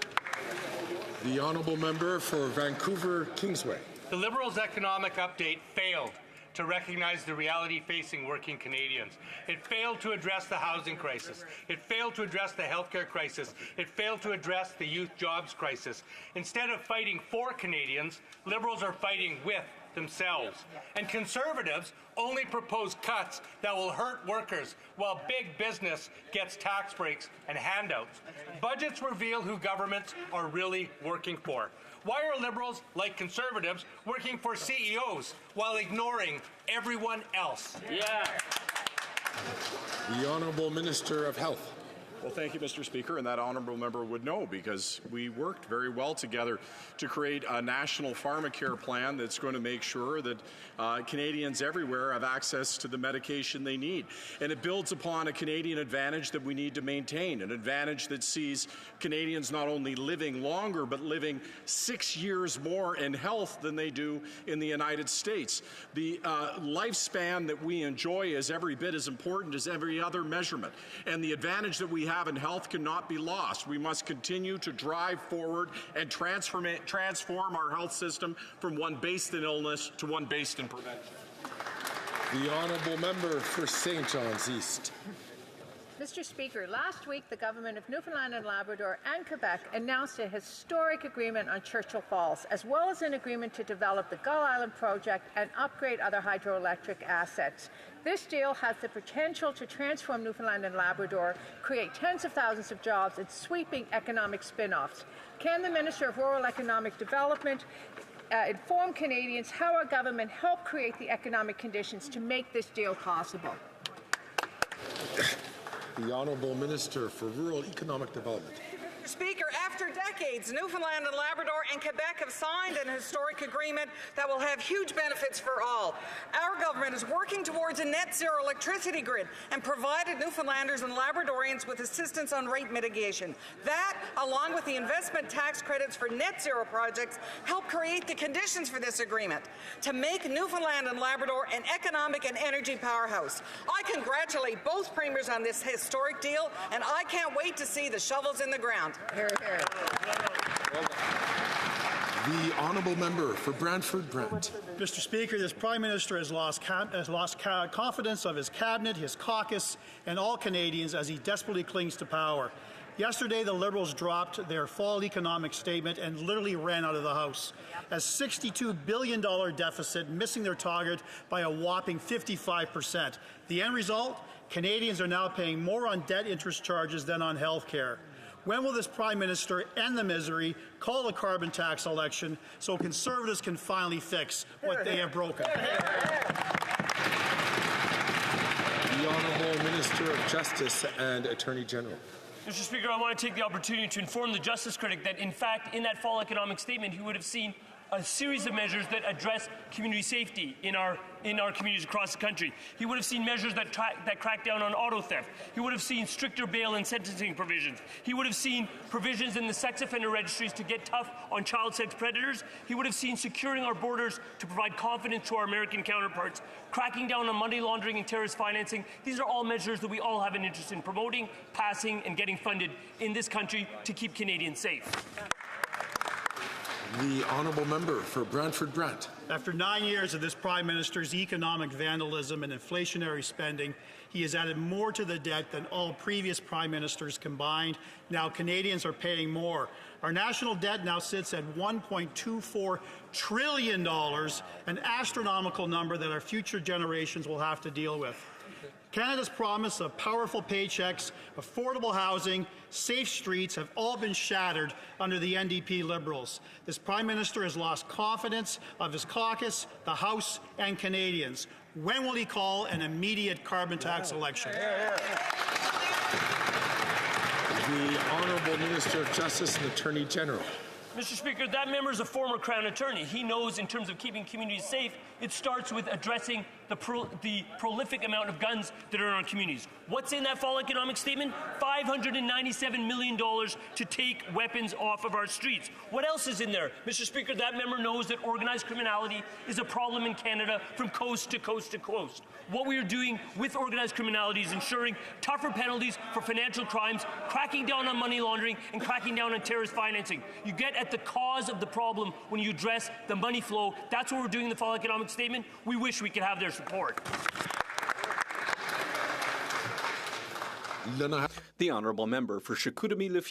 The Honourable Member for Vancouver Kingsway. The Liberals' economic update failed to recognize the reality facing working Canadians. It failed to address the housing crisis. It failed to address the healthcare crisis. It failed to address the youth jobs crisis. Instead of fighting for Canadians, Liberals are fighting with themselves. And Conservatives only propose cuts that will hurt workers while big business gets tax breaks and handouts. Budgets reveal who governments are really working for. Why are Liberals, like Conservatives, working for CEOs while ignoring everyone else? The Honourable Minister of Health. Well, thank you, Mr. Speaker, and that honourable member would know because we worked very well together to create a national pharmacare plan that's going to make sure that Canadians everywhere have access to the medication they need. And it builds upon a Canadian advantage that we need to maintain, an advantage that sees Canadians not only living longer, but living 6 years more in health than they do in the United States. The lifespan that we enjoy is every bit as important as every other measurement. And the advantage that we have in health cannot be lost. We must continue to drive forward and transform our health system from one based in illness to one based in prevention. The Honourable Member for St. John's East. Mr. Speaker, last week the government of Newfoundland and Labrador and Quebec announced a historic agreement on Churchill Falls, as well as an agreement to develop the Gull Island project and upgrade other hydroelectric assets. This deal has the potential to transform Newfoundland and Labrador, create tens of thousands of jobs, and sweeping economic spin-offs. Can the Minister of Rural Economic Development inform Canadians how our government helped create the economic conditions to make this deal possible? The Honourable Minister for Rural Economic Development. Speaker, after After decades, Newfoundland and Labrador and Quebec have signed an historic agreement that will have huge benefits for all. Our government is working towards a net zero electricity grid and provided Newfoundlanders and Labradorians with assistance on rate mitigation. That, along with the investment tax credits for net zero projects, help create the conditions for this agreement to make Newfoundland and Labrador an economic and energy powerhouse. I congratulate both premiers on this historic deal, and I can't wait to see the shovels in the ground. Hear, hear. The honourable member for Brantford Brant. Mr. Speaker, this Prime Minister has lost confidence of his cabinet, his caucus, and all Canadians as he desperately clings to power. Yesterday, the Liberals dropped their fall economic statement and literally ran out of the House. A $62 billion deficit, missing their target by a whopping 55%. The end result? Canadians are now paying more on debt interest charges than on health care. When will this Prime Minister end the misery, call a carbon tax election, so Conservatives can finally fix what they have broken? The Honourable Minister of Justice and Attorney General. Mr. Speaker, I want to take the opportunity to inform the Justice critic that, in fact, in that fall economic statement, he would have seen a series of measures that address community safety in our communities across the country. He would have seen measures that crack down on auto theft. He would have seen stricter bail and sentencing provisions. He would have seen provisions in the sex offender registries to get tough on child sex predators. He would have seen securing our borders to provide confidence to our American counterparts, cracking down on money laundering and terrorist financing. These are all measures that we all have an interest in promoting, passing, and getting funded in this country to keep Canadians safe. The honourable member for Brantford Brant. After 9 years of this Prime Minister's economic vandalism and inflationary spending, he has added more to the debt than all previous Prime Ministers combined. Now Canadians are paying more. Our national debt now sits at $1.24 trillion, an astronomical number that our future generations will have to deal with. Canada's promise of powerful paychecks, affordable housing, safe streets have all been shattered under the NDP Liberals. This Prime Minister has lost confidence of his caucus, the House, and Canadians. When will he call an immediate carbon tax election? The Honourable Minister of Justice and Attorney General. Mr. Speaker, that member is a former Crown Attorney. He knows, in terms of keeping communities safe, it starts with addressing the prolific amount of guns that are in our communities. What's in that fall economic statement? $597 million to take weapons off of our streets. What else is in there? Mr. Speaker, that member knows that organized criminality is a problem in Canada from coast to coast to coast. What we are doing with organized criminality is ensuring tougher penalties for financial crimes, cracking down on money laundering, and cracking down on terrorist financing. You get at the cause of the problem when you address the money flow. That's what we're doing in the fall economic statement. We wish we could have their support. The honourable member for Chicoutimi-Le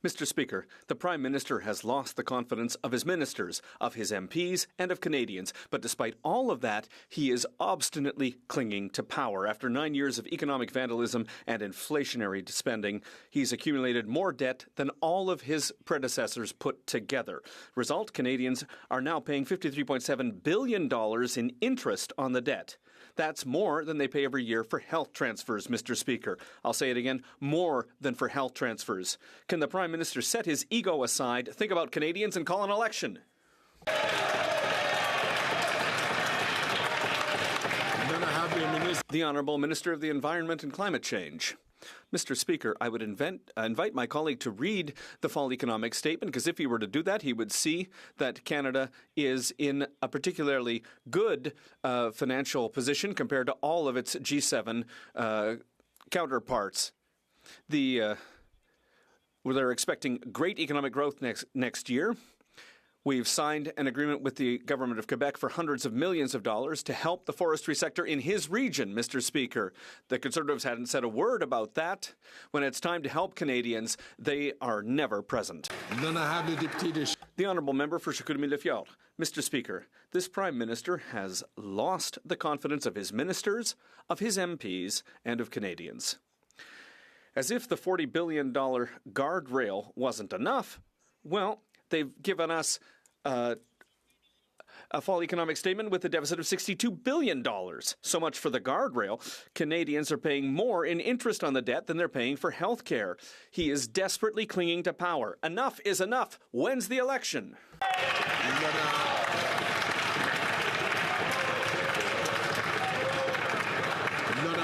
Mr. Speaker, the Prime Minister has lost the confidence of his ministers, of his MPs, and of Canadians. But despite all of that, he is obstinately clinging to power. After 9 years of economic vandalism and inflationary spending, he's accumulated more debt than all of his predecessors put together. Result, Canadians are now paying $53.7 billion in interest on the debt. That's more than they pay every year for health transfers, Mr. Speaker. I'll say it again, more than for health transfers. Can the Prime Minister set his ego aside, think about Canadians, and call an election? The Honourable Minister of the Environment and Climate Change. Mr. Speaker, I would invite my colleague to read the fall economic statement, because if he were to do that, he would see that Canada is in a particularly good financial position compared to all of its G7 counterparts. They're expecting great economic growth next year. We've signed an agreement with the government of Quebec for hundreds of millions of dollars to help the forestry sector in his region, Mr. Speaker. The Conservatives hadn't said a word about that. When it's time to help Canadians, they are never present. The honourable member for Chicoutimi-Le Fjord. Mr. Speaker, this Prime Minister has lost the confidence of his ministers, of his MPs, and of Canadians. As if the $40 billion guardrail wasn't enough, well, they've given us a fall economic statement with a deficit of $62 billion. So much for the guardrail. Canadians are paying more in interest on the debt than they're paying for health care. He is desperately clinging to power. Enough is enough. When's the election?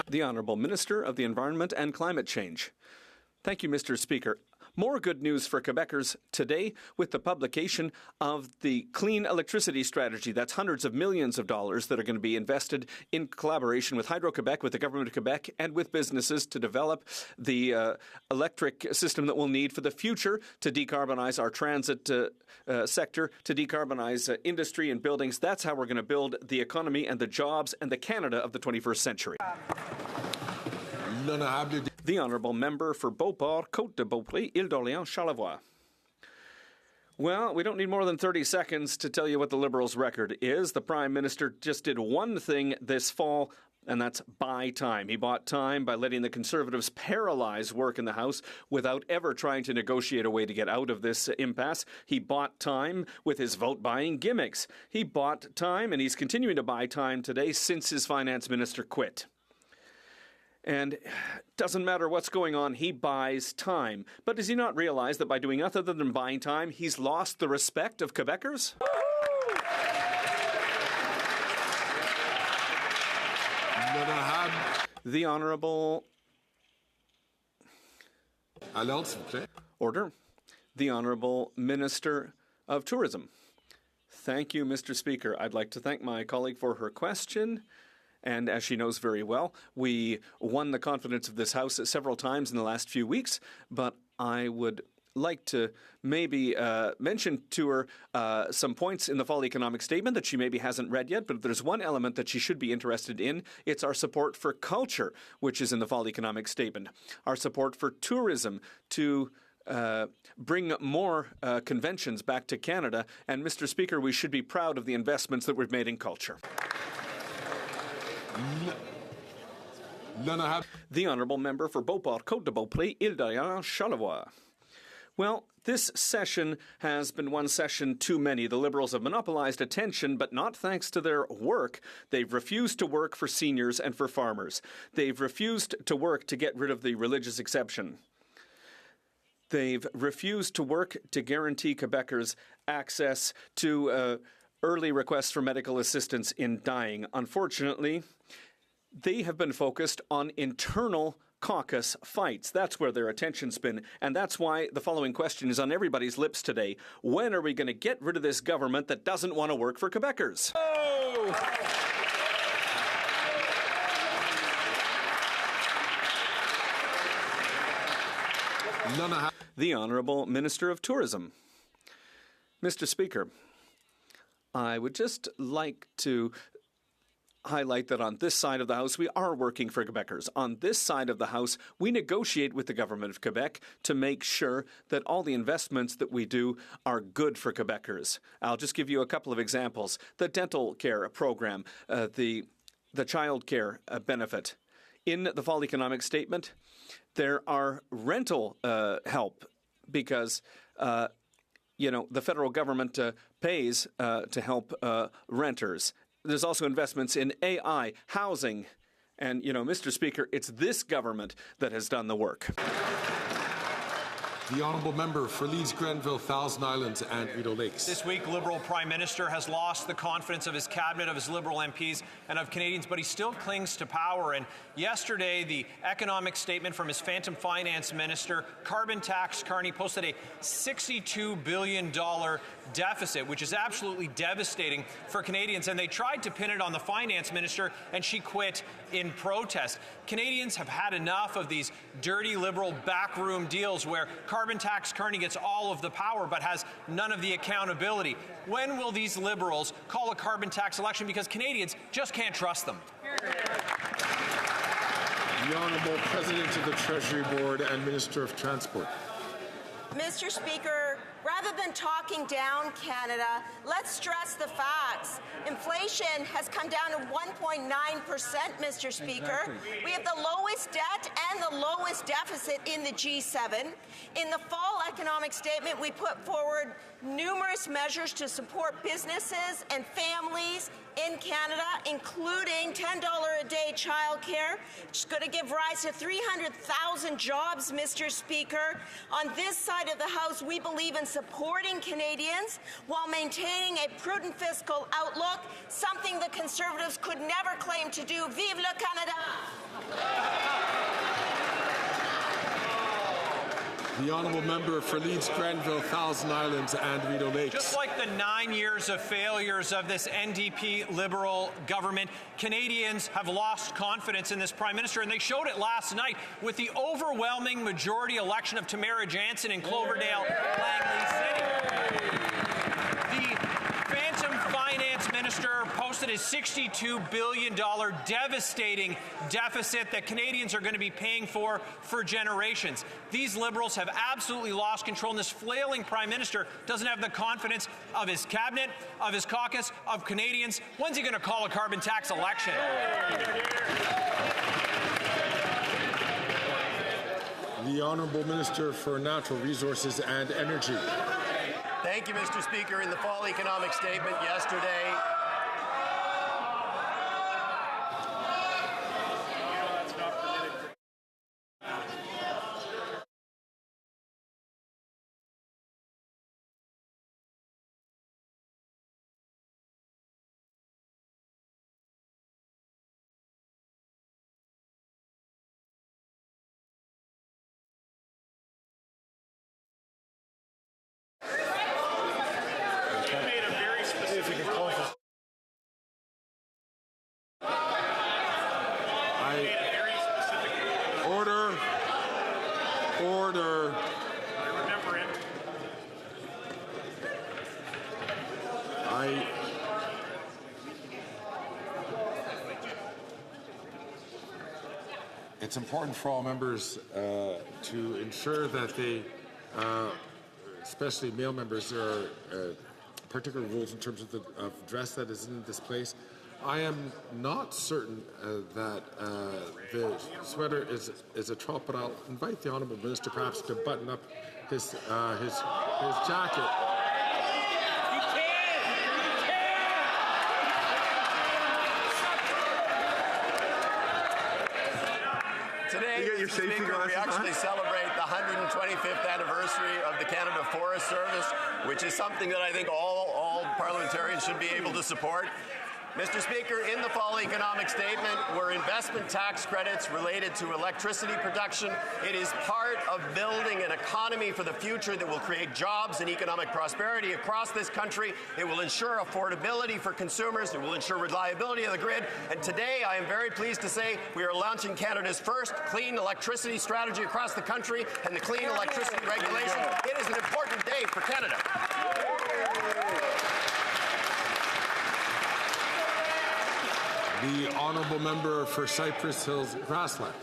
The Honourable Minister of the Environment and Climate Change. Thank you, Mr. Speaker. More good news for Quebecers today with the publication of the Clean Electricity Strategy. That's hundreds of millions of dollars that are going to be invested in collaboration with Hydro-Quebec, with the Government of Quebec, and with businesses to develop the electric system that we'll need for the future to decarbonize our transit sector, to decarbonize industry and buildings. That's how we're going to build the economy and the jobs and the Canada of the 21st century. The Honourable Member for Beauport, Côte-de-Beaupré, Île-d'Orléans, Charlevoix. Well, we don't need more than 30 seconds to tell you what the Liberals' record is. The Prime Minister just did one thing this fall, and that's buy time. He bought time by letting the Conservatives paralyze work in the House without ever trying to negotiate a way to get out of this impasse. He bought time with his vote-buying gimmicks. He bought time, and he's continuing to buy time today since his finance minister quit. And doesn't matter what's going on, he buys time. But does he not realize that by doing nothing other than buying time, he's lost the respect of Quebecers? The Honourable... Order. The Honourable Minister of Tourism. Thank you, Mr. Speaker. I'd like to thank my colleague for her question. And as she knows very well, we won the confidence of this House several times in the last few weeks, but I would like to maybe mention to her some points in the fall economic statement that she maybe hasn't read yet, but if there's one element that she should be interested in, it's our support for culture, which is in the fall economic statement. Our support for tourism to bring more conventions back to Canada. And Mr. Speaker, we should be proud of the investments that we've made in culture. The Honourable Member for Beauport, Côte-de-Beaupré, Île-d'Orléans, Charlevoix. Well, this session has been one session too many. The Liberals have monopolised attention, but not thanks to their work. They've refused to work for seniors and for farmers. They've refused to work to get rid of the religious exception. They've refused to work to guarantee Quebecers access to early requests for medical assistance in dying. Unfortunately, they have been focused on internal caucus fights. That's where their attention's been, and that's why the following question is on everybody's lips today. When are we going to get rid of this government that doesn't want to work for Quebecers? The Honourable Minister of Tourism. Mr. Speaker, I would just like to highlight that on this side of the House, we are working for Quebecers. On this side of the House, we negotiate with the Government of Quebec to make sure that all the investments that we do are good for Quebecers. I'll just give you a couple of examples. The dental care program, the child care benefit. In the fall economic statement, there are rental help because the federal government pays to help renters. There's also investments in AI, housing, and, Mr. Speaker, it's this government that has done the work. The Honourable Member for Leeds, Grenville, Thousand Islands and Rideau Lakes. This week, Liberal Prime Minister has lost the confidence of his cabinet, of his Liberal MPs and of Canadians, but he still clings to power. And yesterday, the economic statement from his phantom finance minister, Carbon Tax Carney, posted a $62 billion deficit, which is absolutely devastating for Canadians. And they tried to pin it on the finance minister, and she quit in protest. Canadians have had enough of these dirty Liberal backroom deals where Carbon Tax Carney gets all of the power but has none of the accountability. When will these Liberals call a carbon tax election? Because Canadians just can't trust them. The Honourable President of the Treasury Board and Minister of Transport. Mr. Speaker, rather Rather than talking down Canada, let's stress the facts. Inflation has come down to 1.9%, Mr. Speaker. Exactly. We have the lowest debt and the lowest deficit in the G7. In the fall economic statement, we put forward numerous measures to support businesses and families in Canada, including $10 a day childcare, which is going to give rise to 300,000 jobs, Mr. Speaker. On this side of the House, we believe in supporting Canadians while maintaining a prudent fiscal outlook, something the Conservatives could never claim to do. Vive le Canada! The honourable member for Leeds, Grenville, Thousand Islands and Rideau Lakes. Just like the 9 years of failures of this NDP Liberal government, Canadians have lost confidence in this Prime Minister, and they showed it last night with the overwhelming majority election of Tamara Jansen in Cloverdale, Langley City. The Phantom Finance Minister posted a $62 billion devastating deficit that Canadians are going to be paying for generations. These Liberals have absolutely lost control, and this flailing Prime Minister doesn't have the confidence of his cabinet, of his caucus, of Canadians. When's he going to call a carbon tax election? The Honourable Minister for Natural Resources and Energy. Thank you, Mr. Speaker. In the fall economic statement yesterday, Order. I remember it. It's important for all members to ensure that they, especially male members, there are particular rules in terms of the dress that is in this place. I am not certain that the sweater is a trop, but I'll invite the Honourable Minister perhaps to button up his jacket. Today, Mr. Speaker, we actually celebrate the 125th anniversary of the Canada Forest Service, which is something that I think all parliamentarians should be able to support. Mr. Speaker, in the fall economic statement were investment tax credits related to electricity production. It is part of building an economy for the future that will create jobs and economic prosperity across this country. It will ensure affordability for consumers. It will ensure reliability of the grid. And today, I am very pleased to say we are launching Canada's first clean electricity strategy across the country and the clean electricity regulation. It is an important day for Canada. The Honourable Member for Cypress Hills Grassland.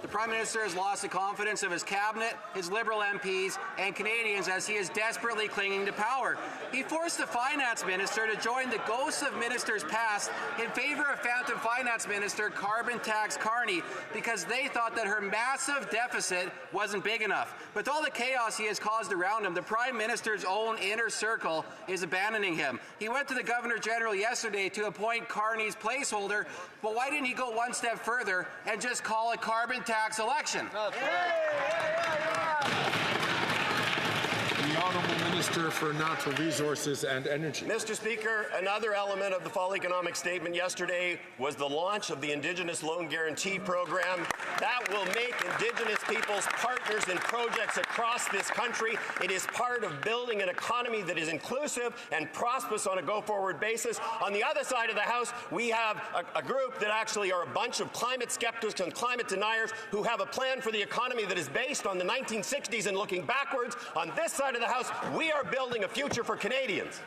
The Prime Minister has lost the confidence of his cabinet, his Liberal MPs, and Canadians as he is desperately clinging to power. He forced the Finance Minister to join the ghosts of ministers past in favor of Phantom Finance Minister Carbon Tax Carney because they thought that her massive deficit wasn't big enough. With all the chaos he has caused around him, the Prime Minister's own inner circle is abandoning him. He went to the Governor-General yesterday to appoint Carney's placeholder, but why didn't he go one step further and just call a carbon tax election? The Honourable Minister for Natural Resources and Energy. Mr. Speaker, another element of the fall economic statement yesterday was the launch of the Indigenous Loan Guarantee Program. That will make Indigenous peoples partners in projects across this country. It is part of building an economy that is inclusive and prosperous on a go-forward basis. On the other side of the House, we have a group that actually are a bunch of climate skeptics and climate deniers who have a plan for the economy that is based on the 1960s and looking backwards. On this side of the House, we are building a future for Canadians.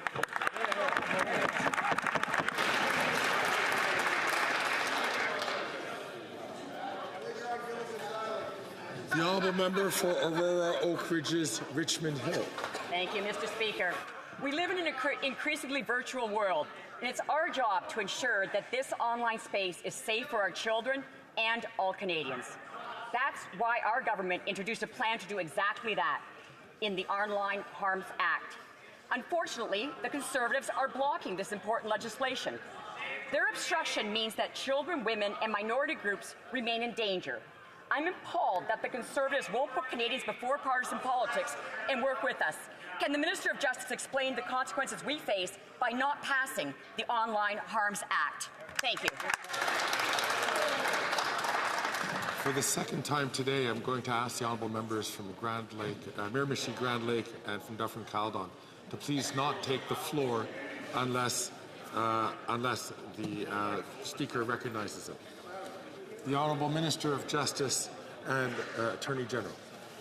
The Honourable Member for Aurora Oak Ridges, Richmond Hill. Thank you, Mr. Speaker. We live in an increasingly virtual world, and it's our job to ensure that this online space is safe for our children and all Canadians. That's why our government introduced a plan to do exactly that in the Online Harms Act. Unfortunately, the Conservatives are blocking this important legislation. Their obstruction means that children, women, and minority groups remain in danger. I'm appalled that the Conservatives won't put Canadians before partisan politics and work with us. Can the Minister of Justice explain the consequences we face by not passing the Online Harms Act? Thank you. For the second time today, I'm going to ask the honourable members from Grand Lake, Miramichi, Grand Lake, and from Dufferin-Caledon to please not take the floor unless the Speaker recognises it. The Honourable Minister of Justice and Attorney General.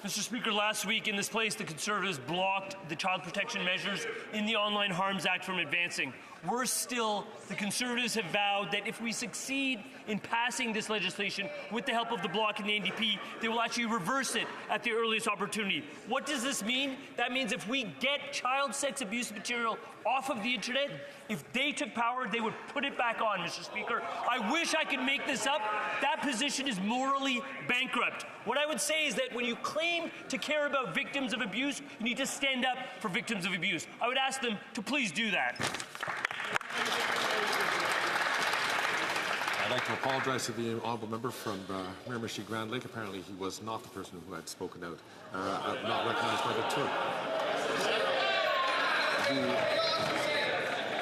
Mr. Speaker, last week in this place, the Conservatives blocked the child protection measures in the Online Harms Act from advancing. Worse still, the Conservatives have vowed that if we succeed in passing this legislation with the help of the Bloc and the NDP, they will actually reverse it at the earliest opportunity. What does this mean? That means if we get child sex abuse material off of the internet, if they took power, they would put it back on, Mr. Speaker. I wish I could make this up. That position is morally bankrupt. What I would say is that when you claim to care about victims of abuse, you need to stand up for victims of abuse. I would ask them to please do that. I'd like to apologize to the honourable member from Miramichi Grand Lake. Apparently he was not the person who had spoken out, not recognised by the term.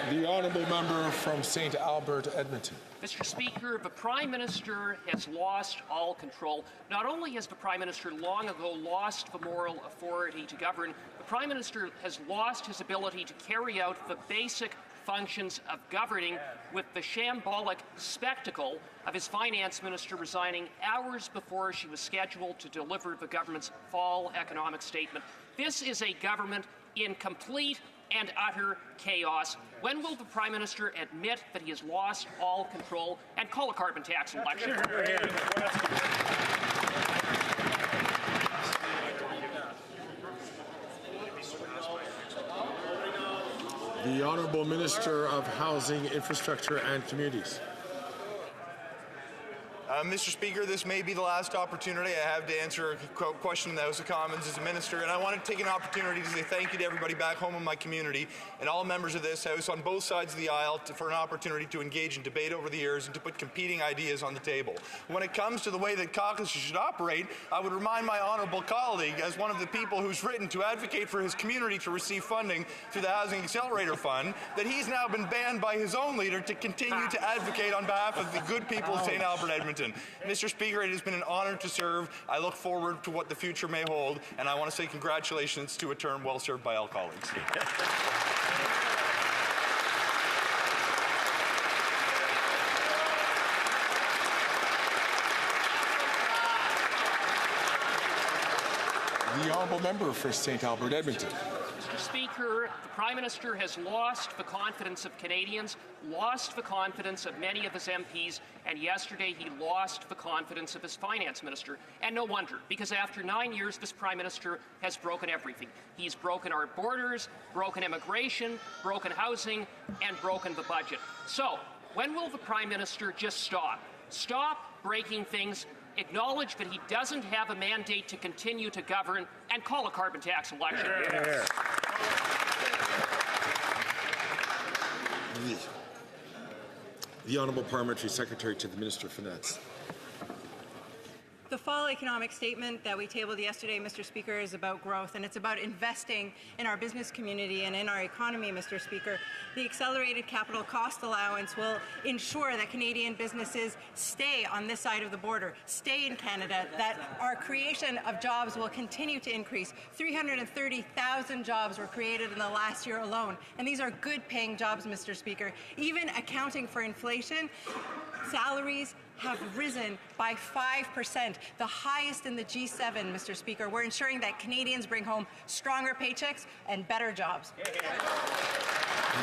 The honourable member from St. Albert, Edmonton. Mr. Speaker, the Prime Minister has lost all control. Not only has the Prime Minister long ago lost the moral authority to govern, the Prime Minister has lost his ability to carry out the basic functions of governing, with the shambolic spectacle of his finance minister resigning hours before she was scheduled to deliver the government's fall economic statement. This is a government in complete and utter chaos. When will the Prime Minister admit that he has lost all control and call a carbon tax election? The Honourable Minister of Housing, Infrastructure and Communities. Mr. Speaker, this may be the last opportunity I have to answer a question in the House of Commons as a minister, and I want to take an opportunity to say thank you to everybody back home in my community and all members of this House on both sides of the aisle for an opportunity to engage in debate over the years and to put competing ideas on the table. When it comes to the way that caucuses should operate, I would remind my honourable colleague, as one of the people who's written to advocate for his community to receive funding through the Housing Accelerator Fund, that he's now been banned by his own leader to continue to advocate on behalf of the good people of St. Albert, Edmonton. Mr. Speaker, it has been an honour to serve. I look forward to what the future may hold, and I want to say congratulations to a term well served by all colleagues. The honourable member for St. Albert, Edmonton. Mr. Speaker, the Prime Minister has lost the confidence of Canadians, lost the confidence of many of his MPs, and yesterday he lost the confidence of his finance minister. And no wonder, because after 9 years, this Prime Minister has broken everything. He's broken our borders, broken immigration, broken housing, and broken the budget. So, when will the Prime Minister just stop? Stop breaking things, acknowledge that he doesn't have a mandate to continue to govern, and call a carbon tax election. Yes. The Honourable Parliamentary Secretary to the Minister of Finance. The fall economic statement that we tabled yesterday, Mr. Speaker, is about growth, and it's about investing in our business community and in our economy, Mr. Speaker. The accelerated capital cost allowance will ensure that Canadian businesses stay on this side of the border, stay in Canada, that our creation of jobs will continue to increase. 330,000 jobs were created in the last year alone, and these are good-paying jobs, Mr. Speaker. Even accounting for inflation, salaries have risen by 5%, the highest in the G7, Mr. Speaker. We're ensuring that Canadians bring home stronger paychecks and better jobs.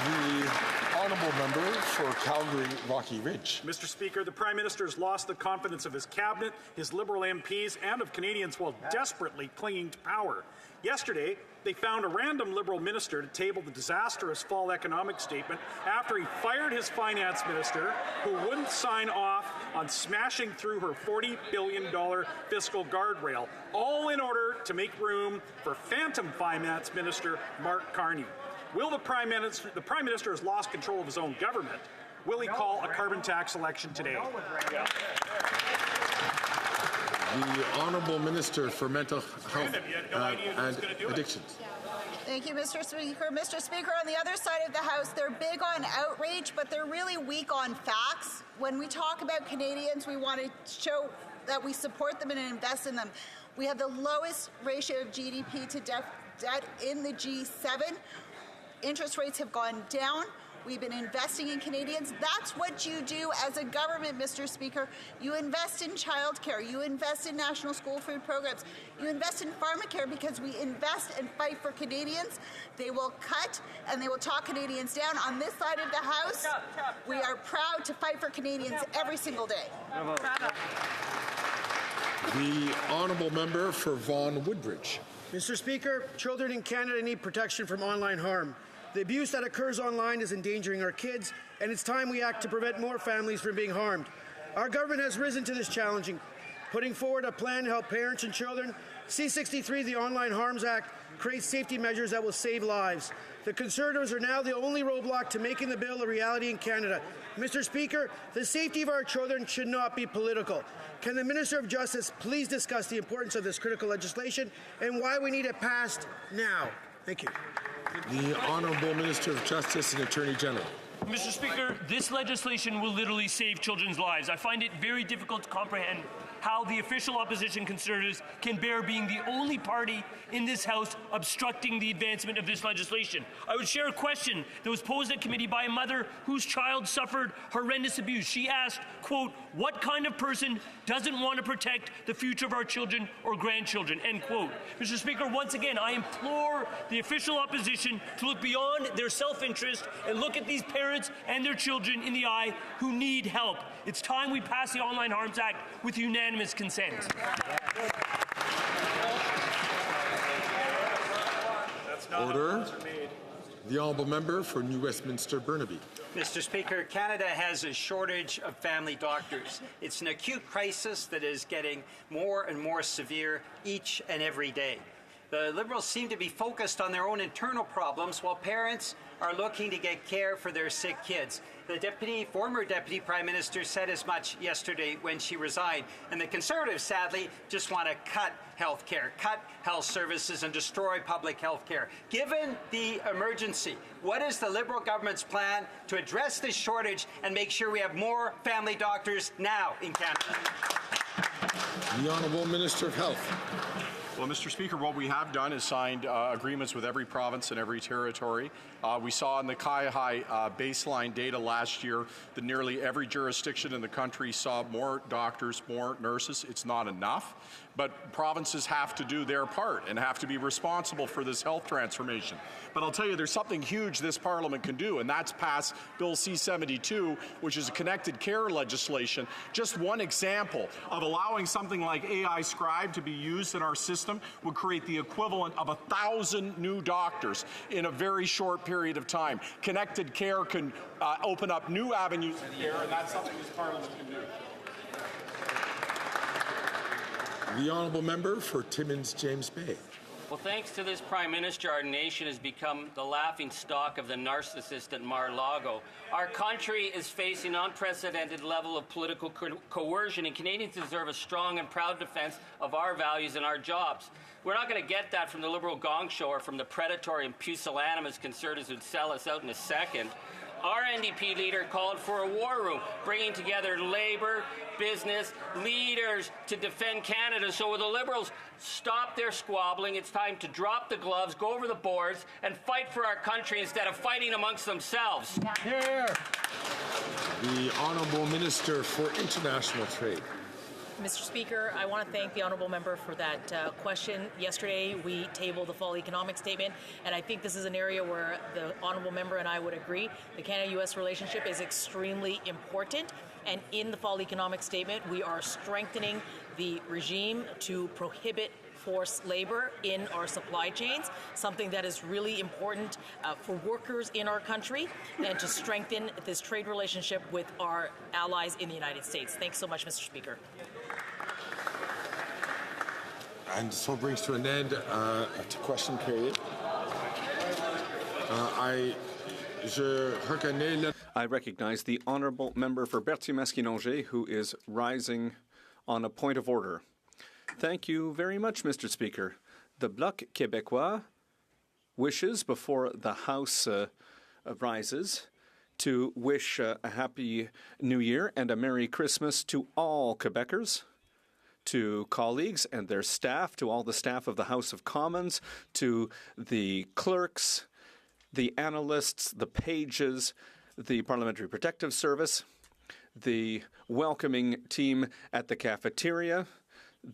The honourable member for Calgary, Rocky Ridge. Mr. Speaker, the Prime Minister has lost the confidence of his cabinet, his Liberal MPs, and of Canadians while desperately clinging to power. Yesterday, They found a random Liberal minister to table the disastrous fall economic statement after he fired his finance minister, who wouldn't sign off on smashing through her $40 billion fiscal guardrail, all in order to make room for phantom finance minister Mark Carney. Will the Prime Minister has lost control of his own government. Will he call a carbon tax election today? The Honourable Minister for Mental Health and Addictions. Thank you, Mr. Speaker. Mr. Speaker, on the other side of the House, they're big on outreach, but they're really weak on facts. When we talk about Canadians, we want to show that we support them and invest in them. We have the lowest ratio of GDP to debt in the G7. Interest rates have gone down. We've been investing in Canadians. That's what you do as a government, Mr. Speaker. You invest in childcare. You invest in national school food programs. You invest in pharmacare because we invest and fight for Canadians. They will cut and they will talk Canadians down. On this side of the House, we are proud to fight for Canadians every single day. The Honourable Member for Vaughan Woodbridge. Mr. Speaker, children in Canada need protection from online harm. The abuse that occurs online is endangering our kids, and it's time we act to prevent more families from being harmed. Our government has risen to this challenge, putting forward a plan to help parents and children. C-63, the Online Harms Act, creates safety measures that will save lives. The Conservatives are now the only roadblock to making the bill a reality in Canada. Mr. Speaker, the safety of our children should not be political. Can the Minister of Justice please discuss the importance of this critical legislation and why we need it passed now? Thank you. The Honourable Minister of Justice and Attorney General. Mr. Speaker, this legislation will literally save children's lives. I find it very difficult to comprehend how the official opposition Conservatives can bear being the only party in this House obstructing the advancement of this legislation. I would share a question that was posed at committee by a mother whose child suffered horrendous abuse. She asked, quote, "What kind of person doesn't want to protect the future of our children or grandchildren?" End quote. Mr. Speaker, once again, I implore the official opposition to look beyond their self-interest and look at these parents and their children in the eye who need help. It's time we pass the Online Harms Act with unanimous consent. Order. The Honourable Member for New Westminster Burnaby. Mr. Speaker, Canada has a shortage of family doctors. It's an acute crisis that is getting more and more severe each and every day. The Liberals seem to be focused on their own internal problems while parents are looking to get care for their sick kids. The former Deputy Prime Minister said as much yesterday when she resigned. And the Conservatives, sadly, just want to cut health care, cut health services and destroy public health care. Given the emergency, what is the Liberal government's plan to address this shortage and make sure we have more family doctors now in Canada? The Honourable Minister of Health. Well, Mr. Speaker, what we have done is signed agreements with every province and every territory. We saw in the CIHI baseline data last year that nearly every jurisdiction in the country saw more doctors, more nurses. It's not enough, but provinces have to do their part and have to be responsible for this health transformation. But I'll tell you, there's something huge this Parliament can do, and that's pass Bill C-72, which is a connected care legislation. Just one example of allowing something like AI Scribe to be used in our system would create the equivalent of 1,000 new doctors in a very short period of time. Connected care can open up new avenues of care, and that's something this Parliament can do. The Honourable Member for Timmins James Bay. Well, thanks to this Prime Minister, our nation has become the laughing stock of the narcissist at Mar-a-Lago. Our country is facing an unprecedented level of political coercion, and Canadians deserve a strong and proud defence of our values and our jobs. We're not going to get that from the Liberal gong show or from the predatory and pusillanimous Conservatives who'd sell us out in a second. Our NDP leader called for a war room, bringing together Labour, business, leaders to defend Canada. So will the Liberals stop their squabbling? It's time to drop the gloves, go over the boards, and fight for our country instead of fighting amongst themselves. Here. The Honourable Minister for International Trade. Mr. Speaker, I want to thank the Honourable Member for that question. Yesterday, we tabled the Fall Economic Statement, and I think this is an area where the Honourable Member and I would agree. The Canada-U.S. relationship is extremely important, and in the Fall Economic Statement, we are strengthening the regime to prohibit force labor in our supply chains, something that is really important for workers in our country and to strengthen this trade relationship with our allies in the United States. Thanks so much, Mr. Speaker. And so brings to an end a question period. I recognize the honourable member for Berthier-Masquinongé, who is rising on a point of order. Thank you very much, Mr. Speaker. The Bloc Québécois wishes, before the House rises, to wish a Happy New Year and a Merry Christmas to all Quebecers, to colleagues and their staff, to all the staff of the House of Commons, to the clerks, the analysts, the pages, the Parliamentary Protective Service, the welcoming team at the cafeteria,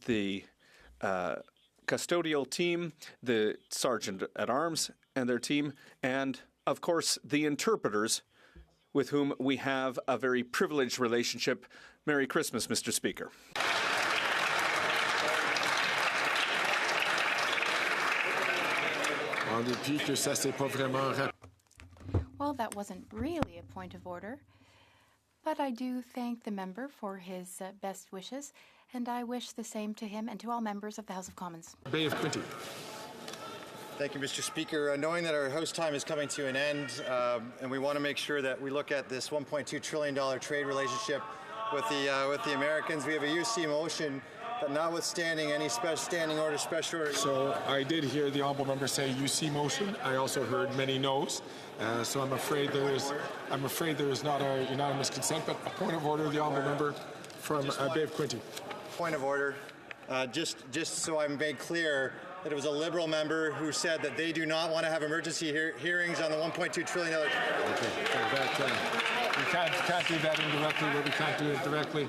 the custodial team, the Sergeant at Arms and their team, and, of course, the interpreters with whom we have a very privileged relationship. Merry Christmas, Mr. Speaker. Well, that wasn't really a point of order, but I do thank the member for his best wishes, and I wish the same to him and to all members of the House of Commons. Bay of Quinte. Thank you, Mr. Speaker. Knowing that our House time is coming to an end, and we want to make sure that we look at this $1.2 trillion trade relationship with the Americans, we have a UC motion that, notwithstanding any standing order, special order. So I did hear the honourable member say UC motion. I also heard many no's. So I'm afraid there is not a unanimous consent. But a point of order, the honourable member from Bay of Quinte. Point of order. Just so I'm made clear that it was a Liberal member who said that they do not want to have emergency hearings on the $1.2 trillion. Okay, we can't do that indirectly, but we can't do it directly.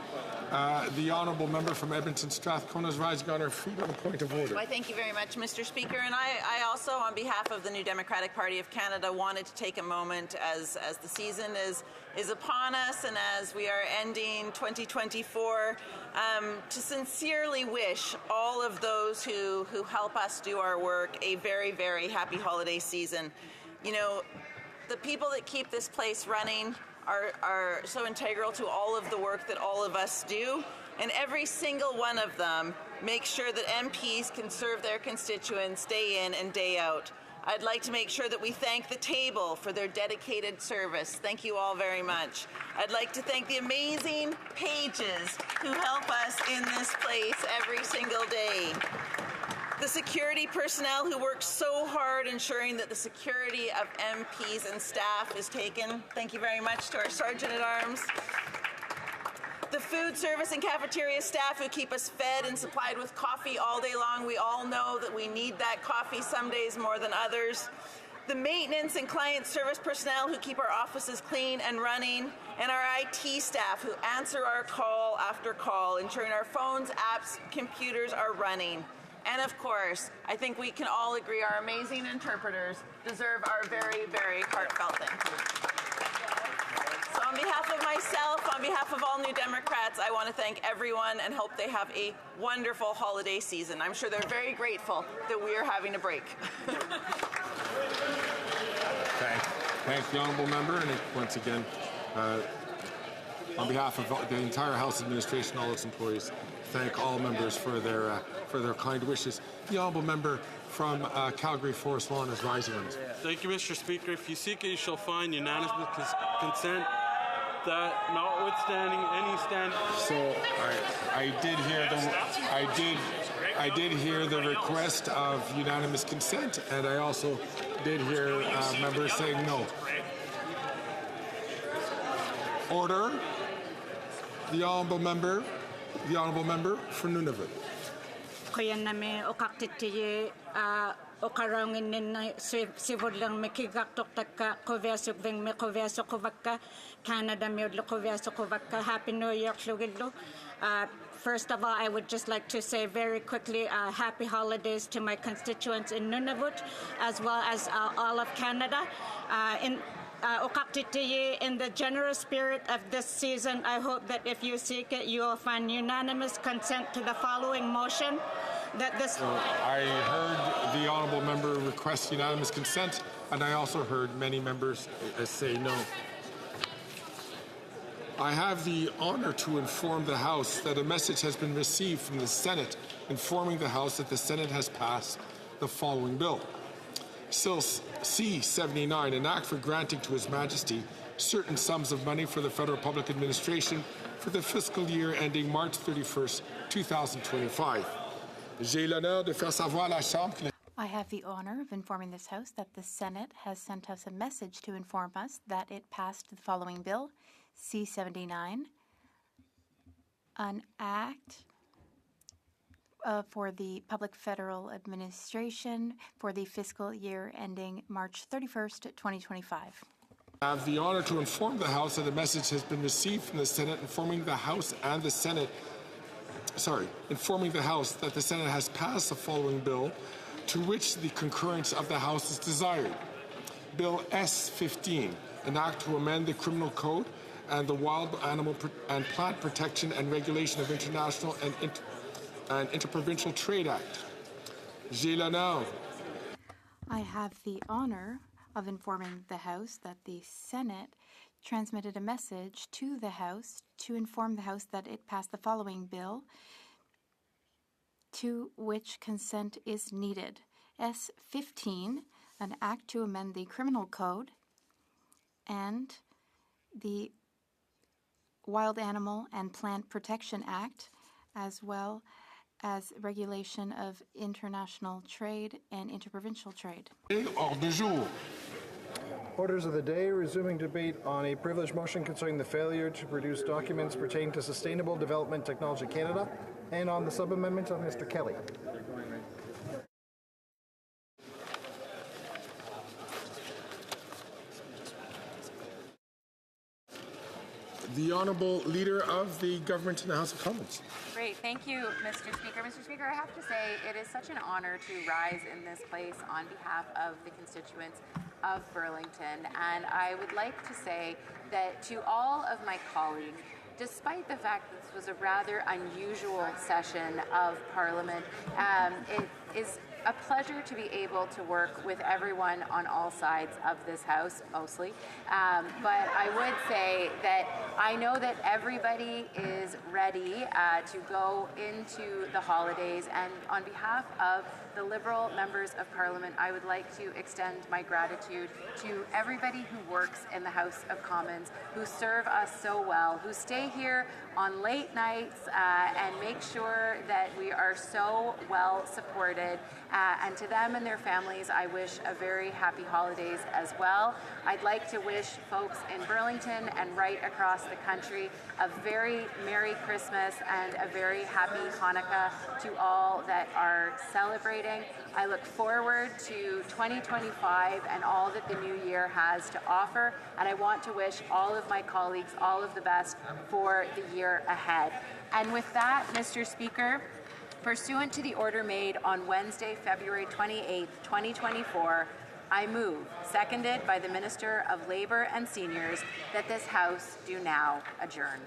The honourable member from Edmonton Strathcona is rising on her feet on a point of order. Well, thank you very much, Mr. Speaker. And I also, on behalf of the New Democratic Party of Canada, wanted to take a moment as the season is upon us and as we are ending 2024 to sincerely wish all of those who help us do our work a very, very happy holiday season. You know, the people that keep this place running are so integral to all of the work that all of us do, and every single one of them makes sure that MPs can serve their constituents day in and day out. I'd like to make sure that we thank the table for their dedicated service. Thank you all very much. I'd like to thank the amazing pages who help us in this place every single day. The security personnel who work so hard ensuring that the security of MPs and staff is taken. Thank you very much to our Sergeant at Arms. The food service and cafeteria staff who keep us fed and supplied with coffee all day long. We all know that we need that coffee some days more than others. The maintenance and client service personnel who keep our offices clean and running, and our IT staff who answer our call after call, ensuring our phones, apps, computers are running. And of course, I think we can all agree our amazing interpreters deserve our very, very heartfelt thank you. So on behalf of myself, on behalf of all New Democrats, I want to thank everyone and hope they have a wonderful holiday season. I'm sure they're very grateful that we are having a break. Thank the honourable member, and once again, on behalf of the entire House administration, all its employees, thank all members for their kind wishes. The honourable member from Calgary Forest Lawn is rising on us. Thank you, Mr. Speaker. If you seek it, you shall find unanimous consent that, notwithstanding any stand. So I did hear the request of unanimous consent, and I also did hear members saying no. Order. The honourable member for Nunavut. Koyaname okaktitiye okarangin nin sivudlang mikigaktok taka koviasuk ving me koviasuk kovaka Canada miudlo koviasuk kovaka Happy New Year klugidlo. First of all, I would just like to say very quickly happy holidays to my constituents in Nunavut, as well as all of Canada. In the generous spirit of this season, I hope that if you seek it, you will find unanimous consent to the following motion. that this. So I heard the honourable member request unanimous consent, and I also heard many members say no. I have the honour to inform the House that a message has been received from the Senate informing the House that the Senate has passed the following bill. Still C-79, an act for granting to His Majesty certain sums of money for the Federal Public Administration for the fiscal year ending March 31st, 2025. J'ai l'honneur de faire savoir à la Chambre. I have the honor of informing this House that the Senate has sent us a message to inform us that it passed the following bill, C-79, an act for the Public Federal Administration for the fiscal year ending March 31st, 2025. I have the honor to inform the House that a message has been received from the Senate informing the House that the Senate has passed the following bill to which the concurrence of the House is desired. Bill S-15, an act to amend the Criminal Code and the Wild Animal and Plant Protection and Regulation of International and Interprovincial Trade Act. J'ai l'honneur. I have the honor of informing the House that the Senate transmitted a message to the House to inform the House that it passed the following bill to which consent is needed. S-15, an act to amend the Criminal Code and the Wild Animal and Plant Protection Act, as well as regulation of international trade and interprovincial trade. Ordre du jour. Orders of the day, resuming debate on a privileged motion concerning the failure to produce documents pertaining to Sustainable Development Technology Canada, and on the sub-amendment of Mr. Kelly. The Honourable Leader of the Government in the House of Commons. Great. Thank you, Mr. Speaker. Mr. Speaker, I have to say it is such an honor to rise in this place on behalf of the constituents of Burlington. And I would like to say that to all of my colleagues, despite the fact that this was a rather unusual session of Parliament, it is a pleasure to be able to work with everyone on all sides of this House, mostly. But I would say that I know that everybody is ready to go into the holidays, and on behalf of the Liberal members of Parliament, I would like to extend my gratitude to everybody who works in the House of Commons, who serve us so well, who stay here on late nights and make sure that we are so well supported. And to them and their families, I wish a very happy holidays as well. I'd like to wish folks in Burlington and right across the country a very Merry Christmas and a very happy Hanukkah to all that are celebrating. I look forward to 2025 and all that the new year has to offer, and I want to wish all of my colleagues all of the best for the year ahead. And with that, Mr. Speaker, pursuant to the order made on Wednesday, February 28, 2024, I move, seconded by the Minister of Labour and Seniors, that this House do now adjourn.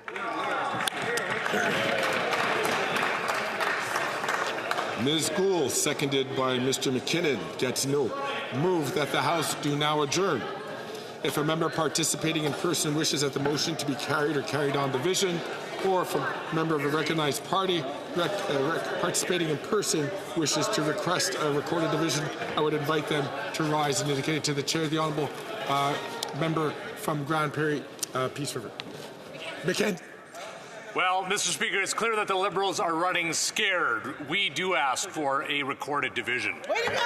Ms. Gould, seconded by Mr. McKinnon, Gatineau, move that the House do now adjourn. If a member participating in person wishes that the motion to be carried or carried on division, or if a member of a recognized party participating in person wishes to request a recorded division, I would invite them to rise and indicate it to the chair, the honourable member from Grand Prairie, Peace River. McKinnon. Well, Mr. Speaker, it's clear that the Liberals are running scared. We do ask for a recorded division. Way to go,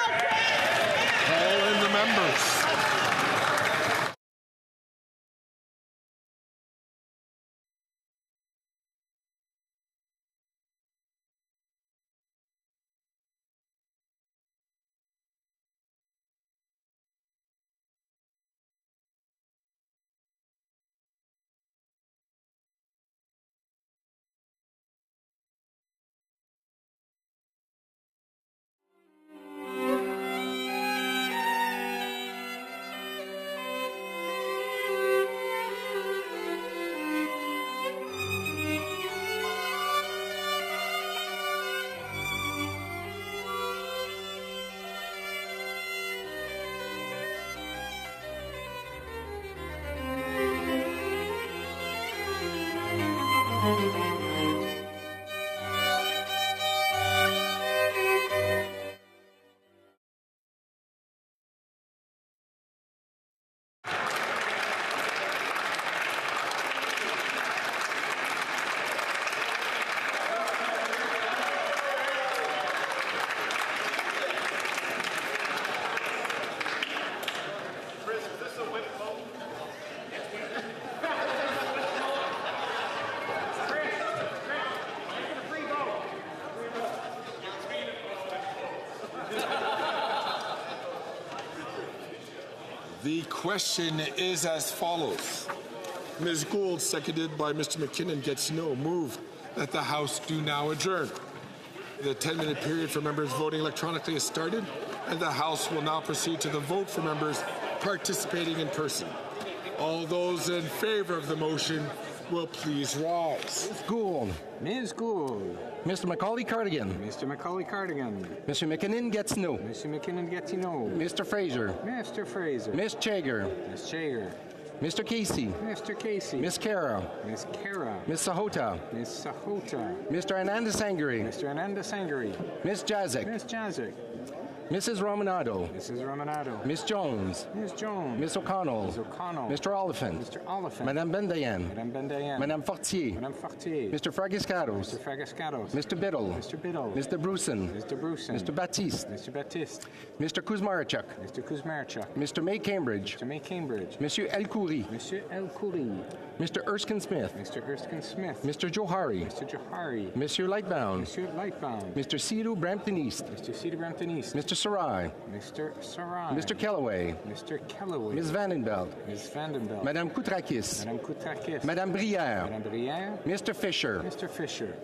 Call in the members. The question is as follows. Ms. Gould, seconded by Mr. McKinnon, gets no. Move that the House do now adjourn. The 10-minute period for members voting electronically has started, and the House will now proceed to the vote for members participating in person. All those in favor of the motion will please rise. Ms. Gould. Ms. Gould. Mr. Macaulay Cardigan. Mr. Macaulay Cardigan. Mr. McKinnon gets no. Mr. McKinnon gets no. Mr. Fraser. Mr. Fraser. Ms. Chager. Ms. Chager. Mr. Casey. Mr. Casey. Ms. Kara. Ms. Kara. Ms. Sahota. Ms. Sahota. Mr. Ananda Sangari. Mr. Ananda Sangari. Ms. Jazik. Ms. Jazik. Mrs. Romanado. Mrs. Romanado. Ms. Jones. Ms. Jones. Ms. O'Connell. Ms. O'Connell. Mr. Oliphant. Mr. Oliphant. Madame Bendayan. Madame Bendayan. Madame Fortier. Madame Fortier. Mr. Fragiscados. Mr. Fragiscados. Mr. Biddle. Mr. Biddle. Mr. Bruson. Mr. Bruson. Mr. Baptiste. Mr. Baptiste. Mr. Kuzmarchuk. Mr. Kuzmarchuk. Mr. May Cambridge. Mr. May Cambridge. Monsieur El Khoury. Monsieur El Khoury. Mr. Erskine Smith. Mr. Erskine Smith. Mr. Johari. Mr. Johari. Monsieur Lightbound. Monsieur Lightbound. Mr. Sidhu Brampton East. Mr. Sidhu Brampton East. Mr. Sarai. Mr. Sarai. Mr. Kellaway. Mr. Kellaway. Ms. Vandenbelt. Ms. Vandenbelt. Madame Koutrakis. Madame Koutrakis. Madame Brière. Madame Brière. Mr. Fisher. Mr. Fisher.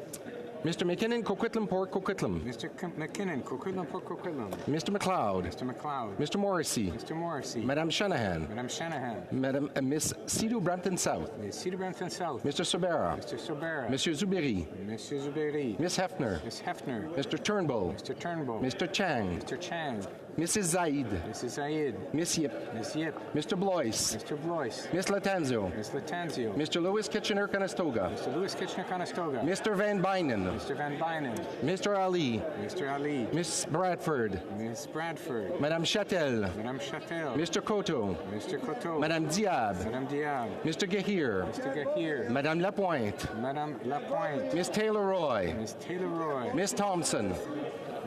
Mr. McKinnon, Coquitlam Port Coquitlam. Mr. McKinnon, Coquitlam Port Coquitlam. Mr. McLeod. Mr. McLeod. Mr. Morrissey. Mr. Morrissey. Madame Shanahan. Madame Shanahan. Madame Miss Sidhu Brampton South. Miss Sidhu Brampton South. Mr. Sobera. Mr. Sobera. Monsieur Zubiri. Monsieur Zubiri. Miss Hefner. Miss Hefner. Mr. Turnbull. Mr. Turnbull. Mr. Chang. Mr. Chang. Mrs. Zaid. Mrs. Zaid. Miss Yip. Miss Yip. Mr. Blois. Mr. Blois. Miss Latanzio. Miss Latanzio. Mr. Lewis Kitchener-Conestoga. Mr. Lewis Kitchener-Conestoga. Mr. Van Bynen. Mr. Van Bynen. Mr. Ali. Mr. Ali. Miss Bradford. Miss Bradford. Madame Chatel. Madame Chatel. Mr. Coteau. Mr. Coteau. Madame Diab. Madame Diab. Mr. Gahir. Mr. Gahir. Madame Lapointe. Madame Lapointe. Miss Taylor Roy. Miss Taylor Roy. Miss Thompson.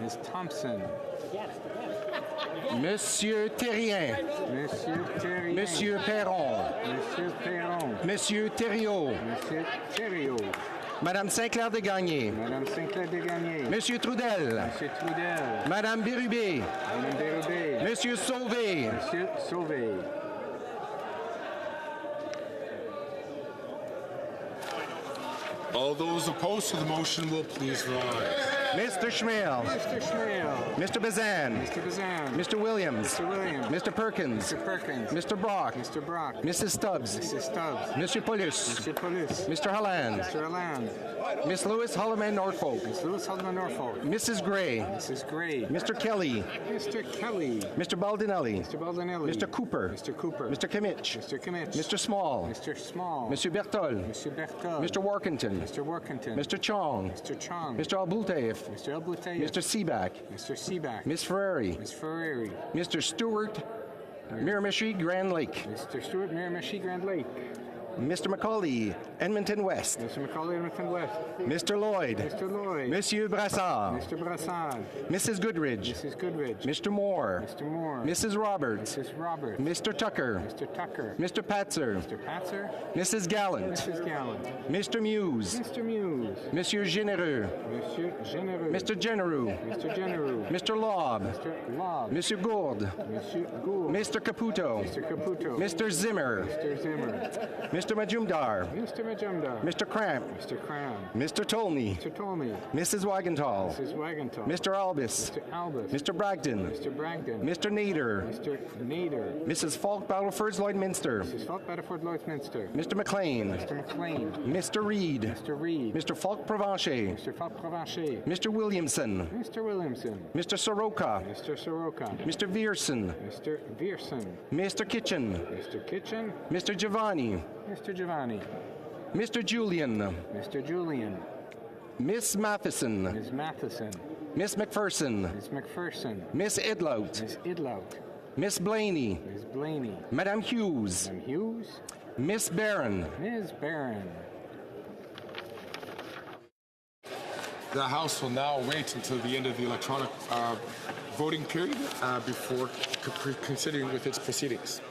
Miss Thompson. Monsieur Terrien. Monsieur Terrien. Monsieur Perron. Monsieur Perron. Monsieur Thériault. Monsieur Thériault. Madame Saint-Clair-de-Gagné. Madame Saint-Clair-de-Gagné. Monsieur Trudel. Monsieur Trudel. Madame Bérubé. Madame Bérubé. Monsieur Sauvé. Monsieur Sauvé. All those opposed to the motion will please rise. Mr. Schmale. Mr. Schmale. Mr. Bazan. Mr. Bazan. Mr. Williams. Mr. Williams. Mr. Perkins. Mr. Perkins. Mr. Brock. Mr. Brock. Mrs. Stubbs. Mrs. Stubbs. Mr. Paulus. Mr. Paulus. Mr. Holland. Mr. Holland. Miss Lewis Holloman Norfolk. Miss Lewis Holloman Norfolk. Mrs. Gray. Mrs. Gray. Mr. Kelly. Mr. Kelly. Mr. Baldinelli. Mr. Baldinelli. Mr. Cooper. Mr. Cooper. Mr. Kimmich. Mr. Kimmich. Mr. Small. Mr. Small. Monsieur Bertol. Monsieur Bertol. Mr. Workington. Mr. Workington. Mr. Chong. Mr. Chong. Mr. Albutev. Mr. Albutev. Mr. Seaback. Mr. Seaback. Miss Ferrari. Miss Ferrari. Mr. Stewart. Miramichi Grand Lake. Mr. Stewart Miramichi Grand Lake. Mr. Macaulay, Edmonton West. Mr. Macaulay, Edmonton West. Mr. Lloyd. Mr. Lloyd. Monsieur Brassard. Mr. Brassard. Mrs. Goodridge. Mrs. Goodridge. Mr. Moore. Mr. Moore. Mrs. Roberts. Mrs. Roberts. Mr. Tucker. Mr. Tucker. Mr. Patzer. Mr. Patzer. Mrs. Gallant. Mrs. Gallant. Mr. Muse. Mr. Muse. Monsieur Généreux. Monsieur Généreux. Mr. Genereux. Mr. Genereux. Mr. Lobb. Mr. Lobb. Monsieur Gourde. Monsieur Gourde. Mr. Caputo. Mr. Caputo. Mr. Zimmer. Mr. Zimmer. Mr. Majumdar. Mr. Majumdar. Mr. Cramp. Mr. Cramp. Mr. Tolney. Mr. Tolney. Mrs. Wagenthal. Mrs. Wagenthal. Mr. Albus. Mr. Albus. Mr. Bragdon. Mr. Bragdon. Mr. Nader. Mr. Nader. Mrs. Falk Battleford Lloydminster. Mrs. Falk Battleford Lloydminster. Mr. McLean. Mr. McLean. Mr. Reed. Mr. Reed. Mr. Falk Provencher. Mr. Falk Provencher. Mr. Williamson. Mr. Williamson. Mr. Soroka. Mr. Soroka. Mr. Vierson. Mr. Vierson. Mr. Kitchen. Mr. Kitchen. Mr. Giovanni. Mr. Giovanni. Mr. Julian. Mr. Julian. Miss Matheson. Ms. Matheson. Miss McPherson. Ms. McPherson. Miss Idlout. Ms. Idlout. Miss Blaney. Ms. Blaney. Madame Hughes. Madam Hughes. Miss Barron. Ms. Barron. The House will now wait until the end of the electronic voting period before considering with its proceedings.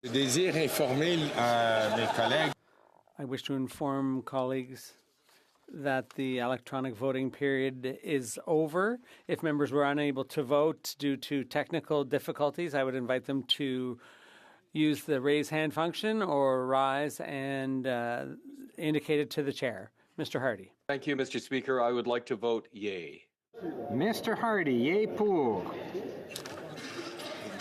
Je désire informer mes collègues. I wish to inform colleagues that the electronic voting period is over. If members were unable to vote due to technical difficulties, I would invite them to use the raise hand function or rise and indicate it to the chair. Mr. Hardy. Thank you, Mr. Speaker. I would like to vote yay. Mr. Hardy, yay pour.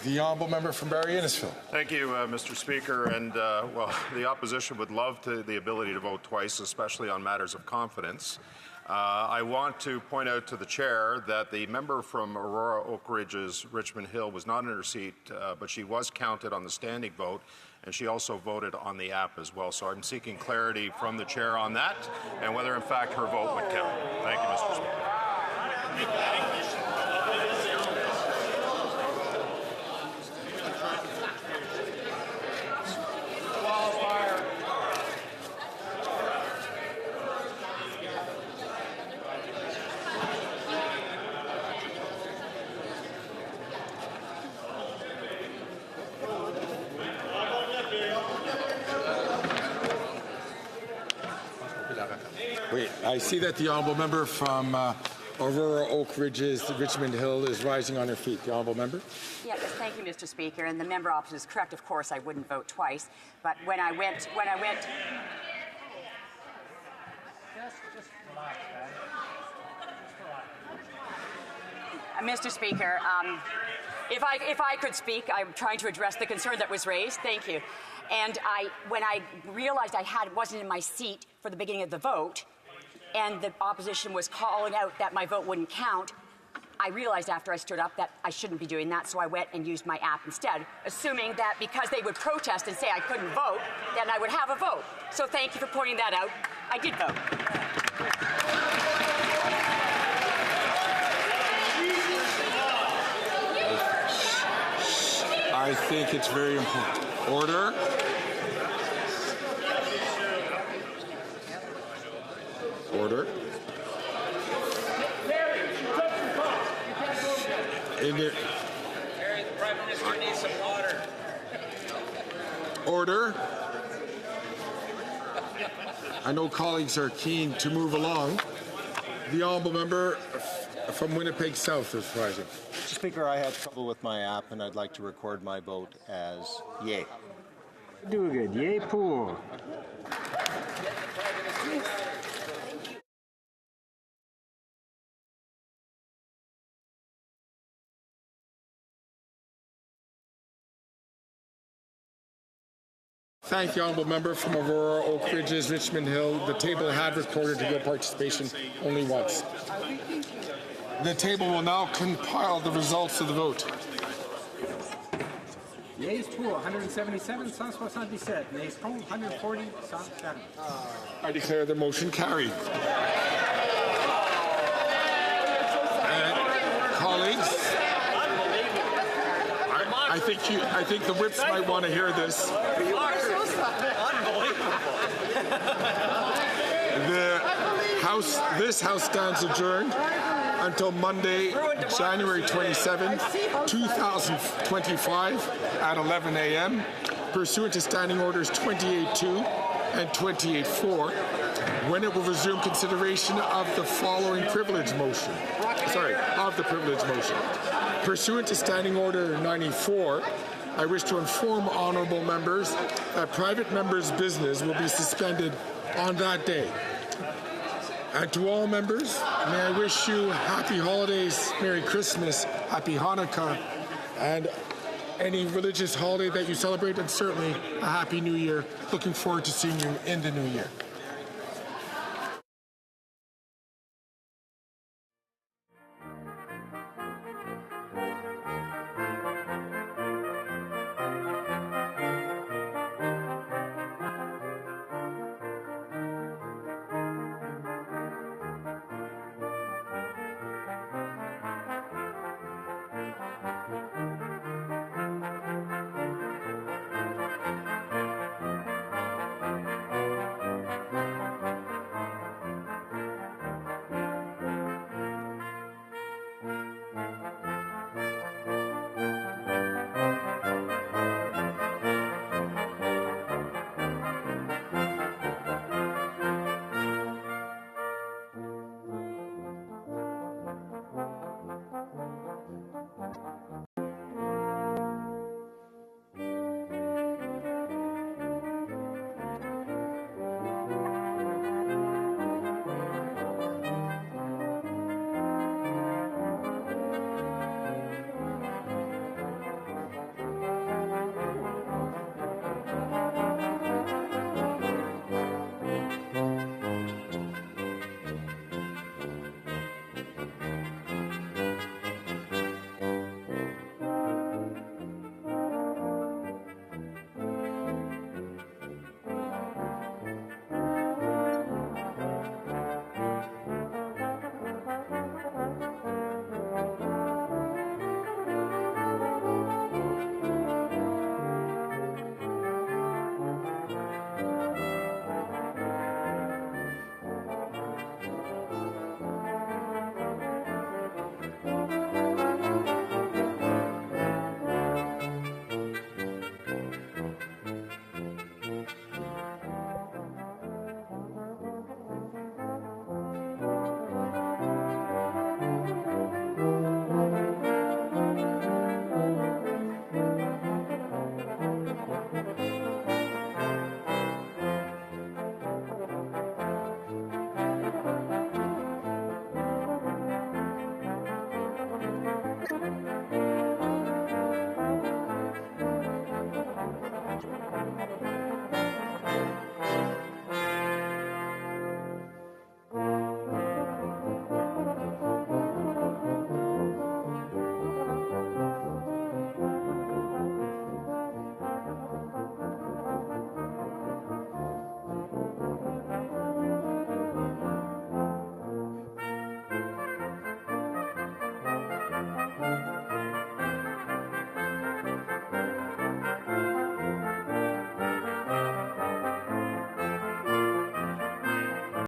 The honourable member from Barrie Innisfil. Thank you, Mr. Speaker. And, well, the opposition would love the ability to vote twice, especially on matters of confidence. I want to point out to the chair that the member from Aurora Oak Ridge's Richmond Hill was not in her seat, but she was counted on the standing vote, and she also voted on the app as well. So I'm seeking clarity from the chair on that and whether, in fact, her vote would count. Thank you, Mr. Speaker. Wait, I see that the honourable member from Aurora Oak Ridge's Richmond Hill is rising on her feet. The honourable member? Yes, thank you, Mr. Speaker. And the member opposite is correct. Of course, I wouldn't vote twice. But when I went. Mr. Speaker, if I could speak, I'm trying to address the concern that was raised. Thank you. And when I realized wasn't in my seat for the beginning of the vote, and the opposition was calling out that my vote wouldn't count, I realized after I stood up that I shouldn't be doing that, so I went and used my app instead, assuming that because they would protest and say I couldn't vote, then I would have a vote. So thank you for pointing that out. I did vote. I think it's very important. Order. Order. The Prime Minister needs some water. Order. I know colleagues are keen to move along. The honourable member from Winnipeg South is rising. Mr. Speaker, I had trouble with my app, and I'd like to record my vote as yay. Do good. Yay pour. Thank the honourable member from Aurora Oak Ridge's Richmond Hill. The table had recorded your participation only once. The table will now compile the results of the vote. Yeas pour 177, sans 77. Nays contre 140, sans 7. I declare the motion carried. Colleagues, I think the whips might want to hear this. This House stands adjourned until Monday, January 27, 2025 at 11 a.m. pursuant to Standing Orders 28.2 and 28.4, when it will resume consideration of the following privilege motion. Of the privilege motion. Pursuant to Standing Order 94, I wish to inform honourable members that private members' business will be suspended on that day. And to all members, may I wish you happy holidays, Merry Christmas, Happy Hanukkah, and any religious holiday that you celebrate, and certainly a Happy New Year. Looking forward to seeing you in the new year.